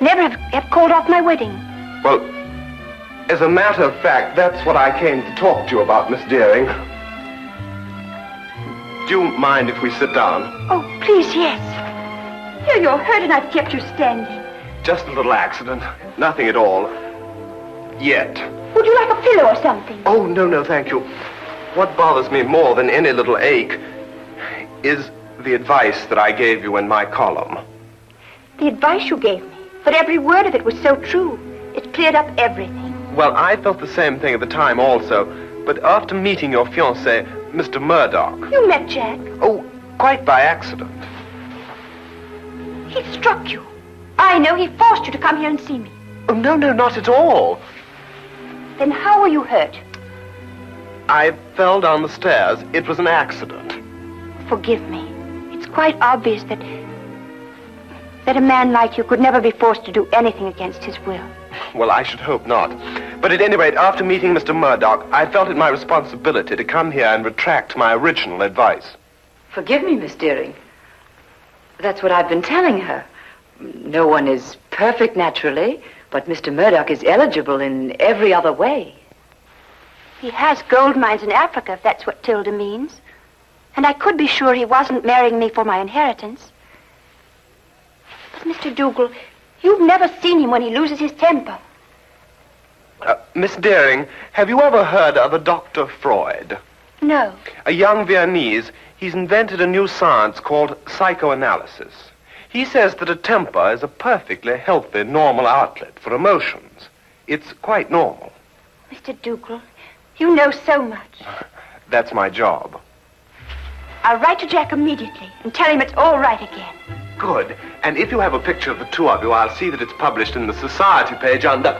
Never have called off my wedding. Well, as a matter of fact, that's what I came to talk to you about, Miss Deering. Do you mind if we sit down? Oh, please, yes. Here you're hurt and I've kept you standing. Just a little accident. Nothing at all. Yet. Would you like a pillow or something? Oh, no, thank you. What bothers me more than any little ache is the advice that I gave you in my column. The advice you gave me, but every word of it was so true. It cleared up everything. Well, I felt the same thing at the time also, but after meeting your fiancé, Mr. Murdoch... You met Jack? Oh, quite by accident. He struck you. I know he forced you to come here and see me. Oh, no, not at all. Then how were you hurt? I fell down the stairs. It was an accident. Forgive me. It's quite obvious that a man like you could never be forced to do anything against his will. Well, I should hope not. But at any rate, after meeting Mr. Murdoch, I felt it my responsibility to come here and retract my original advice. Forgive me, Miss Deering. That's what I've been telling her. No one is perfect naturally, but Mr. Murdoch is eligible in every other way. He has gold mines in Africa, if that's what Tilda means. And I could be sure he wasn't marrying me for my inheritance. But, Mr. Dougal, you've never seen him when he loses his temper. Miss Deering, have you ever heard of a Dr. Freud? No. A young Viennese. He's invented a new science called psychoanalysis. He says that a temper is a perfectly healthy, normal outlet for emotions. It's quite normal. Mr. Dougal, you know so much. That's my job. I'll write to Jack immediately and tell him it's all right again. Good. And if you have a picture of the two of you, I'll see that it's published in the society page under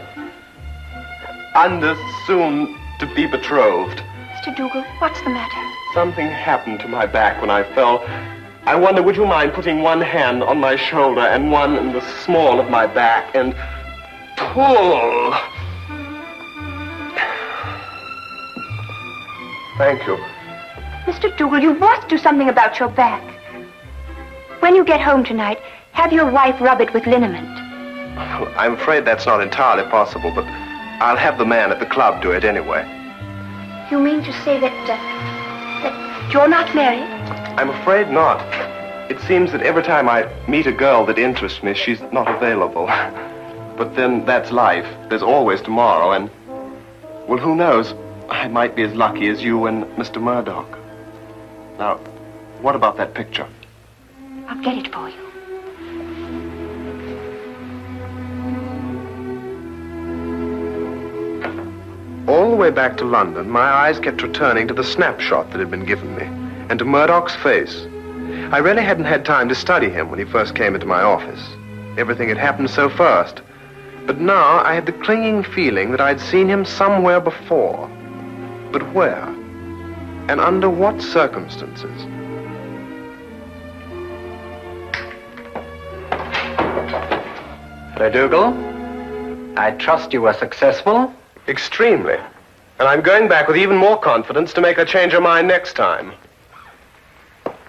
soon to be betrothed. Mr. Dougal, what's the matter? Something happened to my back when I fell. I wonder, would you mind putting one hand on my shoulder and one in the small of my back and pull? Thank you. Mr. Dougal, you must do something about your back. When you get home tonight, have your wife rub it with liniment. I'm afraid that's not entirely possible, but I'll have the man at the club do it anyway. You mean to say that you're not married? I'm afraid not. It seems that every time I meet a girl that interests me, she's not available. But then that's life. There's always tomorrow, and, well, who knows? I might be as lucky as you and Mr. Murdoch. Now, what about that picture? I'll get it for you. All the way back to London, my eyes kept returning to the snapshot that had been given me, and to Murdoch's face. I really hadn't had time to study him when he first came into my office. Everything had happened so fast. But now I had the clinging feeling that I'd seen him somewhere before. But where? And under what circumstances? Hello, Dougal. I trust you were successful? Extremely. And I'm going back with even more confidence to make her change her mind next time.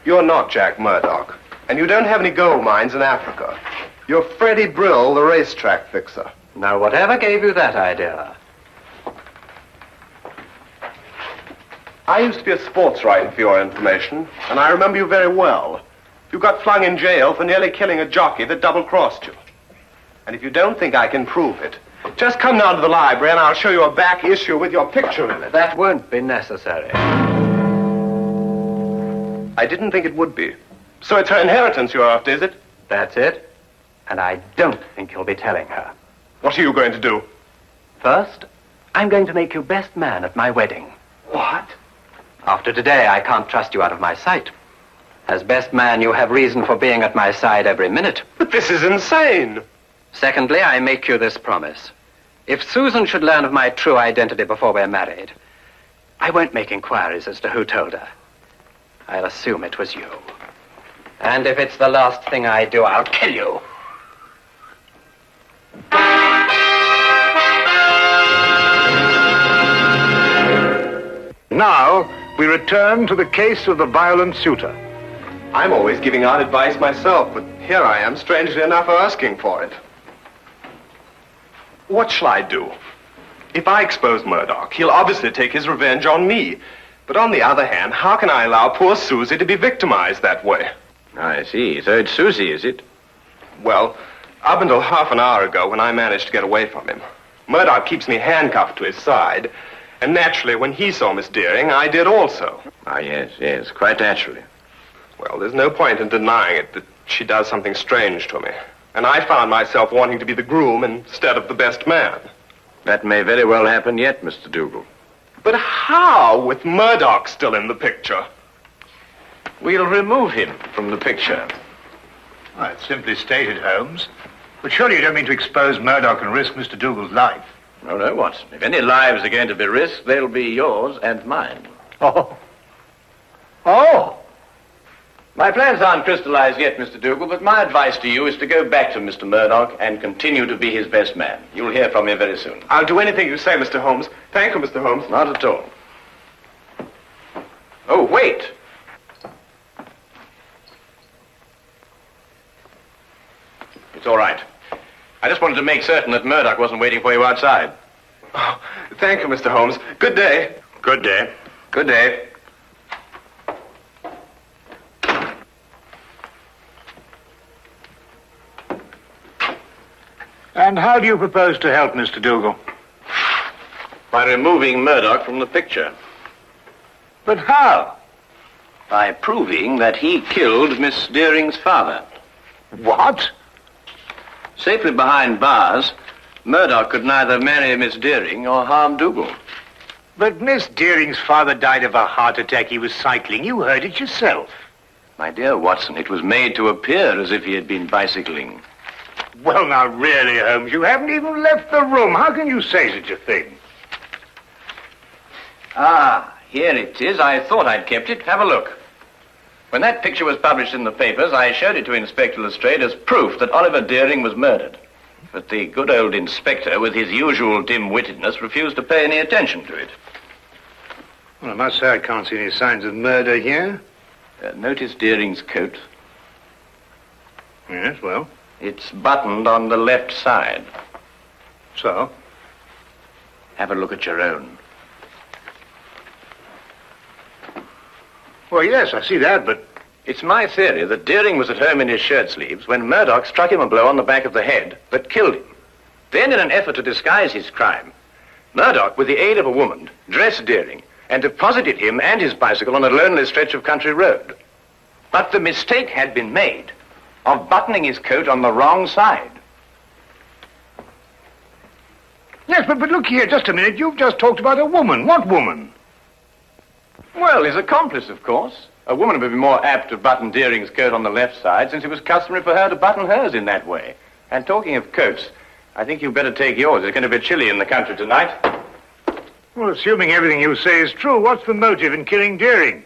You're not Jack Murdoch, and you don't have any gold mines in Africa. You're Freddie Brill, the racetrack fixer. Now, whatever gave you that idea? I used to be a sports writer, for your information, and I remember you very well. You got flung in jail for nearly killing a jockey that double-crossed you. And if you don't think I can prove it, just come down to the library and I'll show you a back issue with your picture in it. That won't be necessary. I didn't think it would be. So it's her inheritance you're after, is it? That's it. And I don't think you'll be telling her. What are you going to do? First, I'm going to make you best man at my wedding. What? After today, I can't trust you out of my sight. As best man, you have reason for being at my side every minute. But this is insane. Secondly, I make you this promise. If Susan should learn of my true identity before we're married, I won't make inquiries as to who told her. I'll assume it was you. And if it's the last thing I do, I'll kill you. Now, we return to the case of the violent suitor. I'm always giving out advice myself, but here I am, strangely enough, asking for it. What shall I do? If I expose Murdoch, he'll obviously take his revenge on me. But on the other hand, how can I allow poor Susie to be victimized that way? I see. So it's Susie, is it? Well, up until half an hour ago when I managed to get away from him. Murdoch keeps me handcuffed to his side. And naturally, when he saw Miss Deering, I did also. Ah, yes, quite naturally. Well, there's no point in denying it that she does something strange to me. And I found myself wanting to be the groom instead of the best man. That may very well happen yet, Mr. Dougal. But how, with Murdoch still in the picture? We'll remove him from the picture. Well, it's simply stated, Holmes. But surely you don't mean to expose Murdoch and risk Mr. Dougal's life. No, Watson. If any lives are going to be risked, they'll be yours and mine. Oh. My plans aren't crystallized yet, Mr. Dougal, but my advice to you is to go back to Mr. Murdoch and continue to be his best man. You'll hear from me very soon. I'll do anything you say, Mr. Holmes. Thank you, Mr. Holmes. Not at all. Oh, wait. It's all right. I just wanted to make certain that Murdoch wasn't waiting for you outside. Oh, thank you, Mr. Holmes. Good day. Good day. Good day. And how do you propose to help Mr. Dougal? By removing Murdoch from the picture. But how? By proving that he killed Miss Deering's father. What? Safely behind bars, Murdoch could neither marry Miss Deering or harm Dougal. But Miss Deering's father died of a heart attack. He was cycling. You heard it yourself. My dear Watson, it was made to appear as if he had been bicycling. Well, now, really, Holmes, you haven't even left the room. How can you say such a thing? Ah, here it is. I thought I'd kept it. Have a look. When that picture was published in the papers, I showed it to Inspector Lestrade as proof that Oliver Deering was murdered. But the good old inspector, with his usual dim-wittedness, refused to pay any attention to it. Well, I must say I can't see any signs of murder here. Notice Deering's coat. Yes, well? It's buttoned on the left side. So? Have a look at your own. Well, yes, I see that, but... It's my theory that Deering was at home in his shirt sleeves when Murdoch struck him a blow on the back of the head that killed him. Then, in an effort to disguise his crime, Murdoch, with the aid of a woman, dressed Deering and deposited him and his bicycle on a lonely stretch of country road. But the mistake had been made of buttoning his coat on the wrong side. Yes, but look here, just a minute. You've just talked about a woman. What woman? Well, his accomplice, of course. A woman would be more apt to button Deering's coat on the left side, since it was customary for her to button hers in that way. And talking of coats, I think you'd better take yours. It's going to be chilly in the country tonight. Well, assuming everything you say is true, what's the motive in killing Deering?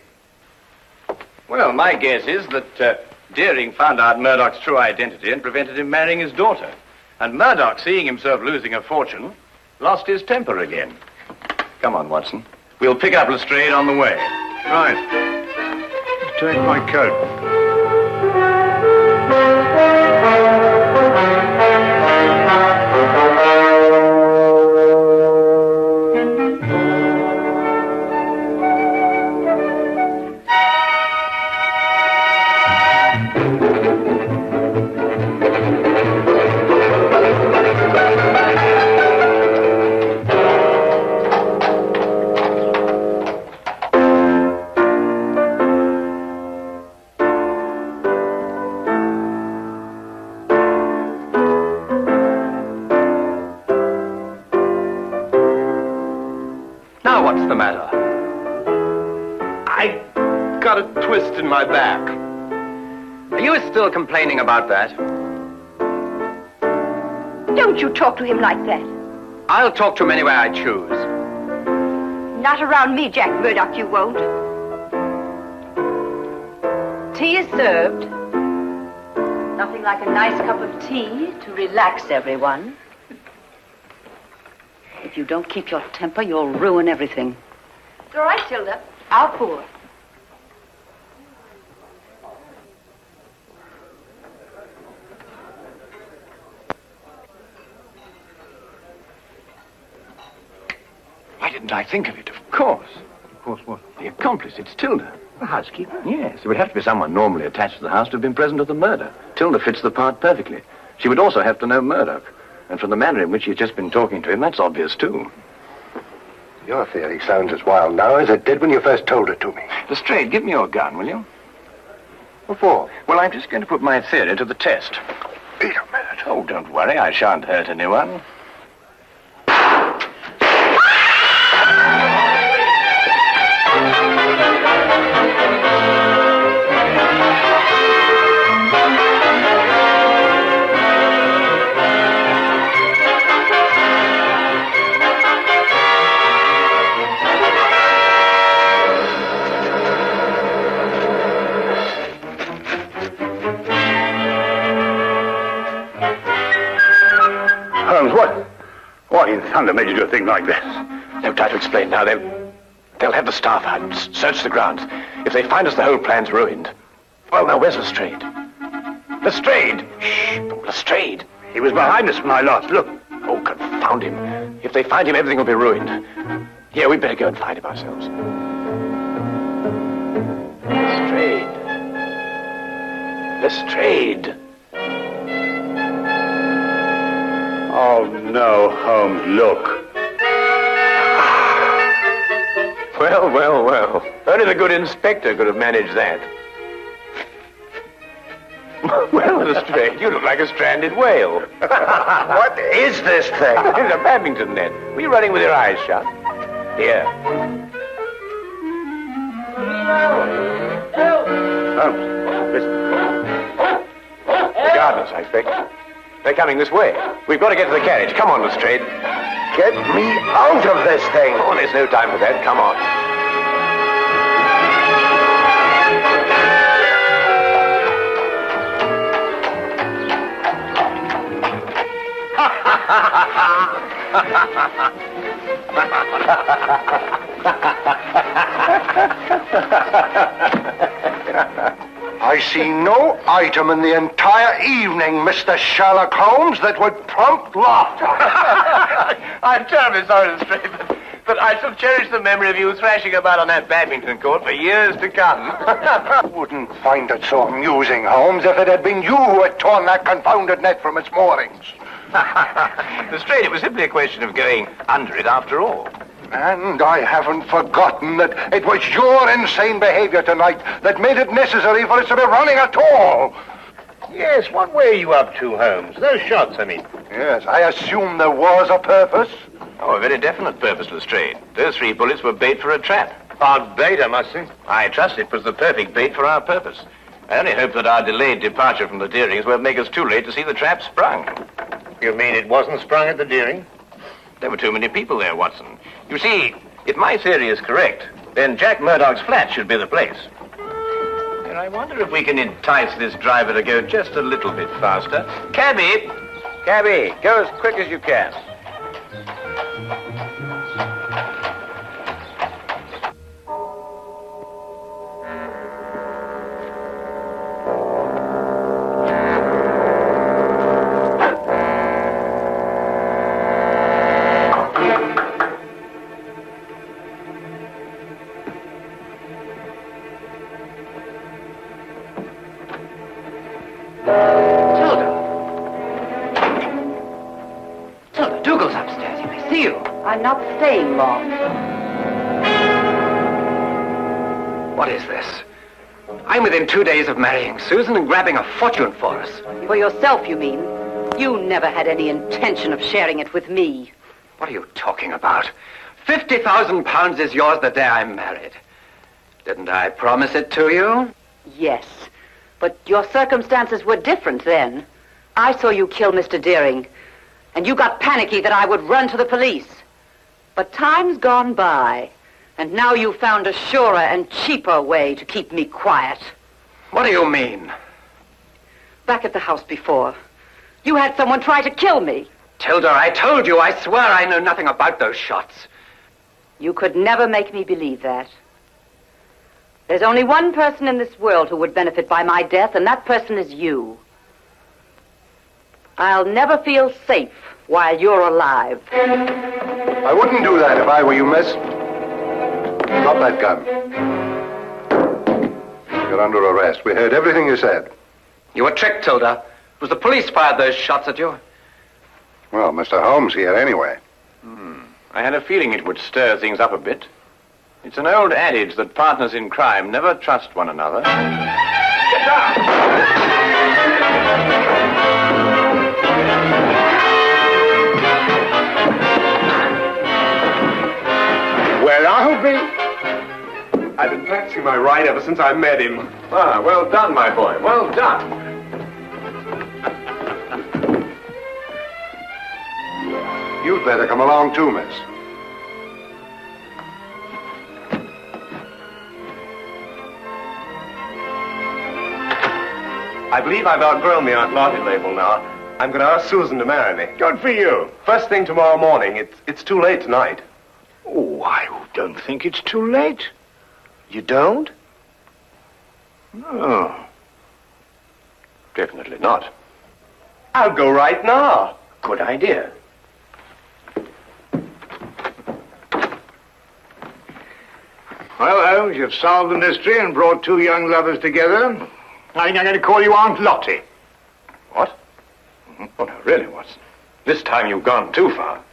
Well, my guess is that Deering found out Murdoch's true identity and prevented him marrying his daughter. And Murdoch, seeing himself losing a fortune, lost his temper again. Come on, Watson. We'll pick up Lestrade on the way. Right. Take my coat. What's the matter? I got a twist in my back. Are you still complaining about that? Don't you talk to him like that. I'll talk to him any way I choose. Not around me, Jack Murdoch, you won't. Tea is served. Nothing like a nice cup of tea to relax everyone. If you don't keep your temper, you'll ruin everything. It's all right, Tilda. I'll pour. Why didn't I think of it? Of course. Of course what? The accomplice. It's Tilda. The housekeeper? Yes. It would have to be someone normally attached to the house to have been present at the murder. Tilda fits the part perfectly. She would also have to know Murdoch. And from the manner in which she's just been talking to him, that's obvious, too. Your theory sounds as wild now as it did when you first told it to me. Lestrade, give me your gun, will you? What for? Well, I'm just going to put my theory to the test. Wait a minute. Oh, don't worry. I shan't hurt anyone. Holmes, what in thunder made you do a thing like this? No time to explain now. They'll have the staff out, search the grounds. If they find us, the whole plan's ruined. Well, now, where's Lestrade? Lestrade! Shh! Oh, Lestrade! He was behind us when I last looked. Oh, confound him. If they find him, everything will be ruined. Here, we'd better go and find him ourselves. Lestrade. Lestrade. Oh, no, Holmes, look. Well, well, well. Only the good inspector could have managed that. Well, Lestrade, you look like a stranded whale. What is this thing? It's a badminton net. Were you running with your eyes shut? Here. Holmes, listen. The gardeners, I expect. They're coming this way. We've got to get to the carriage. Come on, Lestrade. Get me out of this thing. Oh, there's no time for that. Come on. I see no item in the entire evening, Mr. Sherlock Holmes, that would prompt laughter. I'm terribly sorry, Lestrade, but I shall cherish the memory of you thrashing about on that badminton court for years to come. I wouldn't find it so amusing, Holmes, if it had been you who had torn that confounded net from its moorings. Lestrade, it was simply a question of going under it after all. And I haven't forgotten that it was your insane behavior tonight that made it necessary for us to be running at all. Yes, what were you up to, Holmes? Those shots, I mean. Yes, I assume there was a purpose. Oh, a very definite purpose, Lestrade. Those 3 bullets were bait for a trap. Odd bait, I must say. I trust it was the perfect bait for our purpose. I only hope that our delayed departure from the Deerings won't make us too late to see the trap sprung. You mean it wasn't sprung at the Deering? There were too many people there, Watson. You see, if my theory is correct, then Jack Murdoch's flat should be the place. And I wonder if we can entice this driver to go just a little bit faster. Cabby! Cabby, go as quick as you can. I'm not staying long. What is this? I'm within 2 days of marrying Susan and grabbing a fortune for us. For yourself, you mean? You never had any intention of sharing it with me. What are you talking about? £50,000 is yours the day I'm married. Didn't I promise it to you? Yes, but your circumstances were different then. I saw you kill Mr. Deering, and you got panicky that I would run to the police. But time's gone by, and now you've found a surer and cheaper way to keep me quiet. What do you mean? Back at the house before, you had someone try to kill me. Tilda, I told you, I swear I know nothing about those shots. You could never make me believe that. There's only one person in this world who would benefit by my death, and that person is you. I'll never feel safe while you're alive. I wouldn't do that if I were you, miss. Drop that gun. You're under arrest. We heard everything you said. You were tricked, Tilda. It was the police fired those shots at you. Well, Mr. Holmes here anyway. I had a feeling it would stir things up a bit. It's an old adage that partners in crime never trust one another. Get down! Well, I'll be... I've been practicing my ride ever since I met him. Ah, well done, my boy. Well done. You'd better come along too, miss. I believe I've outgrown the Aunt Lottie label now. I'm going to ask Susan to marry me. Good for you. First thing tomorrow morning. It's too late tonight. Oh, I don't think it's too late. You don't? No. Definitely not. I'll go right now. Good idea. Well, Holmes, you've solved the mystery and brought two young lovers together. I think I'm going to call you Aunt Lottie. What? Oh, no, really, Watson. This time you've gone too far.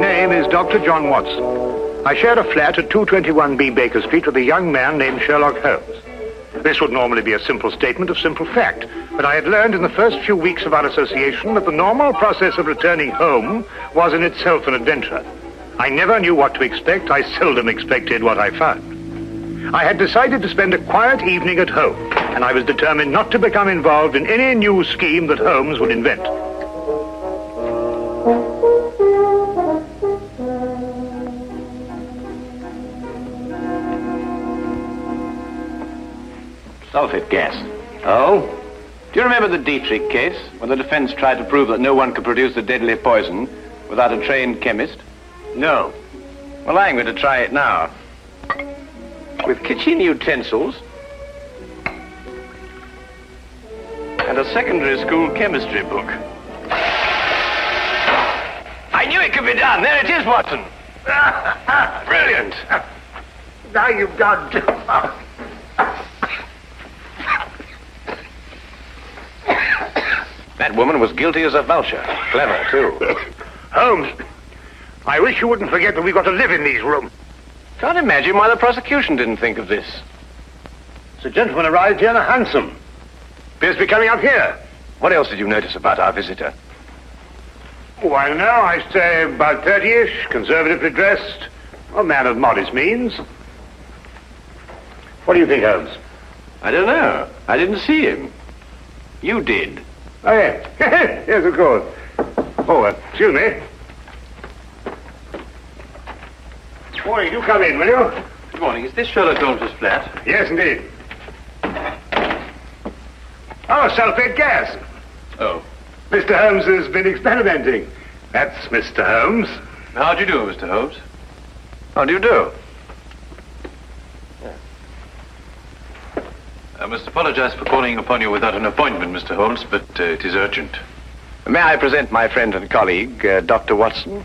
name is Dr. John Watson. I shared a flat at 221B Baker Street with a young man named Sherlock Holmes. This would normally be a simple statement of simple fact, but I had learned in the first few weeks of our association that the normal process of returning home was in itself an adventure. I never knew what to expect. I seldom expected what I found. I had decided to spend a quiet evening at home, and I was determined not to become involved in any new scheme that Holmes would invent. Sulfate gas. Oh? Do you remember the Dietrich case, when the defense tried to prove that no one could produce a deadly poison without a trained chemist? No. Well, I'm going to try it now. With kitchen utensils And a secondary school chemistry book. I knew it could be done. There it is, Watson. Brilliant. Now you've done. That woman was guilty as a vulture. Clever, too. Holmes, I wish you wouldn't forget that we've got to live in these rooms. Can't imagine why the prosecution didn't think of this. The gentleman arrived here in a hansom. Appears to be coming up here. What else did you notice about our visitor? Oh, I don't know. I say about 30-ish, conservatively dressed. A man of modest means. What do you think, Holmes? I don't know. I didn't see him. You did. Oh, yes. Yes, of course. Oh, excuse me. Morning, do come in, will you? Good morning. Is this Sherlock Holmes' flat? Yes, indeed. Oh, sulfate gas. Oh. Mr. Holmes has been experimenting. That's Mr. Holmes. How do you do, Mr. Holmes? How do you do? I must apologize for calling upon you without an appointment, Mr. Holmes, but it is urgent. May I present my friend and colleague, Dr. Watson?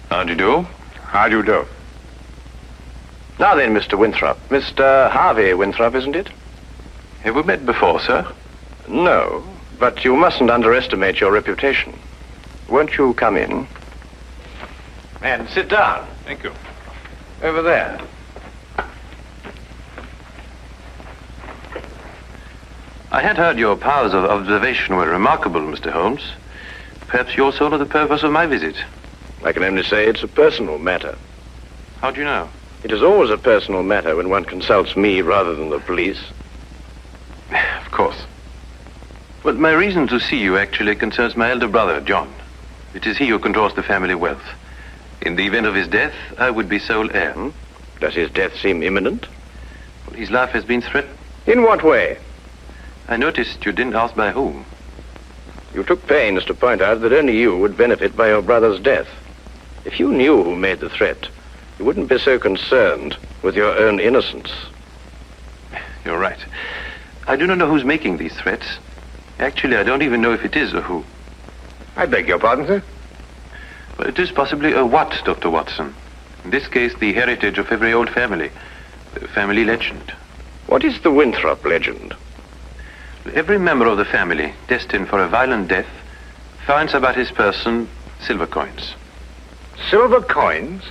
How do you do? How do you do? Now then, Mr. Winthrop. Mr. Harvey Winthrop, isn't it? Have we met before, sir? No, but you mustn't underestimate your reputation. Won't you come in? And sit down. Thank you. Over there. I had heard your powers of observation were remarkable, Mr. Holmes. Perhaps you also know the purpose of my visit. I can only say it's a personal matter. How do you know? It is always a personal matter when one consults me rather than the police. Of course. But my reason to see you actually concerns my elder brother, John. It is he who controls the family wealth. In the event of his death, I would be sole heir. Does his death seem imminent? Well, his life has been threatened. In what way? I noticed you didn't ask by whom. You took pains to point out that only you would benefit by your brother's death. If you knew who made the threat, you wouldn't be so concerned with your own innocence. You're right. I do not know who's making these threats. Actually, I don't even know if it is a who. I beg your pardon, sir? Well, it is possibly a what, Dr. Watson. In this case, the heritage of every old family. The family legend. What is the Winthrop legend? Every member of the family, destined for a violent death, finds about his person silver coins. Silver coins?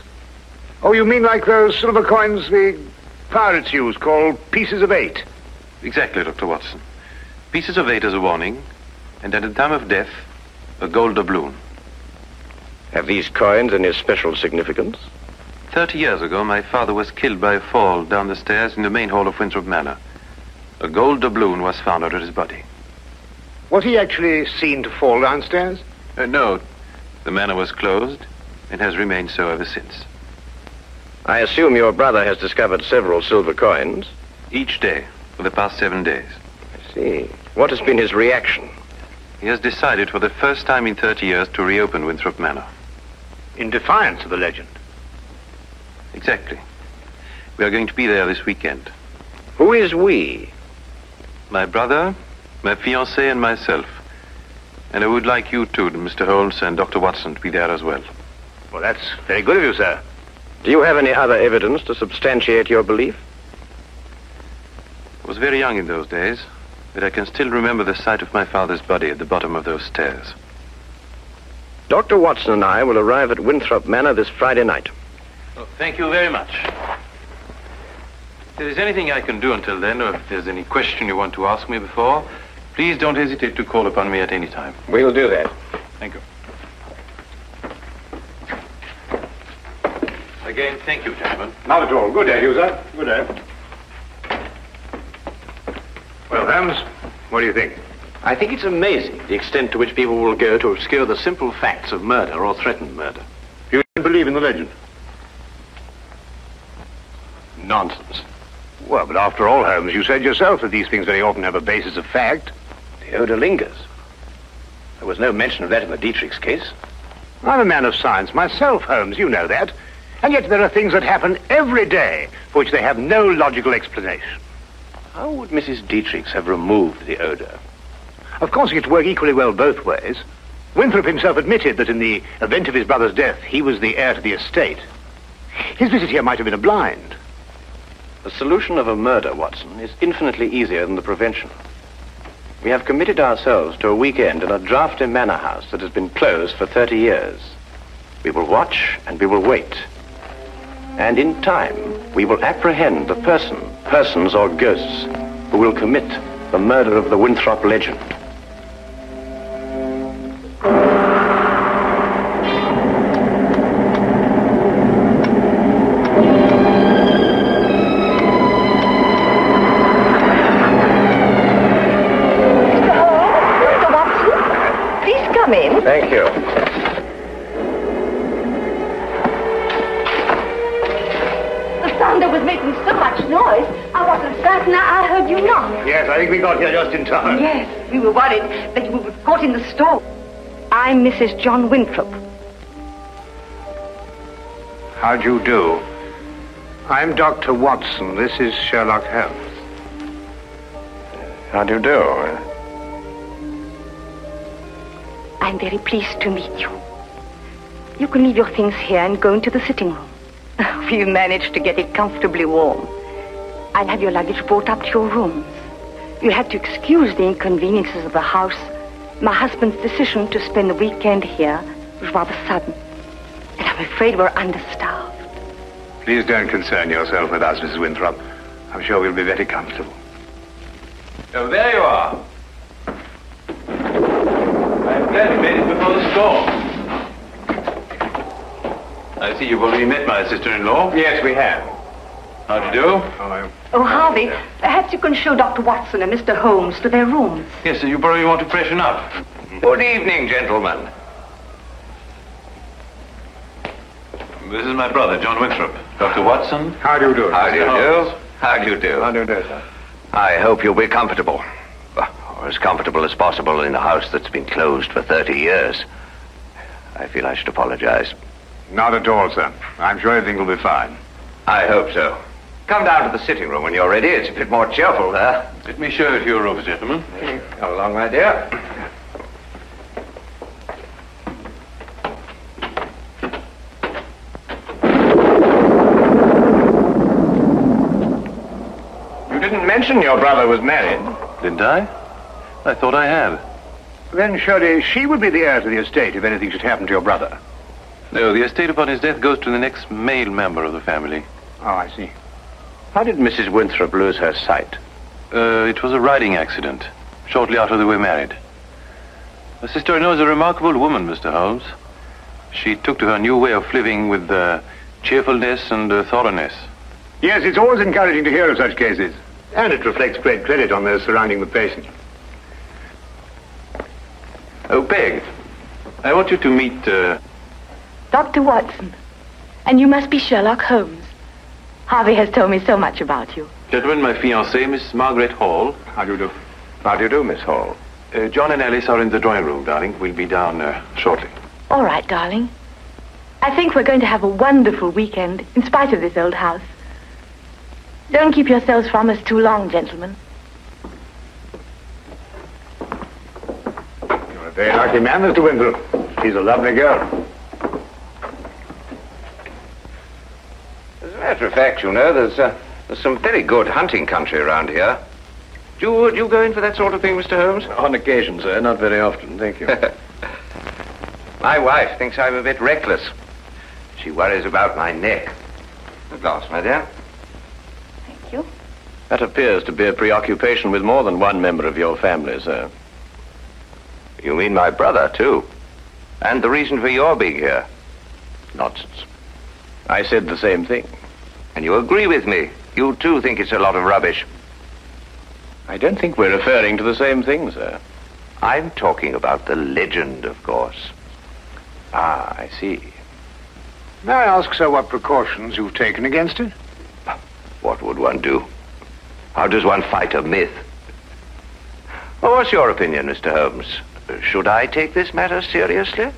Oh, you mean like those silver coins the pirates use, called pieces of 8? Exactly, Dr. Watson. Pieces of 8 as a warning, and at the time of death, a gold doubloon. Have these coins any special significance? 30 years ago, my father was killed by a fall down the stairs in the main hall of Winthrop Manor. A gold doubloon was found under his body. Was he actually seen to fall downstairs? No. The manor was closed and has remained so ever since. I assume your brother has discovered several silver coins? Each day, for the past 7 days. I see. What has been his reaction? He has decided for the first time in 30 years to reopen Winthrop Manor. In defiance of the legend? Exactly. We are going to be there this weekend. Who is we? My brother, my fiancée, and myself. And I would like you two, Mr. Holmes and Dr. Watson, to be there as well. Well, that's very good of you, sir. Do you have any other evidence to substantiate your belief? I was very young in those days, but I can still remember the sight of my father's body at the bottom of those stairs. Dr. Watson and I will arrive at Winthrop Manor this Friday night. Oh, thank you very much. If there is anything I can do until then, or if there's any question you want to ask me before, please don't hesitate to call upon me at any time. We'll do that. Thank you. Again, thank you, gentlemen. Not at all. Good day, you, sir. Good day. Well, Holmes, what do you think? I think it's amazing the extent to which people will go to obscure the simple facts of murder or threatened murder. You don't believe in the legend? Nonsense. Well, but after all, Holmes, you said yourself that these things very often have a basis of fact. The odor lingers. There was no mention of that in the Dietrich's case. I'm a man of science myself, Holmes, you know that. And yet there are things that happen every day for which they have no logical explanation. How would Mrs. Dietrich's have removed the odor? Of course, it could work equally well both ways. Winthrop himself admitted that in the event of his brother's death, he was the heir to the estate. His visit here might have been a blind. The solution of a murder, Watson, is infinitely easier than the prevention. We have committed ourselves to a weekend in a drafty manor house that has been closed for 30 years. We will watch and we will wait. And in time, we will apprehend the persons or ghosts, who will commit the murder of the Winthrop legend. Thank you. The thunder was making so much noise, I wasn't certain I heard you knock. Yes, I think we got here just in time. Yes, we were worried that you were caught in the storm. I'm Mrs. John Winthrop. How do you do? I'm Dr. Watson. This is Sherlock Holmes. How do you do? I'm very pleased to meet you. You can leave your things here and go into the sitting room. We've managed to get it comfortably warm. I'll have your luggage brought up to your rooms. You'll have to excuse the inconveniences of the house. My husband's decision to spend the weekend here was rather sudden. And I'm afraid we're understaffed. Please don't concern yourself with us, Mrs. Winthrop. I'm sure we'll be very comfortable. Oh, there you are. I'm glad you made it before the storm. I see you've already met my sister-in-law. Yes, we have. How do you do? Oh, Harvey, perhaps you can show Dr. Watson and Mr. Holmes to their rooms. Yes, sir, you probably want to freshen up. Good evening, gentlemen. This is my brother, John Winthrop. Dr. Watson. How do you do? How do you do? How do you do? How do you do, sir? I hope you'll be comfortable. Or as comfortable as possible in a house that's been closed for 30 years. I feel I should apologize. Not at all, sir. I'm sure everything will be fine. I hope so. Come down to the sitting room when you're ready. It's a bit more cheerful there. Let me show you to your rooms, gentlemen. Come along, my dear. You didn't mention your brother was married. Didn't I? I thought I had. Then surely she would be the heir to the estate if anything should happen to your brother. No, the estate upon his death goes to the next male member of the family. Oh, I see. How did Mrs. Winthrop lose her sight? It was a riding accident, shortly after they were married. My sister-in-law is a remarkable woman, Mr. Holmes. She took to her new way of living with cheerfulness and thoroughness. Yes, it's always encouraging to hear of such cases. And it reflects great credit on those surrounding the patient. Oh, Peg, I want you to meet... Dr. Watson. And you must be Sherlock Holmes. Harvey has told me so much about you. Gentlemen, my fiancée, Miss Margaret Hall. How do you do? How do you do, Miss Hall? John and Alice are in the drawing room, darling. We'll be down shortly. All right, darling. I think we're going to have a wonderful weekend, in spite of this old house. Don't keep yourselves from us too long, gentlemen. You're a very lucky man, Mr. Winthrop. She's a lovely girl. As a matter of fact, you know, there's some very good hunting country around here. Do you go in for that sort of thing, Mr. Holmes? On occasion, sir. Not very often, thank you. My wife thinks I'm a bit reckless. She worries about my neck. A glass, my dear. Thank you. That appears to be a preoccupation with more than one member of your family, sir. You mean my brother, too? And the reason for your being here? Nonsense. I said the same thing. And you agree with me? You, too, think it's a lot of rubbish? I don't think we're referring to the same thing, sir. I'm talking about the legend, of course. Ah, I see. May I ask, sir, what precautions you've taken against it? What would one do? How does one fight a myth? Well, what's your opinion, Mr. Holmes? Should I take this matter seriously?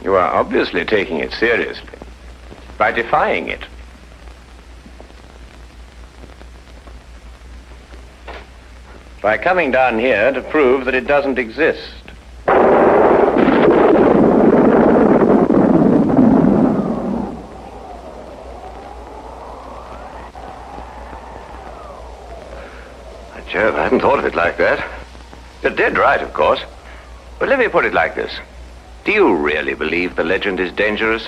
You are obviously taking it seriously by defying it. By coming down here to prove that it doesn't exist. Jove, I hadn't thought of it like that. You're dead right, of course. But let me put it like this. Do you really believe the legend is dangerous?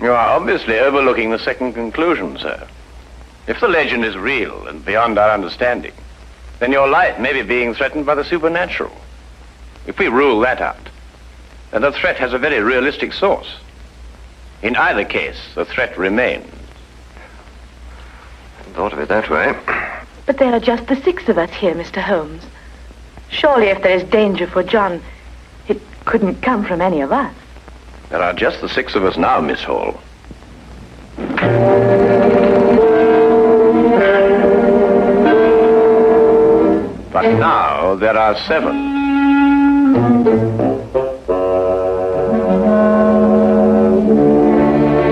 You are obviously overlooking the second conclusion, sir. If the legend is real and beyond our understanding, then your life may be being threatened by the supernatural. If we rule that out, then the threat has a very realistic source. In either case, the threat remains. I hadn't thought of it that way. But there are just the 6 of us here, Mr. Holmes. Surely if there is danger for John, it couldn't come from any of us. There are just the 6 of us now, Miss Hall. But now there are 7.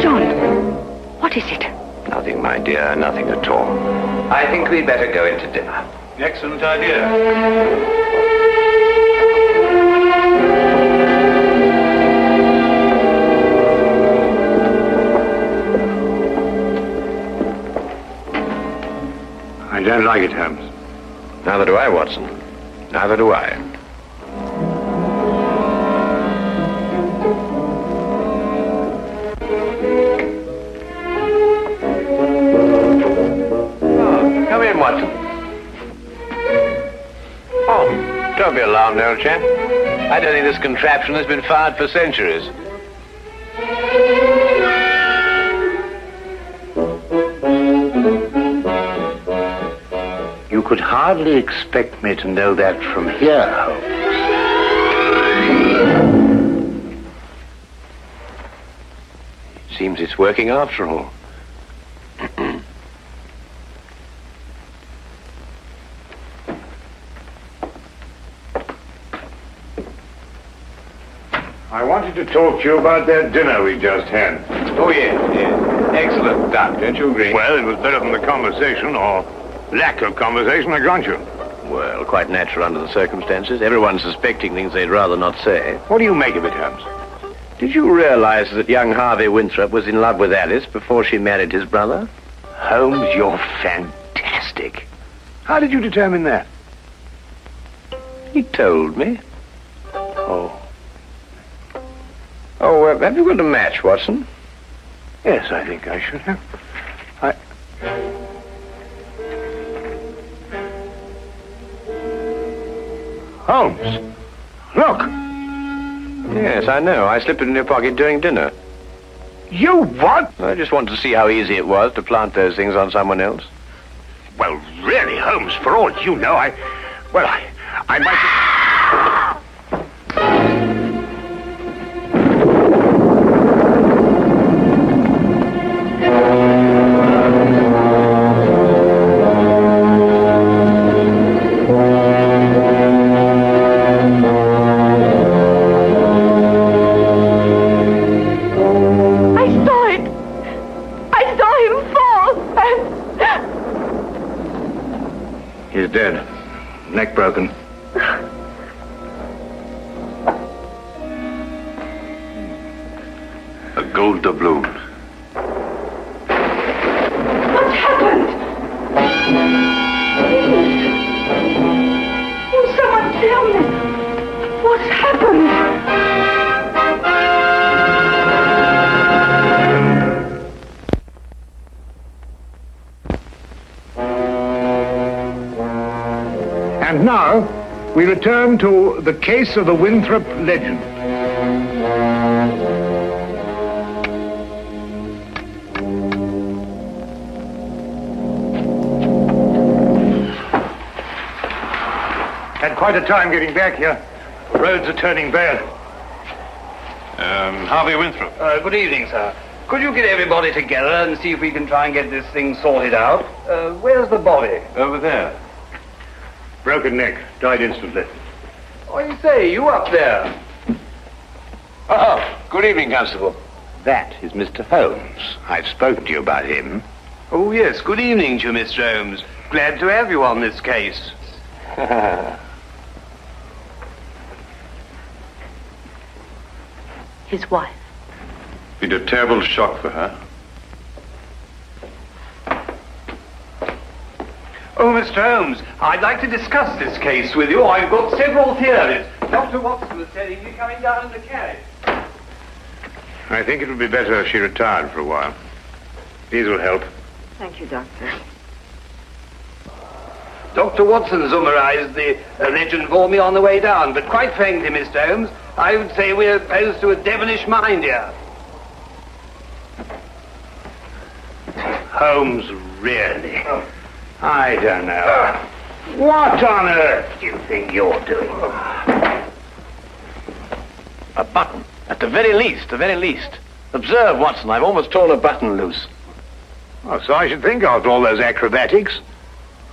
John, what is it? Nothing, my dear, nothing at all. I think we'd better go into dinner. Excellent idea. I don't like it, Holmes. Neither do I, Watson. Neither do I. Come in, Watson. Oh, don't be alarmed, old chap. I don't think this contraption has been fired for centuries. You could hardly expect me to know that from here, Holmes. Seems it's working after all. I wanted to talk to you about that dinner we just had. Oh, yes. Excellent, Doc. Don't you agree? Well, it was better than the conversation, or lack of conversation, I grant you. Well, quite natural under the circumstances. Everyone's suspecting things they'd rather not say. What do you make of it, Holmes? Did you realize that young Harvey Winthrop was in love with Alice before she married his brother? Holmes, you're fantastic. How did you determine that? He told me. Oh, have you got a match, Watson? Yes, I think I should have. Holmes, look. Yes, I know. I slipped it in your pocket during dinner. You what? I just wanted to see how easy it was to plant those things on someone else. Well, really, Holmes, for all you know, I might... He's dead. Neck broken. A gold doubloon. What's happened? Oh, someone tell me. What's happened? And now, we return to the case of the Winthrop legend. Had quite a time getting back here. The roads are turning bad. Harvey Winthrop. Good evening, sir. Could you get everybody together and see if we can try and get this thing sorted out? Where's the body? Over there. Broken neck. Died instantly. Oh, you say, you up there? Oh, good evening, Constable. That is Mr. Holmes. I've spoken to you about him. Oh, yes. Good evening to you, Mr. Holmes. Glad to have you on this case. His wife. Been a terrible shock for her. Oh, Mr. Holmes, I'd like to discuss this case with you. I've got several theories. Dr. Watson was telling me coming down in the carriage. I think it would be better if she retired for a while. These will help. Thank you, Doctor. Dr. Watson summarized the legend for me on the way down, but quite frankly, Mr. Holmes, I would say we're opposed to a devilish mind here. Holmes, really? I don't know. What on earth do you think you're doing? A button. At the very least. Observe, Watson, I've almost torn a button loose. Oh, so I should think after all those acrobatics.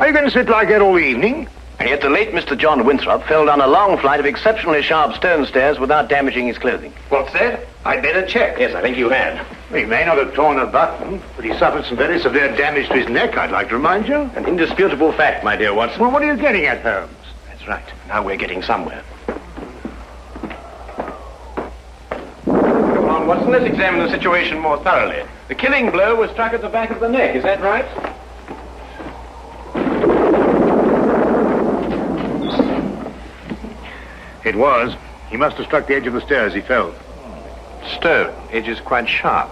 Are you going to sit like that all evening? And yet the late Mr. John Winthrop fell down a long flight of exceptionally sharp stone stairs without damaging his clothing. What's that? I'd better check. Yes, I think you had. He may not have torn a button, but he suffered some very severe damage to his neck, I'd like to remind you. An indisputable fact, my dear Watson. Well, what are you getting at, Holmes? That's right. Now we're getting somewhere. Come on, Watson, let's examine the situation more thoroughly. The killing blow was struck at the back of the neck, is that right? It was. He must have struck the edge of the stairs. He fell. Stone. Edge is quite sharp.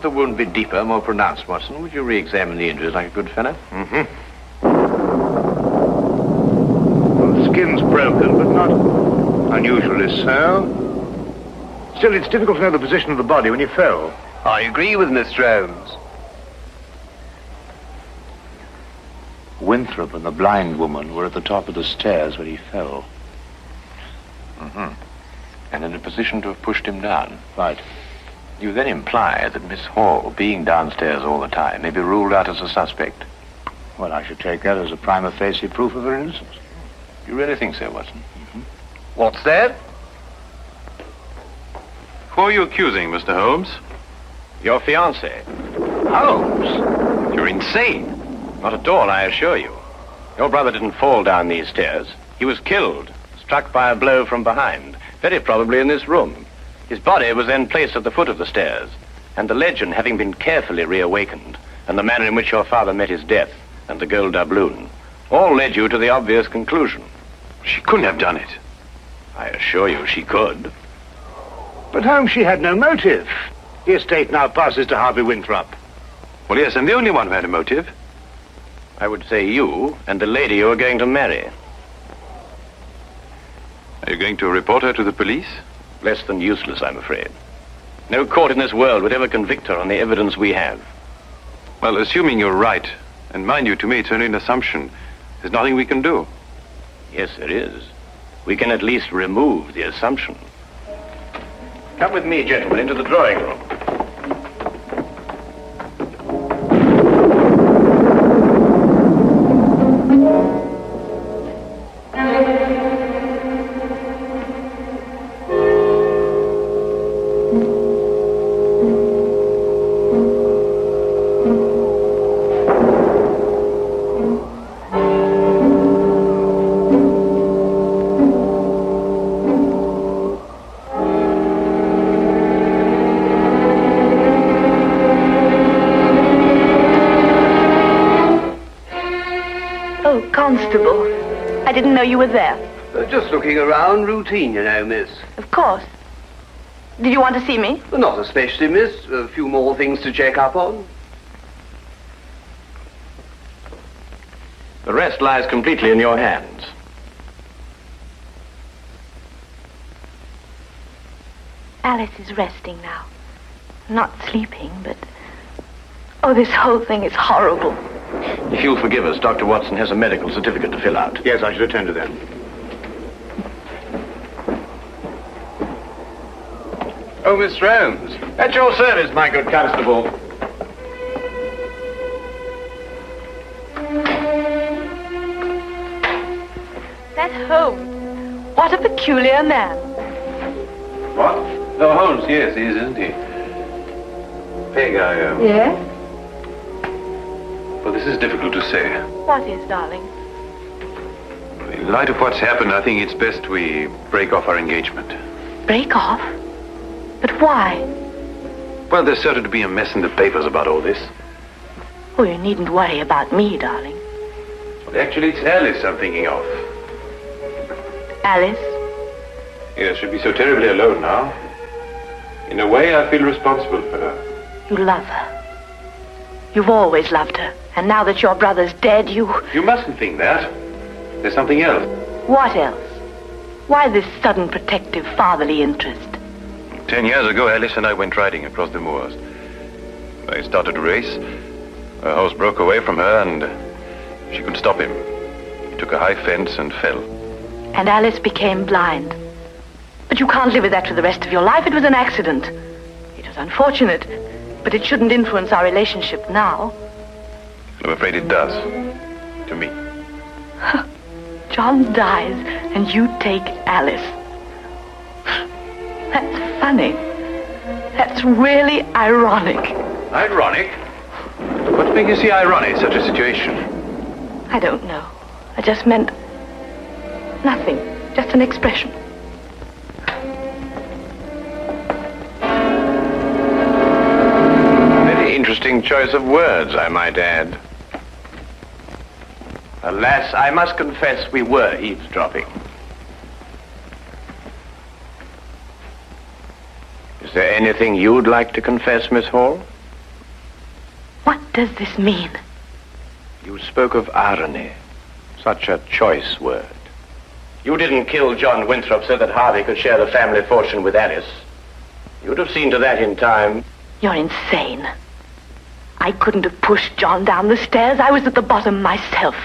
The wound be deeper, more pronounced, Watson. Would you re-examine the injuries like a good fellow? Mm-hmm. Well, the skin's broken, but not unusually so. Still, it's difficult to know the position of the body when you fell. I agree with Mr. Holmes. Winthrop and the blind woman were at the top of the stairs when he fell. Mm-hmm. And in a position to have pushed him down. Right. You then imply that Miss Hall, being downstairs all the time, may be ruled out as a suspect. Well, I should take that as a prima facie proof of her innocence. You really think so, Watson? Mm-hmm. What's that? Who are you accusing, Mr. Holmes? Your fiancé. Holmes? You're insane. Not at all, I assure you. Your brother didn't fall down these stairs. He was killed, struck by a blow from behind, very probably in this room. His body was then placed at the foot of the stairs, and the legend having been carefully reawakened, and the manner in which your father met his death, and the gold doubloon, all led you to the obvious conclusion. She couldn't have done it. I assure you she could. But Holmes, she had no motive. The estate now passes to Harvey Winthrop. Well, yes, I'm the only one who had a motive. I would say you and the lady you are going to marry. Are you going to report her to the police? Less than useless, I'm afraid. No court in this world would ever convict her on the evidence we have. Well, assuming you're right, and mind you, to me it's only an assumption, there's nothing we can do. Yes, there is. We can at least remove the assumption. Come with me, gentlemen, into the drawing room. Constable, I didn't know you were there. Just looking around, routine, you know, miss. Of course. Did you want to see me? Not especially, miss. A few more things to check up on. The rest lies completely in your hands. Alice is resting now. Not sleeping, but... Oh, this whole thing is horrible. If you'll forgive us, Dr. Watson has a medical certificate to fill out. Yes, I should attend to that. Oh, Mr. Holmes. At your service, my good constable. That Holmes. What a peculiar man. What? Oh, Holmes, yes, he is, isn't he? Peg, Yes? Well, this is difficult to say. What is, darling? In light of what's happened, I think it's best we break off our engagement. Break off? But why? Well, there's certain to be a mess in the papers about all this. Oh, you needn't worry about me, darling. Well, actually, it's Alice I'm thinking of. Alice? Yes, she'll be so terribly alone now. In a way, I feel responsible for her. You love her. You've always loved her. And now that your brother's dead, you... You mustn't think that. There's something else. What else? Why this sudden protective fatherly interest? 10 years ago, Alice and I went riding across the moors. I started a race. Her horse broke away from her and she couldn't stop him. He took a high fence and fell. And Alice became blind. But you can't live with that for the rest of your life. It was an accident. It was unfortunate, but it shouldn't influence our relationship now. I'm afraid it does. To me. John dies and you take Alice. That's funny. That's really ironic. Ironic? What makes you see ironic in such a situation? I don't know. I just meant nothing. Just an expression. Very interesting choice of words, I might add. Alas, I must confess we were eavesdropping. Is there anything you'd like to confess, Miss Hall? What does this mean? You spoke of irony. Such a choice word. You didn't kill John Winthrop so that Harvey could share the family fortune with Alice. You'd have seen to that in time. You're insane. I couldn't have pushed John down the stairs. I was at the bottom myself.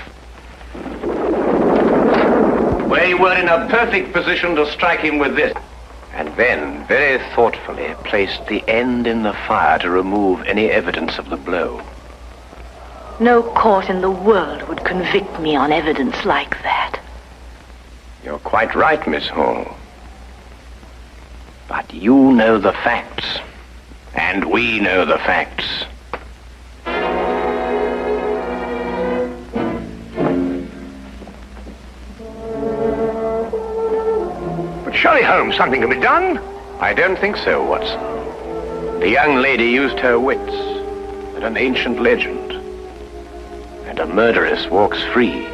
Where you were in a perfect position to strike him with this. And then, very thoughtfully, placed the end in the fire to remove any evidence of the blow. No court in the world would convict me on evidence like that. You're quite right, Miss Hall. But you know the facts. And we know the facts. But surely, Holmes, something can be done. I don't think so, Watson. The young lady used her wits and an ancient legend. And a murderess walks free.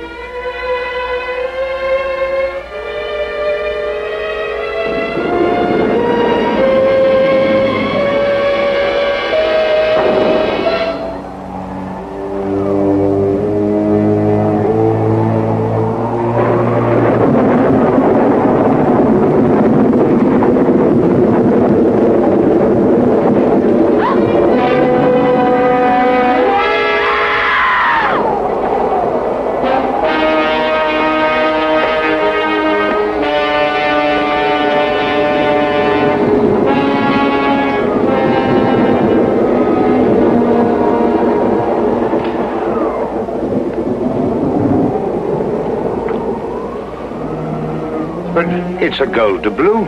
It's a gold doubloon.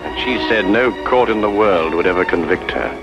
And she said no court in the world would ever convict her.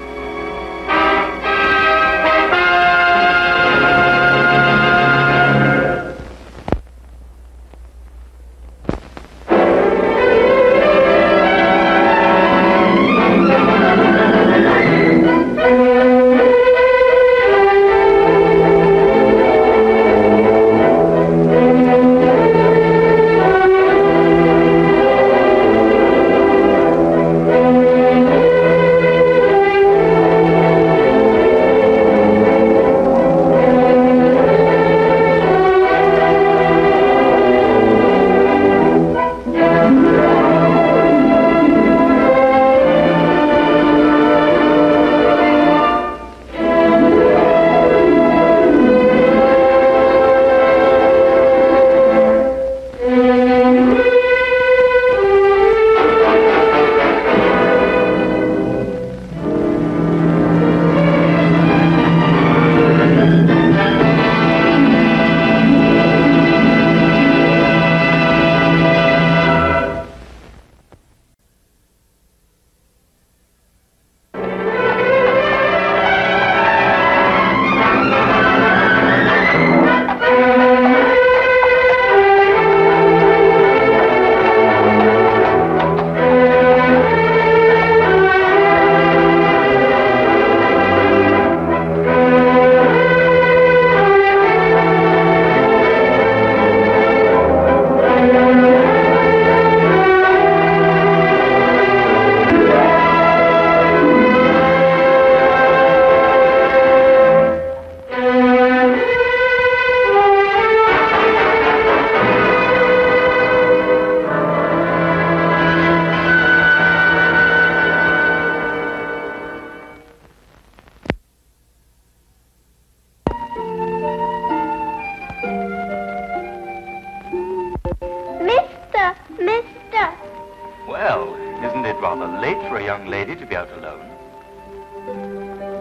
Well, isn't it rather late for a young lady to be out alone?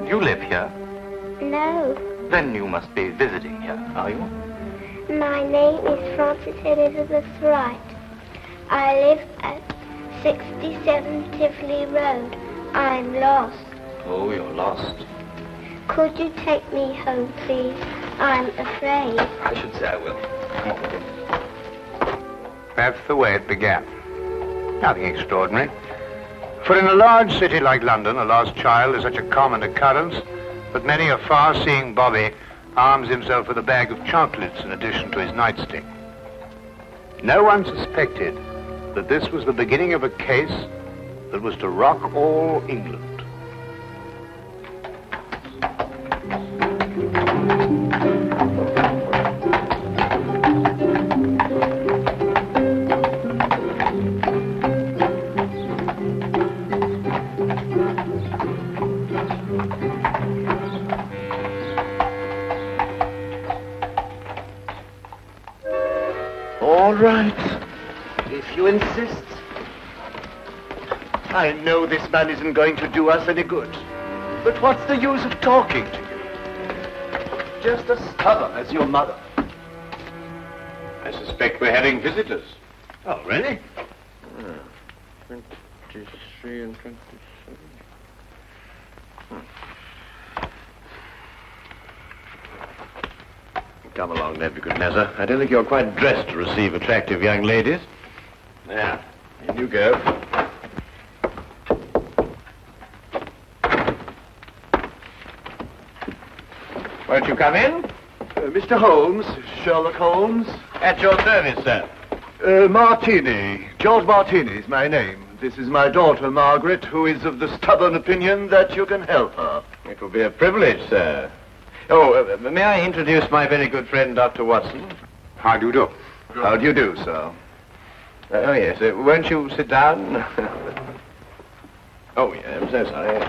Do you live here? No. Then you must be visiting here, are you? My name is Frances Elizabeth Wright. I live at 67 Tivoli Road. I'm lost. Oh, you're lost. Could you take me home, please? I'm afraid. I should say I will. Come on with you. That's the way it began. Nothing extraordinary. For in a large city like London, a lost child is such a common occurrence that many a far-seeing bobby arms himself with a bag of chocolates in addition to his nightstick. No one suspected that this was the beginning of a case that was to rock all England. All right, if you insist. I know this man isn't going to do us any good. But what's the use of talking to you? Just as stubborn as your mother. I suspect we're having visitors. Oh, really? 23 and 27. Come along, Nebuchadnezzar. I don't think you're quite dressed to receive attractive young ladies. There, in you go. Won't you come in? Mr. Holmes, Sherlock Holmes. At your service, sir. Martini. George Martini is my name. This is my daughter, Margaret, who is of the stubborn opinion that you can help her. It will be a privilege, sir. Oh, may I introduce my very good friend, Dr. Watson? How do you do? How do you do, sir? Oh, yes. Won't you sit down? Oh, yeah, I'm so sorry.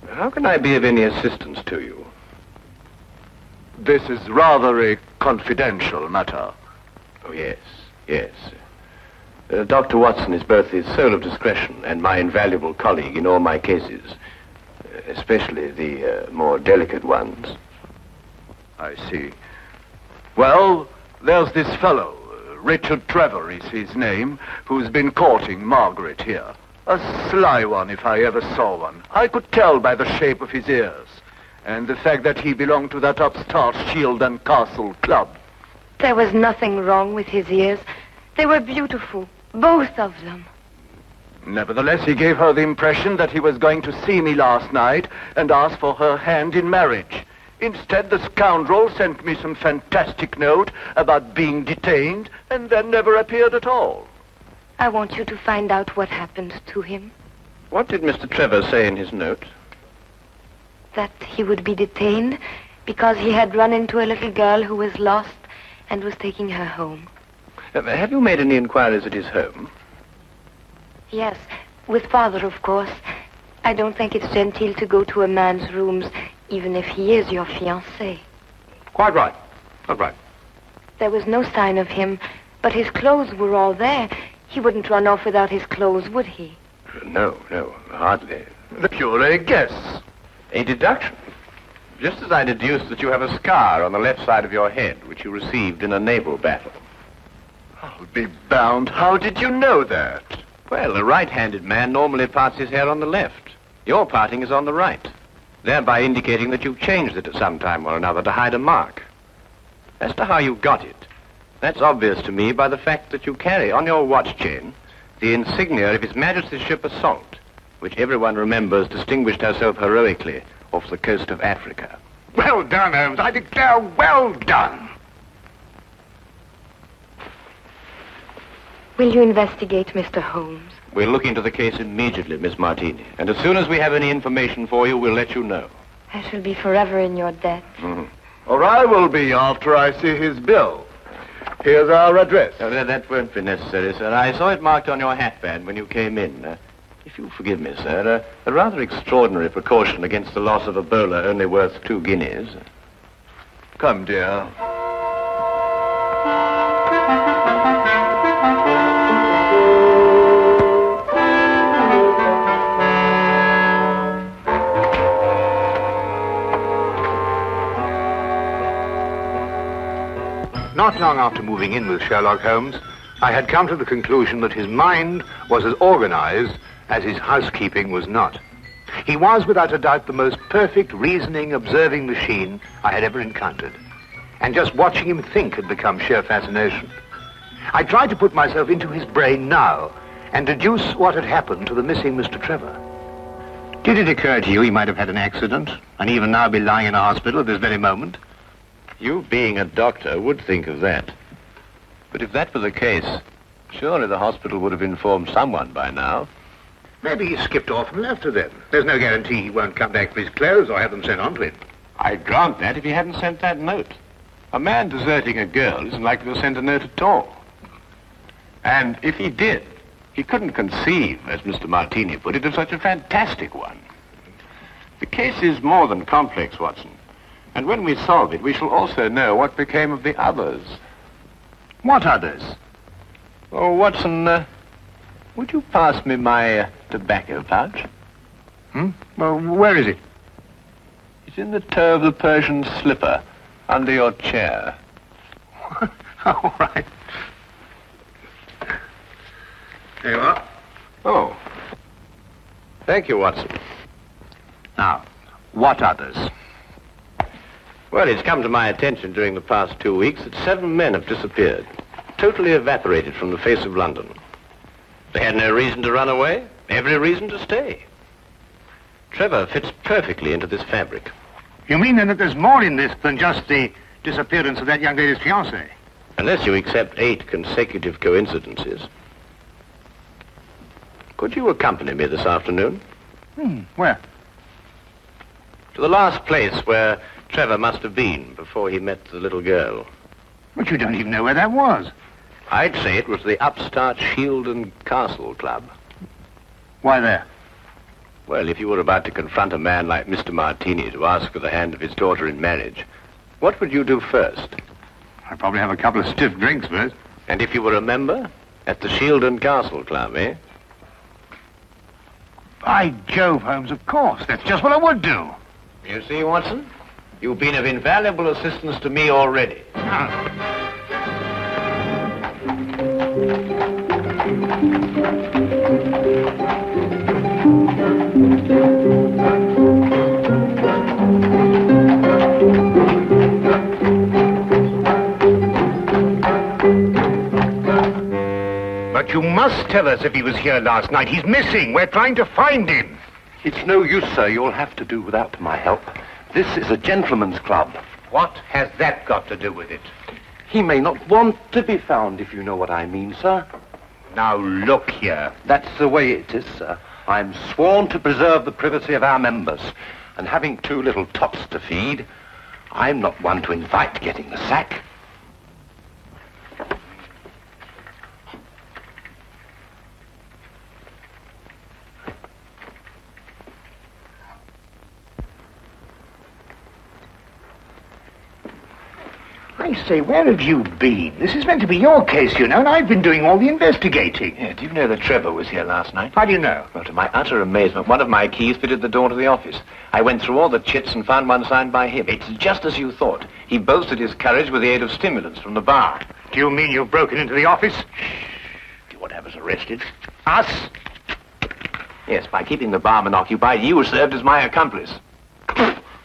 How can I be of any assistance to you? This is rather a confidential matter. Oh, yes, yes. Dr. Watson is both the soul of discretion and my invaluable colleague in all my cases, especially the more delicate ones. I see. Well, there's this fellow, Richard Trevor is his name, who's been courting Margaret here. A sly one, if I ever saw one. I could tell by the shape of his ears, and the fact that he belonged to that upstart Shield and Castle club. There was nothing wrong with his ears. They were beautiful, both of them. Nevertheless, he gave her the impression that he was going to see me last night and ask for her hand in marriage. Instead, the scoundrel sent me some fantastic note about being detained and then never appeared at all. I want you to find out what happened to him. What did Mr. Trevor say in his note? That he would be detained because he had run into a little girl who was lost and was taking her home. Have you made any inquiries at his home? Yes, with Father, of course. I don't think it's genteel to go to a man's rooms, even if he is your fiancé. Quite right. Quite right. There was no sign of him, but his clothes were all there. He wouldn't run off without his clothes, would he? No, hardly. The pure guess. A deduction. Just as I deduced that you have a scar on the left side of your head, which you received in a naval battle. I'll be bound. How did you know that? Well, a right-handed man normally parts his hair on the left. Your parting is on the right, thereby indicating that you've changed it at some time or another to hide a mark. As to how you got it, that's obvious to me by the fact that you carry on your watch chain the insignia of His Majesty's ship Assault, which everyone remembers distinguished herself heroically off the coast of Africa. Well done, Holmes. I declare, well done. Will you investigate, Mr. Holmes? We'll look into the case immediately, Miss Martini. And as soon as we have any information for you, we'll let you know. I shall be forever in your debt. Mm-hmm. Or I will be after I see his bill. Here's our address. That won't be necessary, sir. I saw it marked on your hatband when you came in. If you'll forgive me, sir, a rather extraordinary precaution against the loss of a bowler only worth 2 guineas. Come, dear. Not long after moving in with Sherlock Holmes, I had come to the conclusion that his mind was as organized as his housekeeping was not. He was, without a doubt, the most perfect reasoning, observing machine I had ever encountered. And just watching him think had become sheer fascination. I tried to put myself into his brain now and deduce what had happened to the missing Mr. Trevor. Did it occur to you he might have had an accident and even now be lying in a hospital at this very moment? You, being a doctor, would think of that. But if that were the case, surely the hospital would have informed someone by now. Maybe he skipped off and left her then. There's no guarantee he won't come back for his clothes or have them sent on to him. I'd grant that if he hadn't sent that note. A man deserting a girl isn't likely to send a note at all. And if he did, he couldn't conceive, as Mr. Martini put it, of such a fantastic one. The case is more than complex, Watson. And when we solve it, we shall also know what became of the others. What others? Oh, Watson, would you pass me my tobacco pouch? Well, where is it? It's in the toe of the Persian slipper, under your chair. All right. There you are. Oh. Thank you, Watson. Now, what others? Well, it's come to my attention during the past 2 weeks that 7 men have disappeared, totally evaporated from the face of London. They had no reason to run away, every reason to stay. Trevor fits perfectly into this fabric. You mean then that there's more in this than just the disappearance of that young lady's fiancé? Unless you accept 8 consecutive coincidences. Could you accompany me this afternoon? Where? To the last place where Trevor must have been before he met the little girl. But you don't even know where that was. I'd say it was the upstart Sheldon Castle Club. Why there? Well, if you were about to confront a man like Mr. Martini to ask for the hand of his daughter in marriage, what would you do first? I'd probably have a couple of stiff drinks first. And if you were a member? At the Sheldon Castle Club, eh? By Jove, Holmes, of course. That's just what I would do. You see, Watson? You've been of invaluable assistance to me already. But you must tell us if he was here last night. He's missing. We're trying to find him. It's no use, sir. You'll have to do without my help. This is a gentleman's club. What has that got to do with it? He may not want to be found, if you know what I mean, sir. Now, look here. That's the way it is, sir. I'm sworn to preserve the privacy of our members. And having 2 little tots to feed, I'm not one to invite getting the sack. I say, where have you been? This is meant to be your case, you know, and I've been doing all the investigating. Yeah, do you know that Trevor was here last night? How do you know? Well, to my utter amazement, one of my keys fitted the door to the office. I went through all the chits and found one signed by him. It's just as you thought. He boasted his courage with the aid of stimulants from the bar. Do you mean you've broken into the office? You want to have us arrested? Us? Yes, by keeping the barman occupied, you served as my accomplice.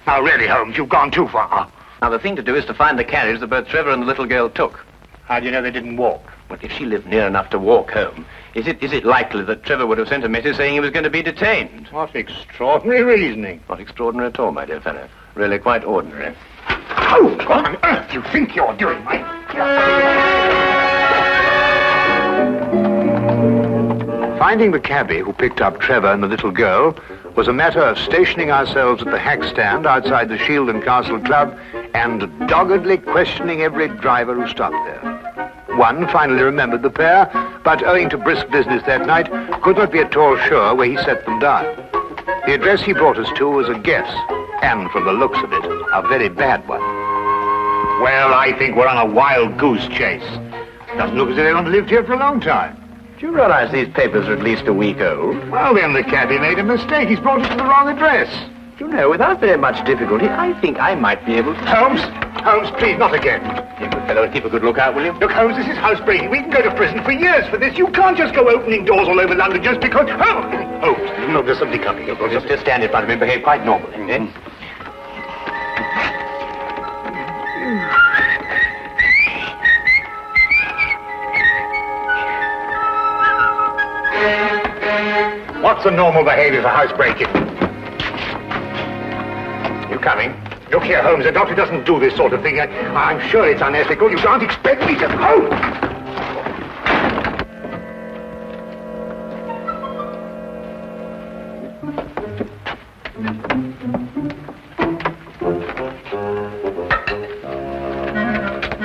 Now, really, Holmes, you've gone too far. Now, the thing to do is to find the carriage that both Trevor and the little girl took. How do you know they didn't walk? Well, if she lived near enough to walk home, is it likely that Trevor would have sent a message saying he was going to be detained? What extraordinary reasoning. Not extraordinary at all, my dear fellow. Really quite ordinary. Oh, what on earth do you think you're doing, mate? Finding the cabbie who picked up Trevor and the little girl was a matter of stationing ourselves at the hack stand outside the Sheldon Castle Club and doggedly questioning every driver who stopped there. One finally remembered the pair, but owing to brisk business that night, could not be at all sure where he set them down. The address he brought us to was a guess, and from the looks of it, a very bad one. Well, I think we're on a wild goose chase. Doesn't look as if anyone's lived here for a long time. Do you realize these papers are at least a week old? Well, then the cabby made a mistake. He's brought us to the wrong address. You know, without very much difficulty, I think I might be able to... Holmes, please, not again. You good fellow, and keep a good lookout, will you? Look, Holmes, this is housebreaking. We can go to prison for years for this. You can't just go opening doors all over London just because... Holmes, no, there's somebody coming. Just stand in front of me and behave quite normally, eh? What's the normal behavior for housebreaking? You coming? Look here, Holmes, the doctor doesn't do this sort of thing. I'm sure it's unethical. You can't expect me to... Oh!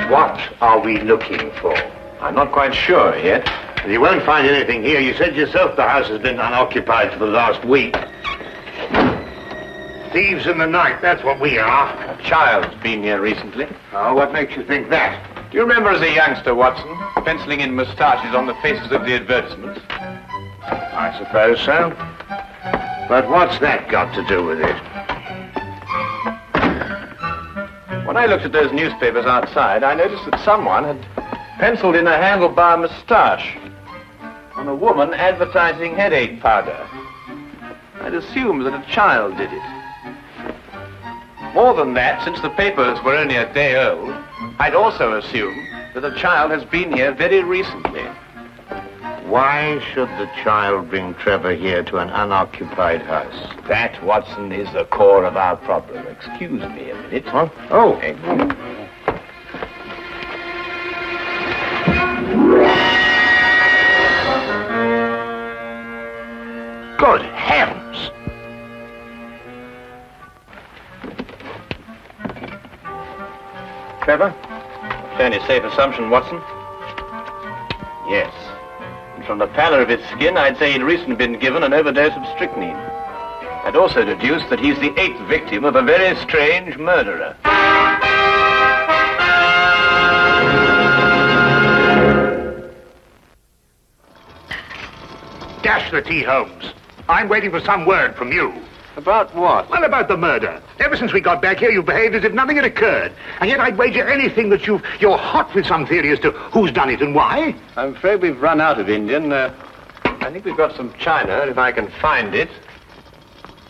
What are we looking for? I'm not quite sure yet. You won't find anything here. You said yourself the house has been unoccupied for the last week. Thieves in the night, that's what we are. A child's been here recently. Oh, what makes you think that? Do you remember as a youngster, Watson, penciling in moustaches on the faces of the advertisements? I suppose so. But what's that got to do with it? When I looked at those newspapers outside, I noticed that someone had penciled in a handlebar moustache on a woman advertising headache powder. I'd assumed that a child did it. More than that, since the papers were only a day old, I'd also assumed that a child has been here very recently. Why should the child bring Trevor here to an unoccupied house? That, Watson, is the core of our problem. Excuse me a minute. Huh? Oh. Good heavens! Trevor? Fairly safe assumption, Watson. Yes. And from the pallor of his skin, I'd say he'd recently been given an overdose of strychnine. I'd also deduce that he's the 8th victim of a very strange murderer. Dash the tea, Holmes. I'm waiting for some word from you. About what? Well, about the murder. Ever since we got back here, you've behaved as if nothing had occurred. And yet I'd wager anything that you're hot with some theory as to who's done it and why. I'm afraid we've run out of Indian. I think we've got some china, if I can find it.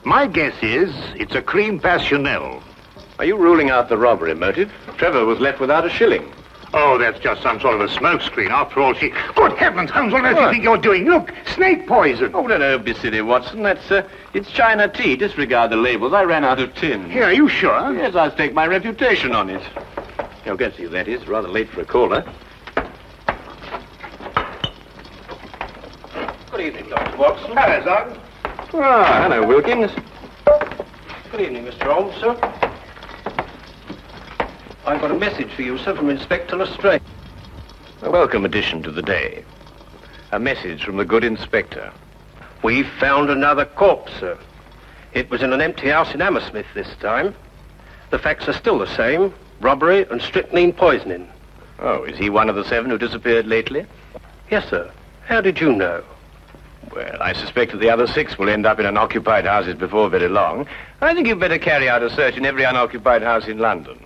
My guess is it's a cream passionel. Are you ruling out the robbery motive? Trevor was left without a shilling. Oh, that's just some sort of a smokescreen. After all, Good heavens, Holmes, what else do you think you're doing? Look, snake poison. Oh, no, be silly, Watson. It's China tea. Disregard the labels. I ran out of tin. Here, are you sure? Yes, I'll stake my reputation on it. You'll get to you, that is. Rather late for a caller. Good evening, Dr. Watson. Hello, Sergeant. Ah, hello, Wilkins. Good evening, Mr. Holmes, sir. I've got a message for you, sir, from Inspector Lestrade. A welcome addition to the day. A message from the good inspector. We've found another corpse, sir. It was in an empty house in Hammersmith this time. The facts are still the same. Robbery and strychnine poisoning. Oh, is he one of the 7 who disappeared lately? Yes, sir. How did you know? Well, I suspect that the other 6 will end up in unoccupied houses before very long. I think you'd better carry out a search in every unoccupied house in London.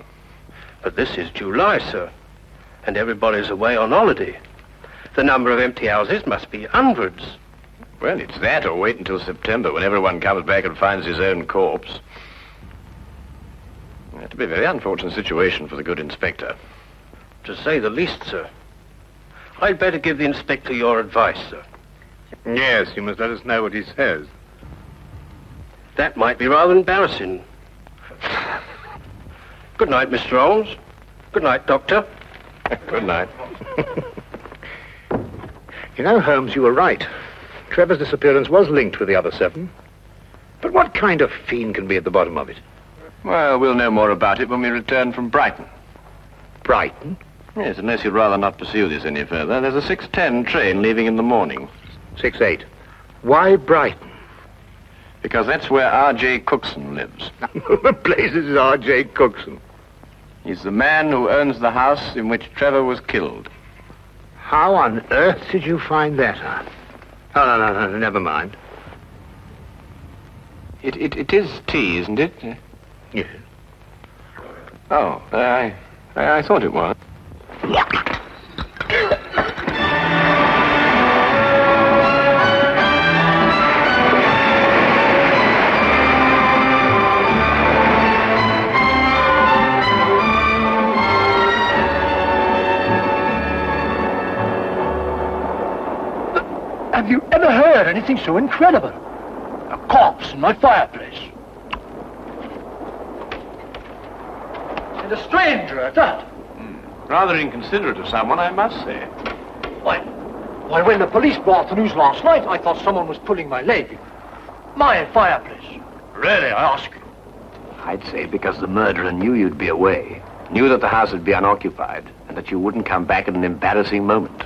But this is July, sir. And everybody's away on holiday. The number of empty houses must be hundreds. Well, it's that or wait until September when everyone comes back and finds his own corpse. It'll be a very unfortunate situation for the good inspector. To say the least, sir. I'd better give the inspector your advice, sir. Yes, you must let us know what he says. That might be rather embarrassing. Good night, Mr. Holmes. Good night, Doctor. Good night. You know, Holmes, you were right. Trevor's disappearance was linked with the other 7. But what kind of fiend can be at the bottom of it? Well, we'll know more about it when we return from Brighton. Brighton? Yes, unless you'd rather not pursue this any further. There's a 6:10 train leaving in the morning. 6:08. Why Brighton? Because that's where R.J. Cookson lives. The place is R.J. Cookson. He's the man who owns the house in which Trevor was killed. How on earth did you find that out? Oh, no, never mind. It is tea, isn't it? Yes. Oh, I thought it was. Have you ever heard anything so incredible? A corpse in my fireplace. And a stranger at that. Rather inconsiderate of someone, I must say. Why, when the police brought the news last night, I thought someone was pulling my leg. My fireplace. Really, I ask you. I'd say because the murderer knew you'd be away, knew that the house would be unoccupied, and that you wouldn't come back at an embarrassing moment.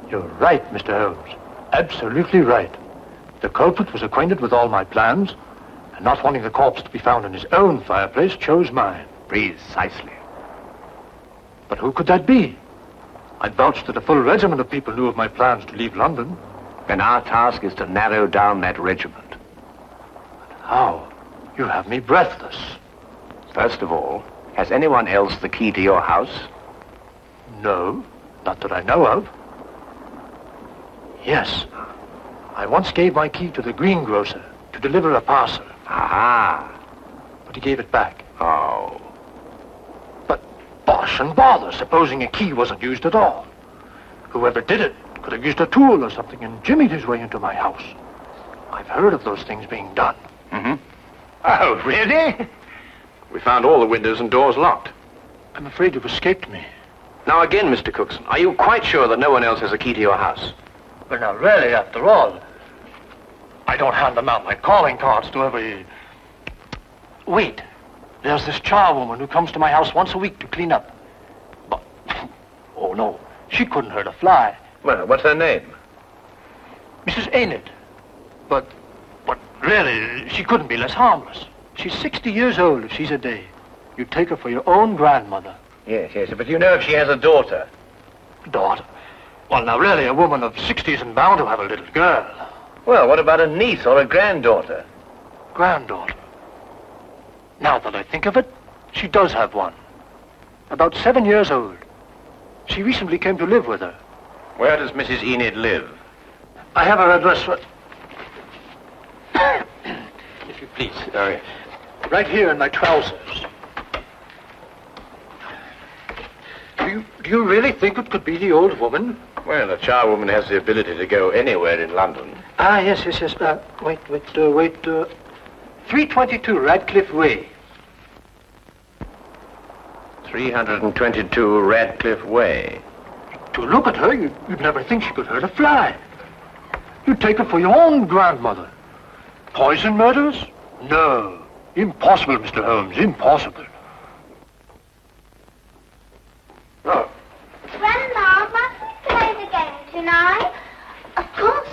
You're right, Mr. Holmes. Absolutely right. The culprit was acquainted with all my plans, and not wanting the corpse to be found in his own fireplace, chose mine. Precisely. But who could that be? I vouched that a full regiment of people knew of my plans to leave London. Then our task is to narrow down that regiment. How? You have me breathless. First of all, has anyone else the key to your house? No, not that I know of. Yes. I once gave my key to the greengrocer to deliver a parcel. Aha. But he gave it back. Oh. But bosh and bother, supposing a key wasn't used at all. Whoever did it could have used a tool or something and jimmied his way into my house. I've heard of those things being done. Mm-hmm. Oh, really? We found all the windows and doors locked. I'm afraid you've escaped me. Now again, Mr. Cookson, are you quite sure that no one else has a key to your house? Well, now, really, after all, I don't hand them out like calling cards to every... Wait. There's this charwoman who comes to my house once a week to clean up. But, oh, no, she couldn't hurt a fly. Well, what's her name? Mrs. Enid. But really, she couldn't be less harmless. She's 60 years old if she's a day. You'd take her for your own grandmother. Yes, but you know if she has a daughter. Daughter? Well, now, really, a woman of 60 isn't bound to have a little girl. Well, what about a niece or a granddaughter? Granddaughter? Now that I think of it, she does have one. About 7 years old. She recently came to live with her. Where does Mrs. Enid live? I have her address for... If you please. Sorry. Right here in my trousers. Do you really think it could be the old woman? Well, a charwoman has the ability to go anywhere in London. Ah, yes. Wait. 322 Radcliffe Way. 322 Radcliffe Way. To look at her, you'd never think she could hurt a fly. You'd take her for your own grandmother. Poison murders? No. Impossible, Mr. Holmes, impossible. Oh. Grandma, must we play the game tonight? Of course.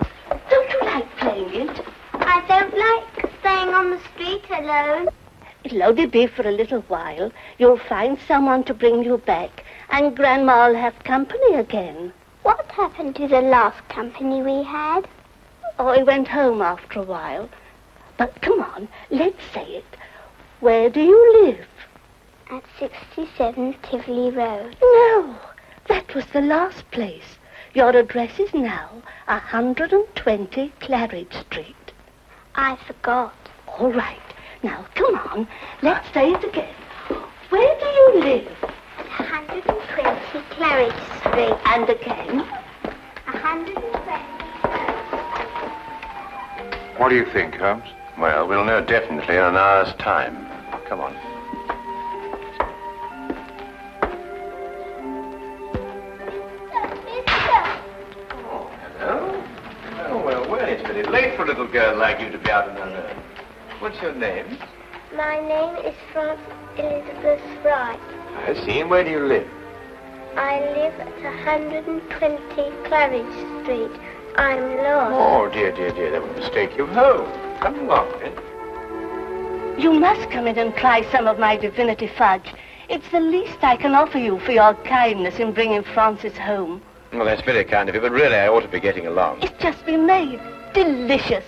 Don't you like playing it? I don't like staying on the street alone. It'll only be for a little while. You'll find someone to bring you back, and Grandma'll have company again. What happened to the last company we had? Oh, he went home after a while. But come on, let's say it. Where do you live? At 67 Tivoli Road. No, that was the last place. Your address is now 120 Claridge Street. I forgot. All right. Now, come on. Let's say it again. Where do you live? At 120 Claridge Street. And again? 120. What do you think, Holmes? Well, we'll know definitely in an hour's time. Come on. Oh, hello. Oh, well, it's pretty late for a little girl like you to be out on her own. What's your name? My name is Frances Elizabeth Wright. I see. And where do you live? I live at 120 Claridge Street. I'm lost. Oh, dear. That would mistake you home. Come along, then. You must come in and try some of my divinity fudge. It's the least I can offer you for your kindness in bringing Francis home. Well, that's very kind of you, but really I ought to be getting along. It's just been made. Delicious.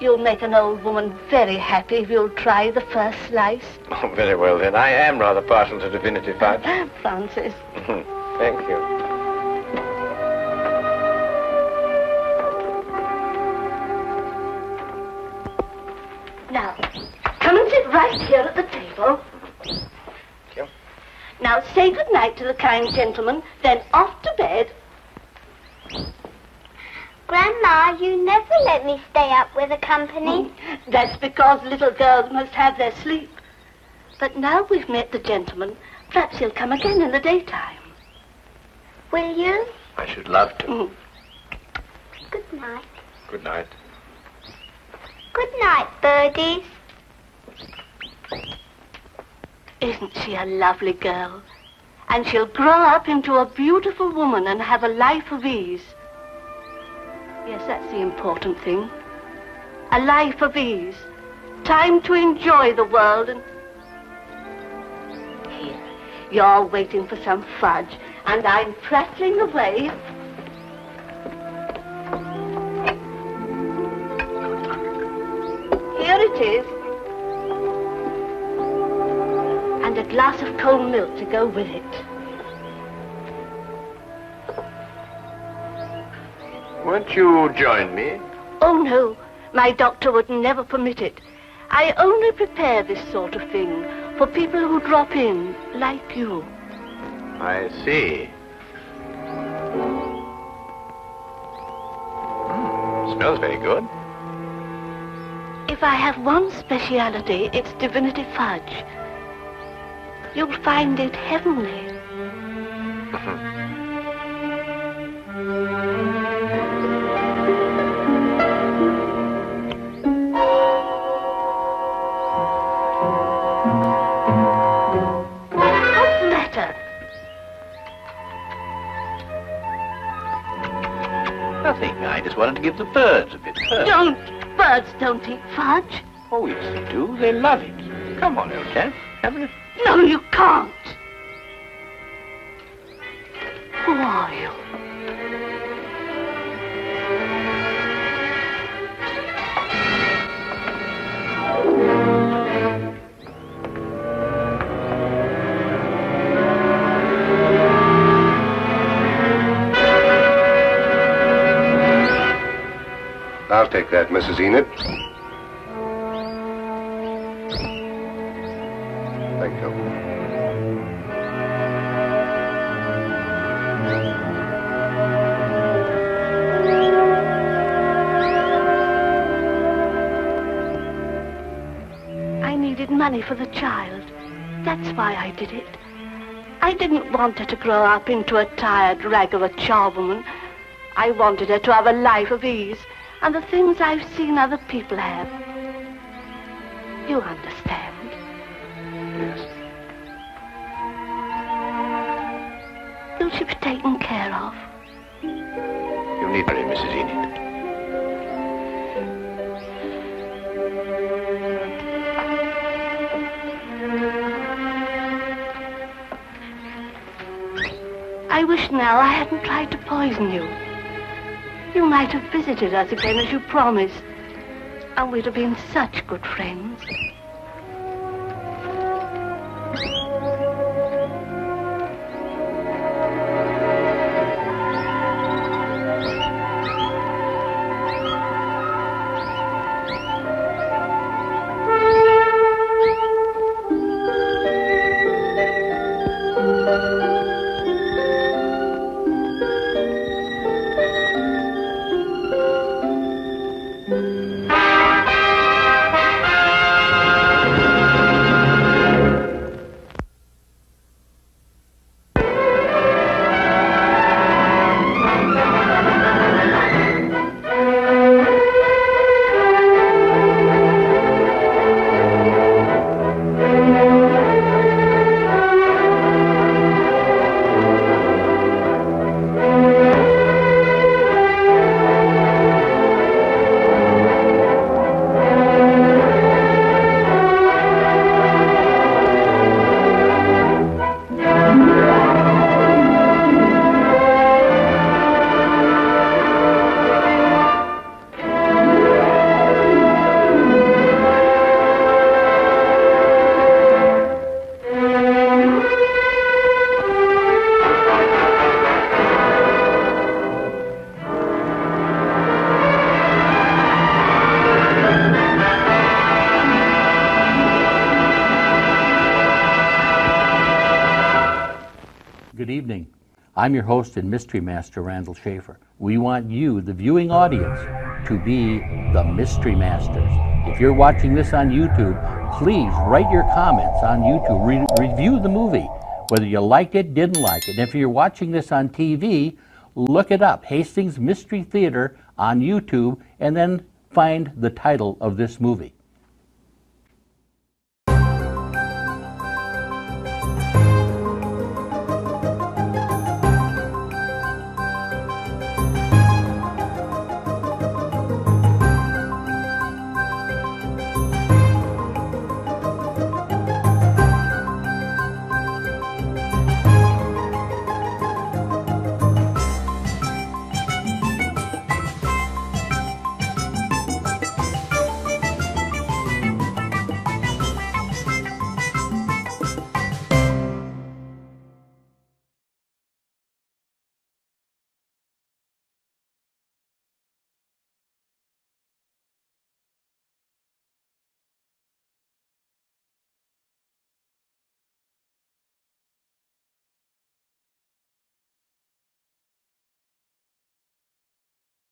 You'll make an old woman very happy if you'll try the first slice. Oh, very well then. I am rather partial to divinity fudge. Francis. Thank you. Now, come and sit right here at the table. Thank you. Now, say good night to the kind gentleman, then off to bed. Grandma, you never let me stay up with the company. That's because little girls must have their sleep. But now we've met the gentleman, perhaps he'll come again in the daytime. Will you? I should love to. Good night. Good night. Good night, birdies. Isn't she a lovely girl? And she'll grow up into a beautiful woman and have a life of ease. Yes, that's the important thing. A life of ease. Time to enjoy the world and... Here, you're waiting for some fudge, and I'm prattling away. Here it is. And a glass of cold milk to go with it. Won't you join me? Oh, no. My doctor would never permit it. I only prepare this sort of thing for people who drop in, like you. I see. Smells very good. If I have one speciality, it's divinity fudge. You'll find it heavenly. Nothing. I just wanted to give the birds a bit first. Don't! Birds don't eat fudge. Oh, yes, they do. They love it. Come on, old chap. Have a... No, you can't. Who are you? I'll take that, Mrs. Enid. Thank you. I needed money for the child. That's why I did it. I didn't want her to grow up into a tired rag of a charwoman. I wanted her to have a life of ease. And the things I've seen other people have. You understand? Yes. Will she be taken care of? You need worry, Mrs. Enid. I wish now I hadn't tried to poison you. You might have visited us again as you promised, and we'd have been such good friends. Good evening. I'm your host and Mystery Master, Randall Schaefer. We want you, the viewing audience, to be the Mystery Masters. If you're watching this on YouTube, please write your comments on YouTube. Review the movie, whether you liked it, didn't like it. And if you're watching this on TV, look it up, Hastings Mystery Theater on YouTube, and then find the title of this movie.